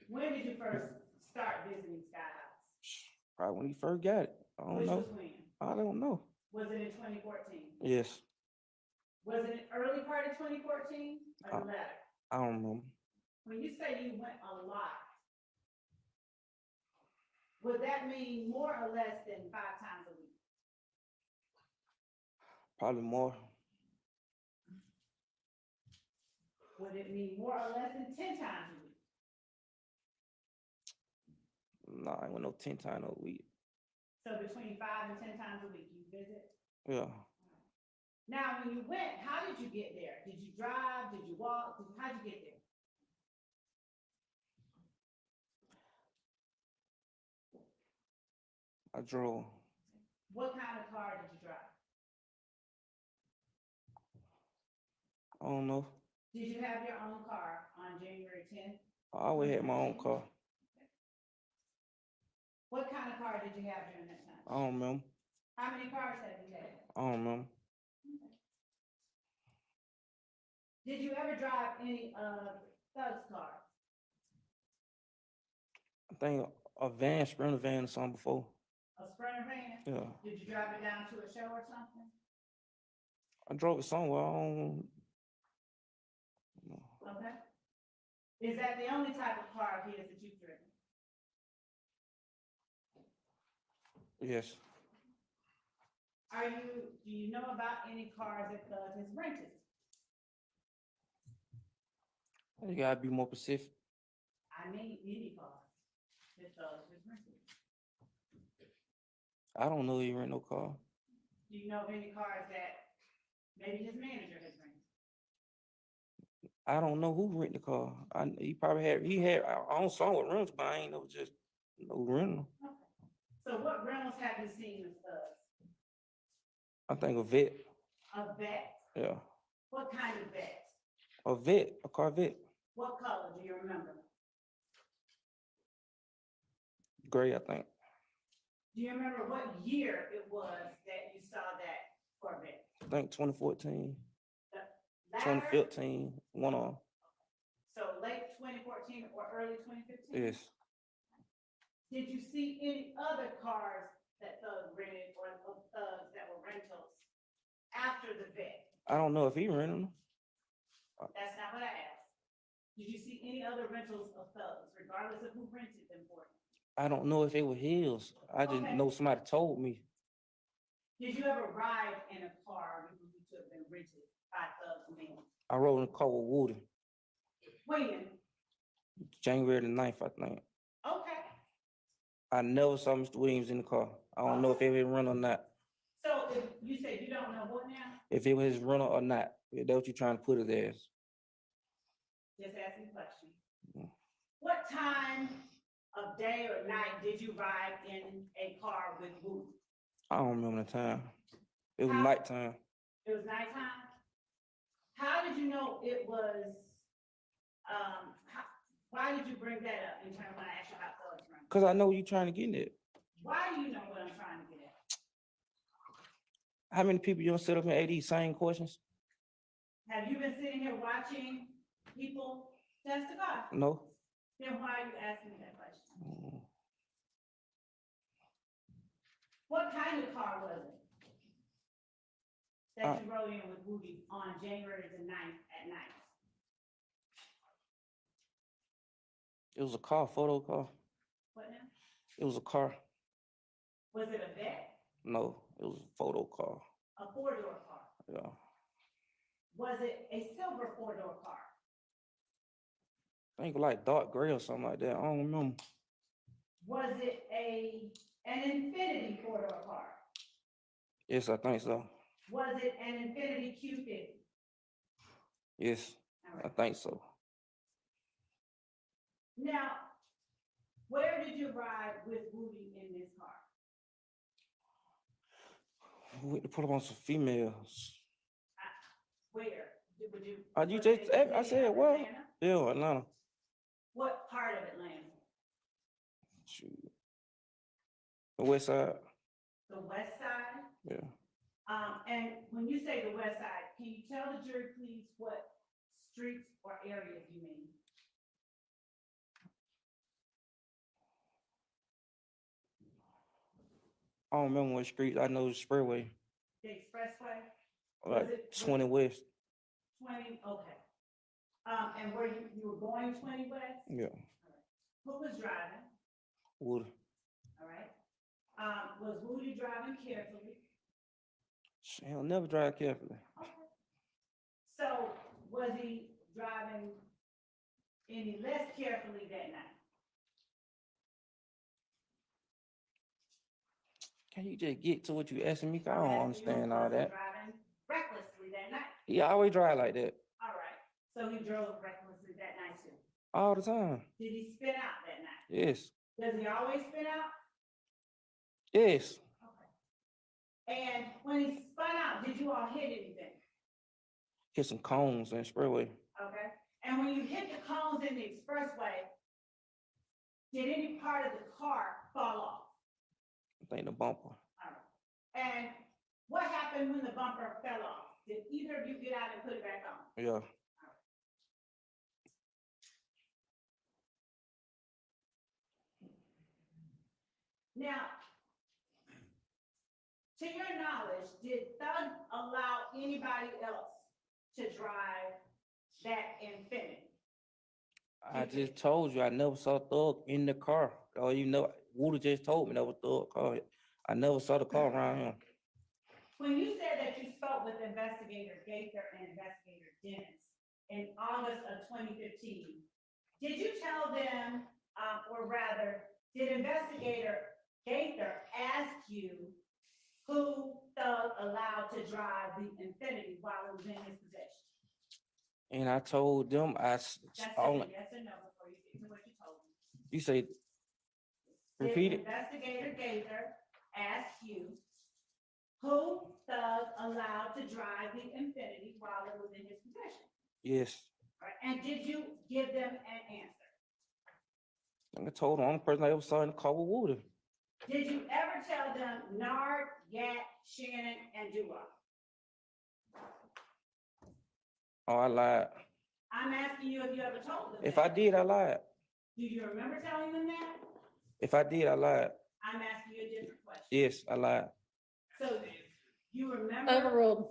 When did you first start visiting Sky House? Probably when he first got it. I don't Which know. was when? I don't know. Was it in 2014? Yes. Was it early part of 2014 or the latter? I don't know. When you say you went a lot, would that mean more or less than 5 times a week? Probably more. Would it mean more or less than 10 times a week? No, I ain't went no 10 times a week. So between 5 and 10 times a week you visit? Yeah. Now, when you went, how did you get there? Did you drive? Did you walk? How'd you get there? I drove. What kind of car did you drive? I don't know. Did you have your own car on January 10th? I always had my own car. What kind of car did you have during that time? I don't remember. How many cars have you had? I don't remember. Did you ever drive any of Thug's cars? I think a van, Sprinter van or something before. A Sprinter van? Yeah. Did you drive it down to a show or something? I drove it somewhere. I don't know. Okay. Is that the only type of car of his that you've driven? Yes. Do you know about any cars that Thug has rented? You gotta be more specific. I mean, any cars that Thug has rented. I don't know he rent no car. Do you know of any cars that maybe his manager has rented? I don't know who rent the car. He probably had, I don't saw what rentals, but I ain't know just no rental. Okay. So what rentals have you seen with Thug? I think a vet. A vet? Yeah. What kind of vet? A vet, a Corvette. What color do you remember? Gray, I think. Do you remember what year it was that you saw that Corvette? I think 2014, Latter? 2015, one on. So late 2014 or early 2015? Yes. Did you see any other cars that Thug rented or Thugs that were rentals after the vet? I don't know if he rented them. That's not what I asked. Did you see any other rentals of Thugs, regardless of who rented them for you? I don't know if it was his. I just Okay. know somebody told me. Did you ever ride in a car believed to have been rented by Thugs men? I rode in a car with Woody, When? January the 9th, I think. Okay. I never saw Mr. Williams in the car. I don't know if it was rental or not. So if you say you don't know what now? If it was his rental or not. If that's what you're trying to put it as. Just asking a question. Mm. What time of day or night did you ride in a car with Woody? I don't remember the time. It was How- nighttime. It was nighttime? How did you know it was, why did you bring that up in terms when I asked you about Thugs rental? Cause I know you're trying to get it. Why do you know what I'm trying to get at? How many people you don't sit up and ask these same questions? Have you been sitting here watching people testify? No. Then why are you asking me that question? Mm. What kind of car was it that you rode in with Woody on January the 9th at night? It was a car, photo car. What now? It was a car. Was it a vet? No, it was a photo car. A 4-door car? Yeah. Was it a silver 4-door car? I think like dark gray or something like that. I don't remember. Was it an Infinity 4-door car? Yes, I think so. Was it an Infinity Q50? Yes, All I right. think so. Now, where did you ride with Woody in this car? We went to put up on some females. Where? Would you? You was just, it in the I city said, of what? Atlanta? Yeah, Atlanta. What part of Atlanta? Shoot. The west side. The west side? Yeah. And when you say the west side, can you tell the jury, please, what streets or areas you mean? I don't remember what street. I know the Spurway. The expressway? like it- 20 West. 20, okay. And were you were going 20 West? Yeah, Who was driving? Woody. All right. Was Woody driving carefully? He'll never drive carefully. Okay. So was he driving any less carefully that night? Can you just get to what you asking me? 'Cause I I'm don't asking you, understand all was he that. driving recklessly that night? He always drive like that, All right. So he drove recklessly that night too. all the time. Did he spin out that night? Yes, Does he always spin out? yes. Okay. And when he spun out, did you all hit anything? Hit some cones and expressway. Okay. And when you hit the cones in the expressway, did any part of the car fall off? I think the bumper. All right. And what happened when the bumper fell off? Did either of you get out and put it back on? Yeah, Now, to your knowledge, did Thug allow anybody else to drive that Infiniti? I just told you, I never saw Thug in the car. Or you know, Woody just told me that was Thug car. I never saw the car around him. When you said that you spoke with Investigator Gaither and Investigator Dennis in August of 2015, did you tell them, or rather, did Investigator Gaither ask you who Thug allowed to drive the Infiniti while it was in his possession? And I told them, That's only, a yes or no before you get to what you told me. you say, repeat it? Did Investigator Gaither ask you who Thug allowed to drive the Infiniti while it was in his possession? Yes. Right, and did you give them an answer? I told the only person I ever saw in the car was Woody. Did you ever tell them Nard, Gat, Shannon, and Dua? Oh, I lied. I'm asking you if you ever told them If that. I did, I lied. Do you remember telling them that? If I did, I lied. I'm asking you a different question. Yes, I lied. So you remember? Overruled.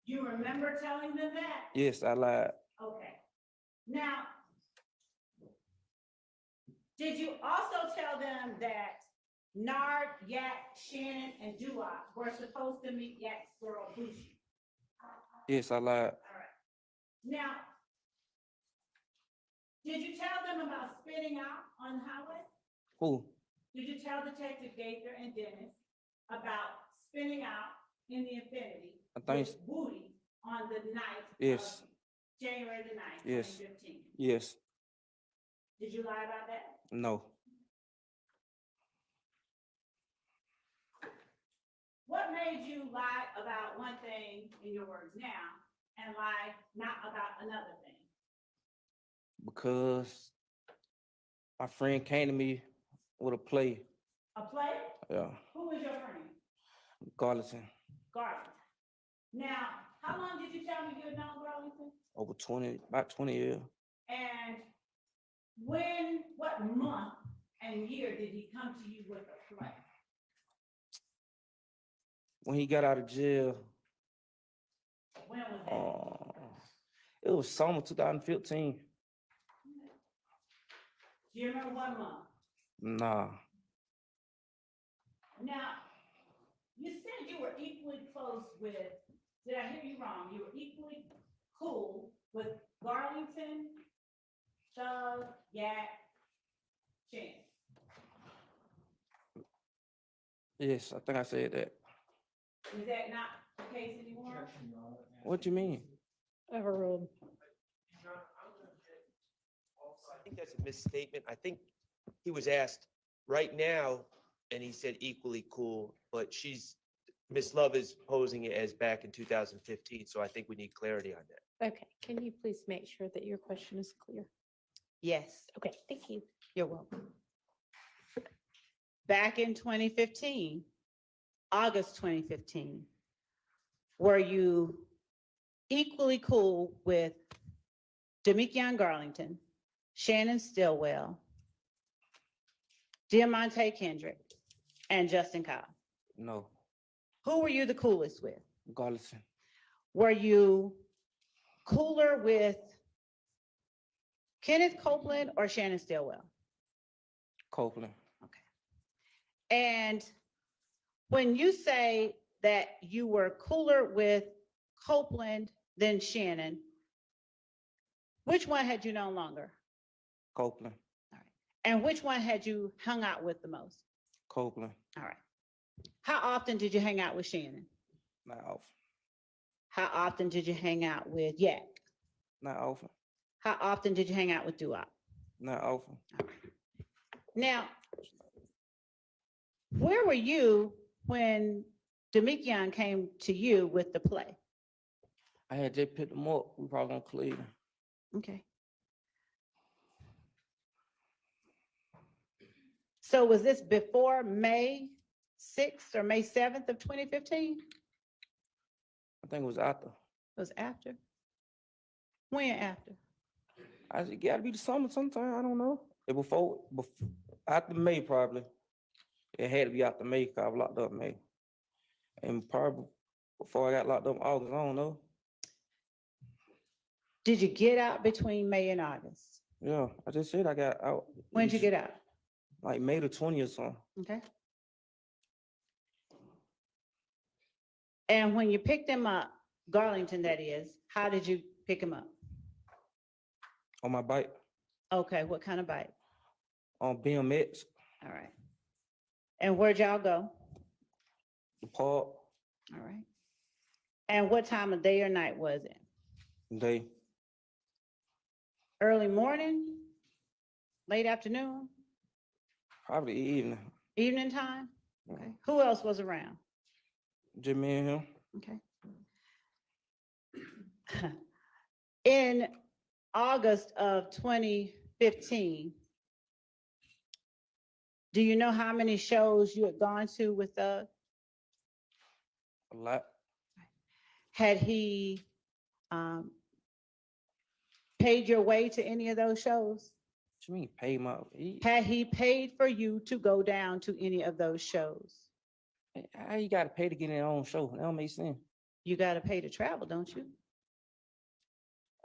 You remember telling them that? Yes, I lied. Okay. Now, did you also tell them that Nard, Yak, Shannon, and Dua were supposed to meet Yak's girl Bushi? Yes, I lied. All right. Now, did you tell them about spitting out on the highway? Who? Did you tell Detective Gaither and Dennis about spinning out in the Infiniti I think, with Woody on the night yes, of January the 9th, Yes. 2015? yes, Did you lie about that? no. What made you lie about one thing in your words now and lie not about another thing? Because my friend came to me with a play. A play? Yeah, Who was your friend? Garlington, Garland. Now, how long did you tell me you had known Garlington? over about 20 years. And what month and year did he come to you with a play? When he got out of jail, When was that? it was summer 2015. Do you remember what month? Nah, Now, you said you were equally close with, did I hear you wrong? You were equally cool with Garlington, Thug, Yak, Shannon. yes, I think I said that. Is that not the case anymore? What you mean? Overruled. I think that's a misstatement. I think he was asked right now, and he said equally cool, but Miss Love is posing it as back in 2015, so I think we need clarity on that. Okay, can you please make sure that your question is clear? Yes, Okay, thank you. you're welcome. Back in 2015, August 2015, were you equally cool with Demekion Garlington, Shannon Stillwell, Diamante Kendrick, and Justin Cobb? No, Who were you the coolest with? Garlison, Were you cooler with Kenneth Copeland or Shannon Stillwell? Copeland, And when you say that you were cooler with Copeland than Shannon, which one had you known longer? Copeland, And which one had you hung out with the most? Copeland, All right. How often did you hang out with Shannon? not often, How often did you hang out with Yak? not often, How often did you hang out with Duop? not often. Now, where were you when Demekion came to you with the play? I had just picked them up. We probably gonna Cleveland. Okay. So was this before May 6th or May 7th of 2015? I think it was after. It was after? When after? I said, gotta be the summer sometime. I don't know. It before after May probably. It had to be after May because I was locked up in May. And probably before I got locked up in August, I don't know. Did you get out between May and August? Yeah, I just said I got out. When'd you get out? Like May the 20th or something. Okay. And when you picked him up, Garlington that is, how did you pick him up? On my bike, Okay, what kind of bike? on BMX, All right. And where'd y'all go? the park, All right. And what time of day or night was it? they, Early morning? Late afternoon? probably the evening. Evening time? Okay. Who else was around? Just me and him. Okay. In August of 2015, do you know how many shows you had gone to with A lot. had he paid your way to any of those shows? What you mean pay my, Had he paid for you to go down to any of those shows? how you gotta pay to get in your own show? That don't make sense. You got to pay to travel, don't you?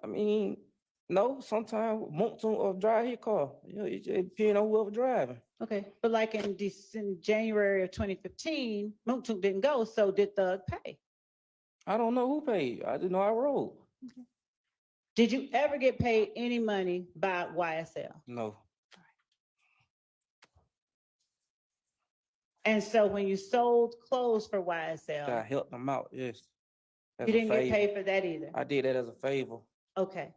I mean, no, sometimes Moncton or drive his car. You know, it depends on whoever driving. Okay, but like in January of 2015, Moontook didn't go, so did Thug pay? I don't know who paid. I just know I rode. Did you ever get paid any money by YSL? No, And so when you sold clothes for I YSL, helped them out, yes. As you a didn't get favor. paid for that either? I did that as a favor. Okay.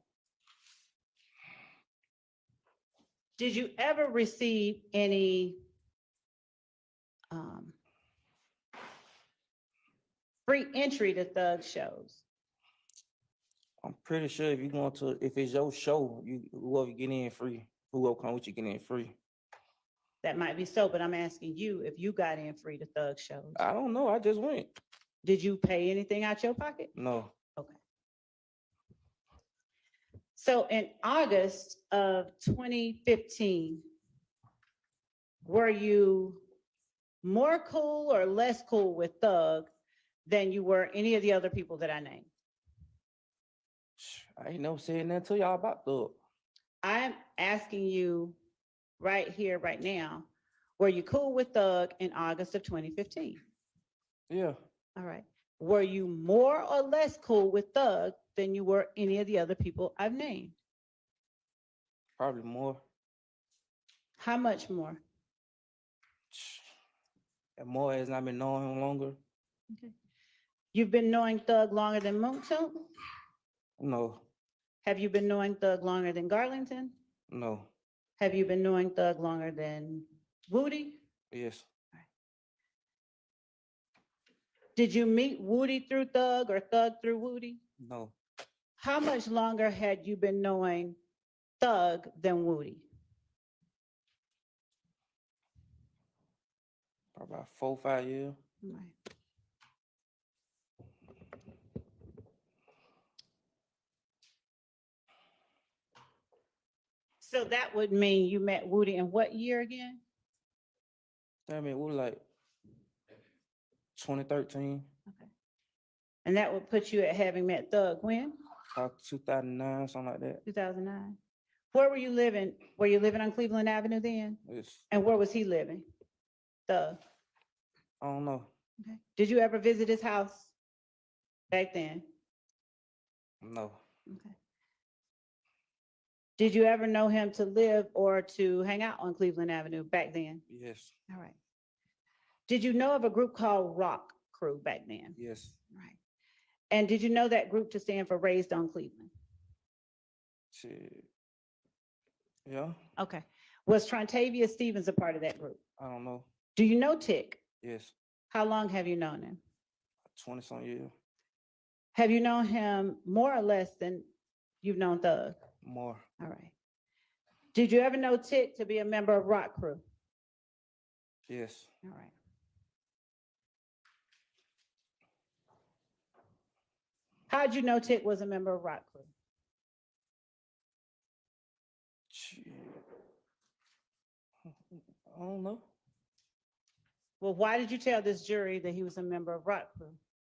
Did you ever receive any free entry to Thug shows? I'm pretty sure if it's your show, whoever get in free, whoever come with you get in free. That might be so, but I'm asking you if you got in free to Thug shows. I don't know. I just went. Did you pay anything out your pocket? No, Okay. So in August of 2015, were you more cool or less cool with Thug than you were any of the other people that I named? I ain't never said nothing to y'all about Thug. I'm asking you right here, right now, were you cool with Thug in August of 2015? Yeah, All right. Were you more or less cool with Thug than you were any of the other people I've named? probably more. How much more? And more as I've been knowing him longer. Okay. You've been knowing Thug longer than Moontoon? No, Have you been knowing Thug longer than Garlington? no, Have you been knowing Thug longer than Woody? yes. Did you meet Woody through Thug or Thug through Woody? No, How much longer had you been knowing Thug than Woody? probably about 4 or 5 years. Right. So that would mean you met Woody in what year again? I mean, we were like 2013. Okay. And that would put you at having met Thug when? About 2009, something like that. 2009. Where were you living? Were you living on Cleveland Avenue then? It's, And where was he living? Thug. I don't know. Okay. Did you ever visit his house back then? No. Okay. Did you ever know him to live or to hang out on Cleveland Avenue back then? Yes. All right. Did you know of a group called Rock Crew back then? Yes. Right. And did you know that group to stand for Raised on Cleveland? Shit. Yeah. Okay. Was Trontavia Stevens a part of that group? I don't know. Do you know Tick? Yes. How long have you known him? 20 some years. Have you known him more or less than you've known Thug? More. All right. Did you ever know Tick to be a member of Rock Crew? Yes. All right. How'd you know Tick was a member of Rock Crew? Shit. I don't know. Well, why did you tell this jury that he was a member of Rock Crew?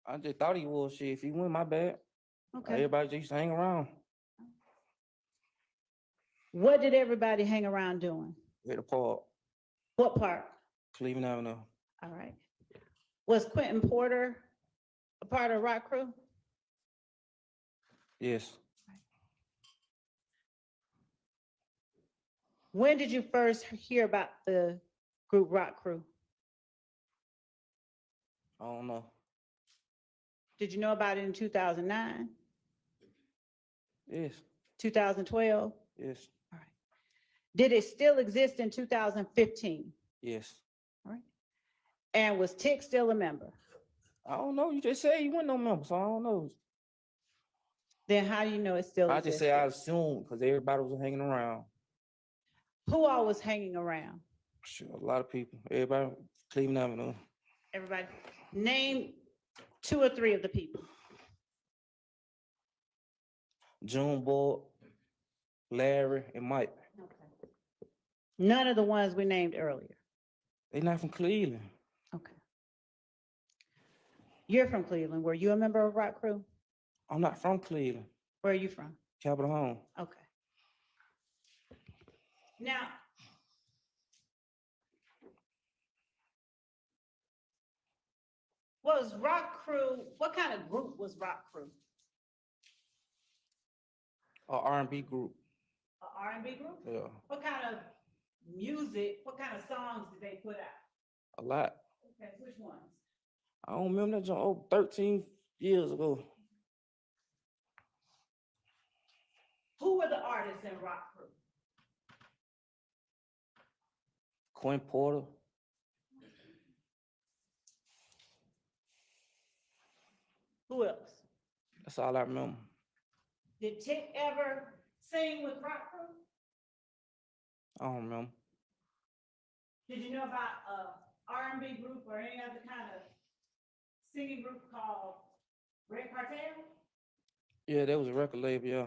I just thought he was. Shit, if he went, my bad. Okay. Everybody just used to hang around. What did everybody hang around doing? At the park, What park? Cleveland Avenue. All right. Was Quentin Porter a part of Rock Crew? Yes. When did you first hear about the group Rock Crew? I don't know. Did you know about it in 2009, Yes. 2012? Yes. All right. Did it still exist in 2015? Yes. All right. And was Tick still a member? I don't know. You just said you wasn't no member, so I don't know. Then how do you know it still I existed? just say I assumed because everybody was hanging around. Who all was hanging around? Sure, a lot of people. Everybody, Cleveland Avenue. Everybody, name 2 or 3 of the people. Junebug, Larry, and Mike. Okay. None of the ones we named earlier. They not from Cleveland. Okay. You're from Cleveland. Were you a member of Rock Crew? I'm not from Cleveland. Where are you from? Capitol Home. Okay. Now, was Rock Crew, what kind of group was Rock Crew? A R&B group. A R&B group? Yeah. What kind of music, what kind of songs did they put out? A lot. Okay, which ones? I don't remember that joint 13 years ago. Who were the artists in Rock Crew? Quinn Porter. Who else? That's all I remember. Did Tick ever sing with Rock Crew? I don't remember. Did you know about a R&B group or any other kind of singing group called Red Cartel? Yeah, that was a record label, yeah.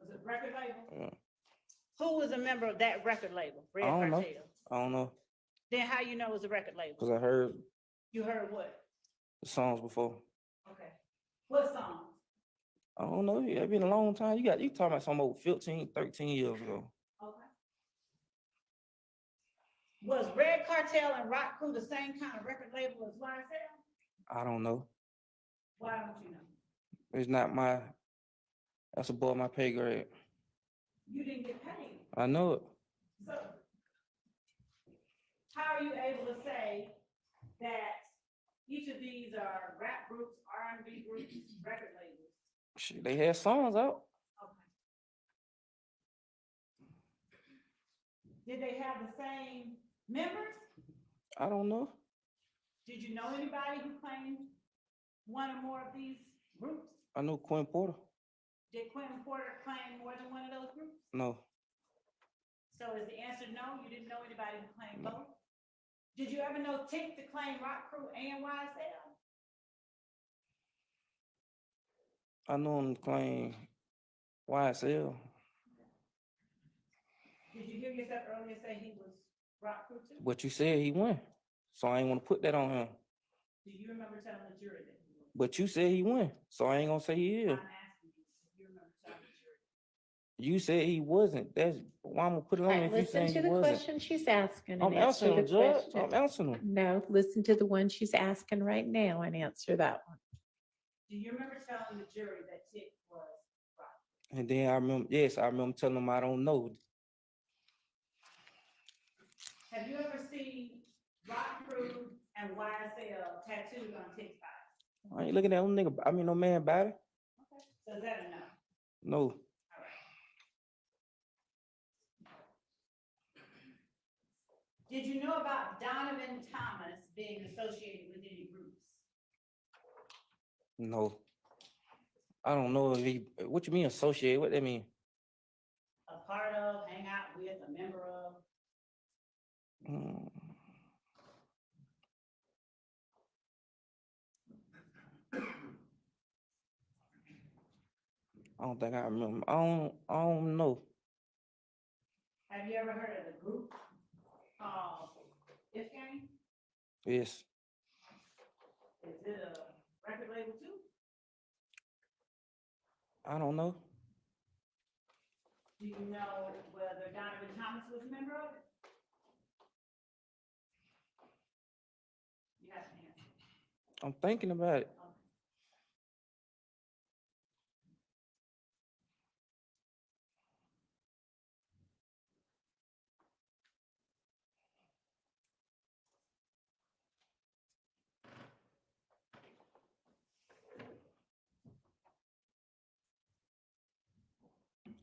Was it record label? Yeah. Who was a member of that record label, Red I don't know. Cartel? I don't know. Then how you know it was a record label? Because I heard You heard what? the songs before. Okay. What song? I don't know. Yeah, it's been a long time. You talking about some old 15, 13 years ago. Okay. Was Red Cartel and Rock Crew the same kind of record label as YSL? I don't know. Why don't you know? It's not that's above my pay grade. You didn't get paid. I know it. So how are you able to say that each of these are rap groups, R&B groups, record labels? Shit, they had songs out. Okay. Did they have the same members? I don't know. Did you know anybody who claimed one or more of these groups? I know Quinn Porter. Did Quentin Porter claim more than one of those groups? No. So is the answer no? You didn't know anybody who claimed both? Did you ever know Tick to claim Rock Crew and YSL? I know him claim YSL. Did you hear yourself earlier say he was Rock Crew too? But you said he won. So I ain't want to put that on him. Do you remember telling the jury that he was? But you said he won, so I ain't gonna say he is. I'm asking you, if you remember telling the jury. You said he wasn't. That's why I'm gonna put it All on right, if you listen saying to he the wasn't. question she's asking I'm and answer answering the him, Judge. question. I'm answering him. No, listen to the one she's asking right now and answer that one. Do you remember telling the jury that Tick was right? And then I remember, yes, I remember telling him I don't know. Have you ever seen Rock Crew and YSL tattooed on Tick's body? I ain't looking at no nigga, I mean no man body. Okay. So is that a no? No. All right. Did you know about Donovan Thomas being associated with any groups? No. I don't know if he, what you mean associated? What that mean? A part of, hang out with, a member of? Mm. I don't think I remember. I don't know. Have you ever heard of the group called If Gang? Yes. Is it a record label too? I don't know. Do you know whether Donovan Thomas was a member of it? You have to answer. I'm thinking about it.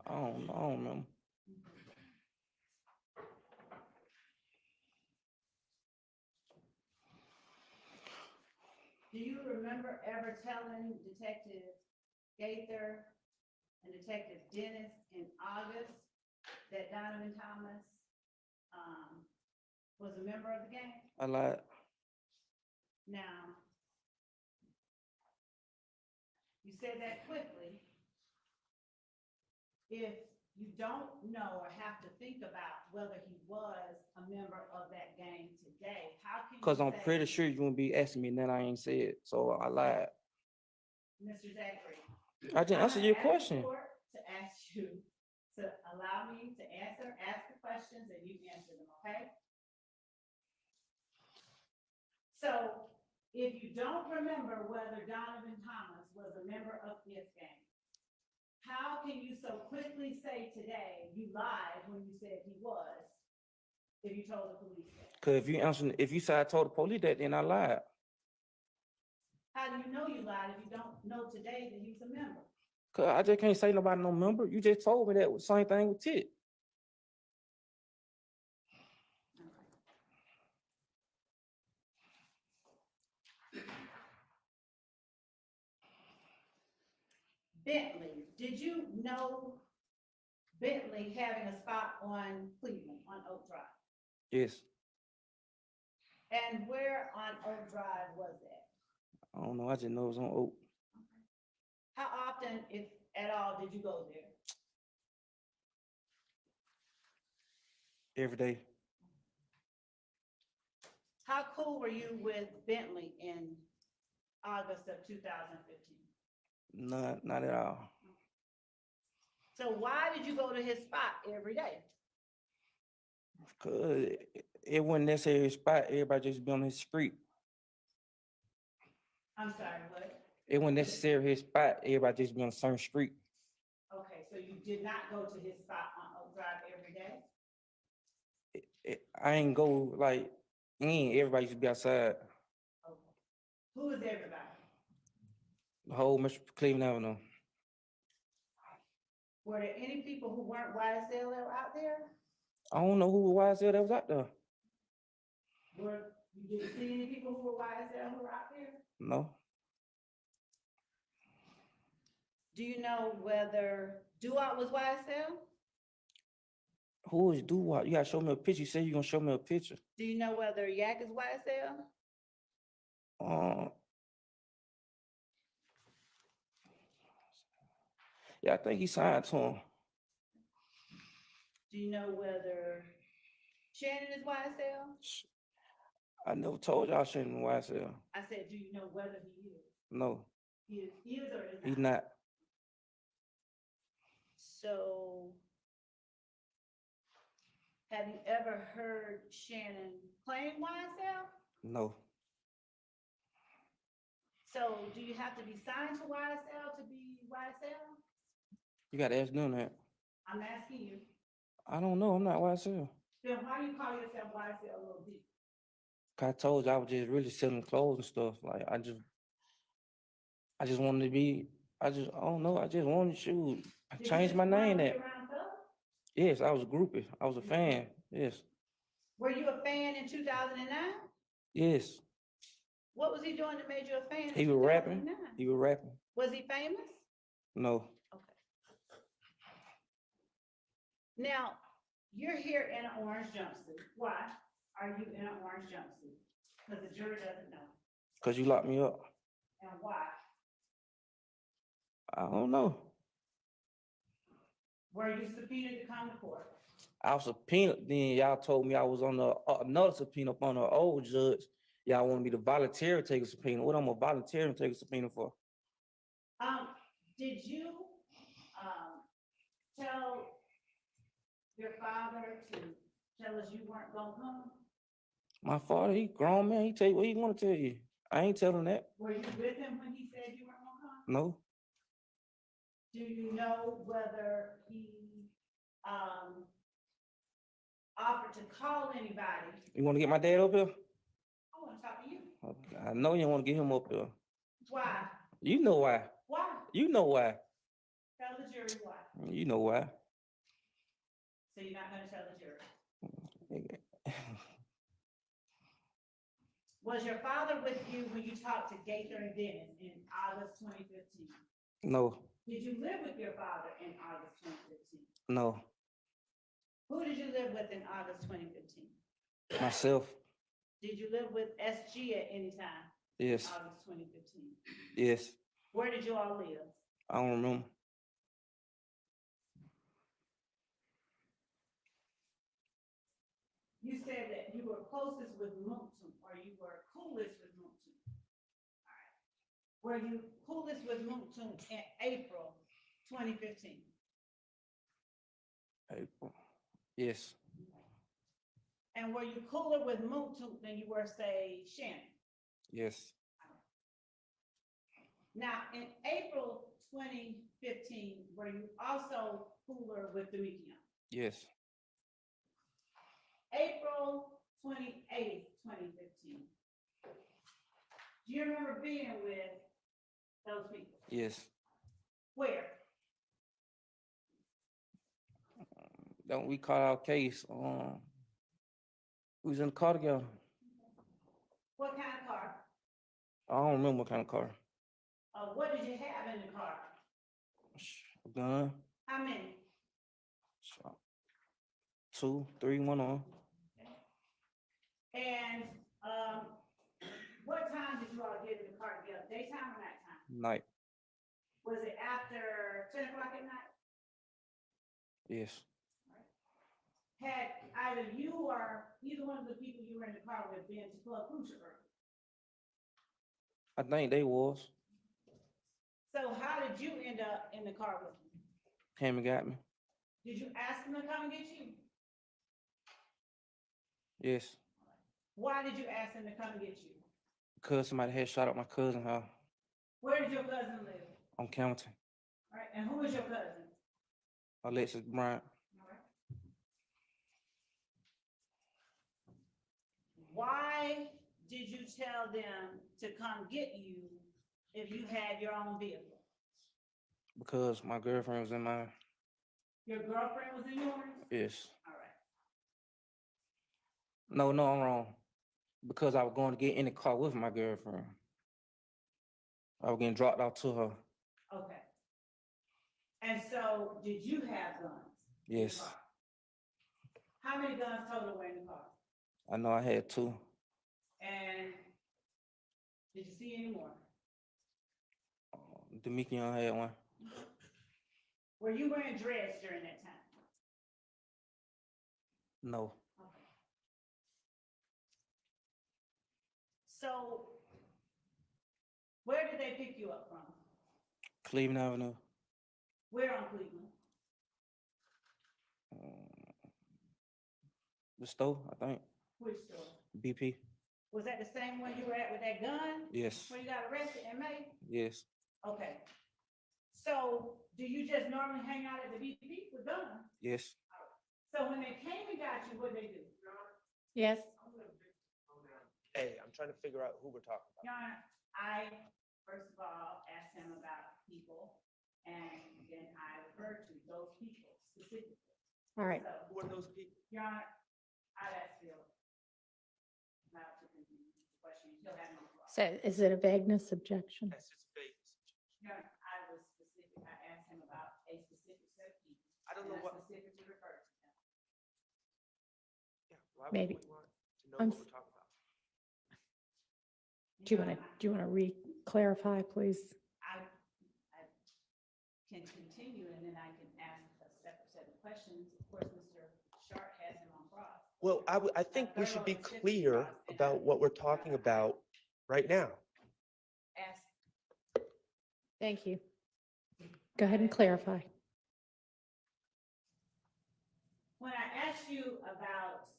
I don't know. Do you remember ever telling Detective Gaither and Detective Dennis in August that Donovan Thomas was a member of the gang? I lied. Now, you said that quickly. If you don't know or have to think about whether he was a member of that gang today, how can you Cause I'm say, pretty sure you won't be asking me and then I ain't said, so I lied. Mr. Zachary? I didn't answer your question. To ask you to allow me to ask the questions and you answer them, okay? So if you don't remember whether Donovan Thomas was a member of this gang, how can you so quickly say today you lied when you said he was, if you told the police that? Cause if you said I told the police that, then I lied. How do you know you lied if you don't know today that he was a member? Cause I just can't say nobody no member. You just told me that was same thing with Tit. Bentley, did you know Bentley having a spot on Cleveland, on Oak Drive? Yes. And where on Oak Drive was that? I don't know. I just know it was on Oak. How often, if at all, did you go there? Every day. How cool were you with Bentley in August of 2015? Not at all. So why did you go to his spot every day? Cause it wasn't necessarily a spot. Everybody just be on his street. I'm sorry, what? It wasn't necessarily his spot. Everybody just be on a certain street. Okay, so you did not go to his spot on Oak Drive every day? I ain't go like everybody used to be outside. Okay. Who is everybody? The whole Mr. Cleveland Avenue. Were there any people who weren't YSL that were out there? I don't know who was that was out there. You didn't see any people who were YSL who were out there? No. Do you know whether Duop was YSL? Who is Doo-Wop? You gotta show me a picture. You said you're gonna show me a picture. Do you know whether Yak is YSL? Yeah, I think he signed to him. Do you know whether Shannon is YSL? I never told y'all I shouldn't YSL. I said, do you know whether he is? No, He is or is he's not? not. So, have you ever heard Shannon claim YSL? No, So, do you have to be signed to YSL to be YSL? you gotta ask them that. I'm asking you. I don't know. I'm not YSL. Then why you call yourself YSL Lil D? I told you I was just really selling clothes and stuff. Like I just wanted to be. I don't know. I just wanted to shoot. I Did you changed just my wanna name. be That around Thug? yes, I was a groupie. I was a fan. Yes, Were you a fan in 2009? yes. What was he doing that made you a fan in He was rapping. 2009? He was rapping. Was he famous? No, Okay. Now, you're here in an orange jumpsuit. Why are you in an orange jumpsuit? Because the jury doesn't know. cause you locked me up. And why? I don't know. Were you subpoenaed to come to court? I was subpoenaed. Then y'all told me I was on another subpoena up on an old judge. Y'all wanted me to volunteer take a subpoena. What I'm a volunteer and take a subpoena for? Did you, tell your father to tell us you weren't gonna come? My father, he grown man. He tell you what he want to tell you. I ain't telling that. Were you with him when he said you weren't gonna come? No, Do you know whether he, offered to call anybody? you want to get my dad up here? I wanna talk to you. Okay, I know you want to get him up here. Why? You know why. Why? You know why. Tell the jury why. You know why. So you're not gonna tell the jury. Was your father with you when you talked to Gaither and Dennis in August 2015? No, Did you live with your father in August 2015? no, Who did you live with in August 2015? myself. Did you live with SG at any time? Yes, August 2015. yes. Where did you all live? I don't remember. You said that you were closest with Moontum, or you were coolest with Moontum. All right. Were you coolest with Moontum in April 2015? April. Yes, And were you cooler with Moontum than you were, say, Shannon? yes, Now, in April 2015, were you also cooler with Demekion? yes, April 28th, 2015. Do you remember being with those people? yes. Where? Don't we call our case? We was in the car together. What kind of car? I don't remember what kind of car. What did you have in the car? A gun. How many? 2, 3, 1 on. And what time did you all get in the car together? Daytime or nighttime? Night. Was it after 10 o'clock at night? Yes. Had either you or either one of the people you were in the car with been to Club Cruiser earlier? I think they was. So how did you end up in the car with them? Came and got me. Did you ask them to come and get you? Yes. Why did you ask them to come and get you? Because somebody had shot up my cousin house Where did your cousin live? on Campbellton. All right, and who is your cousin? Alexis Bryant. All right. Why did you tell them to come get you if you had your own vehicle? Because my girlfriend was in mine. Your girlfriend was in yours? Yes. All right. No, I'm wrong. Because I was going to get in the car with my girlfriend. I was getting dropped off to her. Okay. And so, did you have guns? in the Yes. car? How many guns total were in the car? I know I had 2. And did you see any more? Demekion had 1. Were you wearing dress during that time? No. Okay. So, where did they pick Cleveland Avenue. Where on Cleveland? The store, I think. Which store? BP. Was that the same one you were at with that gun? Yes. When you got arrested in May? Yes. Okay. So do you just normally hang out at the BP with guns? Yes. So when they came and got you, what'd they do? Yes. Hey, I'm trying to figure out who we're talking about. Your Honor, I, first of all, asked him about people, and then I referred to those people specifically. All right. So, Who are those people? Your Honor, I'd ask Phil not to continue the question. He'll have no problem. So is it a vagueness objection? That's just vague. Your Honor, I was specific. I asked him about a specific set of people. I don't and know I what, specifically referred to them. yeah, why would Maybe. we want to know I'm what we're talking about? Do you want to re-clarify, please? I can continue, and then I can ask a separate set of questions. Of course, Mr. Schardt has him on cross. Well, I think we should be clear about what we're talking about right now. Ask. Thank you. Go ahead and clarify. When I asked you about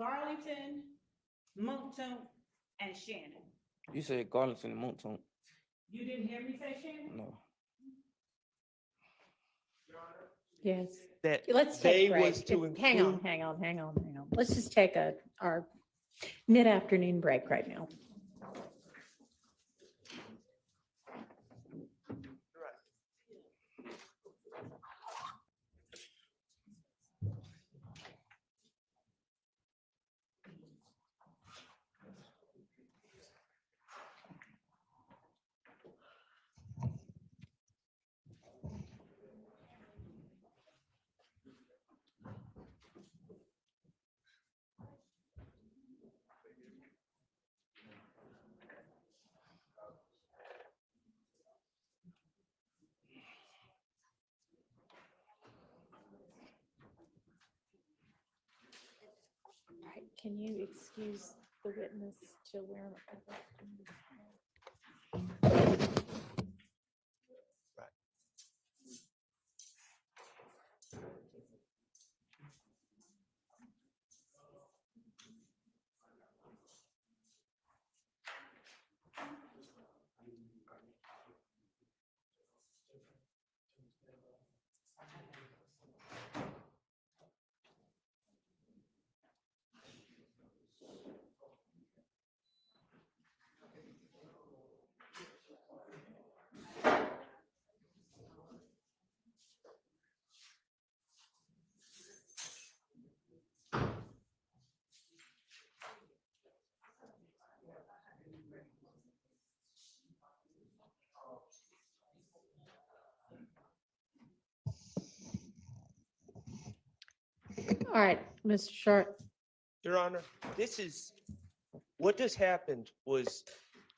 Garlington, Moncton, and Shannon, You said Garlington and Moncton. you didn't hear me say Shannon? No. Yes. That Let's they take a break. was to Hang on, include. hang on, hang on, hang on. Let's just take our mid-afternoon break right now. All right, can you excuse the witness till we're all right, Mr. Schardt. Your Honor, what just happened was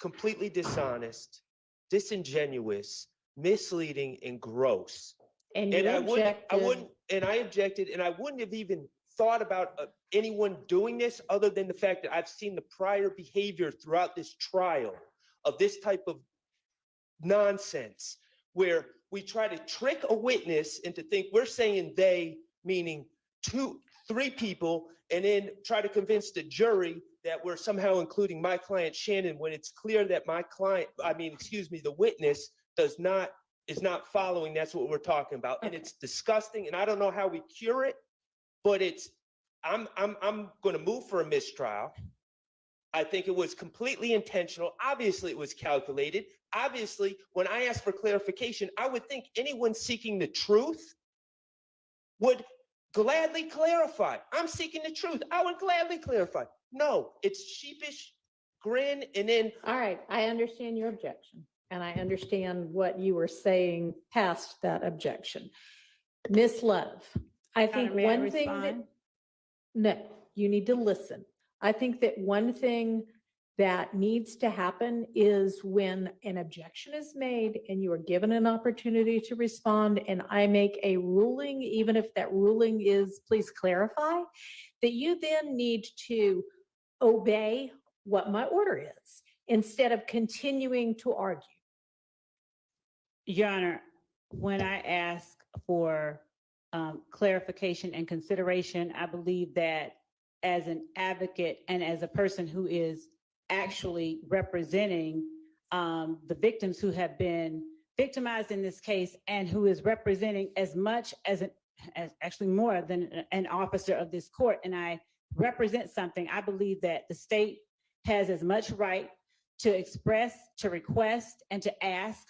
completely dishonest, disingenuous, misleading, and gross. And you And I objected. objected, and I wouldn't have even thought about anyone doing this other than the fact that I've seen the prior behavior throughout this trial of this type of nonsense, where we try to trick a witness into think we're saying they, meaning three people, and then try to convince the jury that we're somehow including my client Shannon when it's clear that the witness is not following. That's what we're talking about. And it's disgusting, and I don't know how we cure it, but I'm going to move for a mistrial. I think it was completely intentional. Obviously, it was calculated. Obviously, when I asked for clarification, I would think anyone seeking the truth would gladly clarify. I'm seeking the truth. I would gladly clarify. No, it's sheepish grin, and then. All right, I understand your objection, and I understand what you were saying past that objection. Miss Love, I think May I one thing that, respond? no, you need to listen. I think that one thing that needs to happen is when an objection is made and you are given an opportunity to respond, and I make a ruling, even if that ruling is, please clarify, that you then need to obey what my order is. instead of continuing to argue. Your Honor, when I ask for clarification and consideration, I believe that as an advocate and as a person who is actually representing the victims who have been victimized in this case and who is representing as much as actually more than an officer of this court, and I represent something, I believe that the state has as much right to express, to request, and to ask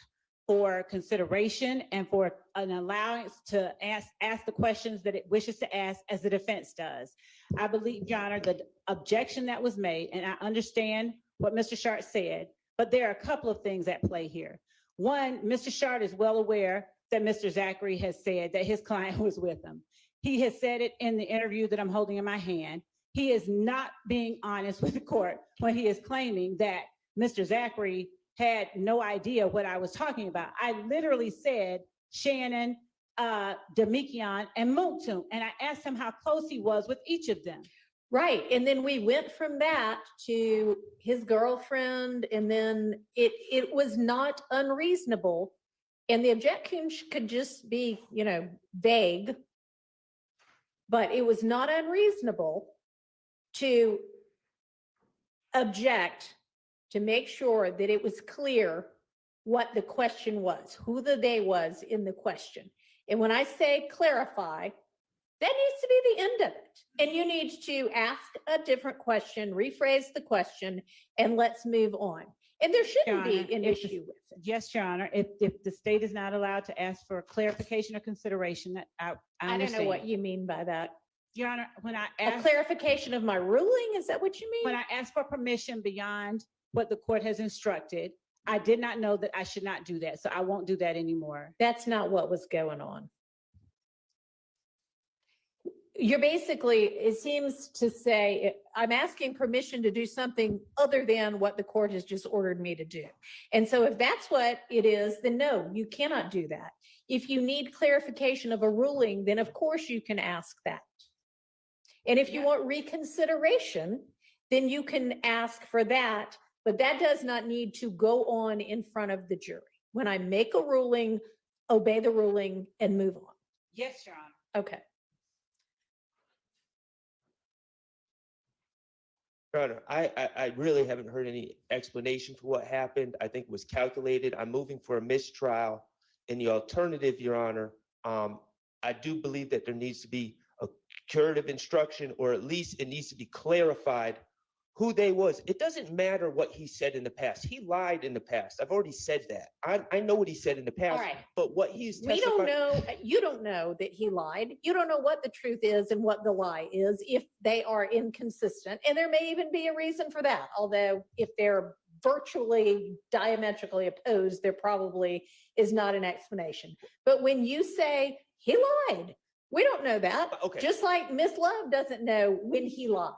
for consideration and for an allowance to ask the questions that it wishes to ask as the defense does. I believe, Your Honor, the objection that was made, and I understand what Mr. Schardt said, but there are a couple of things at play here. One, Mr. Schardt is well aware that Mr. Zachary has said that his client was with him. He has said it in the interview that I'm holding in my hand. He is not being honest with the court when he is claiming that Mr. Zachary had no idea what I was talking about. I literally said Shannon, Demikion, and Muktum, and I asked him how close he was with each of them. Right, and then we went from that to his girlfriend, and then it was not unreasonable. And the objection could just be, vague, but it was not unreasonable to object to make sure that it was clear what the question was, who the they was in the question. And when I say clarify, that needs to be the end of it. And you need to ask a different question, rephrase the question, and let's move on. And there shouldn't be an issue with it. Yes, Your Honor. If the state is not allowed to ask for clarification or consideration, that I I don't know what understand. you mean by that. Your Honor, when I A asked, clarification of my ruling, is that what you mean? when I asked for permission beyond what the court has instructed, I did not know that I should not do that, so I won't do that anymore. That's not what was going on. You're basically, it seems to say, I'm asking permission to do something other than what the court has just ordered me to do. And so if that's what it is, then no, you cannot do that. If you need clarification of a ruling, then of course you can ask that. And if you want reconsideration, then you can ask for that, but that does not need to go on in front of the jury. When I make a ruling, obey the ruling and move on. Yes, Your Honor. Okay. Your Honor, I really haven't heard any explanation for what happened. I think it was calculated. I'm moving for a mistrial. In the alternative, Your Honor, I do believe that there needs to be a curative instruction, or at least it needs to be clarified who they was. It doesn't matter what he said in the past. He lied in the past. I've already said that. I know what he said in the past. All right. But what he's We testifying. don't know, you don't know that he lied. You don't know what the truth is and what the lie is if they are inconsistent. And there may even be a reason for that. Although if they're virtually diametrically opposed, there probably is not an explanation. But when you say he lied, we don't know that. Okay. Just like Miss Love doesn't know when he lied.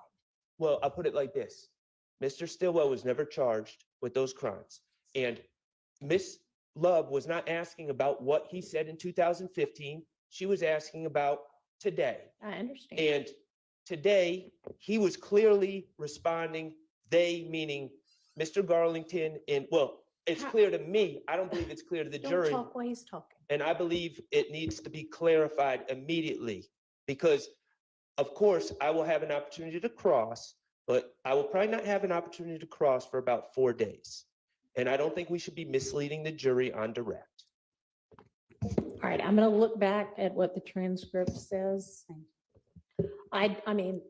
Well, I'll put it like this. Mr. Stillwell was never charged with those crimes. And Miss Love was not asking about what he said in 2015. She was asking about today. I understand. And today, he was clearly responding, they meaning Mr. Garlington, and well, it's clear to me. I don't believe it's clear to the Don't jury. talk while he's talking. And I believe it needs to be clarified immediately, because of course, I will have an opportunity to cross, but I will probably not have an opportunity to cross for about 4 days. And I don't think we should be misleading the jury on direct. All right, I'm going to look back at what the transcript says. I mean,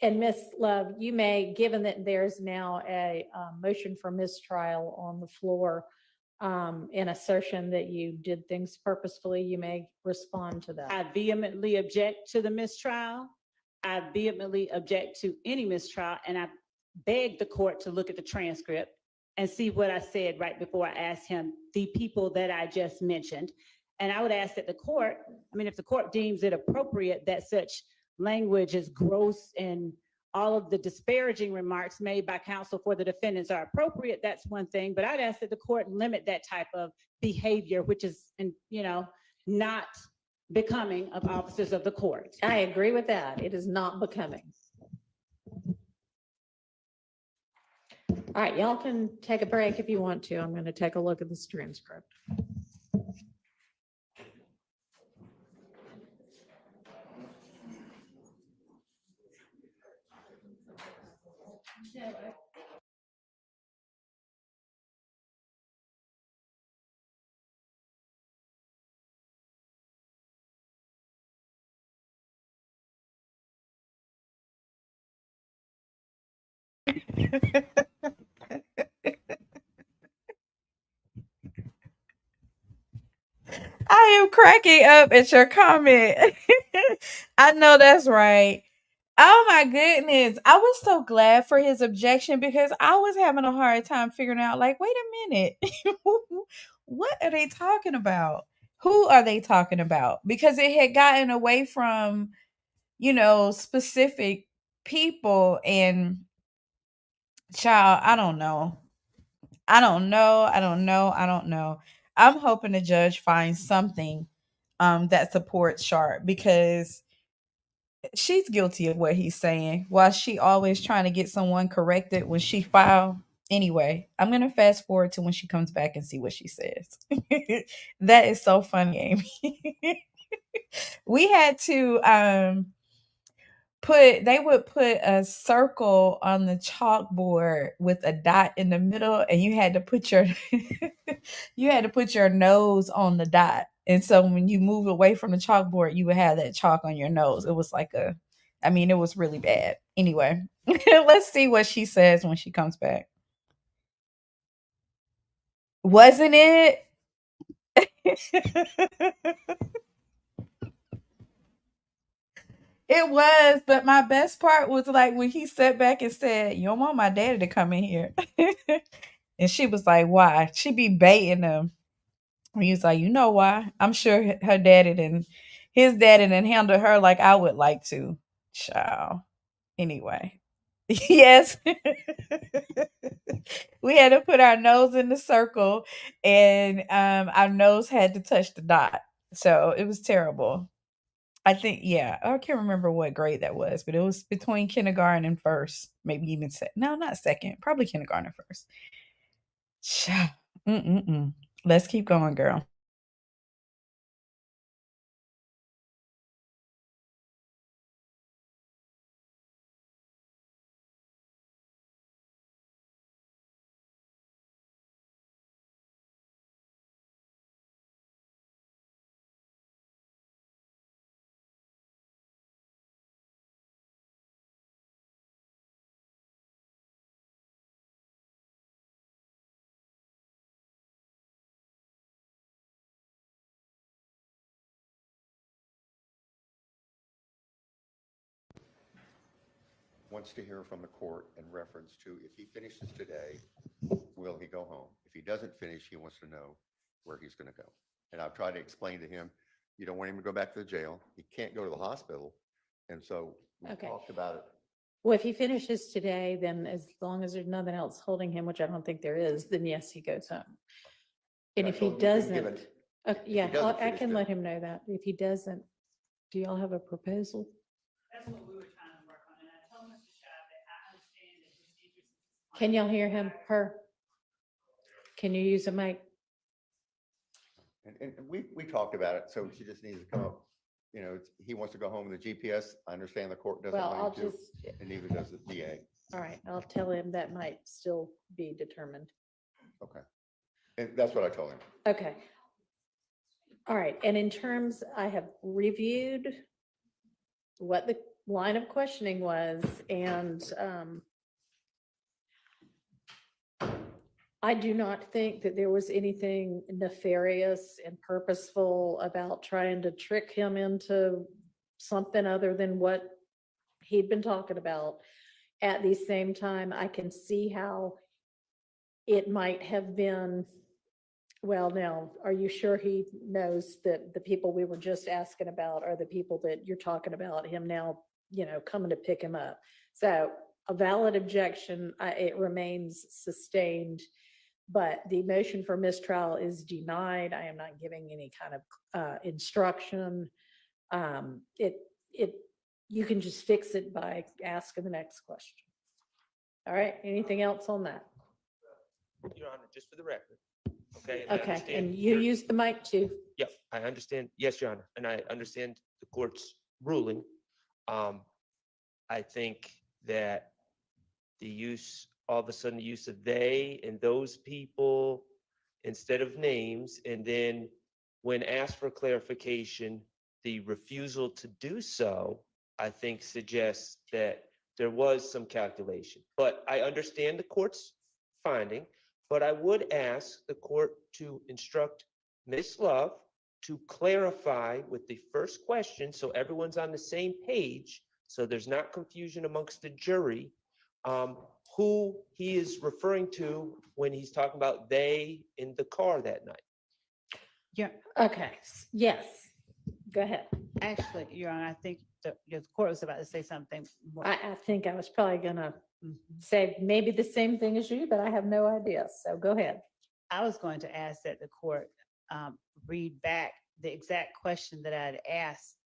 and Miss Love, you may, given that there's now a motion for mistrial on the floor, in assertion that you did things purposefully, you may respond to that. I vehemently object to the mistrial. I vehemently object to any mistrial, and I beg the court to look at the transcript and see what I said right before I asked him the people that I just mentioned. And I would ask that the court, if the court deems it appropriate that such language is gross and all of the disparaging remarks made by counsel for the defendants are appropriate, that's one thing. But I'd ask that the court limit that type of behavior, which is, not becoming of officers of the court. I agree with that. It is not becoming. All All right, y'all can take a break if you want to. I'm going to take a look at this transcript. I am cracking up at your comment. I know that's right. Oh my goodness. I was so glad for his objection because I was having a hard time figuring out, like, wait a minute. What are they talking about? Who are they talking about? Because it had gotten away from, specific people and child, I don't know. I don't know. I don't know. I don't know. I'm hoping the judge finds something that supports Sharp because she's guilty of what he's saying while she always trying to get someone corrected when she filed. Anyway, I'm going to fast forward to when she comes back and see what she says. That is so funny, Amy. We had to they would put a circle on the chalkboard with a dot in the middle, and you had to put your you had to put your nose on the dot. And so when you move away from the chalkboard, you would have that chalk on your nose. It was like it was really bad. Anyway, let's see what she says when she comes back. Wasn't it? It was, but my best part was like when he sat back and said, "You don't want my daddy to come in here." And she was like, "Why?" She be baiting him. And he was like, "You know why? I'm sure his daddy didn't handle her like I would like to." Child. Anyway. Yes. We had to put our nose in the circle and our nose had to touch the dot. So it was terrible. I think, yeah, I can't remember what grade that was, but it was between kindergarten and first, maybe even no, not second, probably kindergarten and first. Mm-mm-mm. Let's keep going, girl. Wants to hear from the court in reference to if he finishes today, will he go home? If he doesn't finish, he wants to know where he's going to go. And I've tried to explain to him, you don't want him to go back to the jail. He can't go to the hospital. And so we Okay. talked about it. Well, if he finishes today, then as long as there's nothing else holding him, which I don't think there is, then yes, he goes home. And I if he told him we couldn't give doesn't, it- he yeah, doesn't I finish can today. let him know that. If he doesn't, do y'all have a proposal? That's what we were trying to work on. And I told Mr. Shaw that I understand that his interest is. Can y'all hear him? Her? Can you use a mic? And we talked about it. So she just needs to come up. He wants to go home with the GPS. I understand the court doesn't Well, I'll want him to, just, and neither does the DA. all right, I'll tell him that might still be determined. Okay. And that's what I told him. Okay. All right, and in terms, I have reviewed what the line of questioning was, and I do not think that there was anything nefarious and purposeful about trying to trick him into something other than what he'd been talking about. At the same time, I can see how it might have been, well, now, are you sure he knows that the people we were just asking about are the people that you're talking about him now, coming to pick him up? So a valid objection, it remains sustained, but the motion for mistrial is denied. I am not giving any kind of instruction. You can just fix it by asking the next question. All right, anything else on that? Your Honor, just for the record. Okay. I Okay, understand and you your- use the mic too. Yep, I understand. Yes, Your Honor, and I understand the court's ruling. I think that the use, all of a sudden, the use of they and those people instead of names, and then when asked for clarification, the refusal to do so, I think suggests that there was some calculation. But I understand the court's finding, but I would ask the court to instruct Ms. Love to clarify with the first question, so everyone's on the same page, so there's not confusion amongst the jury, who he is referring to when he's talking about they in the car that night. Yeah, okay, yes, go ahead. Actually, Your Honor, I think the court was about to say something more. I think I was probably gonna Mhm. say maybe the same thing as you, but I have no idea, so go ahead. I was going to ask that the court read back the exact question that I had asked,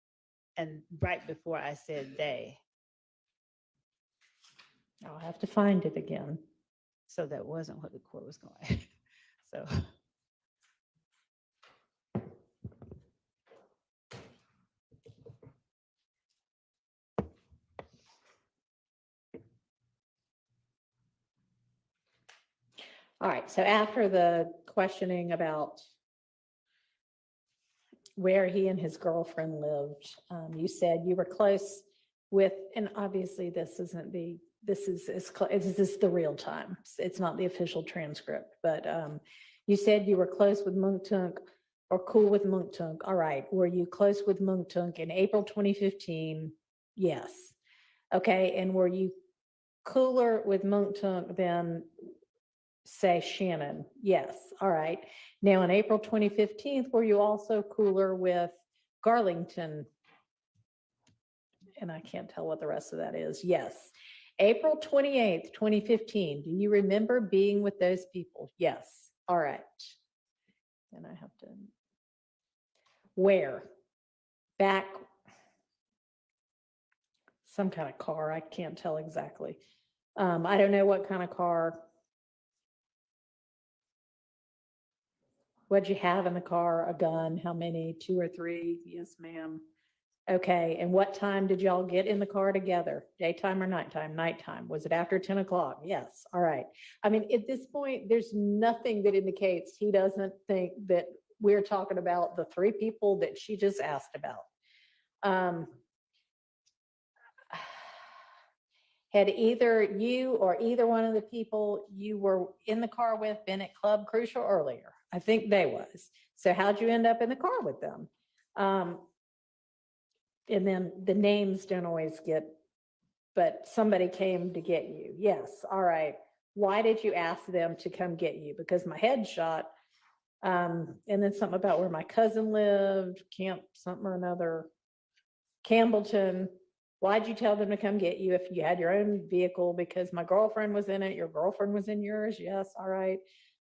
and right before I said they, I'll have to find it again. so that wasn't what the court was going. So, All right, so after the questioning about where he and his girlfriend lived, you said you were close with, and obviously this isn't the, this is the real time. It's not the official transcript, but you said you were close with Munktunk or cool with Munktunk. All right, were you close with Munktunk in April 2015? Yes. Okay, and were you cooler with Munktunk than, say, Shannon? Yes. All right. Now, in April 2015, were you also cooler with Garlington? And I can't tell what the rest of that is. Yes. April 28th, 2015. Do you remember being with those people? Yes. All right. And I have to. Where? Back. Some kind of car. I can't tell exactly. I don't know what kind of car. What'd you have in the car? A gun? How many? 2 or 3? Yes, ma'am. Okay, and what time did y'all get in the car together? Daytime or nighttime? Nighttime. Was it after 10 o'clock? Yes, all right. I mean, at this point, there's nothing that indicates he doesn't think that we're talking about the 3 people that she just asked about. Had either you or either one of the people you were in the car with been at Club Crucial earlier? I think they was. So how'd you end up in the car with them? And then the names don't always get, but somebody came to get you. Yes, all right. Why did you ask them to come get you? Because my head shot. And then something about where my cousin lived, Camp something or another, Campbellton. Why'd you tell them to come get you if you had your own vehicle? Because my girlfriend was in it, your girlfriend was in yours? Yes, all right.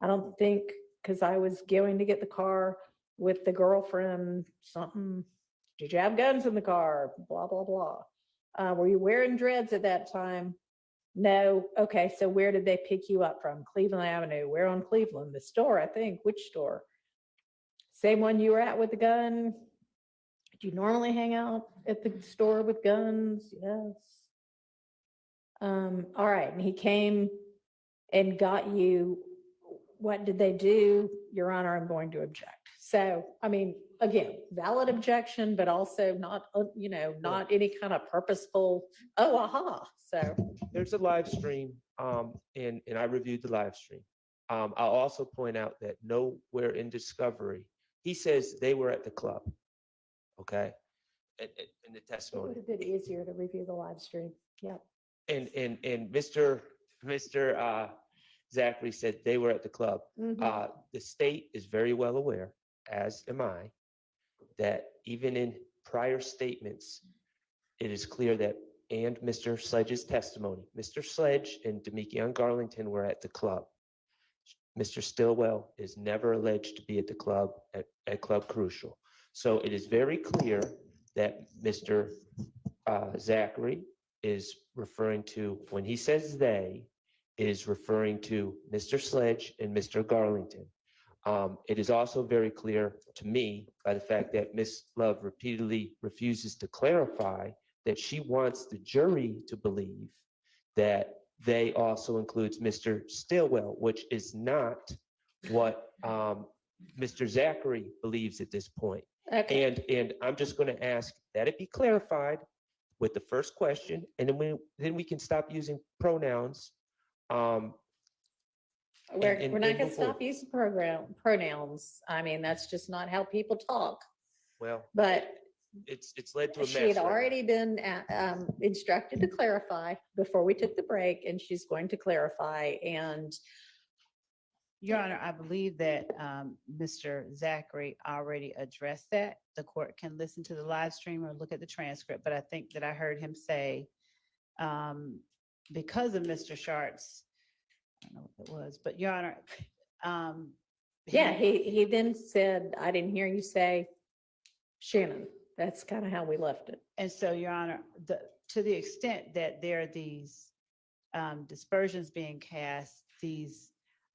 I don't think, because I was going to get the car with the girlfriend, something, did you have guns in the car? Blah, blah, blah. Were you wearing dreads at that time? No. Okay, so where did they pick you up from? Cleveland Avenue. Where on Cleveland? The store, I think. Which store? Same one you were at with the gun? Do you normally hang out at the store with guns? Yes. All right, and he came and got you. What did they do? Your Honor, I'm going to object. So, I mean, again, valid objection, but also not, not any kind of purposeful, oh, aha. So There's a live stream, and I reviewed the live stream. I'll also point out that nowhere in discovery, he says they were at the club, okay? In the it testimony. would have been easier to review the live stream. Yep. And Mr. Zachary said they were at the club. Mhm. The state is very well aware, as am I, that even in prior statements, it is clear that, and Mr. Sledge's testimony, Mr. Sledge and Demekion Garlington were at the club. Mr. Stillwell is never alleged to be at the club at Club Crucial. So it is very clear that Mr. Zachary is referring to, when he says they, is referring to Mr. Sledge and Mr. Garlington. It is also very clear to me by the fact that Ms. Love repeatedly refuses to clarify that she wants the jury to believe that they also includes Mr. Stillwell, which is not what Mr. Zachary believes at this point. Okay. And I'm just going to ask that it be clarified with the first question, and then we can stop using pronouns. We're and not gonna move forward. stop using pronouns. I mean, that's just not how people talk. Well, But it's led to a mess. she had right now. already been instructed to clarify before we took the break, and she's going to clarify. And Your Honor, I believe that Mr. Zachary already addressed that. The court can listen to the live stream or look at the transcript, but I think that I heard him say, because of Mr. Schart's, I don't know what it was, but Your Honor, yeah, he then said, I didn't hear you say Shannon. That's kind of how we left it. And so, Your Honor, to the extent that there are these dispersions being cast, these,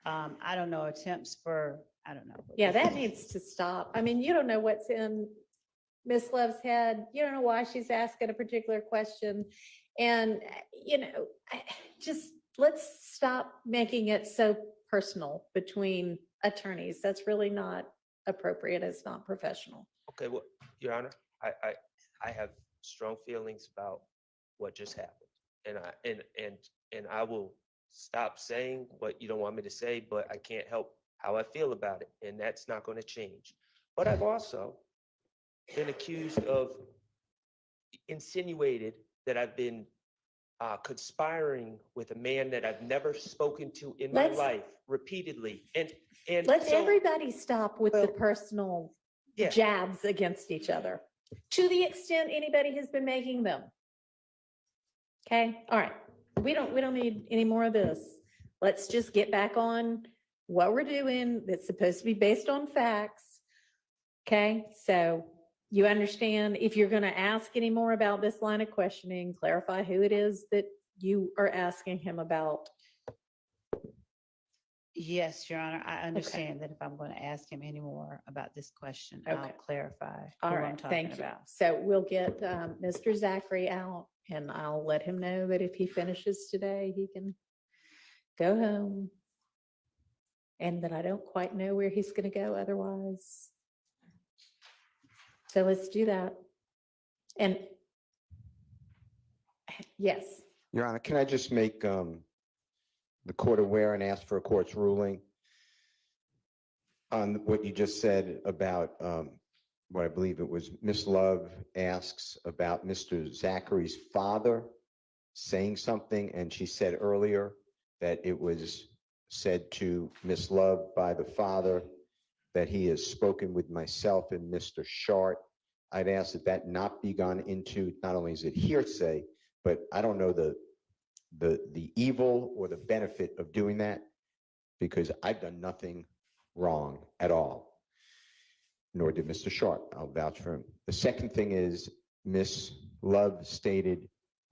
I don't know, attempts for, I don't know. Yeah, that needs to stop. I mean, you don't know what's in Miss Love's head. You don't know why she's asking a particular question. And, just let's stop making it so personal between attorneys. That's really not appropriate. It's not professional. Okay, well, Your Honor, I have strong feelings about what just happened. And I will stop saying what you don't want me to say, but I can't help how I feel about it, and that's not going to change. But I've also been accused of insinuated that I've been conspiring with a man that I've never spoken to in my Let's- life repeatedly. And Let's so- everybody stop with the Well, personal yeah. jabs against each other, to the extent anybody has been making them. Okay, all right. We don't need any more of this. Let's just get back on what we're doing. That's supposed to be based on facts. Okay, so you understand, if you're going to ask any more about this line of questioning, clarify who it is that you are asking him about. Yes, Your Honor, I understand that if I'm going to ask him any more about this question, I'll Okay. clarify All who I'm right, talking thank you. about. So we'll get Mr. Zachary out, and I'll let him know that if he finishes today, he can go home. And that I don't quite know where he's going to go otherwise. So let's do that. And yes, Your Honor, can I just make the court aware and ask for a court's ruling on what you just said about what I believe it was Miss Love asks about Mr. Zachary's father saying something, and she said earlier that it was said to Miss Love by the father that he has spoken with myself and Mr. Schardt. I'd ask that that not be gone into, not only is it hearsay, but I don't know the evil or the benefit of doing that, because I've done nothing wrong at all, nor did Mr. Schardt. I'll vouch for him. The second thing is Miss Love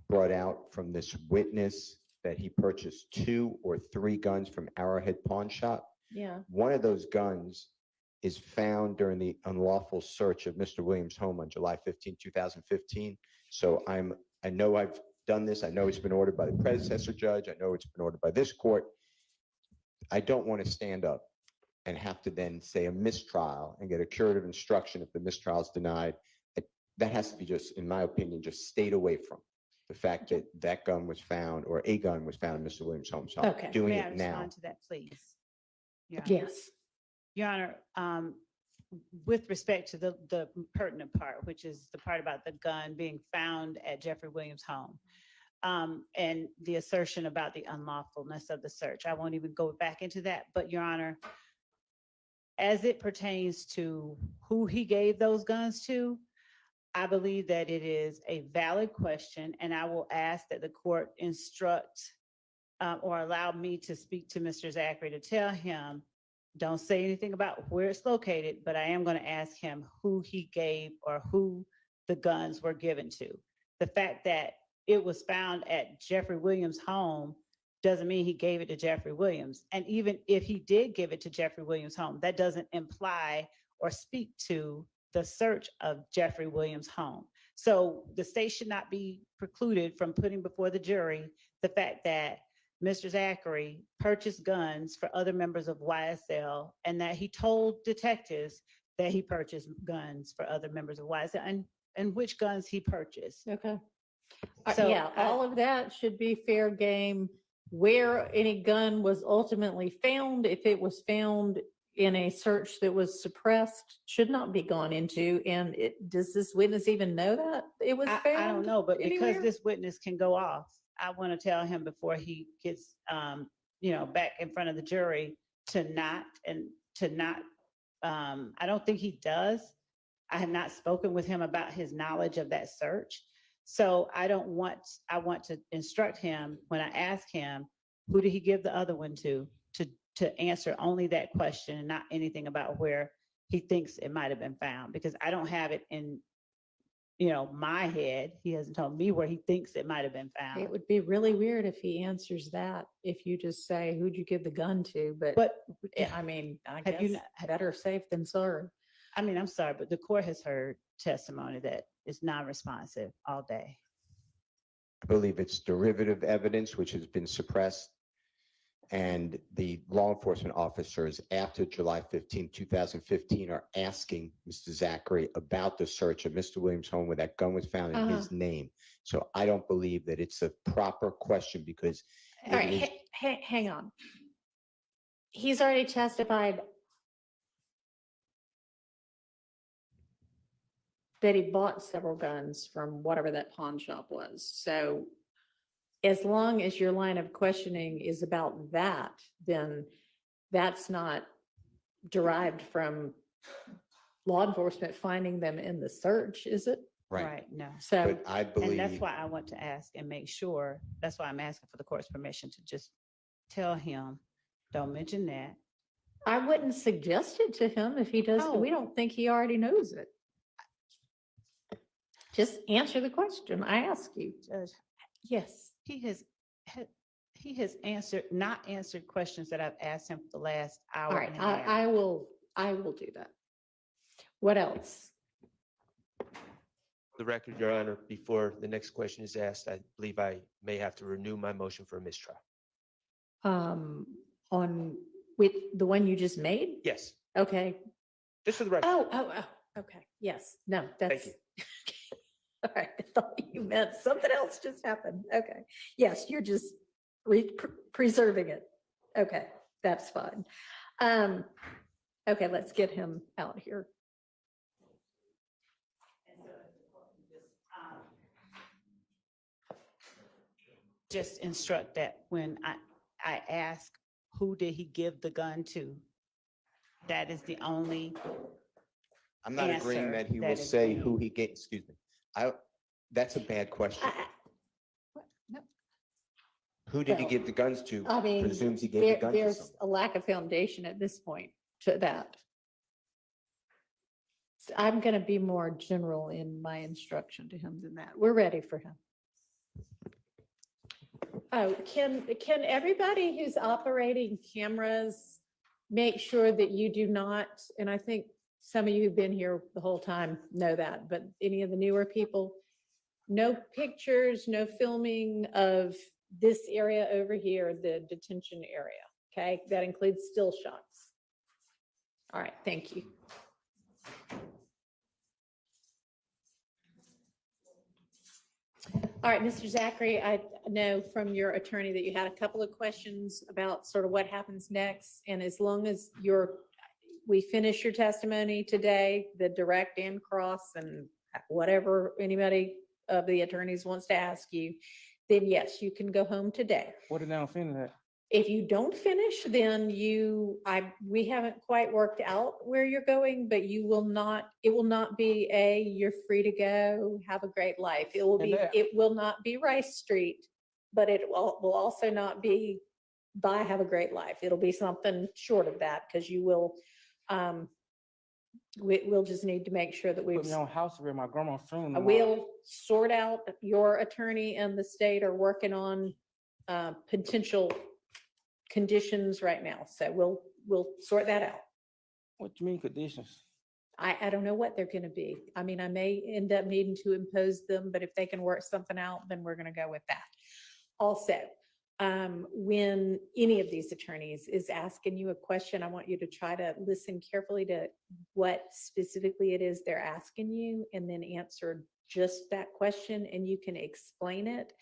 brought out from this witness that he purchased 2 or 3 guns from Arrowhead Pawn Shop. yeah. One of those guns is found during the unlawful search of Mr. Williams' home on July 15, 2015. So I know I've done this. I know it's been ordered by the predecessor judge. I know it's been ordered by this court. I don't want to stand up and have to then say a mistrial and get a curative instruction if the mistrial is denied. That has to be just, in my opinion, just stayed away from the fact that that gun was found, or a gun was found in Mr. Williams' home. So Okay. I'm doing May I it now. respond to that, please? Your Honor? Yes. Your Honor, with respect to the pertinent part, which is the part about the gun being found at Jeffrey Williams' home, and the assertion about the unlawfulness of the search, I won't even go back into that. But Your Honor, as it pertains to who he gave those guns to, I believe that it is a valid question, and I will ask that the court instruct or allow me to speak to Mr. Zachary to tell him, don't say anything about where it's located, but I am going to ask him who he gave or who the guns were given to. The fact that it was found at Jeffrey Williams' home doesn't mean he gave it to Jeffrey Williams. And even if he did give it to Jeffrey Williams' home, that doesn't imply or speak to the search of Jeffrey Williams' home. So the state should not be precluded from putting before the jury the fact that Mr. Zachary purchased guns for other members of YSL and that he told detectives that he purchased guns for other members of YSL and which guns he purchased. Okay. So Yeah, all of that should be fair game. Where any gun was ultimately found, if it was found in a search that was suppressed, should not be gone into. And does this witness even know that it was found? I don't know, but because anywhere? this witness can go off, I want to tell him before he gets, back in front of the jury to not, I don't think he does. I have not spoken with him about his knowledge of that search. So I want to instruct him when I ask him, who did he give the other one to answer only that question and not anything about where he thinks it might have been found, because I don't have it in, my head. He hasn't told me where he thinks it might have been found. It would be really weird if he answers that, if you just say, who'd you give the gun to? But I mean, I Have you guess not- better safe than sorry. I mean, I'm sorry, but the court has heard testimony that is non-responsive all day. I believe it's derivative evidence which has been suppressed. And the law enforcement officers after July 15, 2015 are asking Mr. Zachary about the search of Mr. Williams' home where that gun was found in his name. So I don't believe that it's a proper question because All right, hang on. He's already testified that he bought several guns from whatever that pawn shop was. So as long as your line of questioning is about that, then that's not derived from law enforcement finding them in the search, is it? right. No. So, But I And believe. that's why I want to ask and make sure, that's why I'm asking for the court's permission to just tell him, don't mention that. I wouldn't suggest it to him if he does, No. we don't think he already knows it. Just answer the question I ask you. Judge, Yes. he has not answered questions that I've asked him for the last hour. All right, and a half. I will do that. What else? The record, Your Honor, before the next question is asked, I believe I may have to renew my motion for a mistrial. On with the one you just made? Yes, Okay. just for the record. Oh, okay. Yes, no, that's. you. All right, I thought you meant something else just happened. Okay. Yes, you're just preserving it. Okay, that's fine. Okay, let's get him out here. Just instruct that when I ask, who did he give the gun to? That is the only, I'm not agreeing answer that he that will is say being- who he gave, excuse me. That's a bad question. No, Who did he well, give the guns to? I mean, Presumes he gave the gun to there's someone. a lack of foundation at this point to that. So I'm going to be more general in my instruction to him than that. We're ready for him. Oh, can everybody who's operating cameras make sure that you do not, and I think some of you who've been here the whole time know that, but any of the newer people, no pictures, no filming of this area over here, the detention area, okay? That includes still shots. All right, thank you. All right, Mr. Zachary, I know from your attorney that you had a couple of questions about sort of what happens next. And as long as we finish your testimony today, the direct and cross and whatever anybody of the attorneys wants to ask you, then yes, you can go home today. What did I finish that? If you don't finish, then we haven't quite worked out where you're going, but it will not be you're free to go, have a great life. It will not be Rice Street, but it will also not be bye, have a great life. It'll be something short of that because you will, we'll just need to make sure that Put me on house arrest, my grandma's funeral. tomorrow. we'll sort out, your attorney and the state are working on potential conditions right now. So we'll sort that out. What do you mean conditions? I don't know what they're gonna be. I mean, I may end up needing to impose them, but if they can work something out, then we're gonna go with that. Also, when any of these attorneys is asking you a question, I want you to try to listen carefully to what specifically it is they're asking you and then answer just that question, and you can explain it,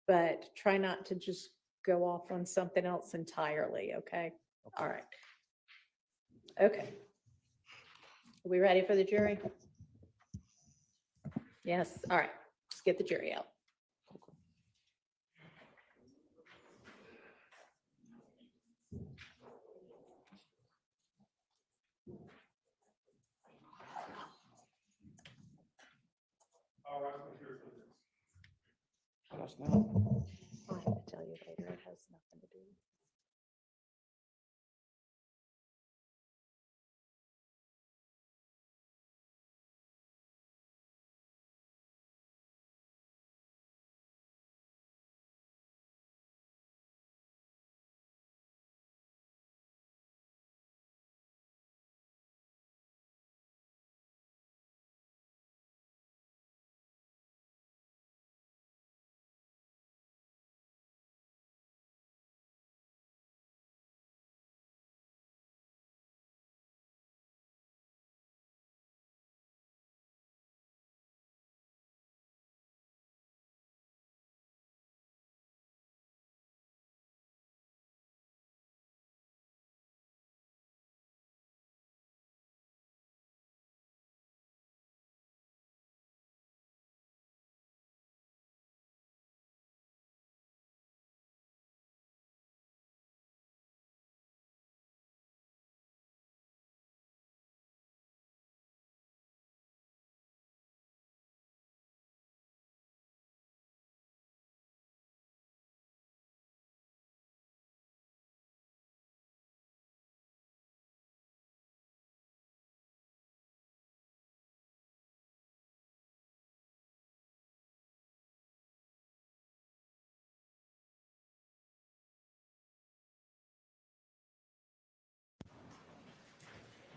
but try not to just go off on something else entirely, okay? All right. Okay. Are we ready for the jury? Yes, all right, let's get the jury out. All right, so here's the next. That's not. I'll have to tell you later, it has nothing to do.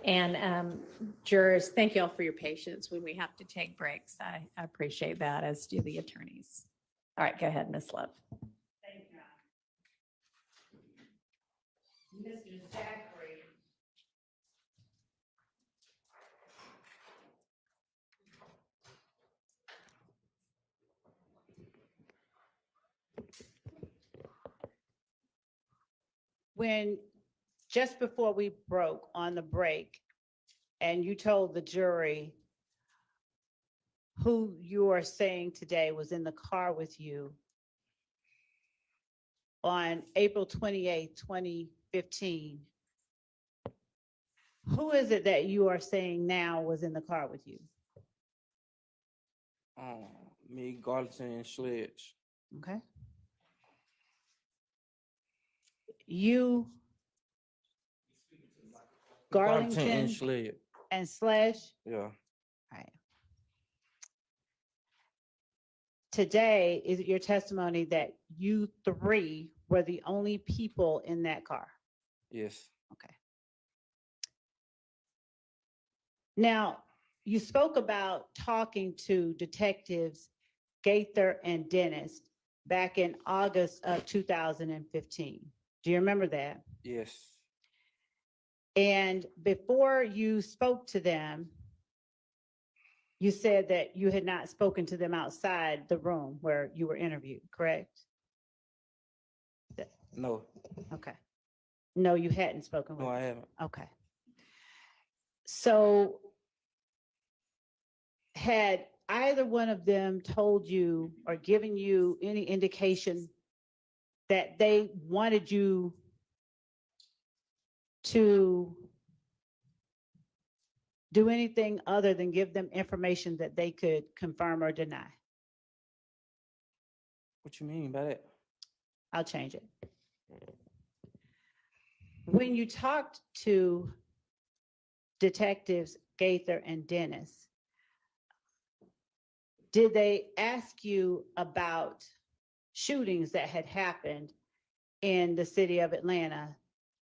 And jurors, thank you all for your patience when we have to take breaks. I appreciate that, as do the attorneys. All right, go ahead, Ms. Love. Thank you. Mr. Zachary. When, just before we broke on the break, and you told the jury who you are saying today was in the car with you on April 28th, 2015, who is it that you are saying now was in the car with you? Me, Garlington, and Sledge. Okay. You, and Garlington, Sledge. and Sledge? Yeah. Right. Today, is it your testimony that you three were the only people in that car? Yes. Okay. Now, you spoke about talking to detectives Gaither and Dennis back in August of 2015. Do you remember that? Yes. And before you spoke to them, you said that you had not spoken to them outside the room where you were interviewed, correct? No. Okay. No, you hadn't spoken with No, I them. haven't. Okay. So had either one of them told you or given you any indication that they wanted you to do anything other than give them information that they could confirm or deny? What you mean by that? I'll change it. When you talked to detectives Gaither and Dennis, did they ask you about shootings that had happened in the city of Atlanta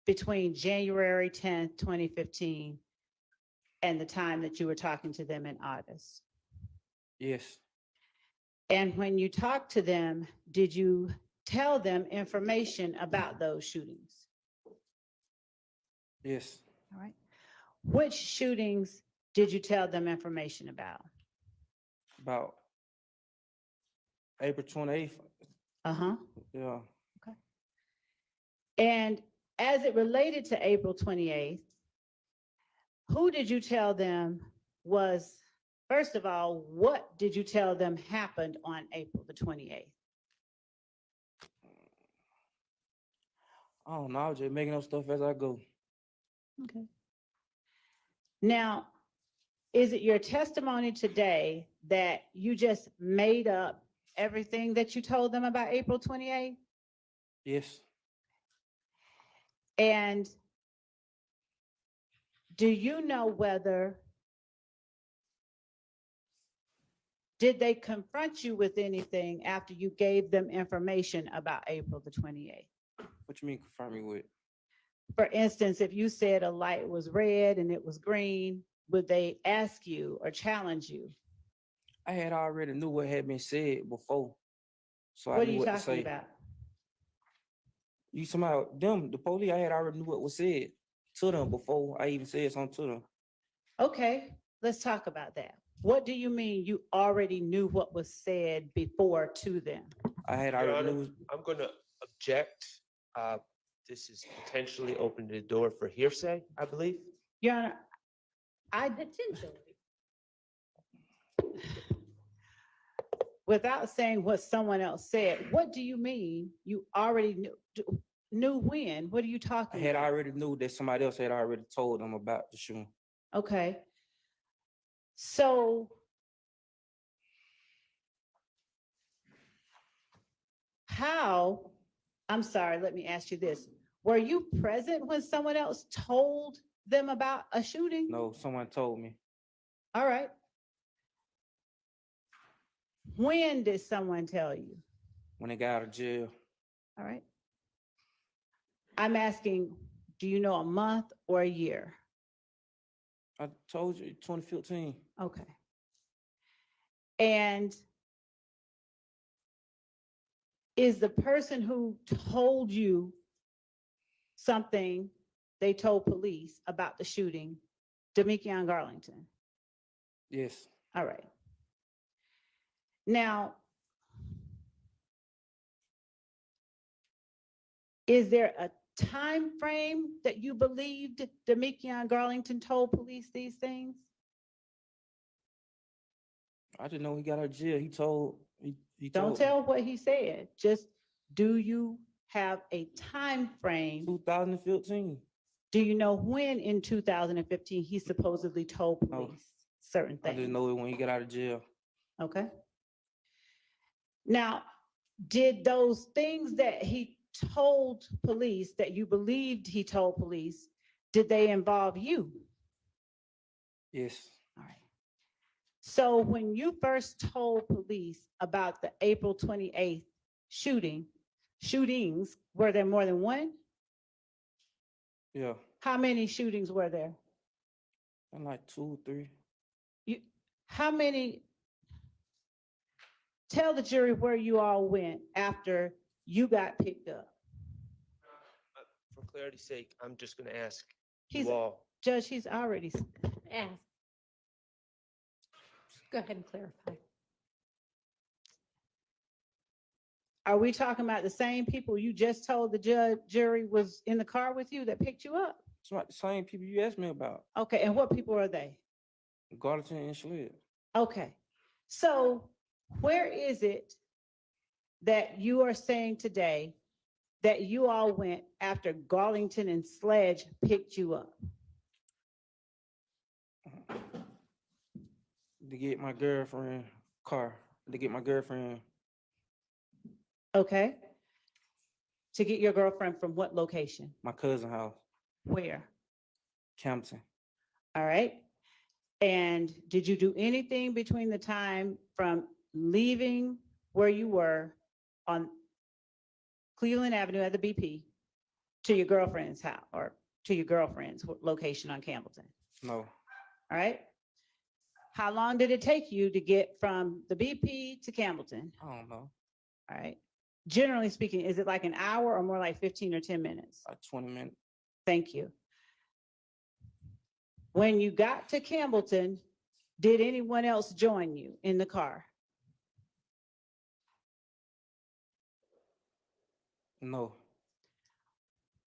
between January 10th, 2015 and the time that you were talking to them in August? Yes, And when you talked to them, did you tell them information about those shootings? yes, All right. Which shootings did you tell them information about? about April 28th, Uh-huh. yeah. And as it related to April 28th, who did you tell them was, first of all, what did you tell them happened on April the 28th? I don't know, I was just making up stuff as I go. Okay. Now, is it your testimony today that you just made up everything that you told them about April 28th? Yes, And do you know whether, did they confront you with anything after you gave them information about April the 28th? what you mean confirm me with? For instance, if you said a light was red and it was green, would they ask you or challenge you? I had already knew what had been said before, so I What are knew you what to talking say. about? You somehow, them, the police, I had already knew what was said to them before I even said something to them. Okay, let's talk about that. What do you mean you already knew what was said before to them? I had Your already Honor, knew, I'm going to object. This is potentially opening the door for hearsay, I believe. Your Honor, I Potentially. without saying what someone else said, what do you mean you already knew when? What are you I talking had about? already knew that somebody else had already told them about the shooting. Okay. So how, I'm sorry, let me ask you this. Were you present when someone else told them about a shooting? No, someone told me All right. When did someone tell you? when they got out of jail. All right. I'm asking, do you know a month or a year? I told you, 2015. Okay. And is the person who told you something they told police about the shooting, Demekion Garlington? Yes, All right. Now, is there a time frame that you believed Demekion Garlington told police these things? I didn't know he got out of jail. He told, he Don't told me. tell what he said. Just, do you have a time frame? 2015. Do you know when in 2015 he supposedly told No. police certain I didn't things? know it when he got out of jail. Okay. Now, did those things that he told police, that you believed he told police, did they involve you? Yes, All right. So when you first told police about the April 28th shootings, were there more than one? yeah, How many shootings were there? I'm like 2, 3. How many? Tell the jury where you all went after you got picked up. For clarity's sake, I'm just going to ask He's, you all. Judge, he's already, Ask. Go ahead and clarify. are we talking about the same people you just told the jury was in the car with you that picked you up? It's not the same people you asked me about. Okay, and what people are they? Garlington and Schlid. Okay, so where is it that you are saying today that you all went after Garlington and Sledge picked you up? To get my girlfriend car, to get my girlfriend, Okay. To get your girlfriend from what location? my cousin house, Where? Campton. All right. And did you do anything between the time from leaving where you were on Cleveland Avenue at the BP to your girlfriend's house or to your girlfriend's location on Campbellton? No, All right. How long did it take you to get from the BP to Campbellton? I don't know, All right. Generally speaking, is it like an hour or more like 15 or 10 minutes? like 20 minutes. Thank you. When you got to Campbellton, did anyone else join you in the car? No,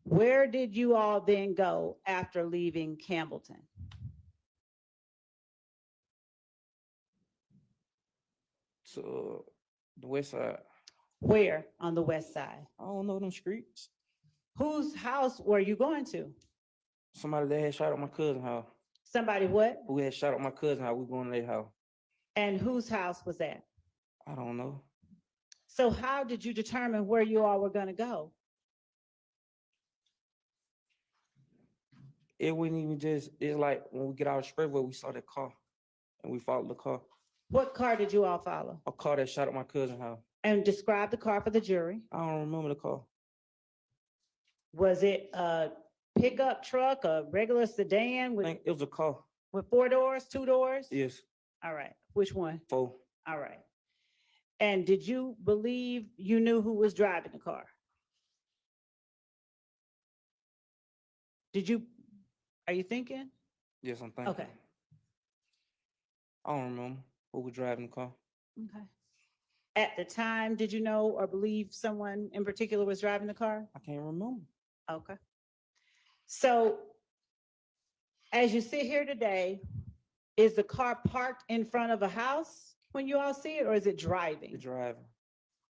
Where did you all then go after leaving Campbellton? to the west side. Where on the west side? I don't know them streets. Whose house were you going to? Somebody that had shot at my cousin house. Somebody what? Who had shot at my cousin house, we going to their house. And whose house was that? I don't know. So how did you determine where you all were going to go? It wasn't even just, it's like when we get out of Spreadway, we saw that car and we followed the car. What car did you all follow? A car that shot at my cousin house. And describe the car for the jury. I don't remember the car. Was it a pickup truck, a regular sedan I with, think it was a car. with 4 doors, 2 doors? Yes, All right. Which one? 4. All right. And did you believe you knew who was driving the car? Did you, are you thinking? Yes, I'm thinking. Okay. I don't remember who was driving the car. Okay. At the time, did you know or believe someone in particular was driving the car? I can't remember. Okay. So as you sit here today, is the car parked in front of a house when you all see it, or is it driving? The driver.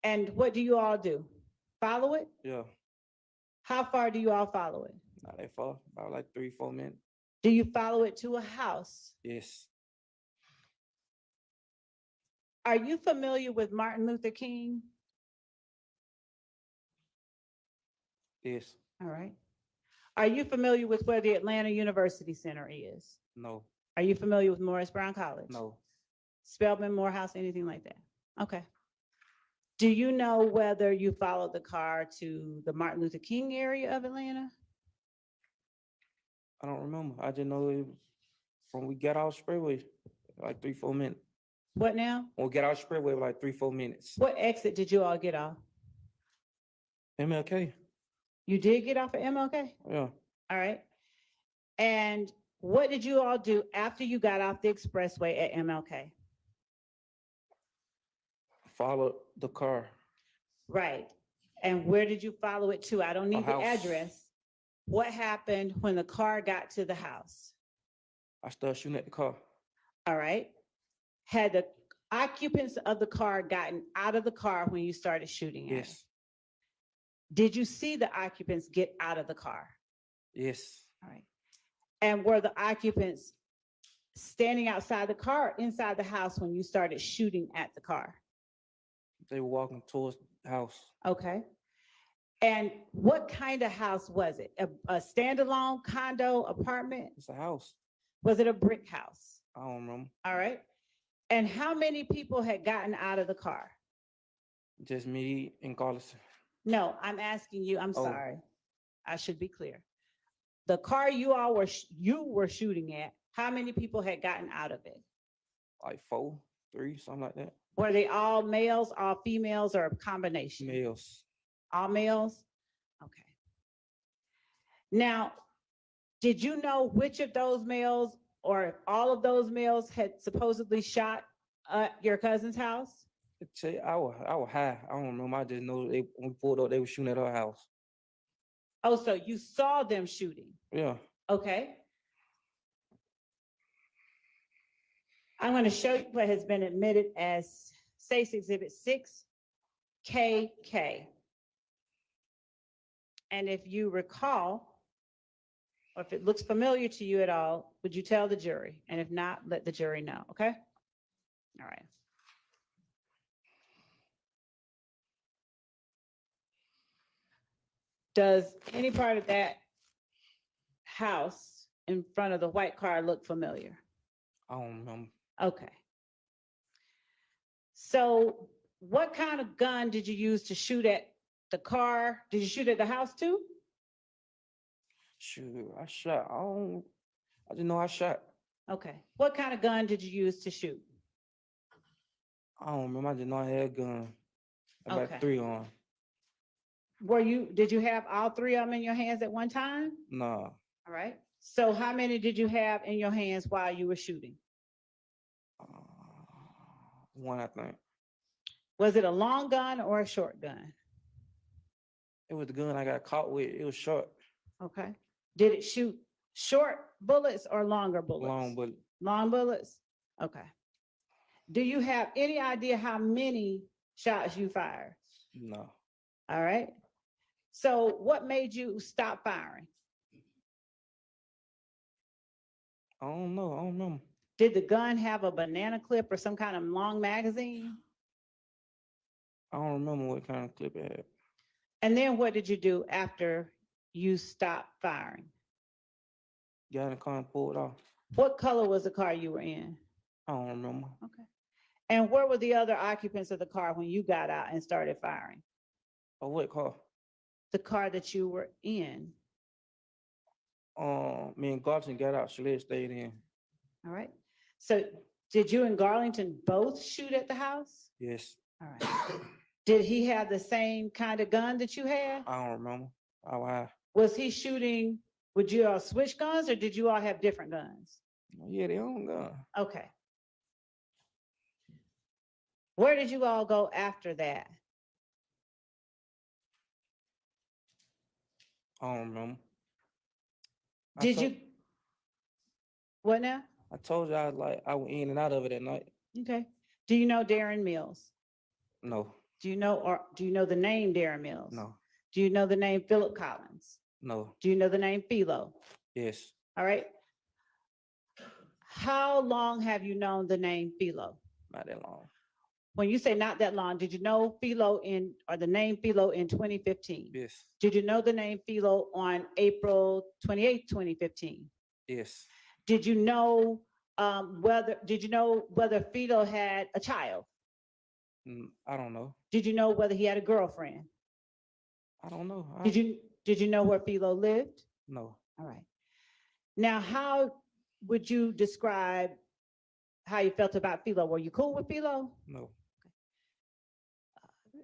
And what do you all do? Follow it? Yeah, How far do you all follow it? not that far, about like 3-4 minutes. Do you follow it to a house? Yes, Are you familiar with Martin Luther King? yes, All right. Are you familiar with where the Atlanta University Center is? no, Are you familiar with Morris Brown College? no, Spelman, Morehouse, anything like that? Okay. Do you know whether you followed the car to the Martin Luther King area of Atlanta? I don't remember. I just know it was from we got out Spreadway, like 3-4 minutes. What now? When we get out Spreadway, like 3-4 minutes. What exit did you all get off? MLK, You did get off of MLK? yeah. All right. And what did you all do after you got off the expressway at MLK? Followed the car. Right. And where did you follow it to? I don't need the house. address. What happened when the car got to the house? I started shooting at the car. All right. Had the occupants of the car gotten out of the car when you started shooting at it? Yes, Did you see the occupants get out of the car? yes, All right. And were the occupants standing outside the car, inside the house when you started shooting at the car? they were walking towards the house. Okay. And what kind of house was it? A standalone condo apartment? It's a house. Was it a brick house? I don't remember. All right. And how many people had gotten out of the car? Just me and Carlson. No, I'm asking you, I'm Oh. sorry. I should be clear. The car you all were shooting at, how many people had gotten out of it? Like 4, 3, something like that. Were they all males, all females, or a combination? Males. All males? Okay. Now, did you know which of those males or if all of those males had supposedly shot your cousin's house? I was high. I don't remember. I just know when we pulled up, they were shooting at our house. Oh, so you saw them shooting? Yeah. Okay. I'm going to show you what has been admitted as State's Exhibit 6KK. And if you recall, or if it looks familiar to you at all, would you tell the jury? And if not, let the jury know, okay? All right. Does any part of that house in front of the white car look familiar? I don't remember. Okay. So what kind of gun did you use to shoot at the car, did you shoot at the house too? Shoot, I shot. I didn't know I shot. Okay. What kind of gun did you use to shoot? I don't remember. I didn't know I had a gun. I Okay. got 3 on. Did you have all 3 of them in your hands at one time? Nah, All right. So how many did you have in your hands while you were shooting? 1, I think. Was it a long gun or a short gun? It was the gun I got caught with. It was short, Okay. Did it shoot short bullets or longer bullets? long bullet. Long bullets? Okay. Do you have any idea how many shots you fired? No, All right. So what made you stop firing? I don't know. I don't remember. Did the gun have a banana clip or some kind of long magazine? I don't remember what kind of clip it had. And then what did you do after you stopped firing? Got in the car and pulled off. What color was the car you were in? I don't remember. Okay. And where were the other occupants of the car when you got out and started firing? Oh, what car? The car that you were in. Me and Garton got out. Shalette stayed in. All right. So did you and Garlington both shoot at the house? Yes. All right. Did he have the same kind of gun that you had? I don't remember. I Was he shooting, would you all switch guns or did you all have different guns? Yeah, they own gun. Okay. Where did you all go after that? I don't remember. Did you? What now? I told you I went in and out of it at night. Okay. Do you know Darren Mills? No, Do you know the name Darren Mills? no, Do you know the name Philip Collins? no. Do you know the name Philo? Yes. All right. How long have you known the name Philo? Not that long. When you say not that long, did you know Philo or the name Philo in 2015? Yes. Did you know the name Philo on April 28th, 2015? Yes. Did you know whether Philo had a child? I don't know. Did you know whether he had a girlfriend? I don't know. Did you know where Philo lived? No. All right. Now, how would you describe how you felt about Philo? Were you cool with Philo? No.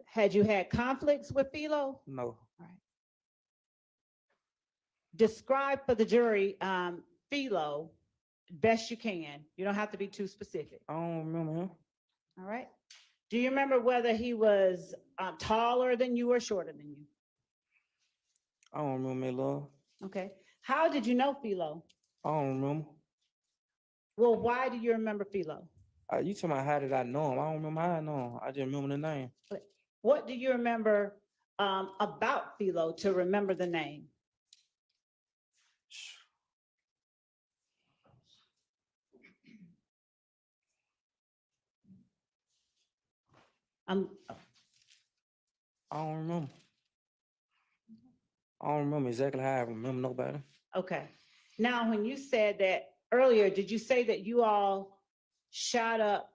Had you had conflicts with Philo? No. All right. Describe for the jury Philo best you can. You don't have to be too specific. I don't remember him. All right. Do you remember whether he was taller than you or shorter than you? I don't remember that love. Okay. How did you know Philo? I don't remember. Well, why do you remember Philo? You talking about how did I know him? I don't remember how I know him. I just remember the name. What do you remember about Philo to remember the name? I don't remember. I don't remember exactly how I remember nobody. Okay. Now, when you said that earlier, did you say that you all shot up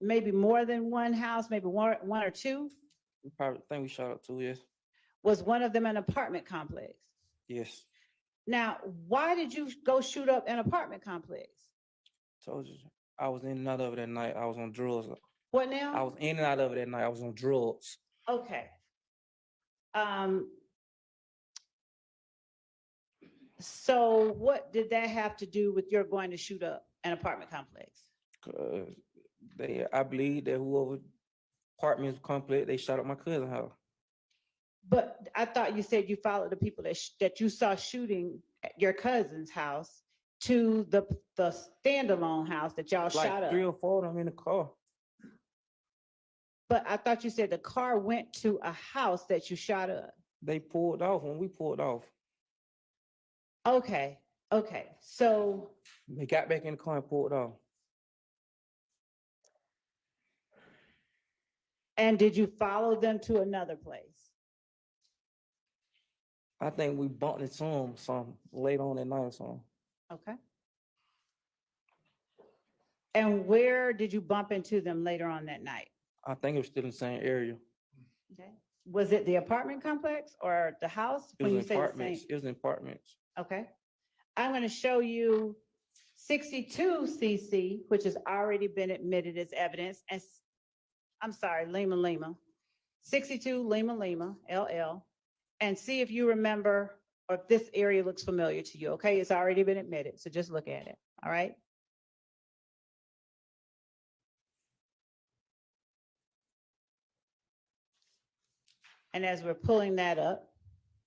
maybe more than one house, maybe one or two? We probably think we shot up 2 years. Was one of them an apartment complex? Yes. Now, why did you go shoot up an apartment complex? Told you. I was in and out of it that night. I was on drugs. What now? I was in and out of it that night. I was on drugs. Okay. So what did that have to do with your going to shoot up an apartment complex? I believe that whoever apartment complex, they shot up my cousin's house. But I thought you said you followed the people that you saw shooting at your cousin's house to the standalone house that y'all shot up. 3 or 4 of them in the car. But I thought you said the car went to a house that you shot up. They pulled off when we pulled off. Okay. So They got back in the car and pulled off. and did you follow them to another place? I think we bumped into them some late on that night or something. Okay. And where did you bump into them later on that night? I think it was still in the same area. Okay. Was it the apartment complex or the house? It When you was in say the apartments. same? It was in apartments. Okay. I'm going to show you 62 CC, which has already been admitted as evidence. And I'm sorry, Lima Lima. 62 Lima Lima, LL. And see if you remember or if this area looks familiar to you. Okay. It's already been admitted. So just look at it. All right. And as we're pulling that up,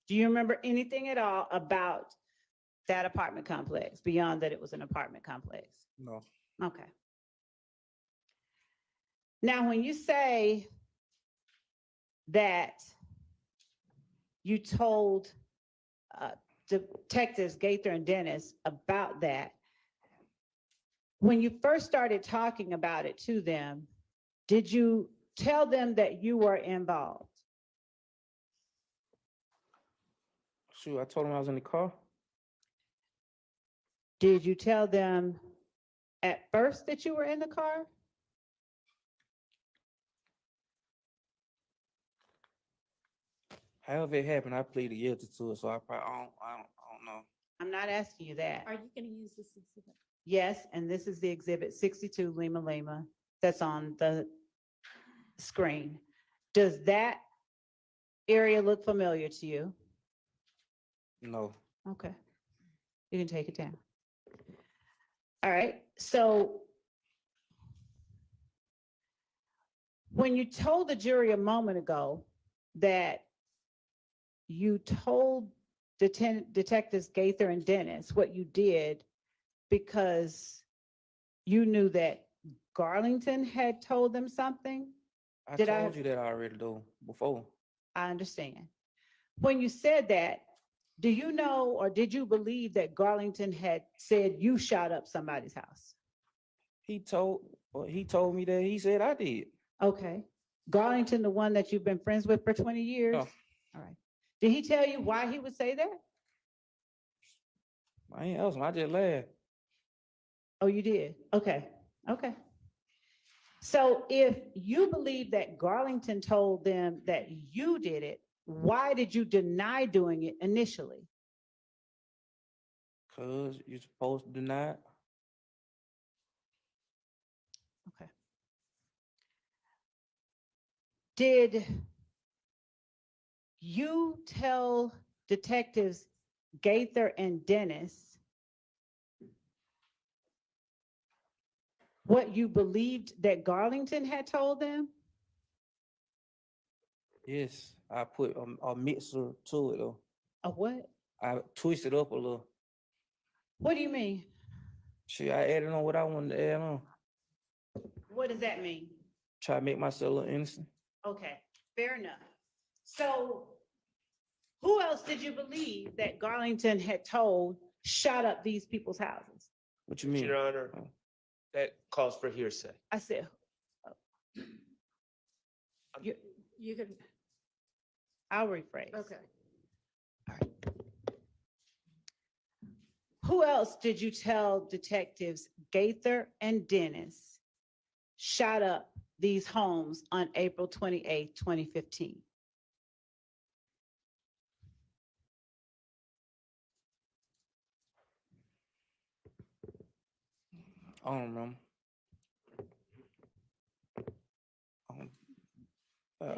do you remember anything at all about that apartment complex beyond that it was an apartment complex? No. Okay. Now, when you say that you told Detectives Gaither and Dennis about that, when you first started talking about it to them, did you tell them that you were involved? Shoot, I told him I was in the car. Did you tell them at first that you were in the car? However it happened, I pleaded guilty to it, so I probably I don't know. I'm not asking you that. Are you gonna use this exhibit? Yes, and this is the exhibit 62 Lima Lima that's on the screen. Does that area look familiar to you? No. Okay. You can take it down. All right, so when you told the jury a moment ago that you told Detectives Gaither and Dennis what you did because you knew that Garlington had told them something, I Did I- told you that already though, before. I understand. When you said that, do you know or did you believe that Garlington had said you shot up somebody's house? He told me that he said I did. Okay. Garlington, the one that you've been friends with for 20 years? No. All right. Did he tell you why he would say that? I ain't else. I just laughed. Oh, you did? Okay. Okay. So if you believe that Garlington told them that you did it, why did you deny doing it initially? Cause you're supposed to deny it. Okay. Did you tell Detectives Gaither and Dennis what you believed that Garlington had told them? Yes, I put a mixer to it though. A what? I twisted up a little. What do you mean? Shit, I added on what I wanted to add on. What does that mean? Try to make myself look innocent. Okay, fair enough. So who else did you believe that Garlington had told shot up these people's houses? What you mean? Your Honor, Oh. that calls for hearsay. I said, You can, I'll rephrase. okay. Who else did you tell Detectives Gaither and Dennis shot up these homes on April 28th, 2015? I don't remember.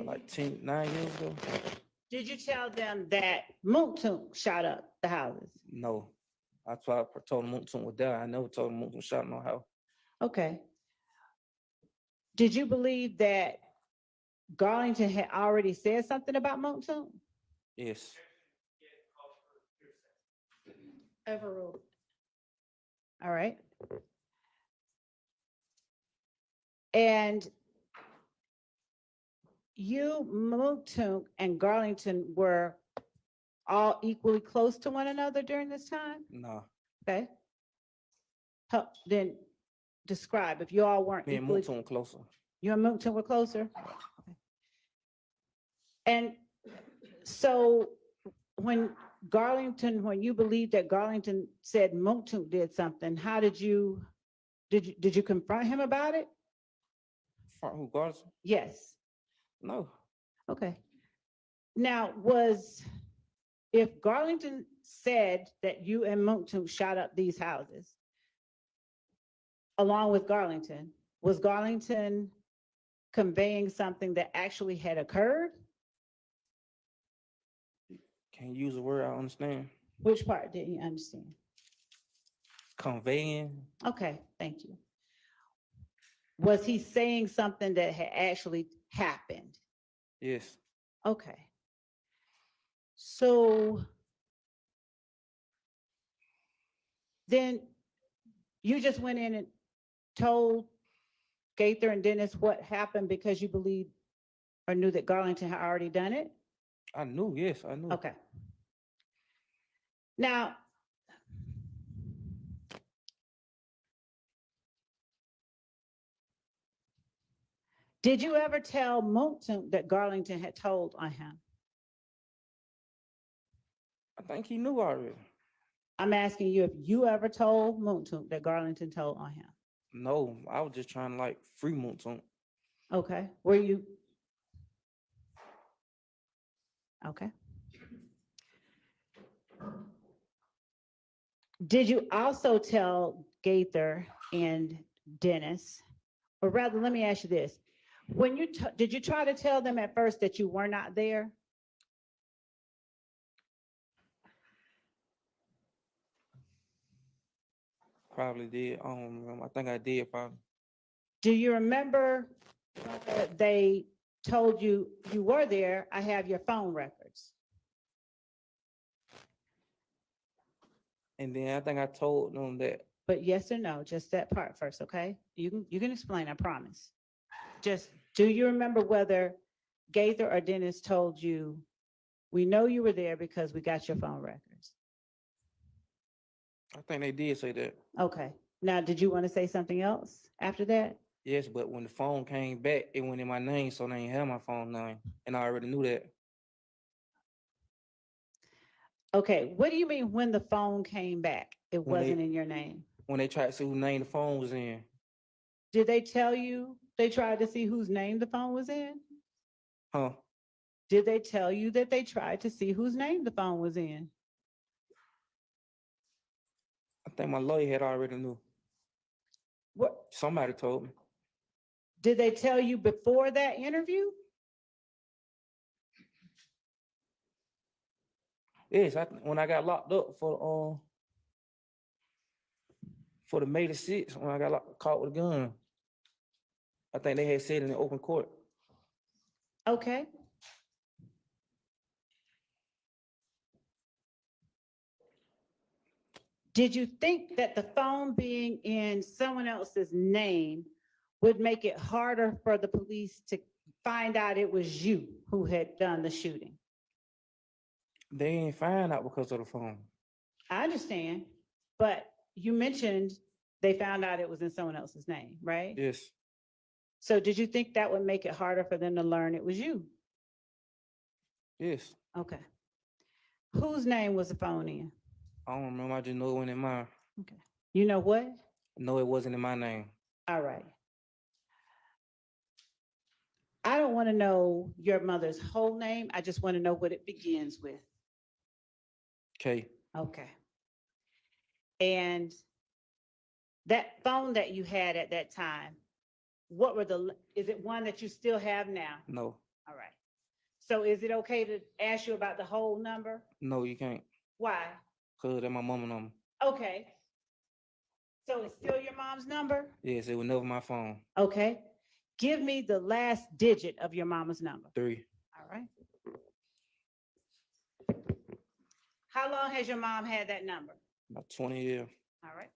Like 9 years ago. Did you tell them that Moontoon shot up the houses? No, I told him Moonton was there. I never told him Moonton shot no house. Okay. Did you believe that Garlington had already said something about Moontoon? Yes. Overruled. All right. And you, Moontoon, and Garlington were all equally close to one another during this time? No. Okay. Then describe if you all weren't Me and equally. Moonton closer. You and Moonton were closer? Okay. And so when you believed that Garlington said Moonton did something, how did you confront him about it? Front who Garlington? Yes. No. Okay. Now, if Garlington said that you and Moonton shot up these houses, along with Garlington, was Garlington conveying something that actually had occurred? Can't use a word I understand. Which part didn't you understand? Conveying, Okay, thank you. Was he saying something that had actually happened? yes. Okay. So then you just went in and told Gaither and Dennis what happened because you believed or knew that Garlington had already done it? I knew, yes, I knew. Okay. Now, did you ever tell Moulton that Garlington had told on him? I think he knew already. I'm asking you if you ever told Moulton that Garlington told on him. No, I was just trying to like free Moulton. Okay. Were you? Okay. Did you also tell Gaither and Dennis, or rather, let me ask you this. When did you try to tell them at first that you were not there? Probably did. I don't remember. I think I did probably. Do you remember they told you you were there? I have your phone records. And then I think I told them that. But yes or no, just that part first, okay? You can explain, I promise. Just, do you remember whether Gaither or Dennis told you, we know you were there because we got your phone records? I think they did say that. Okay. Now, did you want to say something else after that? Yes, but when the phone came back, it went in my name, so they didn't have my phone name. And I already knew that. Okay, what do you mean when the phone came back, it When wasn't in your name? When they tried to see who name the phone was in. Did they tell you they tried to see whose name the phone was in? Huh? Did they tell you that they tried to see whose name the phone was in? I think my lawyer had already knew. What? Somebody told me. Did they tell you before that interview? Yes, when I got locked up for the May the 6th, when I got caught with a gun, I think they had said in the open court. Okay. Did you think that the phone being in someone else's name would make it harder for the police to find out it was you who had done the shooting? They ain't find out because of the phone. I understand, but you mentioned they found out it was in someone else's name, right? Yes. So did you think that would make it harder for them to learn it was you? Yes. Okay. Whose name was the phone in? I don't remember. I just know it went in mine. Okay. You know what? No, it wasn't in my name. All right. I don't want to know your mother's whole name. I just want to know what it begins with. Okay. Okay. And that phone that you had at that time, is it one that you still have now? No. All right. So is it okay to ask you about the whole number? No, you can't. Why? Because that's my mama number. Okay. So it's still your mom's number? Yes, it was never my phone. Okay. Give me the last digit of your mama's number. 3. All right. How long has your mom had that number? About 20 years. All right.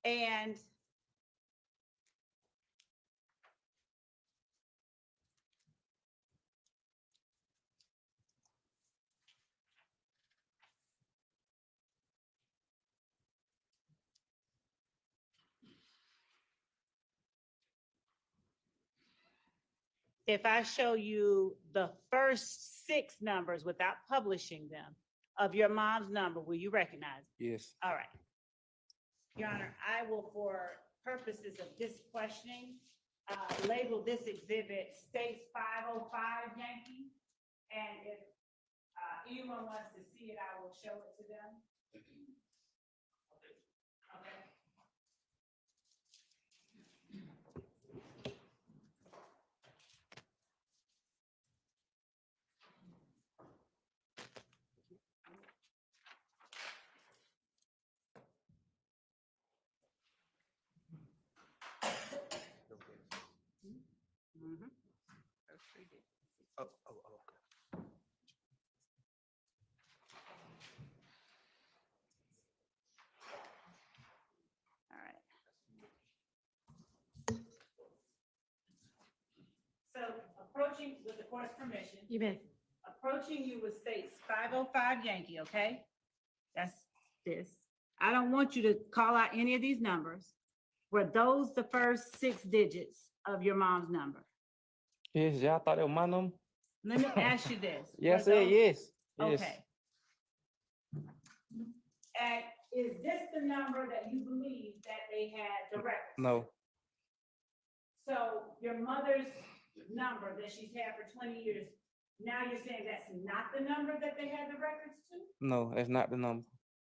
And if I show you the first 6 numbers without publishing them of your mom's number, will you recognize it? Yes. All right. Your Honor, I will, for purposes of this questioning, label this exhibit States 505 Yankee. And if anyone wants to see it, I will show it to them. Okay. Mhm. Those 3 digits. Oh, okay. All right. So approaching with the court's permission. You may. Approaching you with States 505 Yankee, okay? That's this. I don't want you to call out any of these numbers. Were those the first 6 digits of your mom's number? Yes, y'all thought it was my number? Let me ask you this. Yes, Were sir, those- yes. Yes. Okay. And is this the number that you believe that they had the records? No, So your mother's number that she's had for 20 years, now you're saying that's not the number that they had the records to? no, that's not the number.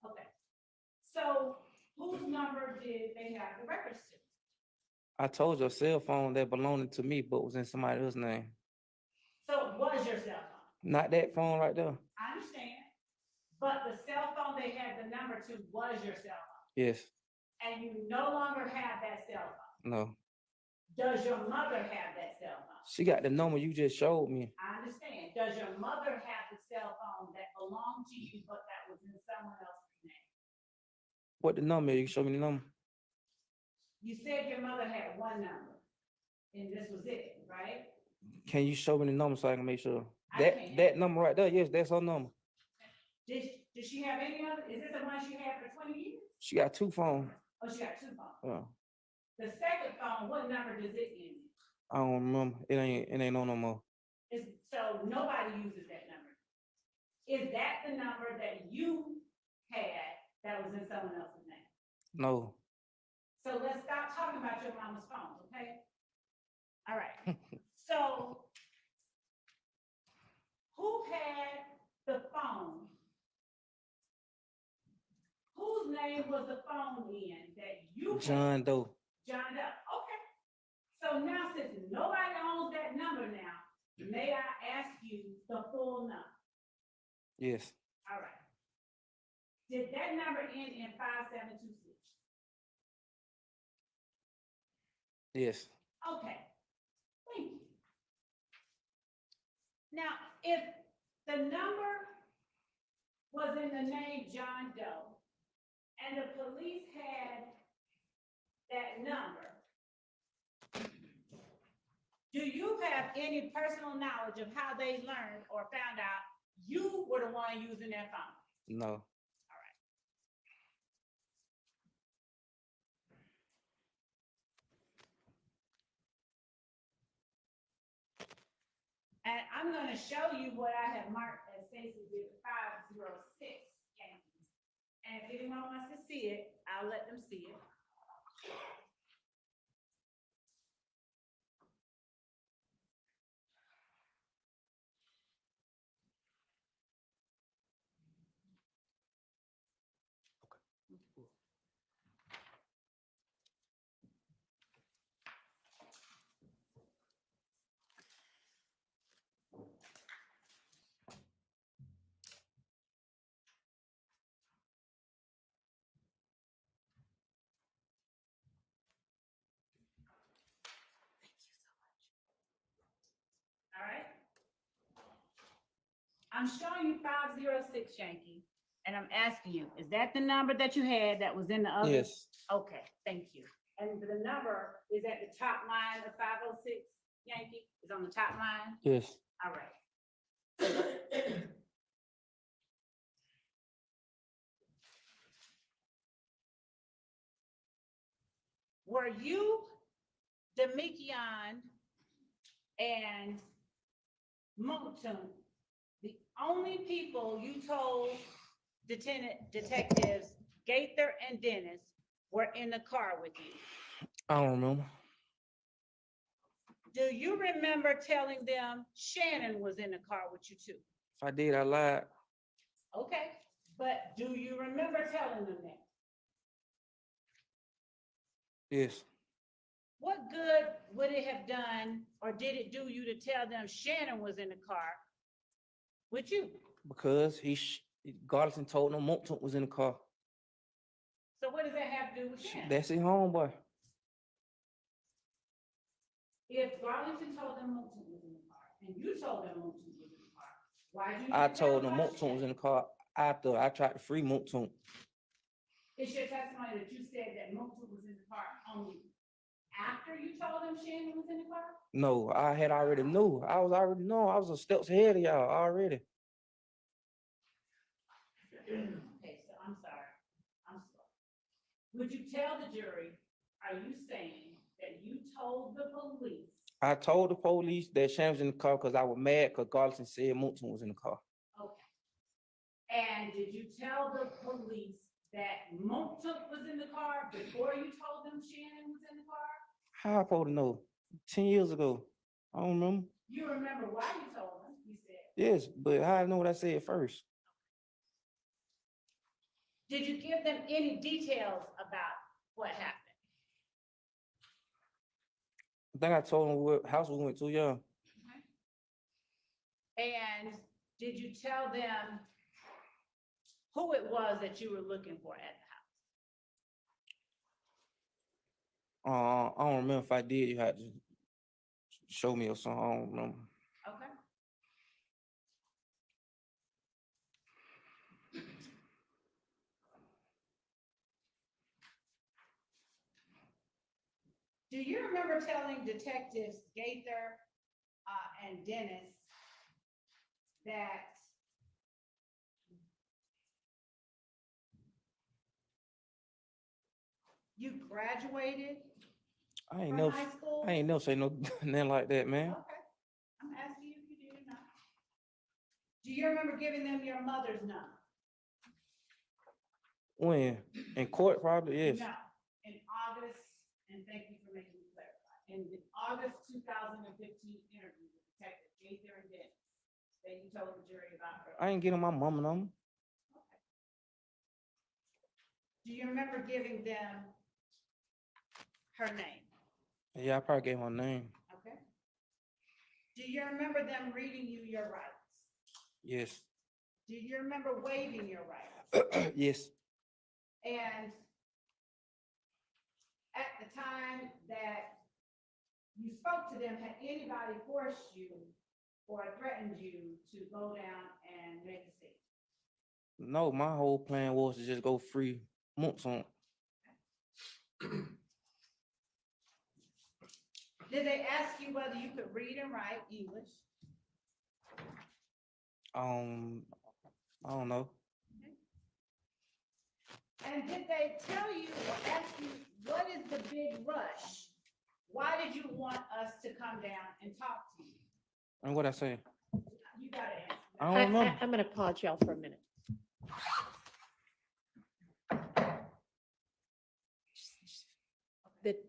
Okay. So whose number did they have the records to? I told you a cell phone that belonged to me, but was in somebody else's name. So it was your cell phone? Not that phone right there. I understand. But the cell phone they had the number to was your cell phone? Yes, And you no longer have that cell phone? no. Does your mother have that cell phone? She got the number you just showed me. I understand. Does your mother have the cell phone that belonged to you, but that was in someone else's name? What the number? You show me the number. You said your mother had one number, and this was it, right? Can you show me the number so I can make sure? I can. That number right there, yes, that's her number. Did she have any other, is this the one she had for 20 years? She got 2 phones. Oh, she got 2 phones. Uh, The second phone, what number does it end in? I don't remember. It ain't on no more. So nobody uses that number. Is that the number that you had that was in someone else's name? No. So let's stop talking about your mama's phones, okay? All right. So who had the phone? Whose name was the phone in that you had? John Doe. John Doe, okay. So now, since nobody owns that number now, may I ask you the full number? Yes. All right. Did that number end in 5726? Yes. Okay, thank you. Now, if the number was in the name John Doe, and the police had that number, do you have any personal knowledge of how they learned or found out you were the one using that phone? No. And I'm gonna show you what I have marked as Stacy 506. And if anyone wants to see it, I'll let them see it. All right. I'm showing you 506 Yankee, and I'm asking you, is that the number that you had that was in the other? Yes. Okay, thank you. And the number is at the top line of 506 Yankee, is on the top line? Yes. All right. Were you, Demikion, and Moton the only people you told detectives Gaither and Dennis were in the car with you? I don't remember. Do you remember telling them Shannon was in the car with you too? If I did, I lied. Okay, but do you remember telling them that? Yes, What good would it have done, or did it do you to tell them Shannon was in the car with you? because Garlington told him Moulton was in the car. So what does that have to do with Shannon? That's his homeboy. If Garlington told them Moulton was in the car, and you told them Moulton was in the car, why did you? I not tell told him about Moulton was Shannon? in the car after I tried to free Moulton. It's your testimony that you said that Moulton was in the car only after you told them Shannon was in the car? No, I had already knew. I was a steps ahead of y'all already. Okay, so I'm sorry. I'm sorry. Would you tell the jury, are you saying that you told the police? I told the police that Shannon was in the car because I was mad because Garlington said Moulton was in the car. Okay. And did you tell the police that Moulton was in the car before you told them Shannon was in the car? How I supposed to know? 10 years ago. I don't remember. You remember why you told them, you said. Yes, but how I know what I said first? Did you give them any details about what happened? I think I told them what house we went to, yeah. And did you tell them who it was that you were looking for at the house? I don't remember if I did. You had to show me or something. I don't remember. Okay. Do you remember telling Detectives Gaither and Dennis that you graduated I ain't from never, high school? I ain't never say no nothing like that, man. Okay, I'm asking you if you did or not. Do you remember giving them your mother's number? When? In court, probably, yes. No, in August, and thank you for making me clarify, in the August 2015 interview with Detective Gaither and Dennis, that you told the jury about her. I ain't getting my mama number. Okay. Do you remember giving them her name? Yeah, I probably gave my name. Okay. Do you remember them reading you your rights? Yes. Do you remember waiving your rights? Yes. And at the time that you spoke to them, had anybody forced you or threatened you to go down and make a statement? No, my whole plan was to just go free Moulton. Did they ask you whether you could read and write English? I don't know. And did they tell you or ask you, what is the big rush? Why did you want us to come down and talk to you? And what I say? You gotta answer. I don't know. I'm gonna pause y'all for a minute.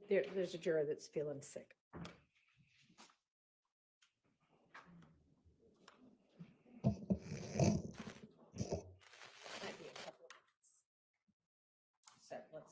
There's a juror that's feeling sick. Might be a couple of minutes. So let's pause.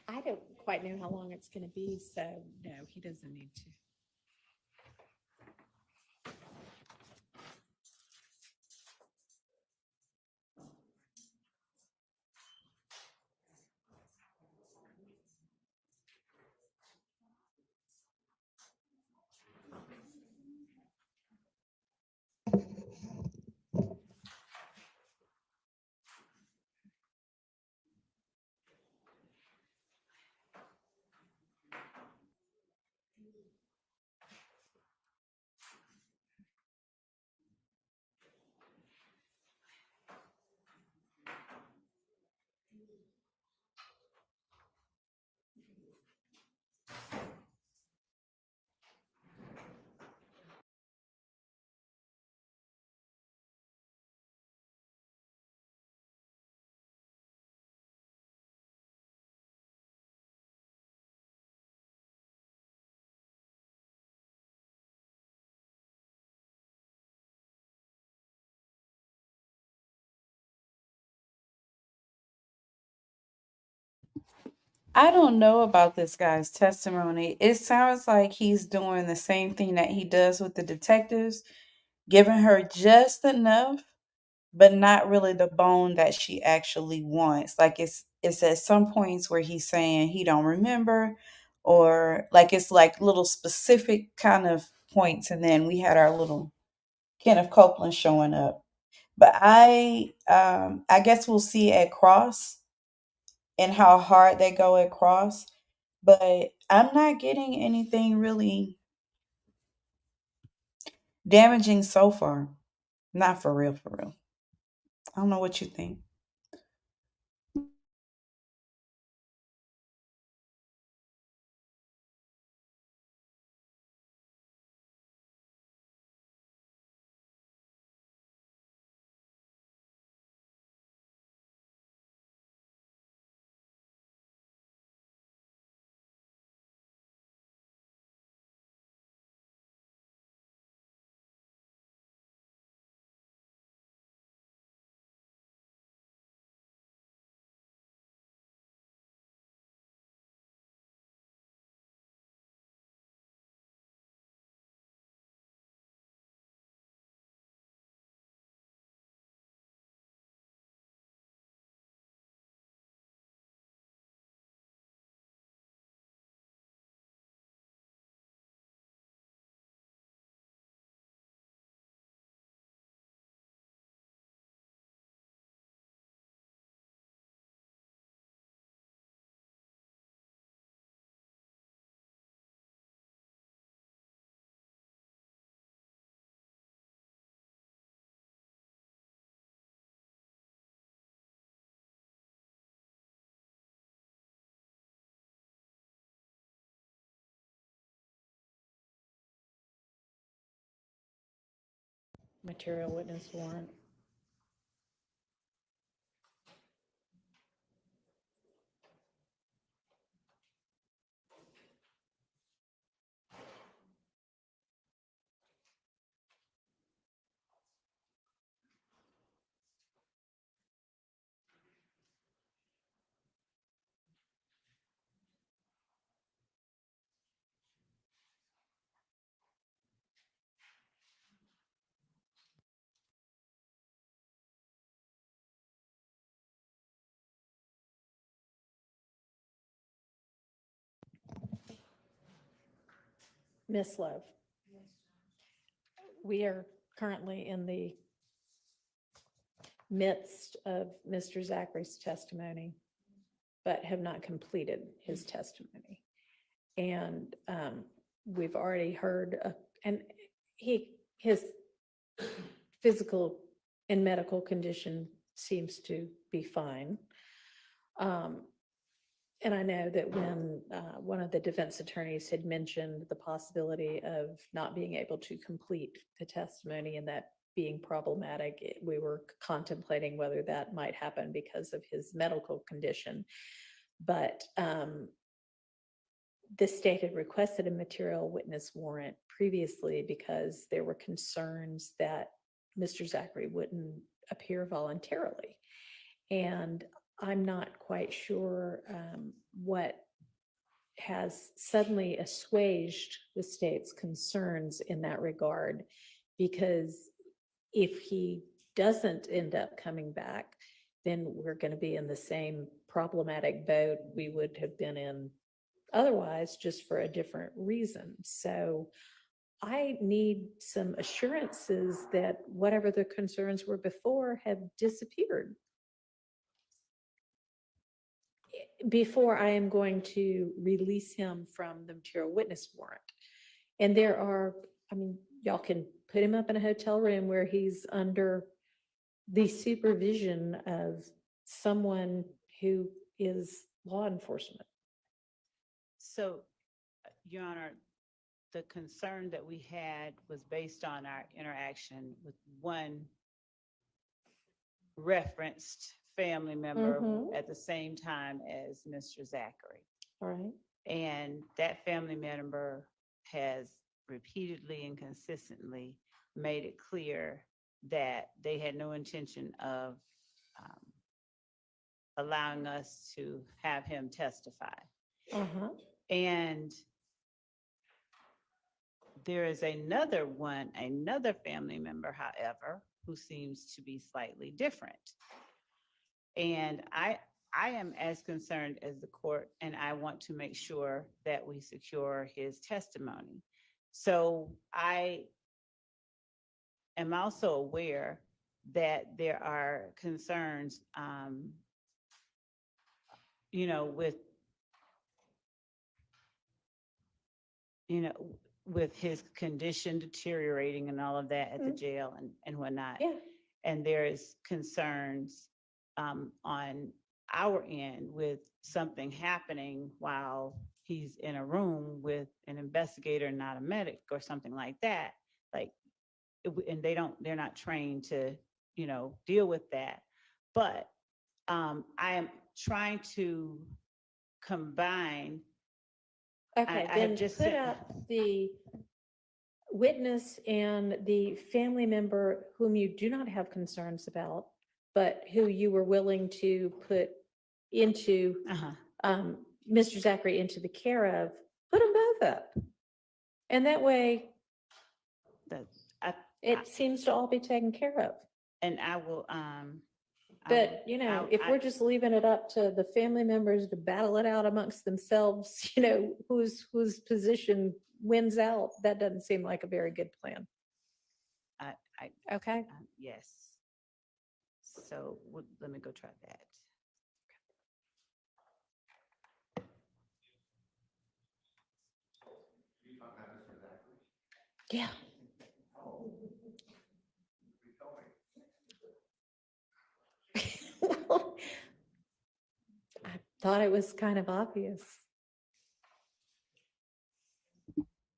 I don't quite quite know how long it's gonna be, so no, he doesn't need to. I don't know about this guy's testimony. It sounds like he's doing the same thing that he does with the detectives, giving her just enough, but not really the bone that she actually wants. Like it's at some points where he's saying he don't remember, or like it's like little specific kind of points, and then we had our little Kenneth Copeland showing up. But I guess we'll see at cross and how hard they go at cross. But I'm not getting anything really damaging so far. Not for real, for real. I don't know what you think. Material witness warrant. Miss Love. We are currently in the midst of Mr. Zachary's testimony, but have not completed his testimony. And we've already heard, and his physical and medical condition seems to be fine. And I know that when one of the defense attorneys had mentioned the possibility of not being able to complete the testimony and that being problematic, we were contemplating whether that might happen because of his medical condition. But the state had requested a material witness warrant previously because there were concerns that Mr. Zachary wouldn't appear voluntarily. And I'm not quite sure what has suddenly assuaged the state's concerns in that regard. Because if he doesn't end up coming back, then we're going to be in the same problematic boat we would have been in otherwise, just for a different reason. So I need some assurances that whatever the concerns were before have disappeared before I am going to release him from the material witness warrant. And there are, I mean, y'all can put him up in a hotel room where he's under the supervision of someone who is law enforcement. So, Your Honor, the concern that we had was based on our interaction with one referenced family member Mhm. at the same time as Mr. Zachary. All right. And that family member has repeatedly and consistently made it clear that they had no intention of allowing us to have him testify. Uh-huh. And there is another family member, however, who seems to be slightly different. And I am as concerned as the court, and I want to make sure that we secure his testimony. So I am also aware that there are concerns, with his condition deteriorating and all of that at the jail and whatnot. Yeah. And there is concerns on our end with something happening while he's in a room with an investigator, not a medic or something like that. And they're not trained to, deal with that. But I am trying to combine. Okay, I then just put sent- up the witness and the family member whom you do not have concerns about, but who you were willing to put into Mr. Zachary into the care of, put them both up. And that way, it seems to all be taken care of. And I will, But, if we're just leaving it up to the family members to battle it out amongst themselves, whose position wins out, that doesn't seem like a very good plan. Okay. Yes. So let me go try that. Yeah. I thought it was kind of obvious.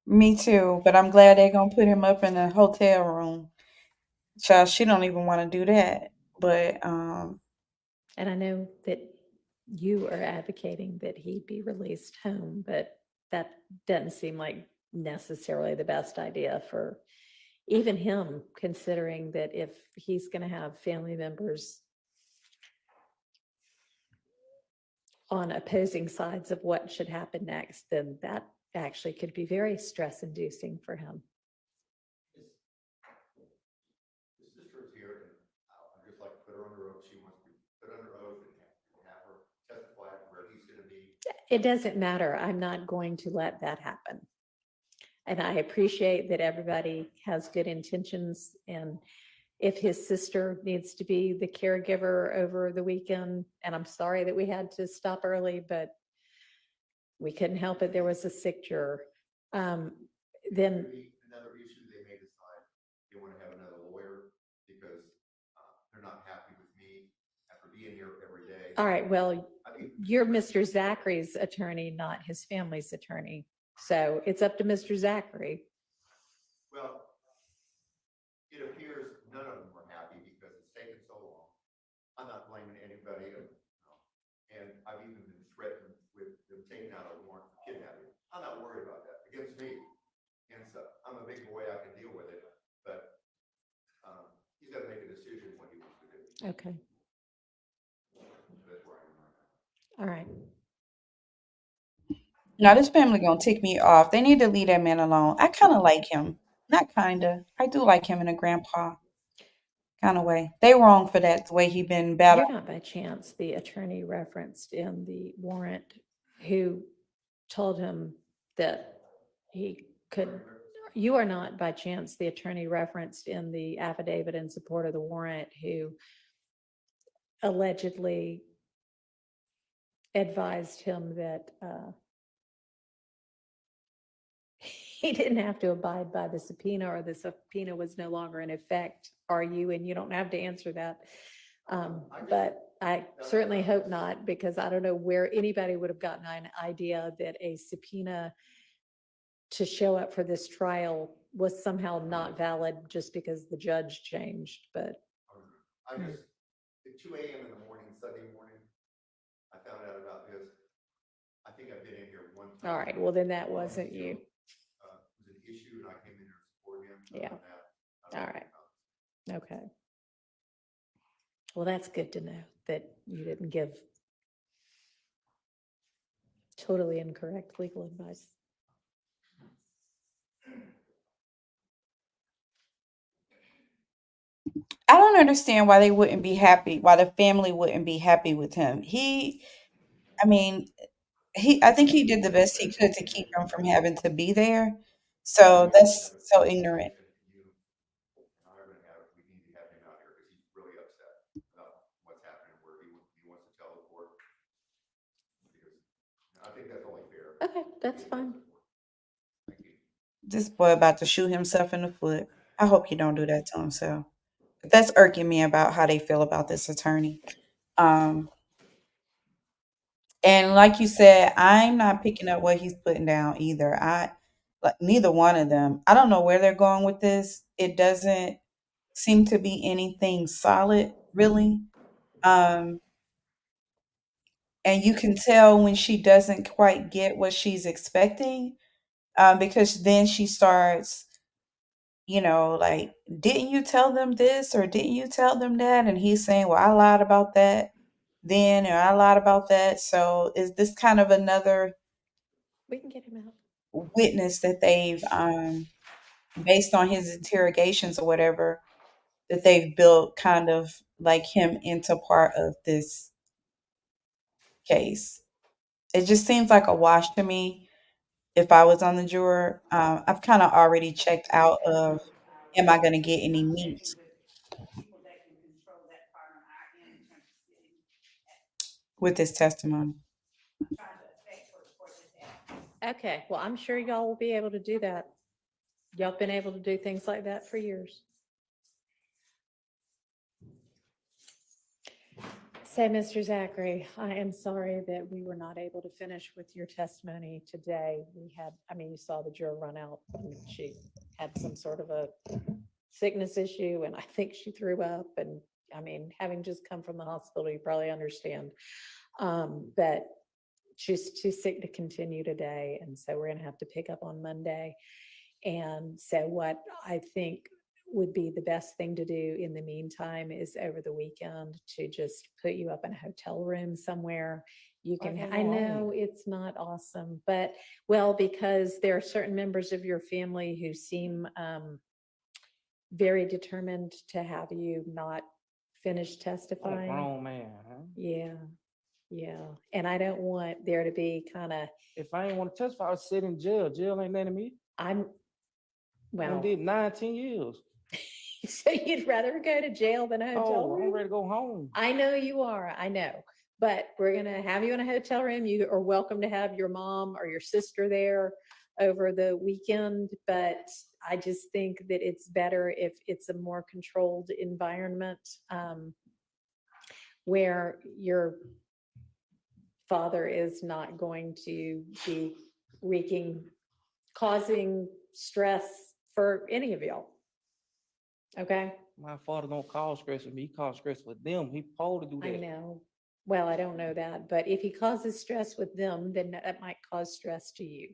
Me too, but I'm glad they're gonna put him up in a hotel room. Child, she don't even want to do that. But And I know that you are advocating that he be released home, but that doesn't seem like necessarily the best idea for even him, considering that if he's going to have family members on opposing sides of what should happen next, then that actually could be very stress inducing for him. The sister is here, and I'd just like to put her under oath. She wants to be put under oath and have her testify where he's going to be. It doesn't matter. I'm not going to let that happen. And I appreciate that everybody has good intentions. And if his sister needs to be the caregiver over the weekend, and I'm sorry that we had to stop early, but we couldn't help it. There was a sick juror. Then Another issue, they may decide they want to have another lawyer because they're not happy with me after being here every day. all right, well, you're Mr. Zachary's attorney, not his family's attorney. So it's up to Mr. Zachary. Well, it appears none of them were happy because it's taken so long. I'm not blaming anybody. And I've even been threatened with them taking out a warrant for kidnapping. I'm not worried about that against me. And so I'm a big boy, I can deal with it, but he's got to make a decision what he wants to do. Okay. So that's where I am right now. All right. Now this family gonna tick me off. They need to leave that man alone. I kind of like him. Not kinda. I do like him in a grandpa kind of way. They wrong for that, the way he been battling. You're not by chance the attorney referenced in the warrant who told him that he could, you are not by chance the attorney referenced in the affidavit in support of the warrant who allegedly advised him that he didn't have to abide by the subpoena, or the subpoena was no longer in effect, are you? And you don't have to answer that. But I certainly hope not, because I don't know where anybody would have gotten an idea that a subpoena to show up for this trial was somehow not valid just because the judge changed, but I just, at 2 a.m. in the morning, Sunday morning, I found out about this. I think I've been in here one time. all right, well, then that wasn't you. It was an issue and I came in here to support him. Yeah. Other than that, I don't All know right. about it. Okay. Well, that's good to know that you didn't give totally incorrect legal advice. I don't understand why they wouldn't be happy, why the family wouldn't be happy with him. I mean, I think he did the best he could to keep him from having to be there. So that's so ignorant. And I'm gonna have, we need to have him out here because he's really upset about what's happening, where he wants to tell the court. Because I think that's only fair. Okay, that's fine. Thank you. This boy about to shoot himself in the foot. I hope he don't do that to himself. But that's irking me about how they feel about this attorney. Um, and like you said, I'm not picking up what he's putting down either. I like neither one of them. I don't know where they're going with this. It doesn't seem to be anything solid, really. Um, and you can tell when she doesn't quite get what she's expecting, because then she starts, like, didn't you tell them this or didn't you tell them that? And he's saying, well, I lied about that then, or I lied about that. So is this kind of another We can get him out. witness that they've, based on his interrogations or whatever, that they've built kind of like him into part of this case? It just seems like a wash to me if I was on the juror. I've kind of already checked out of, am I going to get any meat with this testimony? Okay, well, I'm sure y'all will be able to do that. Y'all been able to do things like that for years. So, Mr. Zachary, I am sorry that we were not able to finish with your testimony today. You saw the juror run out. She had some sort of a sickness issue, and I think she threw up. And having just come from the hospital, you probably understand. But she's too sick to continue today, and so we're going to have to pick up on Monday. And so what I think would be the best thing to do in the meantime is over the weekend to just put you up in a hotel room somewhere. You can, I know it's not awesome, but because there are certain members of your family who seem very determined to have you not finish testifying. Grown man, huh? Yeah. And I don't want there to be kind of, If I ain't want to testify, I would sit in jail. Jail ain't letting me. I did 19 years. So you'd rather go to jail than a hotel room? I'm ready to go home. I know you are, I know. But we're going to have you in a hotel room. You are welcome to have your mom or your sister there over the weekend. But I just think that it's better if it's a more controlled environment, where your father is not going to be causing stress for any of y'all. Okay? My father don't cause stress with me. He cause stress with them. He supposed to do that. I know. Well, I don't know that, but if he causes stress with them, then that might cause stress to you.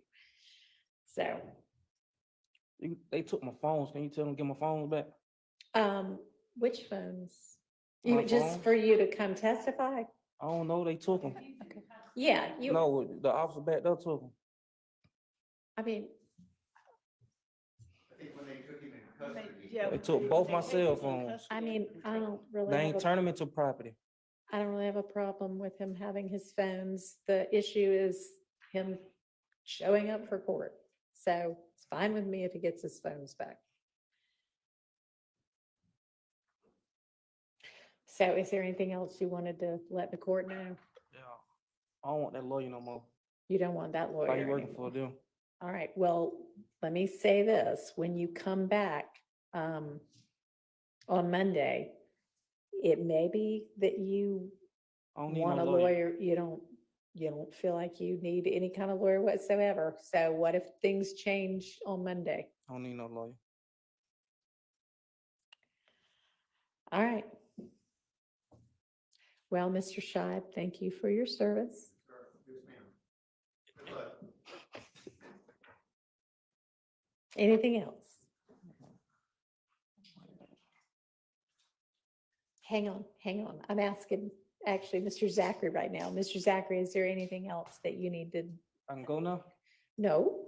So, They took my phones. Can you tell them to get my phones back? which phones? My Just phones? for you to come testify? I don't know. They took them. Okay. Yeah, No, the officer back there took them. I mean, I think when they took him in custody. They took both my cell phones. I mean, I don't really They have ain't a, turn them into property. I don't really have a problem with him having his phones. The issue is him showing up for court. So it's fine with me if he gets his phones back. So is there anything else you wanted to let the court know? Yeah. I don't want that lawyer no more. You don't want that lawyer Why you working anymore. for them? All right, well, let me say this, when you come back, on Monday, it may be that you I don't need want no a lawyer. lawyer, you don't feel like you need any kind of lawyer whatsoever. So what if things change on Monday? I don't need no lawyer. All right. Well, Mr. Scheib, thank you for your service. Anything else? Hang on. I'm asking, actually, Mr. Zachary right now. Mr. Zachary, is there anything else that you need to? I can go now? No,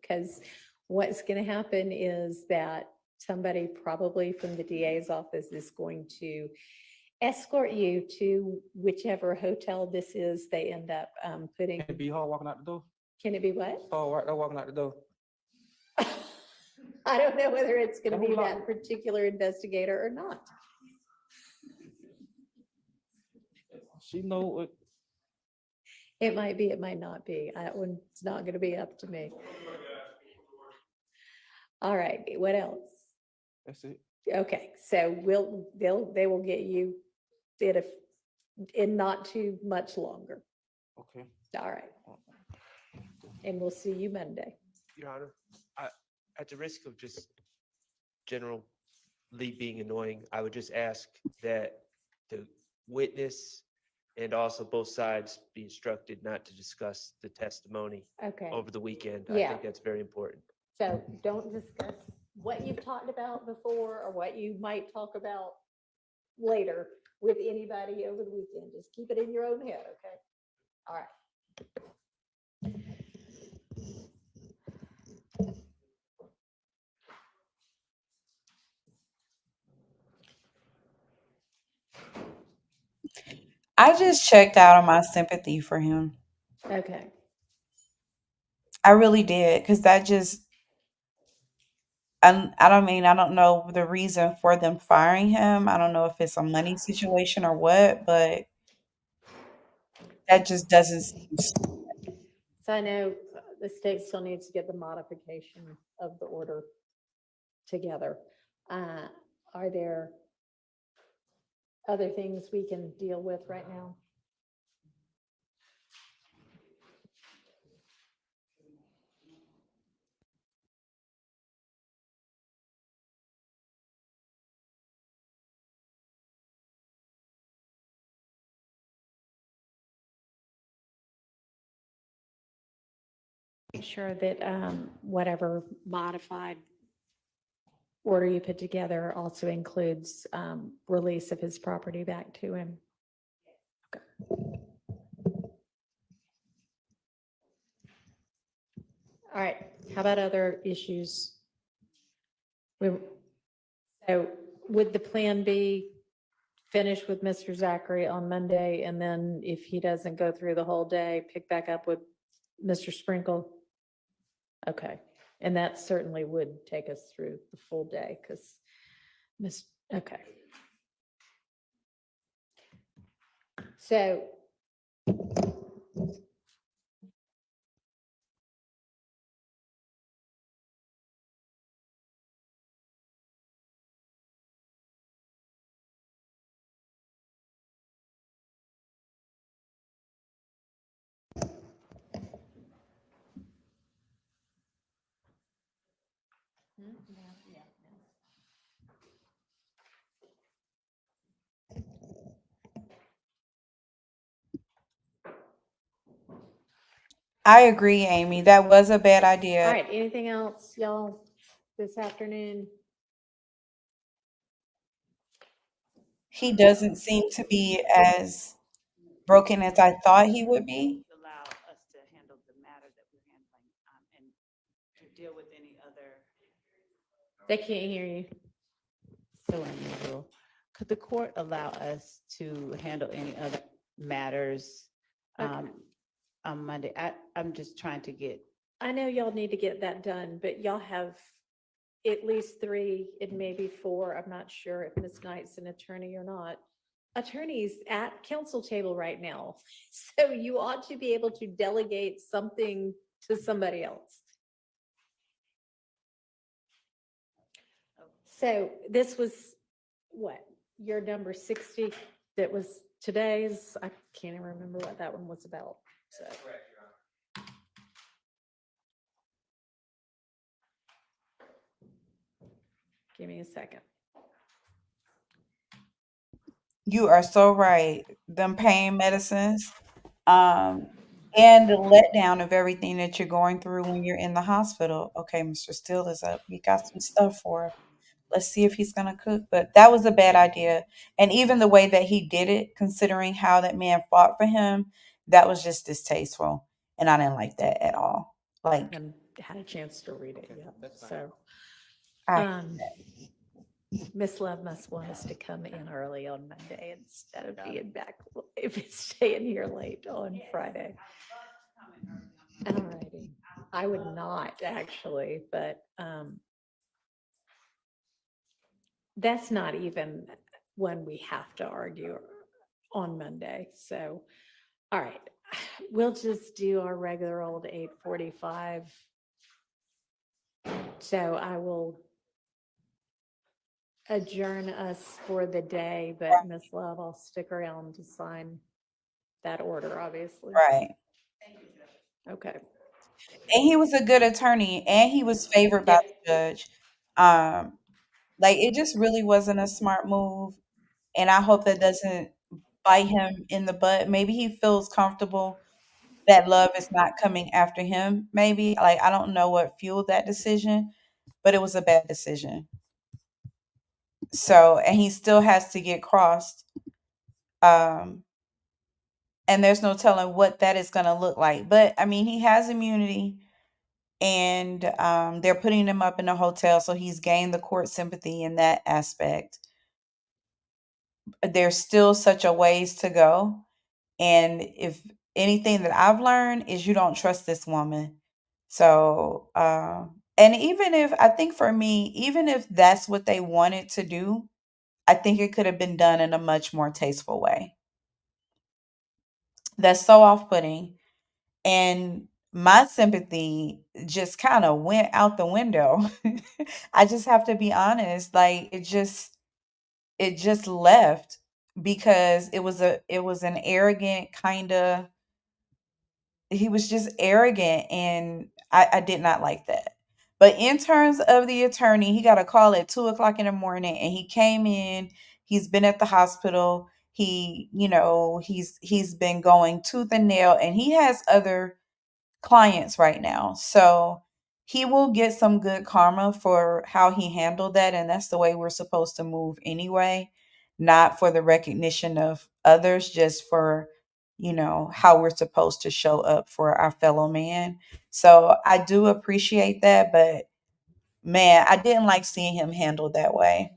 because what's going to happen is that somebody probably from the DA's office is going to escort you to whichever hotel this is they end up putting. Can it be hard walking out the door? Can it be what? Hard right there walking out the door. I don't know whether it's going to Don't be lie. that particular investigator or not. She know it. It might be, it might not be. That one's not going to be up to me. All right, what else? That's it. Okay, so they will get you in not too much longer. Okay. All right. And we'll see you Monday. Your Honor, at the risk of just generally being annoying, I would just ask that the witness and also both sides be instructed not to discuss the testimony Okay, over the weekend. I Yeah. think that's very important. so don't discuss what you've talked about before or what you might talk about later with anybody over the weekend. Just keep it in your own head, okay? All right. I just checked out on my sympathy for him. Okay. I really did, because that just, I don't know the reason for them firing him. I don't know if it's a money situation or what, but that just doesn't seem. So I know the state still needs to get the modification of the order together. Are there other things we can deal with right now? Make sure that whatever modified order you put together also includes release of his property back to him. Okay. All right, how about other issues? So would the plan be finish with Mr. Zachary on Monday, and then if he doesn't go through the whole day, pick back up with Mr. Sprinkle? Okay, and that certainly would take us through the full day, because okay. So I agree, Amy. That was a bad idea. all right, anything else, y'all, this afternoon? He doesn't seem to be as broken as I thought he would be. Allow us to handle the matter that we're handling, and They can't hear you. So unusual. Could the court allow us to handle any other matters Okay. on Monday? I'm just trying to get, I know y'all need to get that done, but y'all have at least 3, it may be 4. I'm not sure if Ms. Knight's an attorney or not. Attorneys at council table right now. So you ought to be able to delegate something to somebody else. So this was what, your number 60 that was today's? I can't even remember what that one was about. So. Give me a second. You are so right. Them pain medicines, um, and the letdown of everything that you're going through when you're in the hospital. Okay, Mr. Steele is up. We got some stuff for him. Let's see if he's gonna cook. But that was a bad idea. And even the way that he did it, considering how that man fought for him, that was just distasteful. And I didn't like that at all. Like, And had a chance to read it yet. So, I, Miss Love must want us to come in early on Monday instead of being back, if it's staying here late on Friday. All righty. I would not actually, but that's not even when we have to argue on Monday. So, all right, we'll just do our regular old 8:45. So I will adjourn us for the day, but Miss Love, I'll stick around to sign that order, obviously. right. Okay. And he was a good attorney, and he was favored by the judge. Um, like it just really wasn't a smart move, and I hope that doesn't bite him in the butt. Maybe he feels comfortable that Love is not coming after him. Maybe like I don't know what fueled that decision, but it was a bad decision. So, and he still has to get crossed. Um, and there's no telling what that is going to look like. But I mean, he has immunity, and they're putting him up in a hotel, so he's gained the court sympathy in that aspect. There's still such a ways to go, and if anything that I've learned is you don't trust this woman. So, and even if I think for me, even if that's what they wanted to do, I think it could have been done in a much more tasteful way. That's so off-putting, and my sympathy just kind of went out the window. I just have to be honest, like it just left because it was an arrogant kind of, he was just arrogant, and I did not like that. But in terms of the attorney, he got a call at 2 o'clock in the morning, and he came in. He's been at the hospital. He's been going tooth and nail, and he has other clients right now. So he will get some good karma for how he handled that. And that's the way we're supposed to move anyway, not for the recognition of others, just for, how we're supposed to show up for our fellow man. So I do appreciate that. But man, I didn't like seeing him handled that way.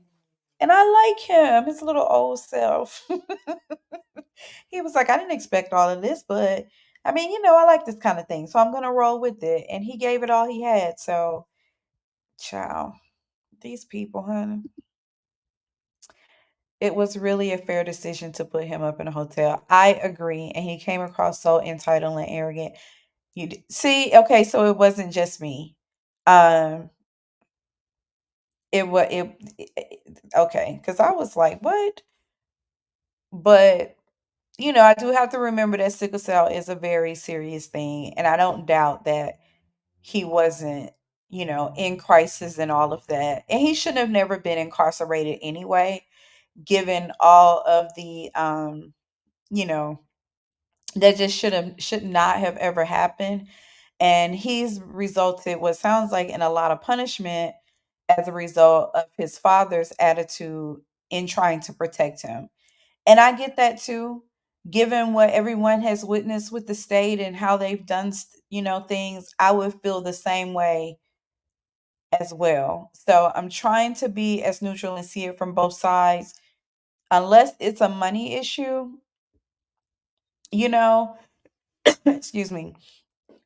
And I like him, his little old self. He was like, I didn't expect all of this, but I mean, I like this kind of thing, so I'm gonna roll with it. And he gave it all he had. So, child, these people, honey, it was really a fair decision to put him up in a hotel. I agree, and he came across so entitled and arrogant. See, okay, so it wasn't just me. Um, it was okay, because I was like, what? But I do have to remember that sickle cell is a very serious thing, and I don't doubt that he wasn't, in crisis and all of that. And he shouldn't have never been incarcerated anyway, given all of the you know, that just should not have ever happened. And he's resulted what sounds like in a lot of punishment as a result of his father's attitude in trying to protect him. And I get that too, given what everyone has witnessed with the state and how they've done, things. I would feel the same way as well. So I'm trying to be as neutral and see it from both sides. Unless it's a money issue, you know, excuse me,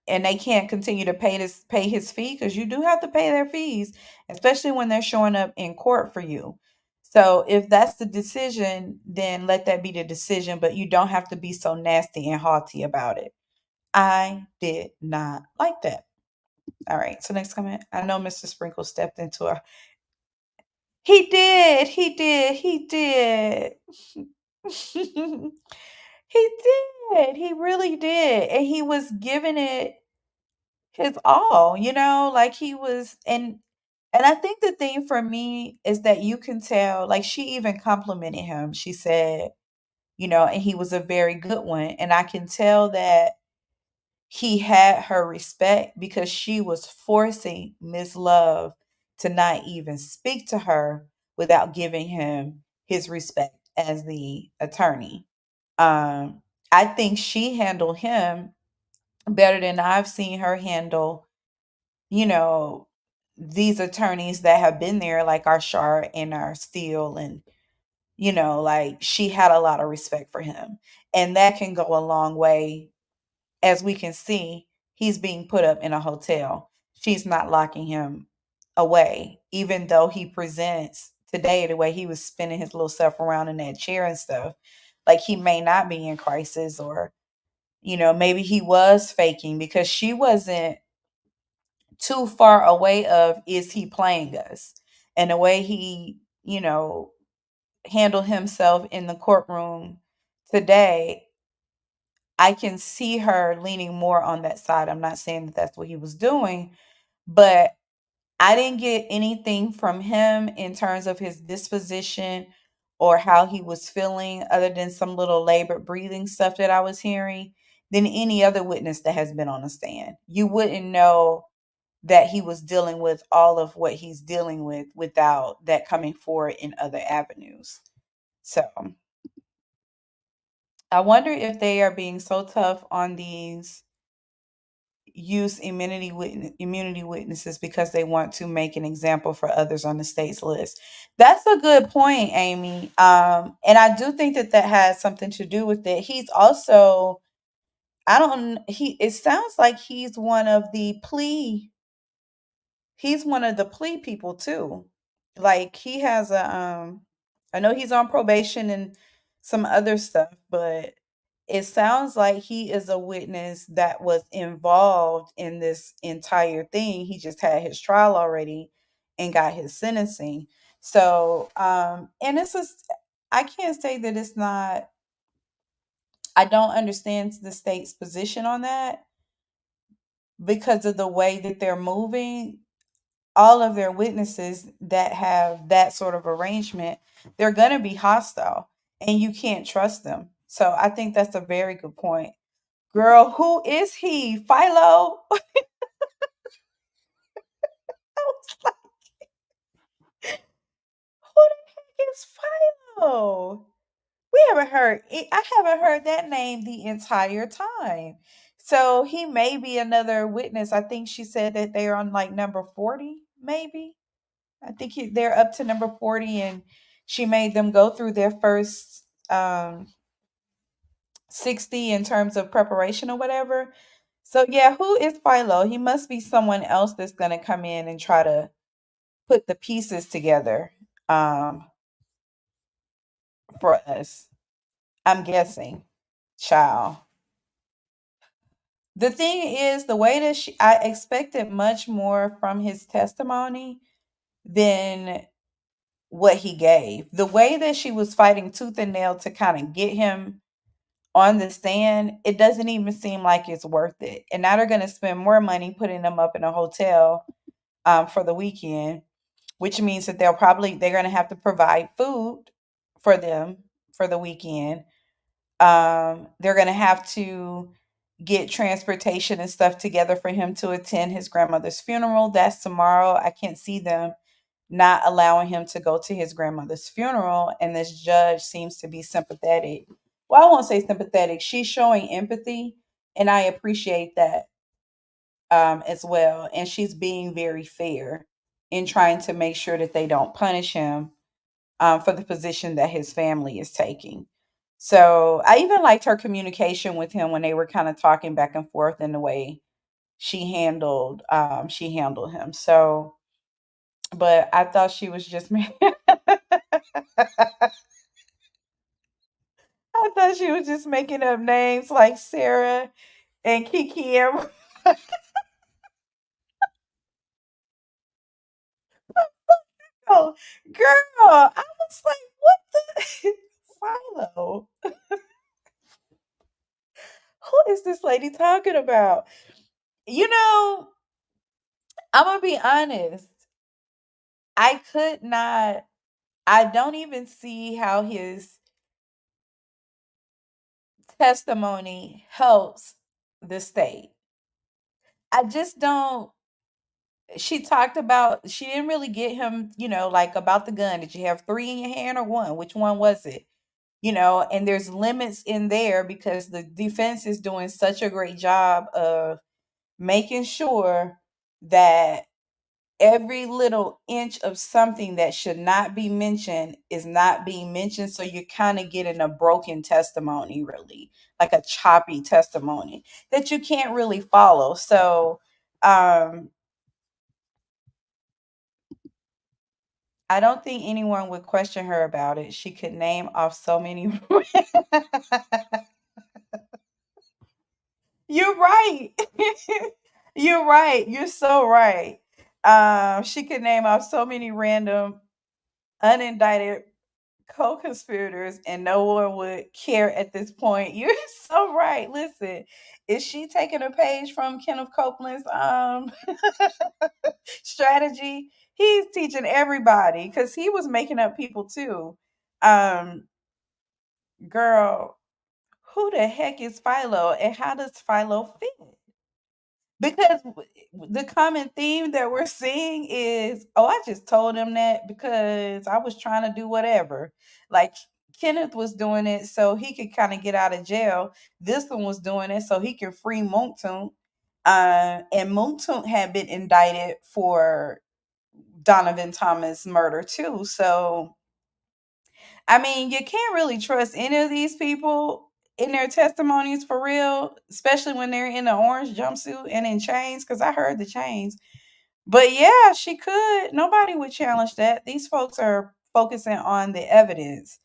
and they can't continue to pay his fee, because you do have to pay their fees, especially when they're showing up in court for you. So if that's the decision, then let that be the decision, but you don't have to be so nasty and haughty about it. I did not like that. All right, so next comment. I know Mr. Sprinkle stepped into a he did. He did. He really did. And he was giving it his all, like he was. And I think the thing for me is that you can tell, like she even complimented him. She said, and he was a very good one. And I can tell that he had her respect because she was forcing Miss Love to not even speak to her without giving him his respect as the attorney. I think she handled him better than I've seen her handle, you know, these attorneys that have been there, like our Schardt and our Steele, and like she had a lot of respect for him, and that can go a long way. As we can see, he's being put up in a hotel. She's not locking him away, even though he presents today the way he was spinning his little self around in that chair and stuff. Like he may not be in crisis, or, maybe he was faking, because she wasn't too far away of, is he playing us? And the way he, handled himself in the courtroom today, I can see her leaning more on that side. I'm not saying that that's what he was doing, but I didn't get anything from him in terms of his disposition or how he was feeling, other than some little labored breathing stuff that I was hearing, than any other witness that has been on the stand. You wouldn't know that he was dealing with all of what he's dealing with without that coming forward in other avenues. So I wonder if they are being so tough on these use immunity witnesses because they want to make an example for others on the state's list. That's a good point, Amy. And I do think that that has something to do with it. He's also, I don't, he, it sounds like he's one of the plea people too. Like he has I know he's on probation and some other stuff, but it sounds like he is a witness that was involved in this entire thing. He just had his trial already and got his sentencing. So, and I can't say that it's not, I don't understand the state's position on that because of the way that they're moving. All of their witnesses that have that sort of arrangement, they're going to be hostile and you can't trust them. So I think that's a very good point. Girl, who is he? Philo? Who the heck is Philo? I haven't heard that name the entire time. So he may be another witness. I think she said that they're on like number 40, maybe. I think they're up to number 40, and she made them go through their first 60 in terms of preparation or whatever. So yeah, who is Philo? He must be someone else that's going to come in and try to put the pieces together for us. I'm guessing. Child. The thing is, the way that I expected much more from his testimony than what he gave. The way that she was fighting tooth and nail to kind of get him on the stand, it doesn't even seem like it's worth it. And now they're going to spend more money putting them up in a hotel for the weekend, which means that they're going to have to provide food for them for the weekend. They're going to have to get transportation and stuff together for him to attend his grandmother's funeral. That's tomorrow. I can't see them not allowing him to go to his grandmother's funeral. And this judge seems to be sympathetic. Well, I won't say sympathetic. She's showing empathy, and I appreciate that as well. And she's being very fair in trying to make sure that they don't punish him for the position that his family is taking. So I even liked her communication with him when they were kind of talking back and forth in the way she handled him. So, but I thought she was just I thought she was just making up names like Sarah and Kiki and oh, girl. I was like, what the Philo? Who is this lady talking about? You know, I'm gonna be honest. I could not. I don't even see how his testimony helps the state. I just don't. She talked about, she didn't really get him, like about the gun. Did you have three in your hand or one? Which one was it? And there's limits in there because the defense is doing such a great job of making sure that every little inch of something that should not be mentioned is not being mentioned. So you're kind of getting a broken testimony, really, like a choppy testimony that you can't really follow. So, I don't think anyone would question her about it. She could name off so many. You're right. You're right. You're so right. She could name off so many random unindicted co-conspirators and no one would care at this point. You're so right. Listen, is she taking a page from Kenneth Copeland's strategy? He's teaching everybody because he was making up people too. Um, girl, who the heck is Philo and how does Philo fit? Because the common theme that we're seeing is, oh, I just told him that because I was trying to do whatever. Like Kenneth was doing it so he could kind of get out of jail. This one was doing it so he could free Monktoon. And Monktoon had been indicted for Donovan Thomas murder too. So I mean, you can't really trust any of these people in their testimonies for real, especially when they're in the orange jumpsuit and in chains, because I heard the chains. But yeah, she could. Nobody would challenge that. These folks are focusing on the evidence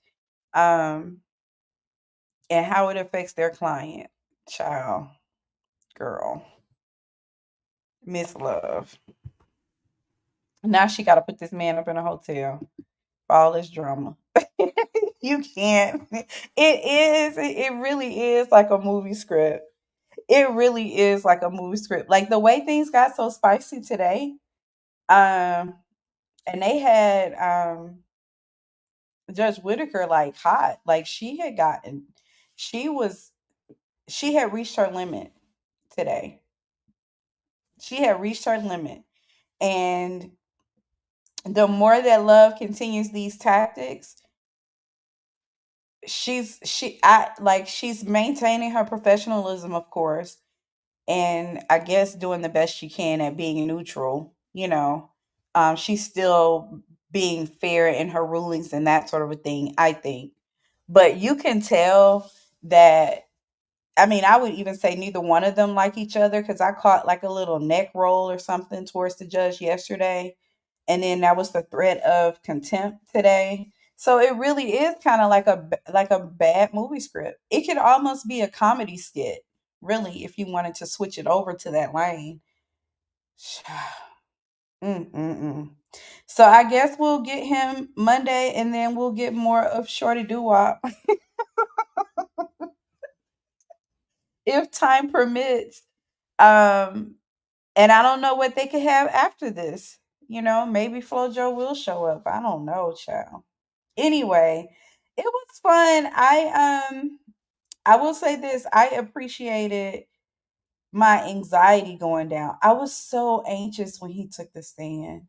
um, and how it affects their client. Child, girl, Miss Love. Now she got to put this man up in a hotel for all this drama. You can't. It really is like a movie script. It really is like a movie script. Like the way things got so spicy today. Um, and they had Judge Whittaker like hot. Like she was she had reached her limit today. She had reached her limit. And the more that Love continues these tactics, she's maintaining her professionalism, of course, and I guess doing the best she can at being neutral. She's still being fair in her rulings and that sort of a thing, I think. But you can tell that, I mean, I would even say neither one of them like each other because I caught like a little neck roll or something towards the judge yesterday. And then that was the threat of contempt today. So it really is kind of like a bad movie script. It could almost be a comedy skit, really, if you wanted to switch it over to that lane. Mm-mm-mm. So I guess we'll get him Monday, and then we'll get more of Shorty Doo Wop if time permits. Um, and I don't know what they could have after this. Maybe Flojo will show up. I don't know, child. Anyway, it was fun. I will say this, I appreciated my anxiety going down. I was so anxious when he took the stand.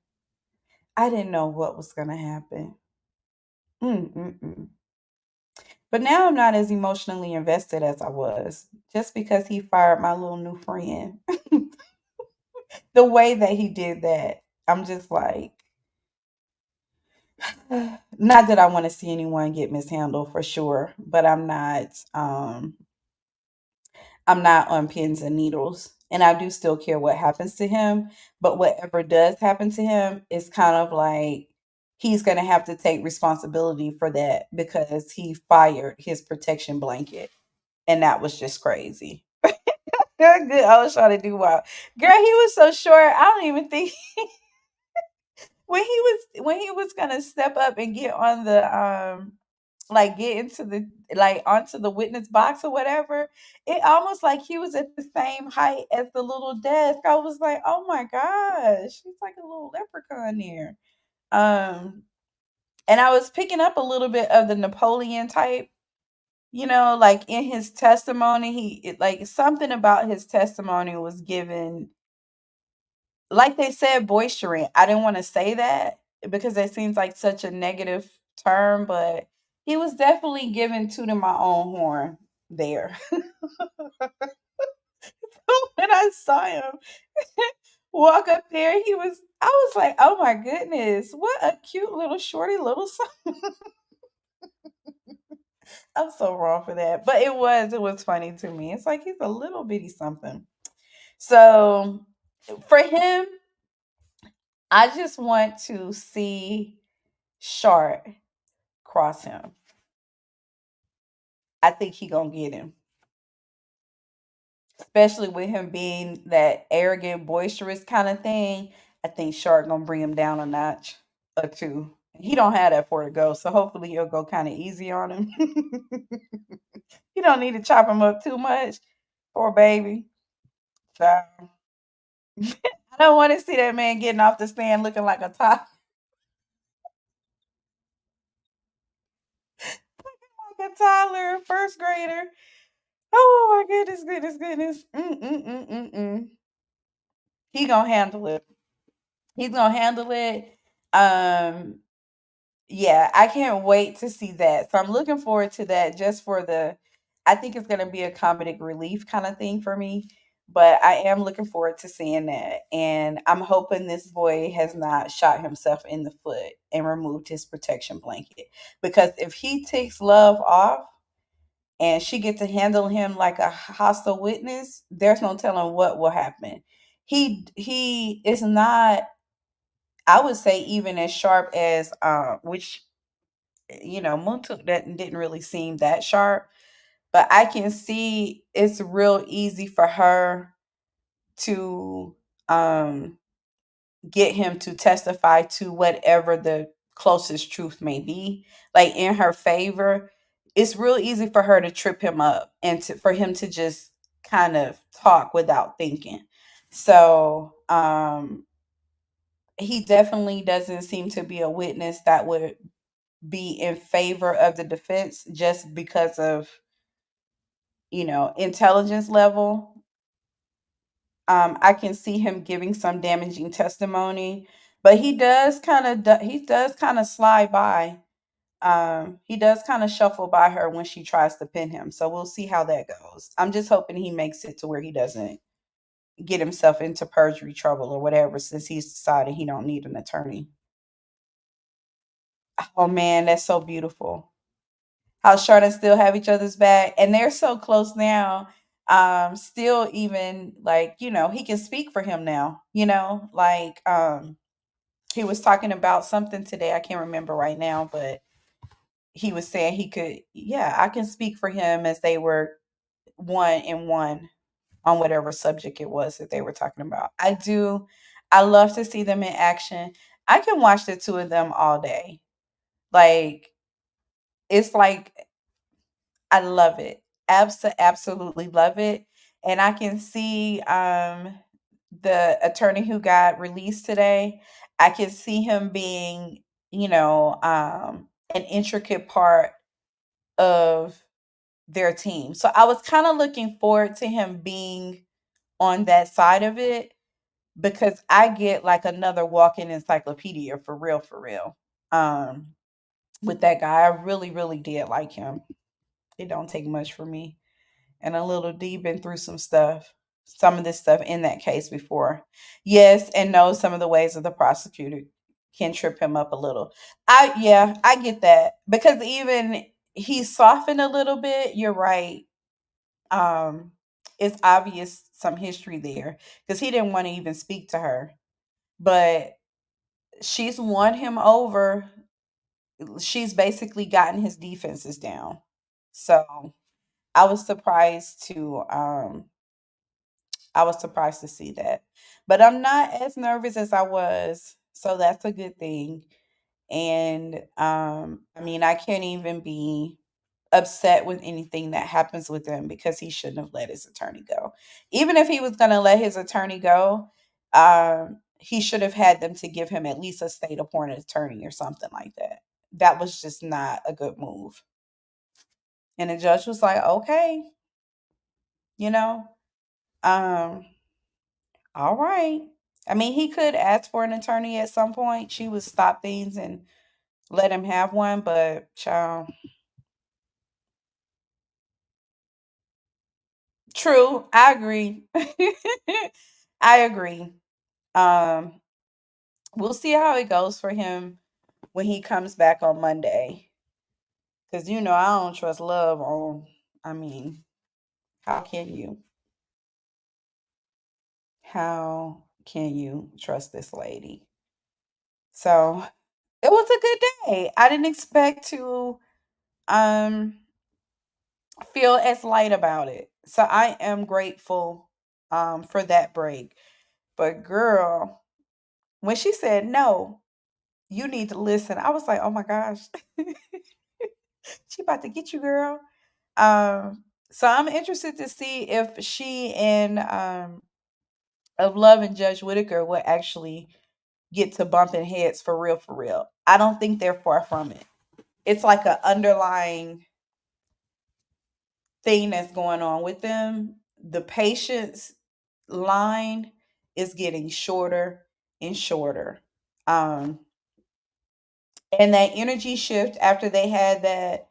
I didn't know what was going to happen. Mm-mm-mm. But now I'm not as emotionally invested as I was just because he fired my little new friend. The way that he did that. I'm just like, not that I want to see anyone get mishandled for sure, but I'm not on pins and needles. And I do still care what happens to him. But whatever does happen to him is kind of like he's going to have to take responsibility for that because he fired his protection blanket. And that was just crazy. Good. I was trying to do well. Girl, he was so short. I don't even think when he was gonna step up and get on the like get into the like onto the witness box or whatever, it almost like he was at the same height as the little desk. I was like, oh my gosh, he's like a little leprechaun there. Um, and I was picking up a little bit of the Napoleon type, like in his testimony, like something about his testimony was given, like they said, boisterous. I didn't want to say that because that seems like such a negative term, but he was definitely given to my own horn there. When I saw him walk up there, I was like, oh my goodness, what a cute little shorty little son. I'm so wrong for that. But it was funny to me. It's like he's a little bitty something. So for him, I just want to see Schardt cross him. I think he gonna get him, especially with him being that arrogant, boisterous kind of thing. I think Shark gonna bring him down a notch or two. He don't have that for to go, so hopefully he'll go kind of easy on him. You don't need to chop him up too much, poor baby. Child. I don't want to see that man getting off the stand looking like a top, like a toddler, first grader. Oh my goodness, goodness, goodness. Mm. He gonna handle it. He's gonna handle it. Um, yeah, I can't wait to see that. So I'm looking forward to that just for I think it's gonna be a comedic relief kind of thing for me. But I am looking forward to seeing that. And I'm hoping this boy has not shot himself in the foot and removed his protection blanket. Because if he takes love off and she gets to handle him like a hostile witness, there's no telling what will happen. He is not, I would say, even as sharp as which Moontuk that didn't really seem that sharp, but I can see it's real easy for her to um get him to testify to whatever the closest truth may be, like in her favor. It's real easy for her to trip him up and for him to just kind of talk without thinking. So he definitely doesn't seem to be a witness that would be in favor of the defense just because of intelligence level. I can see him giving some damaging testimony, but he does kind of slide by. He does kind of shuffle by her when she tries to pin him. So we'll see how that goes. I'm just hoping he makes it to where he doesn't get himself into perjury trouble or whatever, since he's decided he don't need an attorney. Oh man, that's so beautiful. How Short and still have each other's back, and they're so close now. Still, even like he can speak for him now. Like he was talking about something today. I can't remember right now, but he was saying he could. Yeah, I can speak for him as they were one and one on whatever subject it was that they were talking about. I do. I love to see them in action. I can watch the two of them all day. Like it's like I love it. Absolutely love it. And I can see the attorney who got released today. I can see him being, an intricate part of their team. So I was kind of looking forward to him being on that side of it because I get like another walking encyclopedia for real, for real. Um, with that guy, I really, really did like him. It don't take much for me. And a little D been through some stuff. some of this stuff in that case before. Yes, and knows some of the ways of the prosecutor can trip him up a little. I get that because even he softened a little bit. You're right. Um, it's obvious some history there because he didn't want to even speak to her, but she's won him over. She's basically gotten his defenses down. So I was surprised to I was surprised to see that. But I'm not as nervous as I was. So that's a good thing. And I mean, I can't even be upset with anything that happens with him because he shouldn't have let his attorney go. Even if he was going to let his attorney go, he should have had them to give him at least a state appointed attorney or something like that. That was just not a good move. And the judge was like, okay, you know, um, all right. I mean, he could ask for an attorney at some point. She would stop things and let him have one, but child, true. I agree. I agree. Um, we'll see how it goes for him when he comes back on Monday. Cause you know I don't trust love on. I mean, how can you? How can you trust this lady? So it was a good day. I didn't expect to um feel as light about it. So I am grateful for that break. But girl, when she said no, you need to listen. I was like, "Oh my gosh. She about to get you, girl." So I'm interested to see if she and of Love and Judge Whittaker will actually get to bumping heads for real, for real. I don't think they're far from it. It's like an underlying thing that's going on with them. The patience line is getting shorter and shorter. Um, and that energy shift after they had that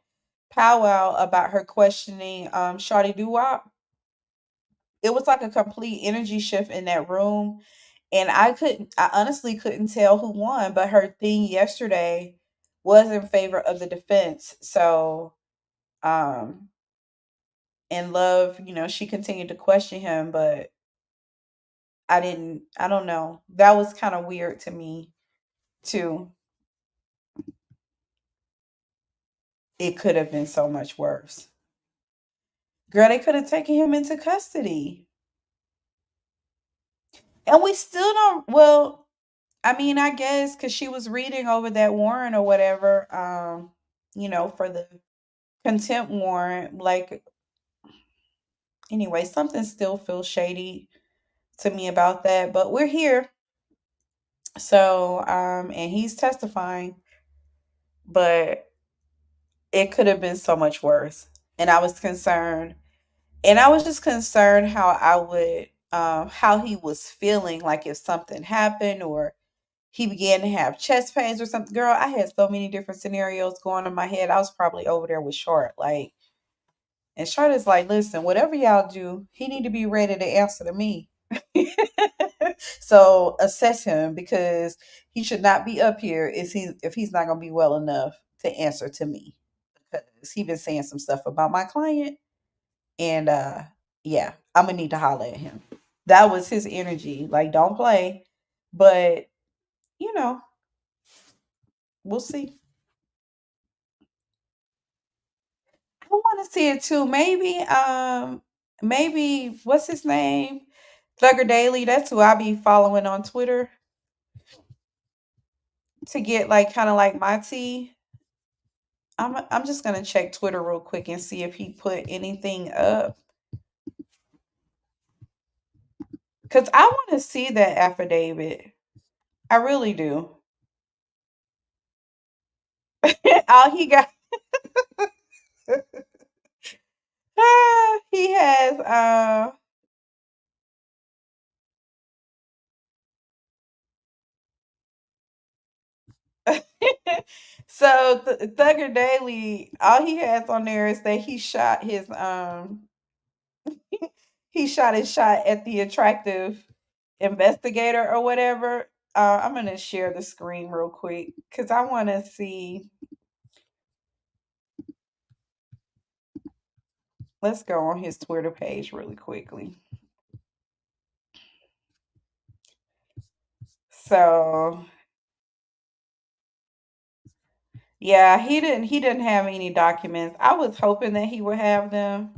powwow about her questioning Shawty Doo Wop, it was like a complete energy shift in that room. And I honestly couldn't tell who won, but her thing yesterday was in favor of the defense. So, um, in Love, she continued to question him, but I don't know. That was kind of weird to me too. It could have been so much worse. Girl, they could have taken him into custody. And we still don't, well, I mean, I guess because she was reading over that warrant or whatever, for the contempt warrant. Like, anyway, something still feels shady to me about that. But we're here. So, and he's testifying, but it could have been so much worse. And I was concerned. And I was just concerned how he was feeling, like if something happened or he began to have chest pains or something. Girl, I had so many different scenarios going in my head. I was probably over there with Schardt. Like, and Schardt is like, listen, whatever y'all do, he need to be ready to answer to me. So assess him because he should not be up here if he's not gonna be well enough to answer to me. Because he been saying some stuff about my client. And yeah, I'm gonna need to holler at him. That was his energy. Like, don't play. But, you know, we'll see. I want to see it too. Maybe what's his name? Thugger Daily. That's who I be following on Twitter to get like kind of like my tea. I'm just gonna check Twitter real quick and see if he put anything up. Cause I want to see that affidavit. I really do. All he got he has so Thugger Daily, all he has on there is that he shot his he shot his shot at the attractive investigator or whatever. I'm gonna share the screen real quick because I want to see. Let's go on his Twitter page really quickly. So yeah, he didn't have any documents. I was hoping that he would have them.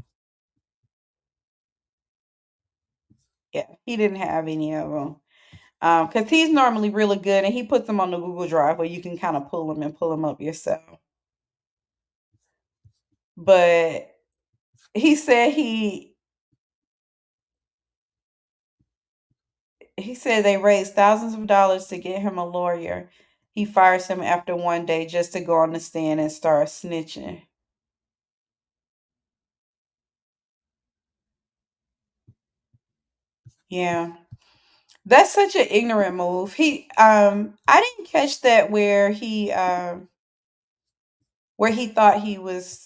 Yeah, he didn't have any of them. Because he's normally really good and he puts them on the Google Drive where you can kind of pull them and pull them up yourself. But he said he said they raised thousands of dollars to get him a lawyer. He fires him after one day just to go on the stand and start snitching. Yeah. That's such an ignorant move. I didn't catch that where he thought he was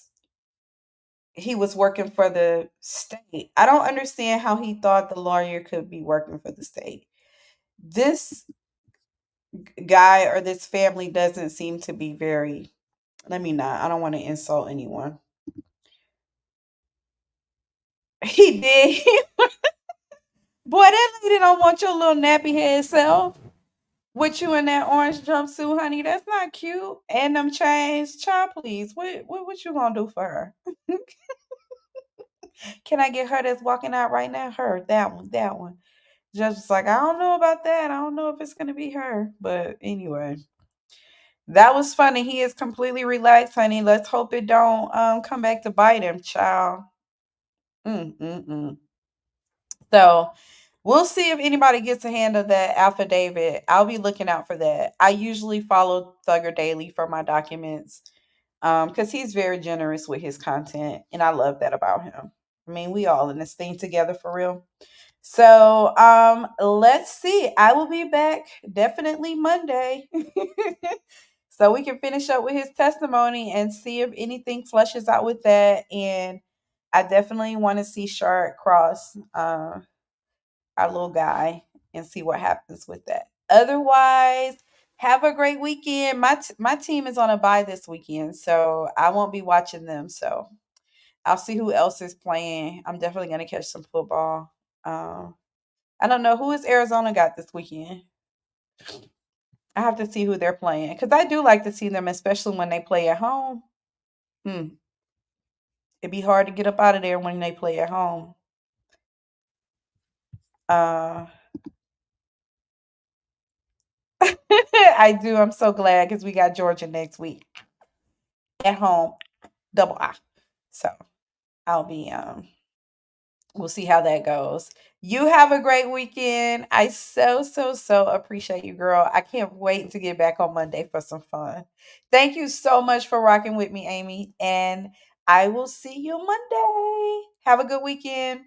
working for the state. I don't understand how he thought the lawyer could be working for the state. This guy or this family doesn't seem to be very, let me not, I don't want to insult anyone. He did. Boy, that lady don't want your little nappy head self with you in that orange jumpsuit, honey. That's not cute. And them chains. Child, please. What you gonna do for her? Can I get her that's walking out right now? Her, that one, that one. Judge was like, I don't know about that. I don't know if it's gonna be her. But anyway. That was funny. He is completely relaxed, honey. Let's hope it don't come back to bite him, child. Mm-mm-mm. So we'll see if anybody gets a hand of that affidavit. I'll be looking out for that. I usually follow Thugger Daily for my documents because he's very generous with his content, and I love that about him. I mean, we all in this thing together for real. So let's see. I will be back definitely Monday. So we can finish up with his testimony and see if anything flushes out with that. And I definitely want to see Schardt cross our little guy and see what happens with that. Otherwise, have a great weekend. My team is on a bye this weekend, so I won't be watching them. So I'll see who else is playing. I'm definitely gonna catch some football. Um, I don't know who is Arizona got this weekend. I have to see who they're playing because I do like to see them, especially when they play at home. Hmm. It'd be hard to get up out of there when they play at home. Uh, I do. I'm so glad because we got Georgia next week at home, double I. So I'll be we'll see how that goes. You have a great weekend. I so appreciate you, girl. I can't wait to get back on Monday for some fun. Thank you so much for rocking with me, Amy, and I will see you Monday. Have a good weekend.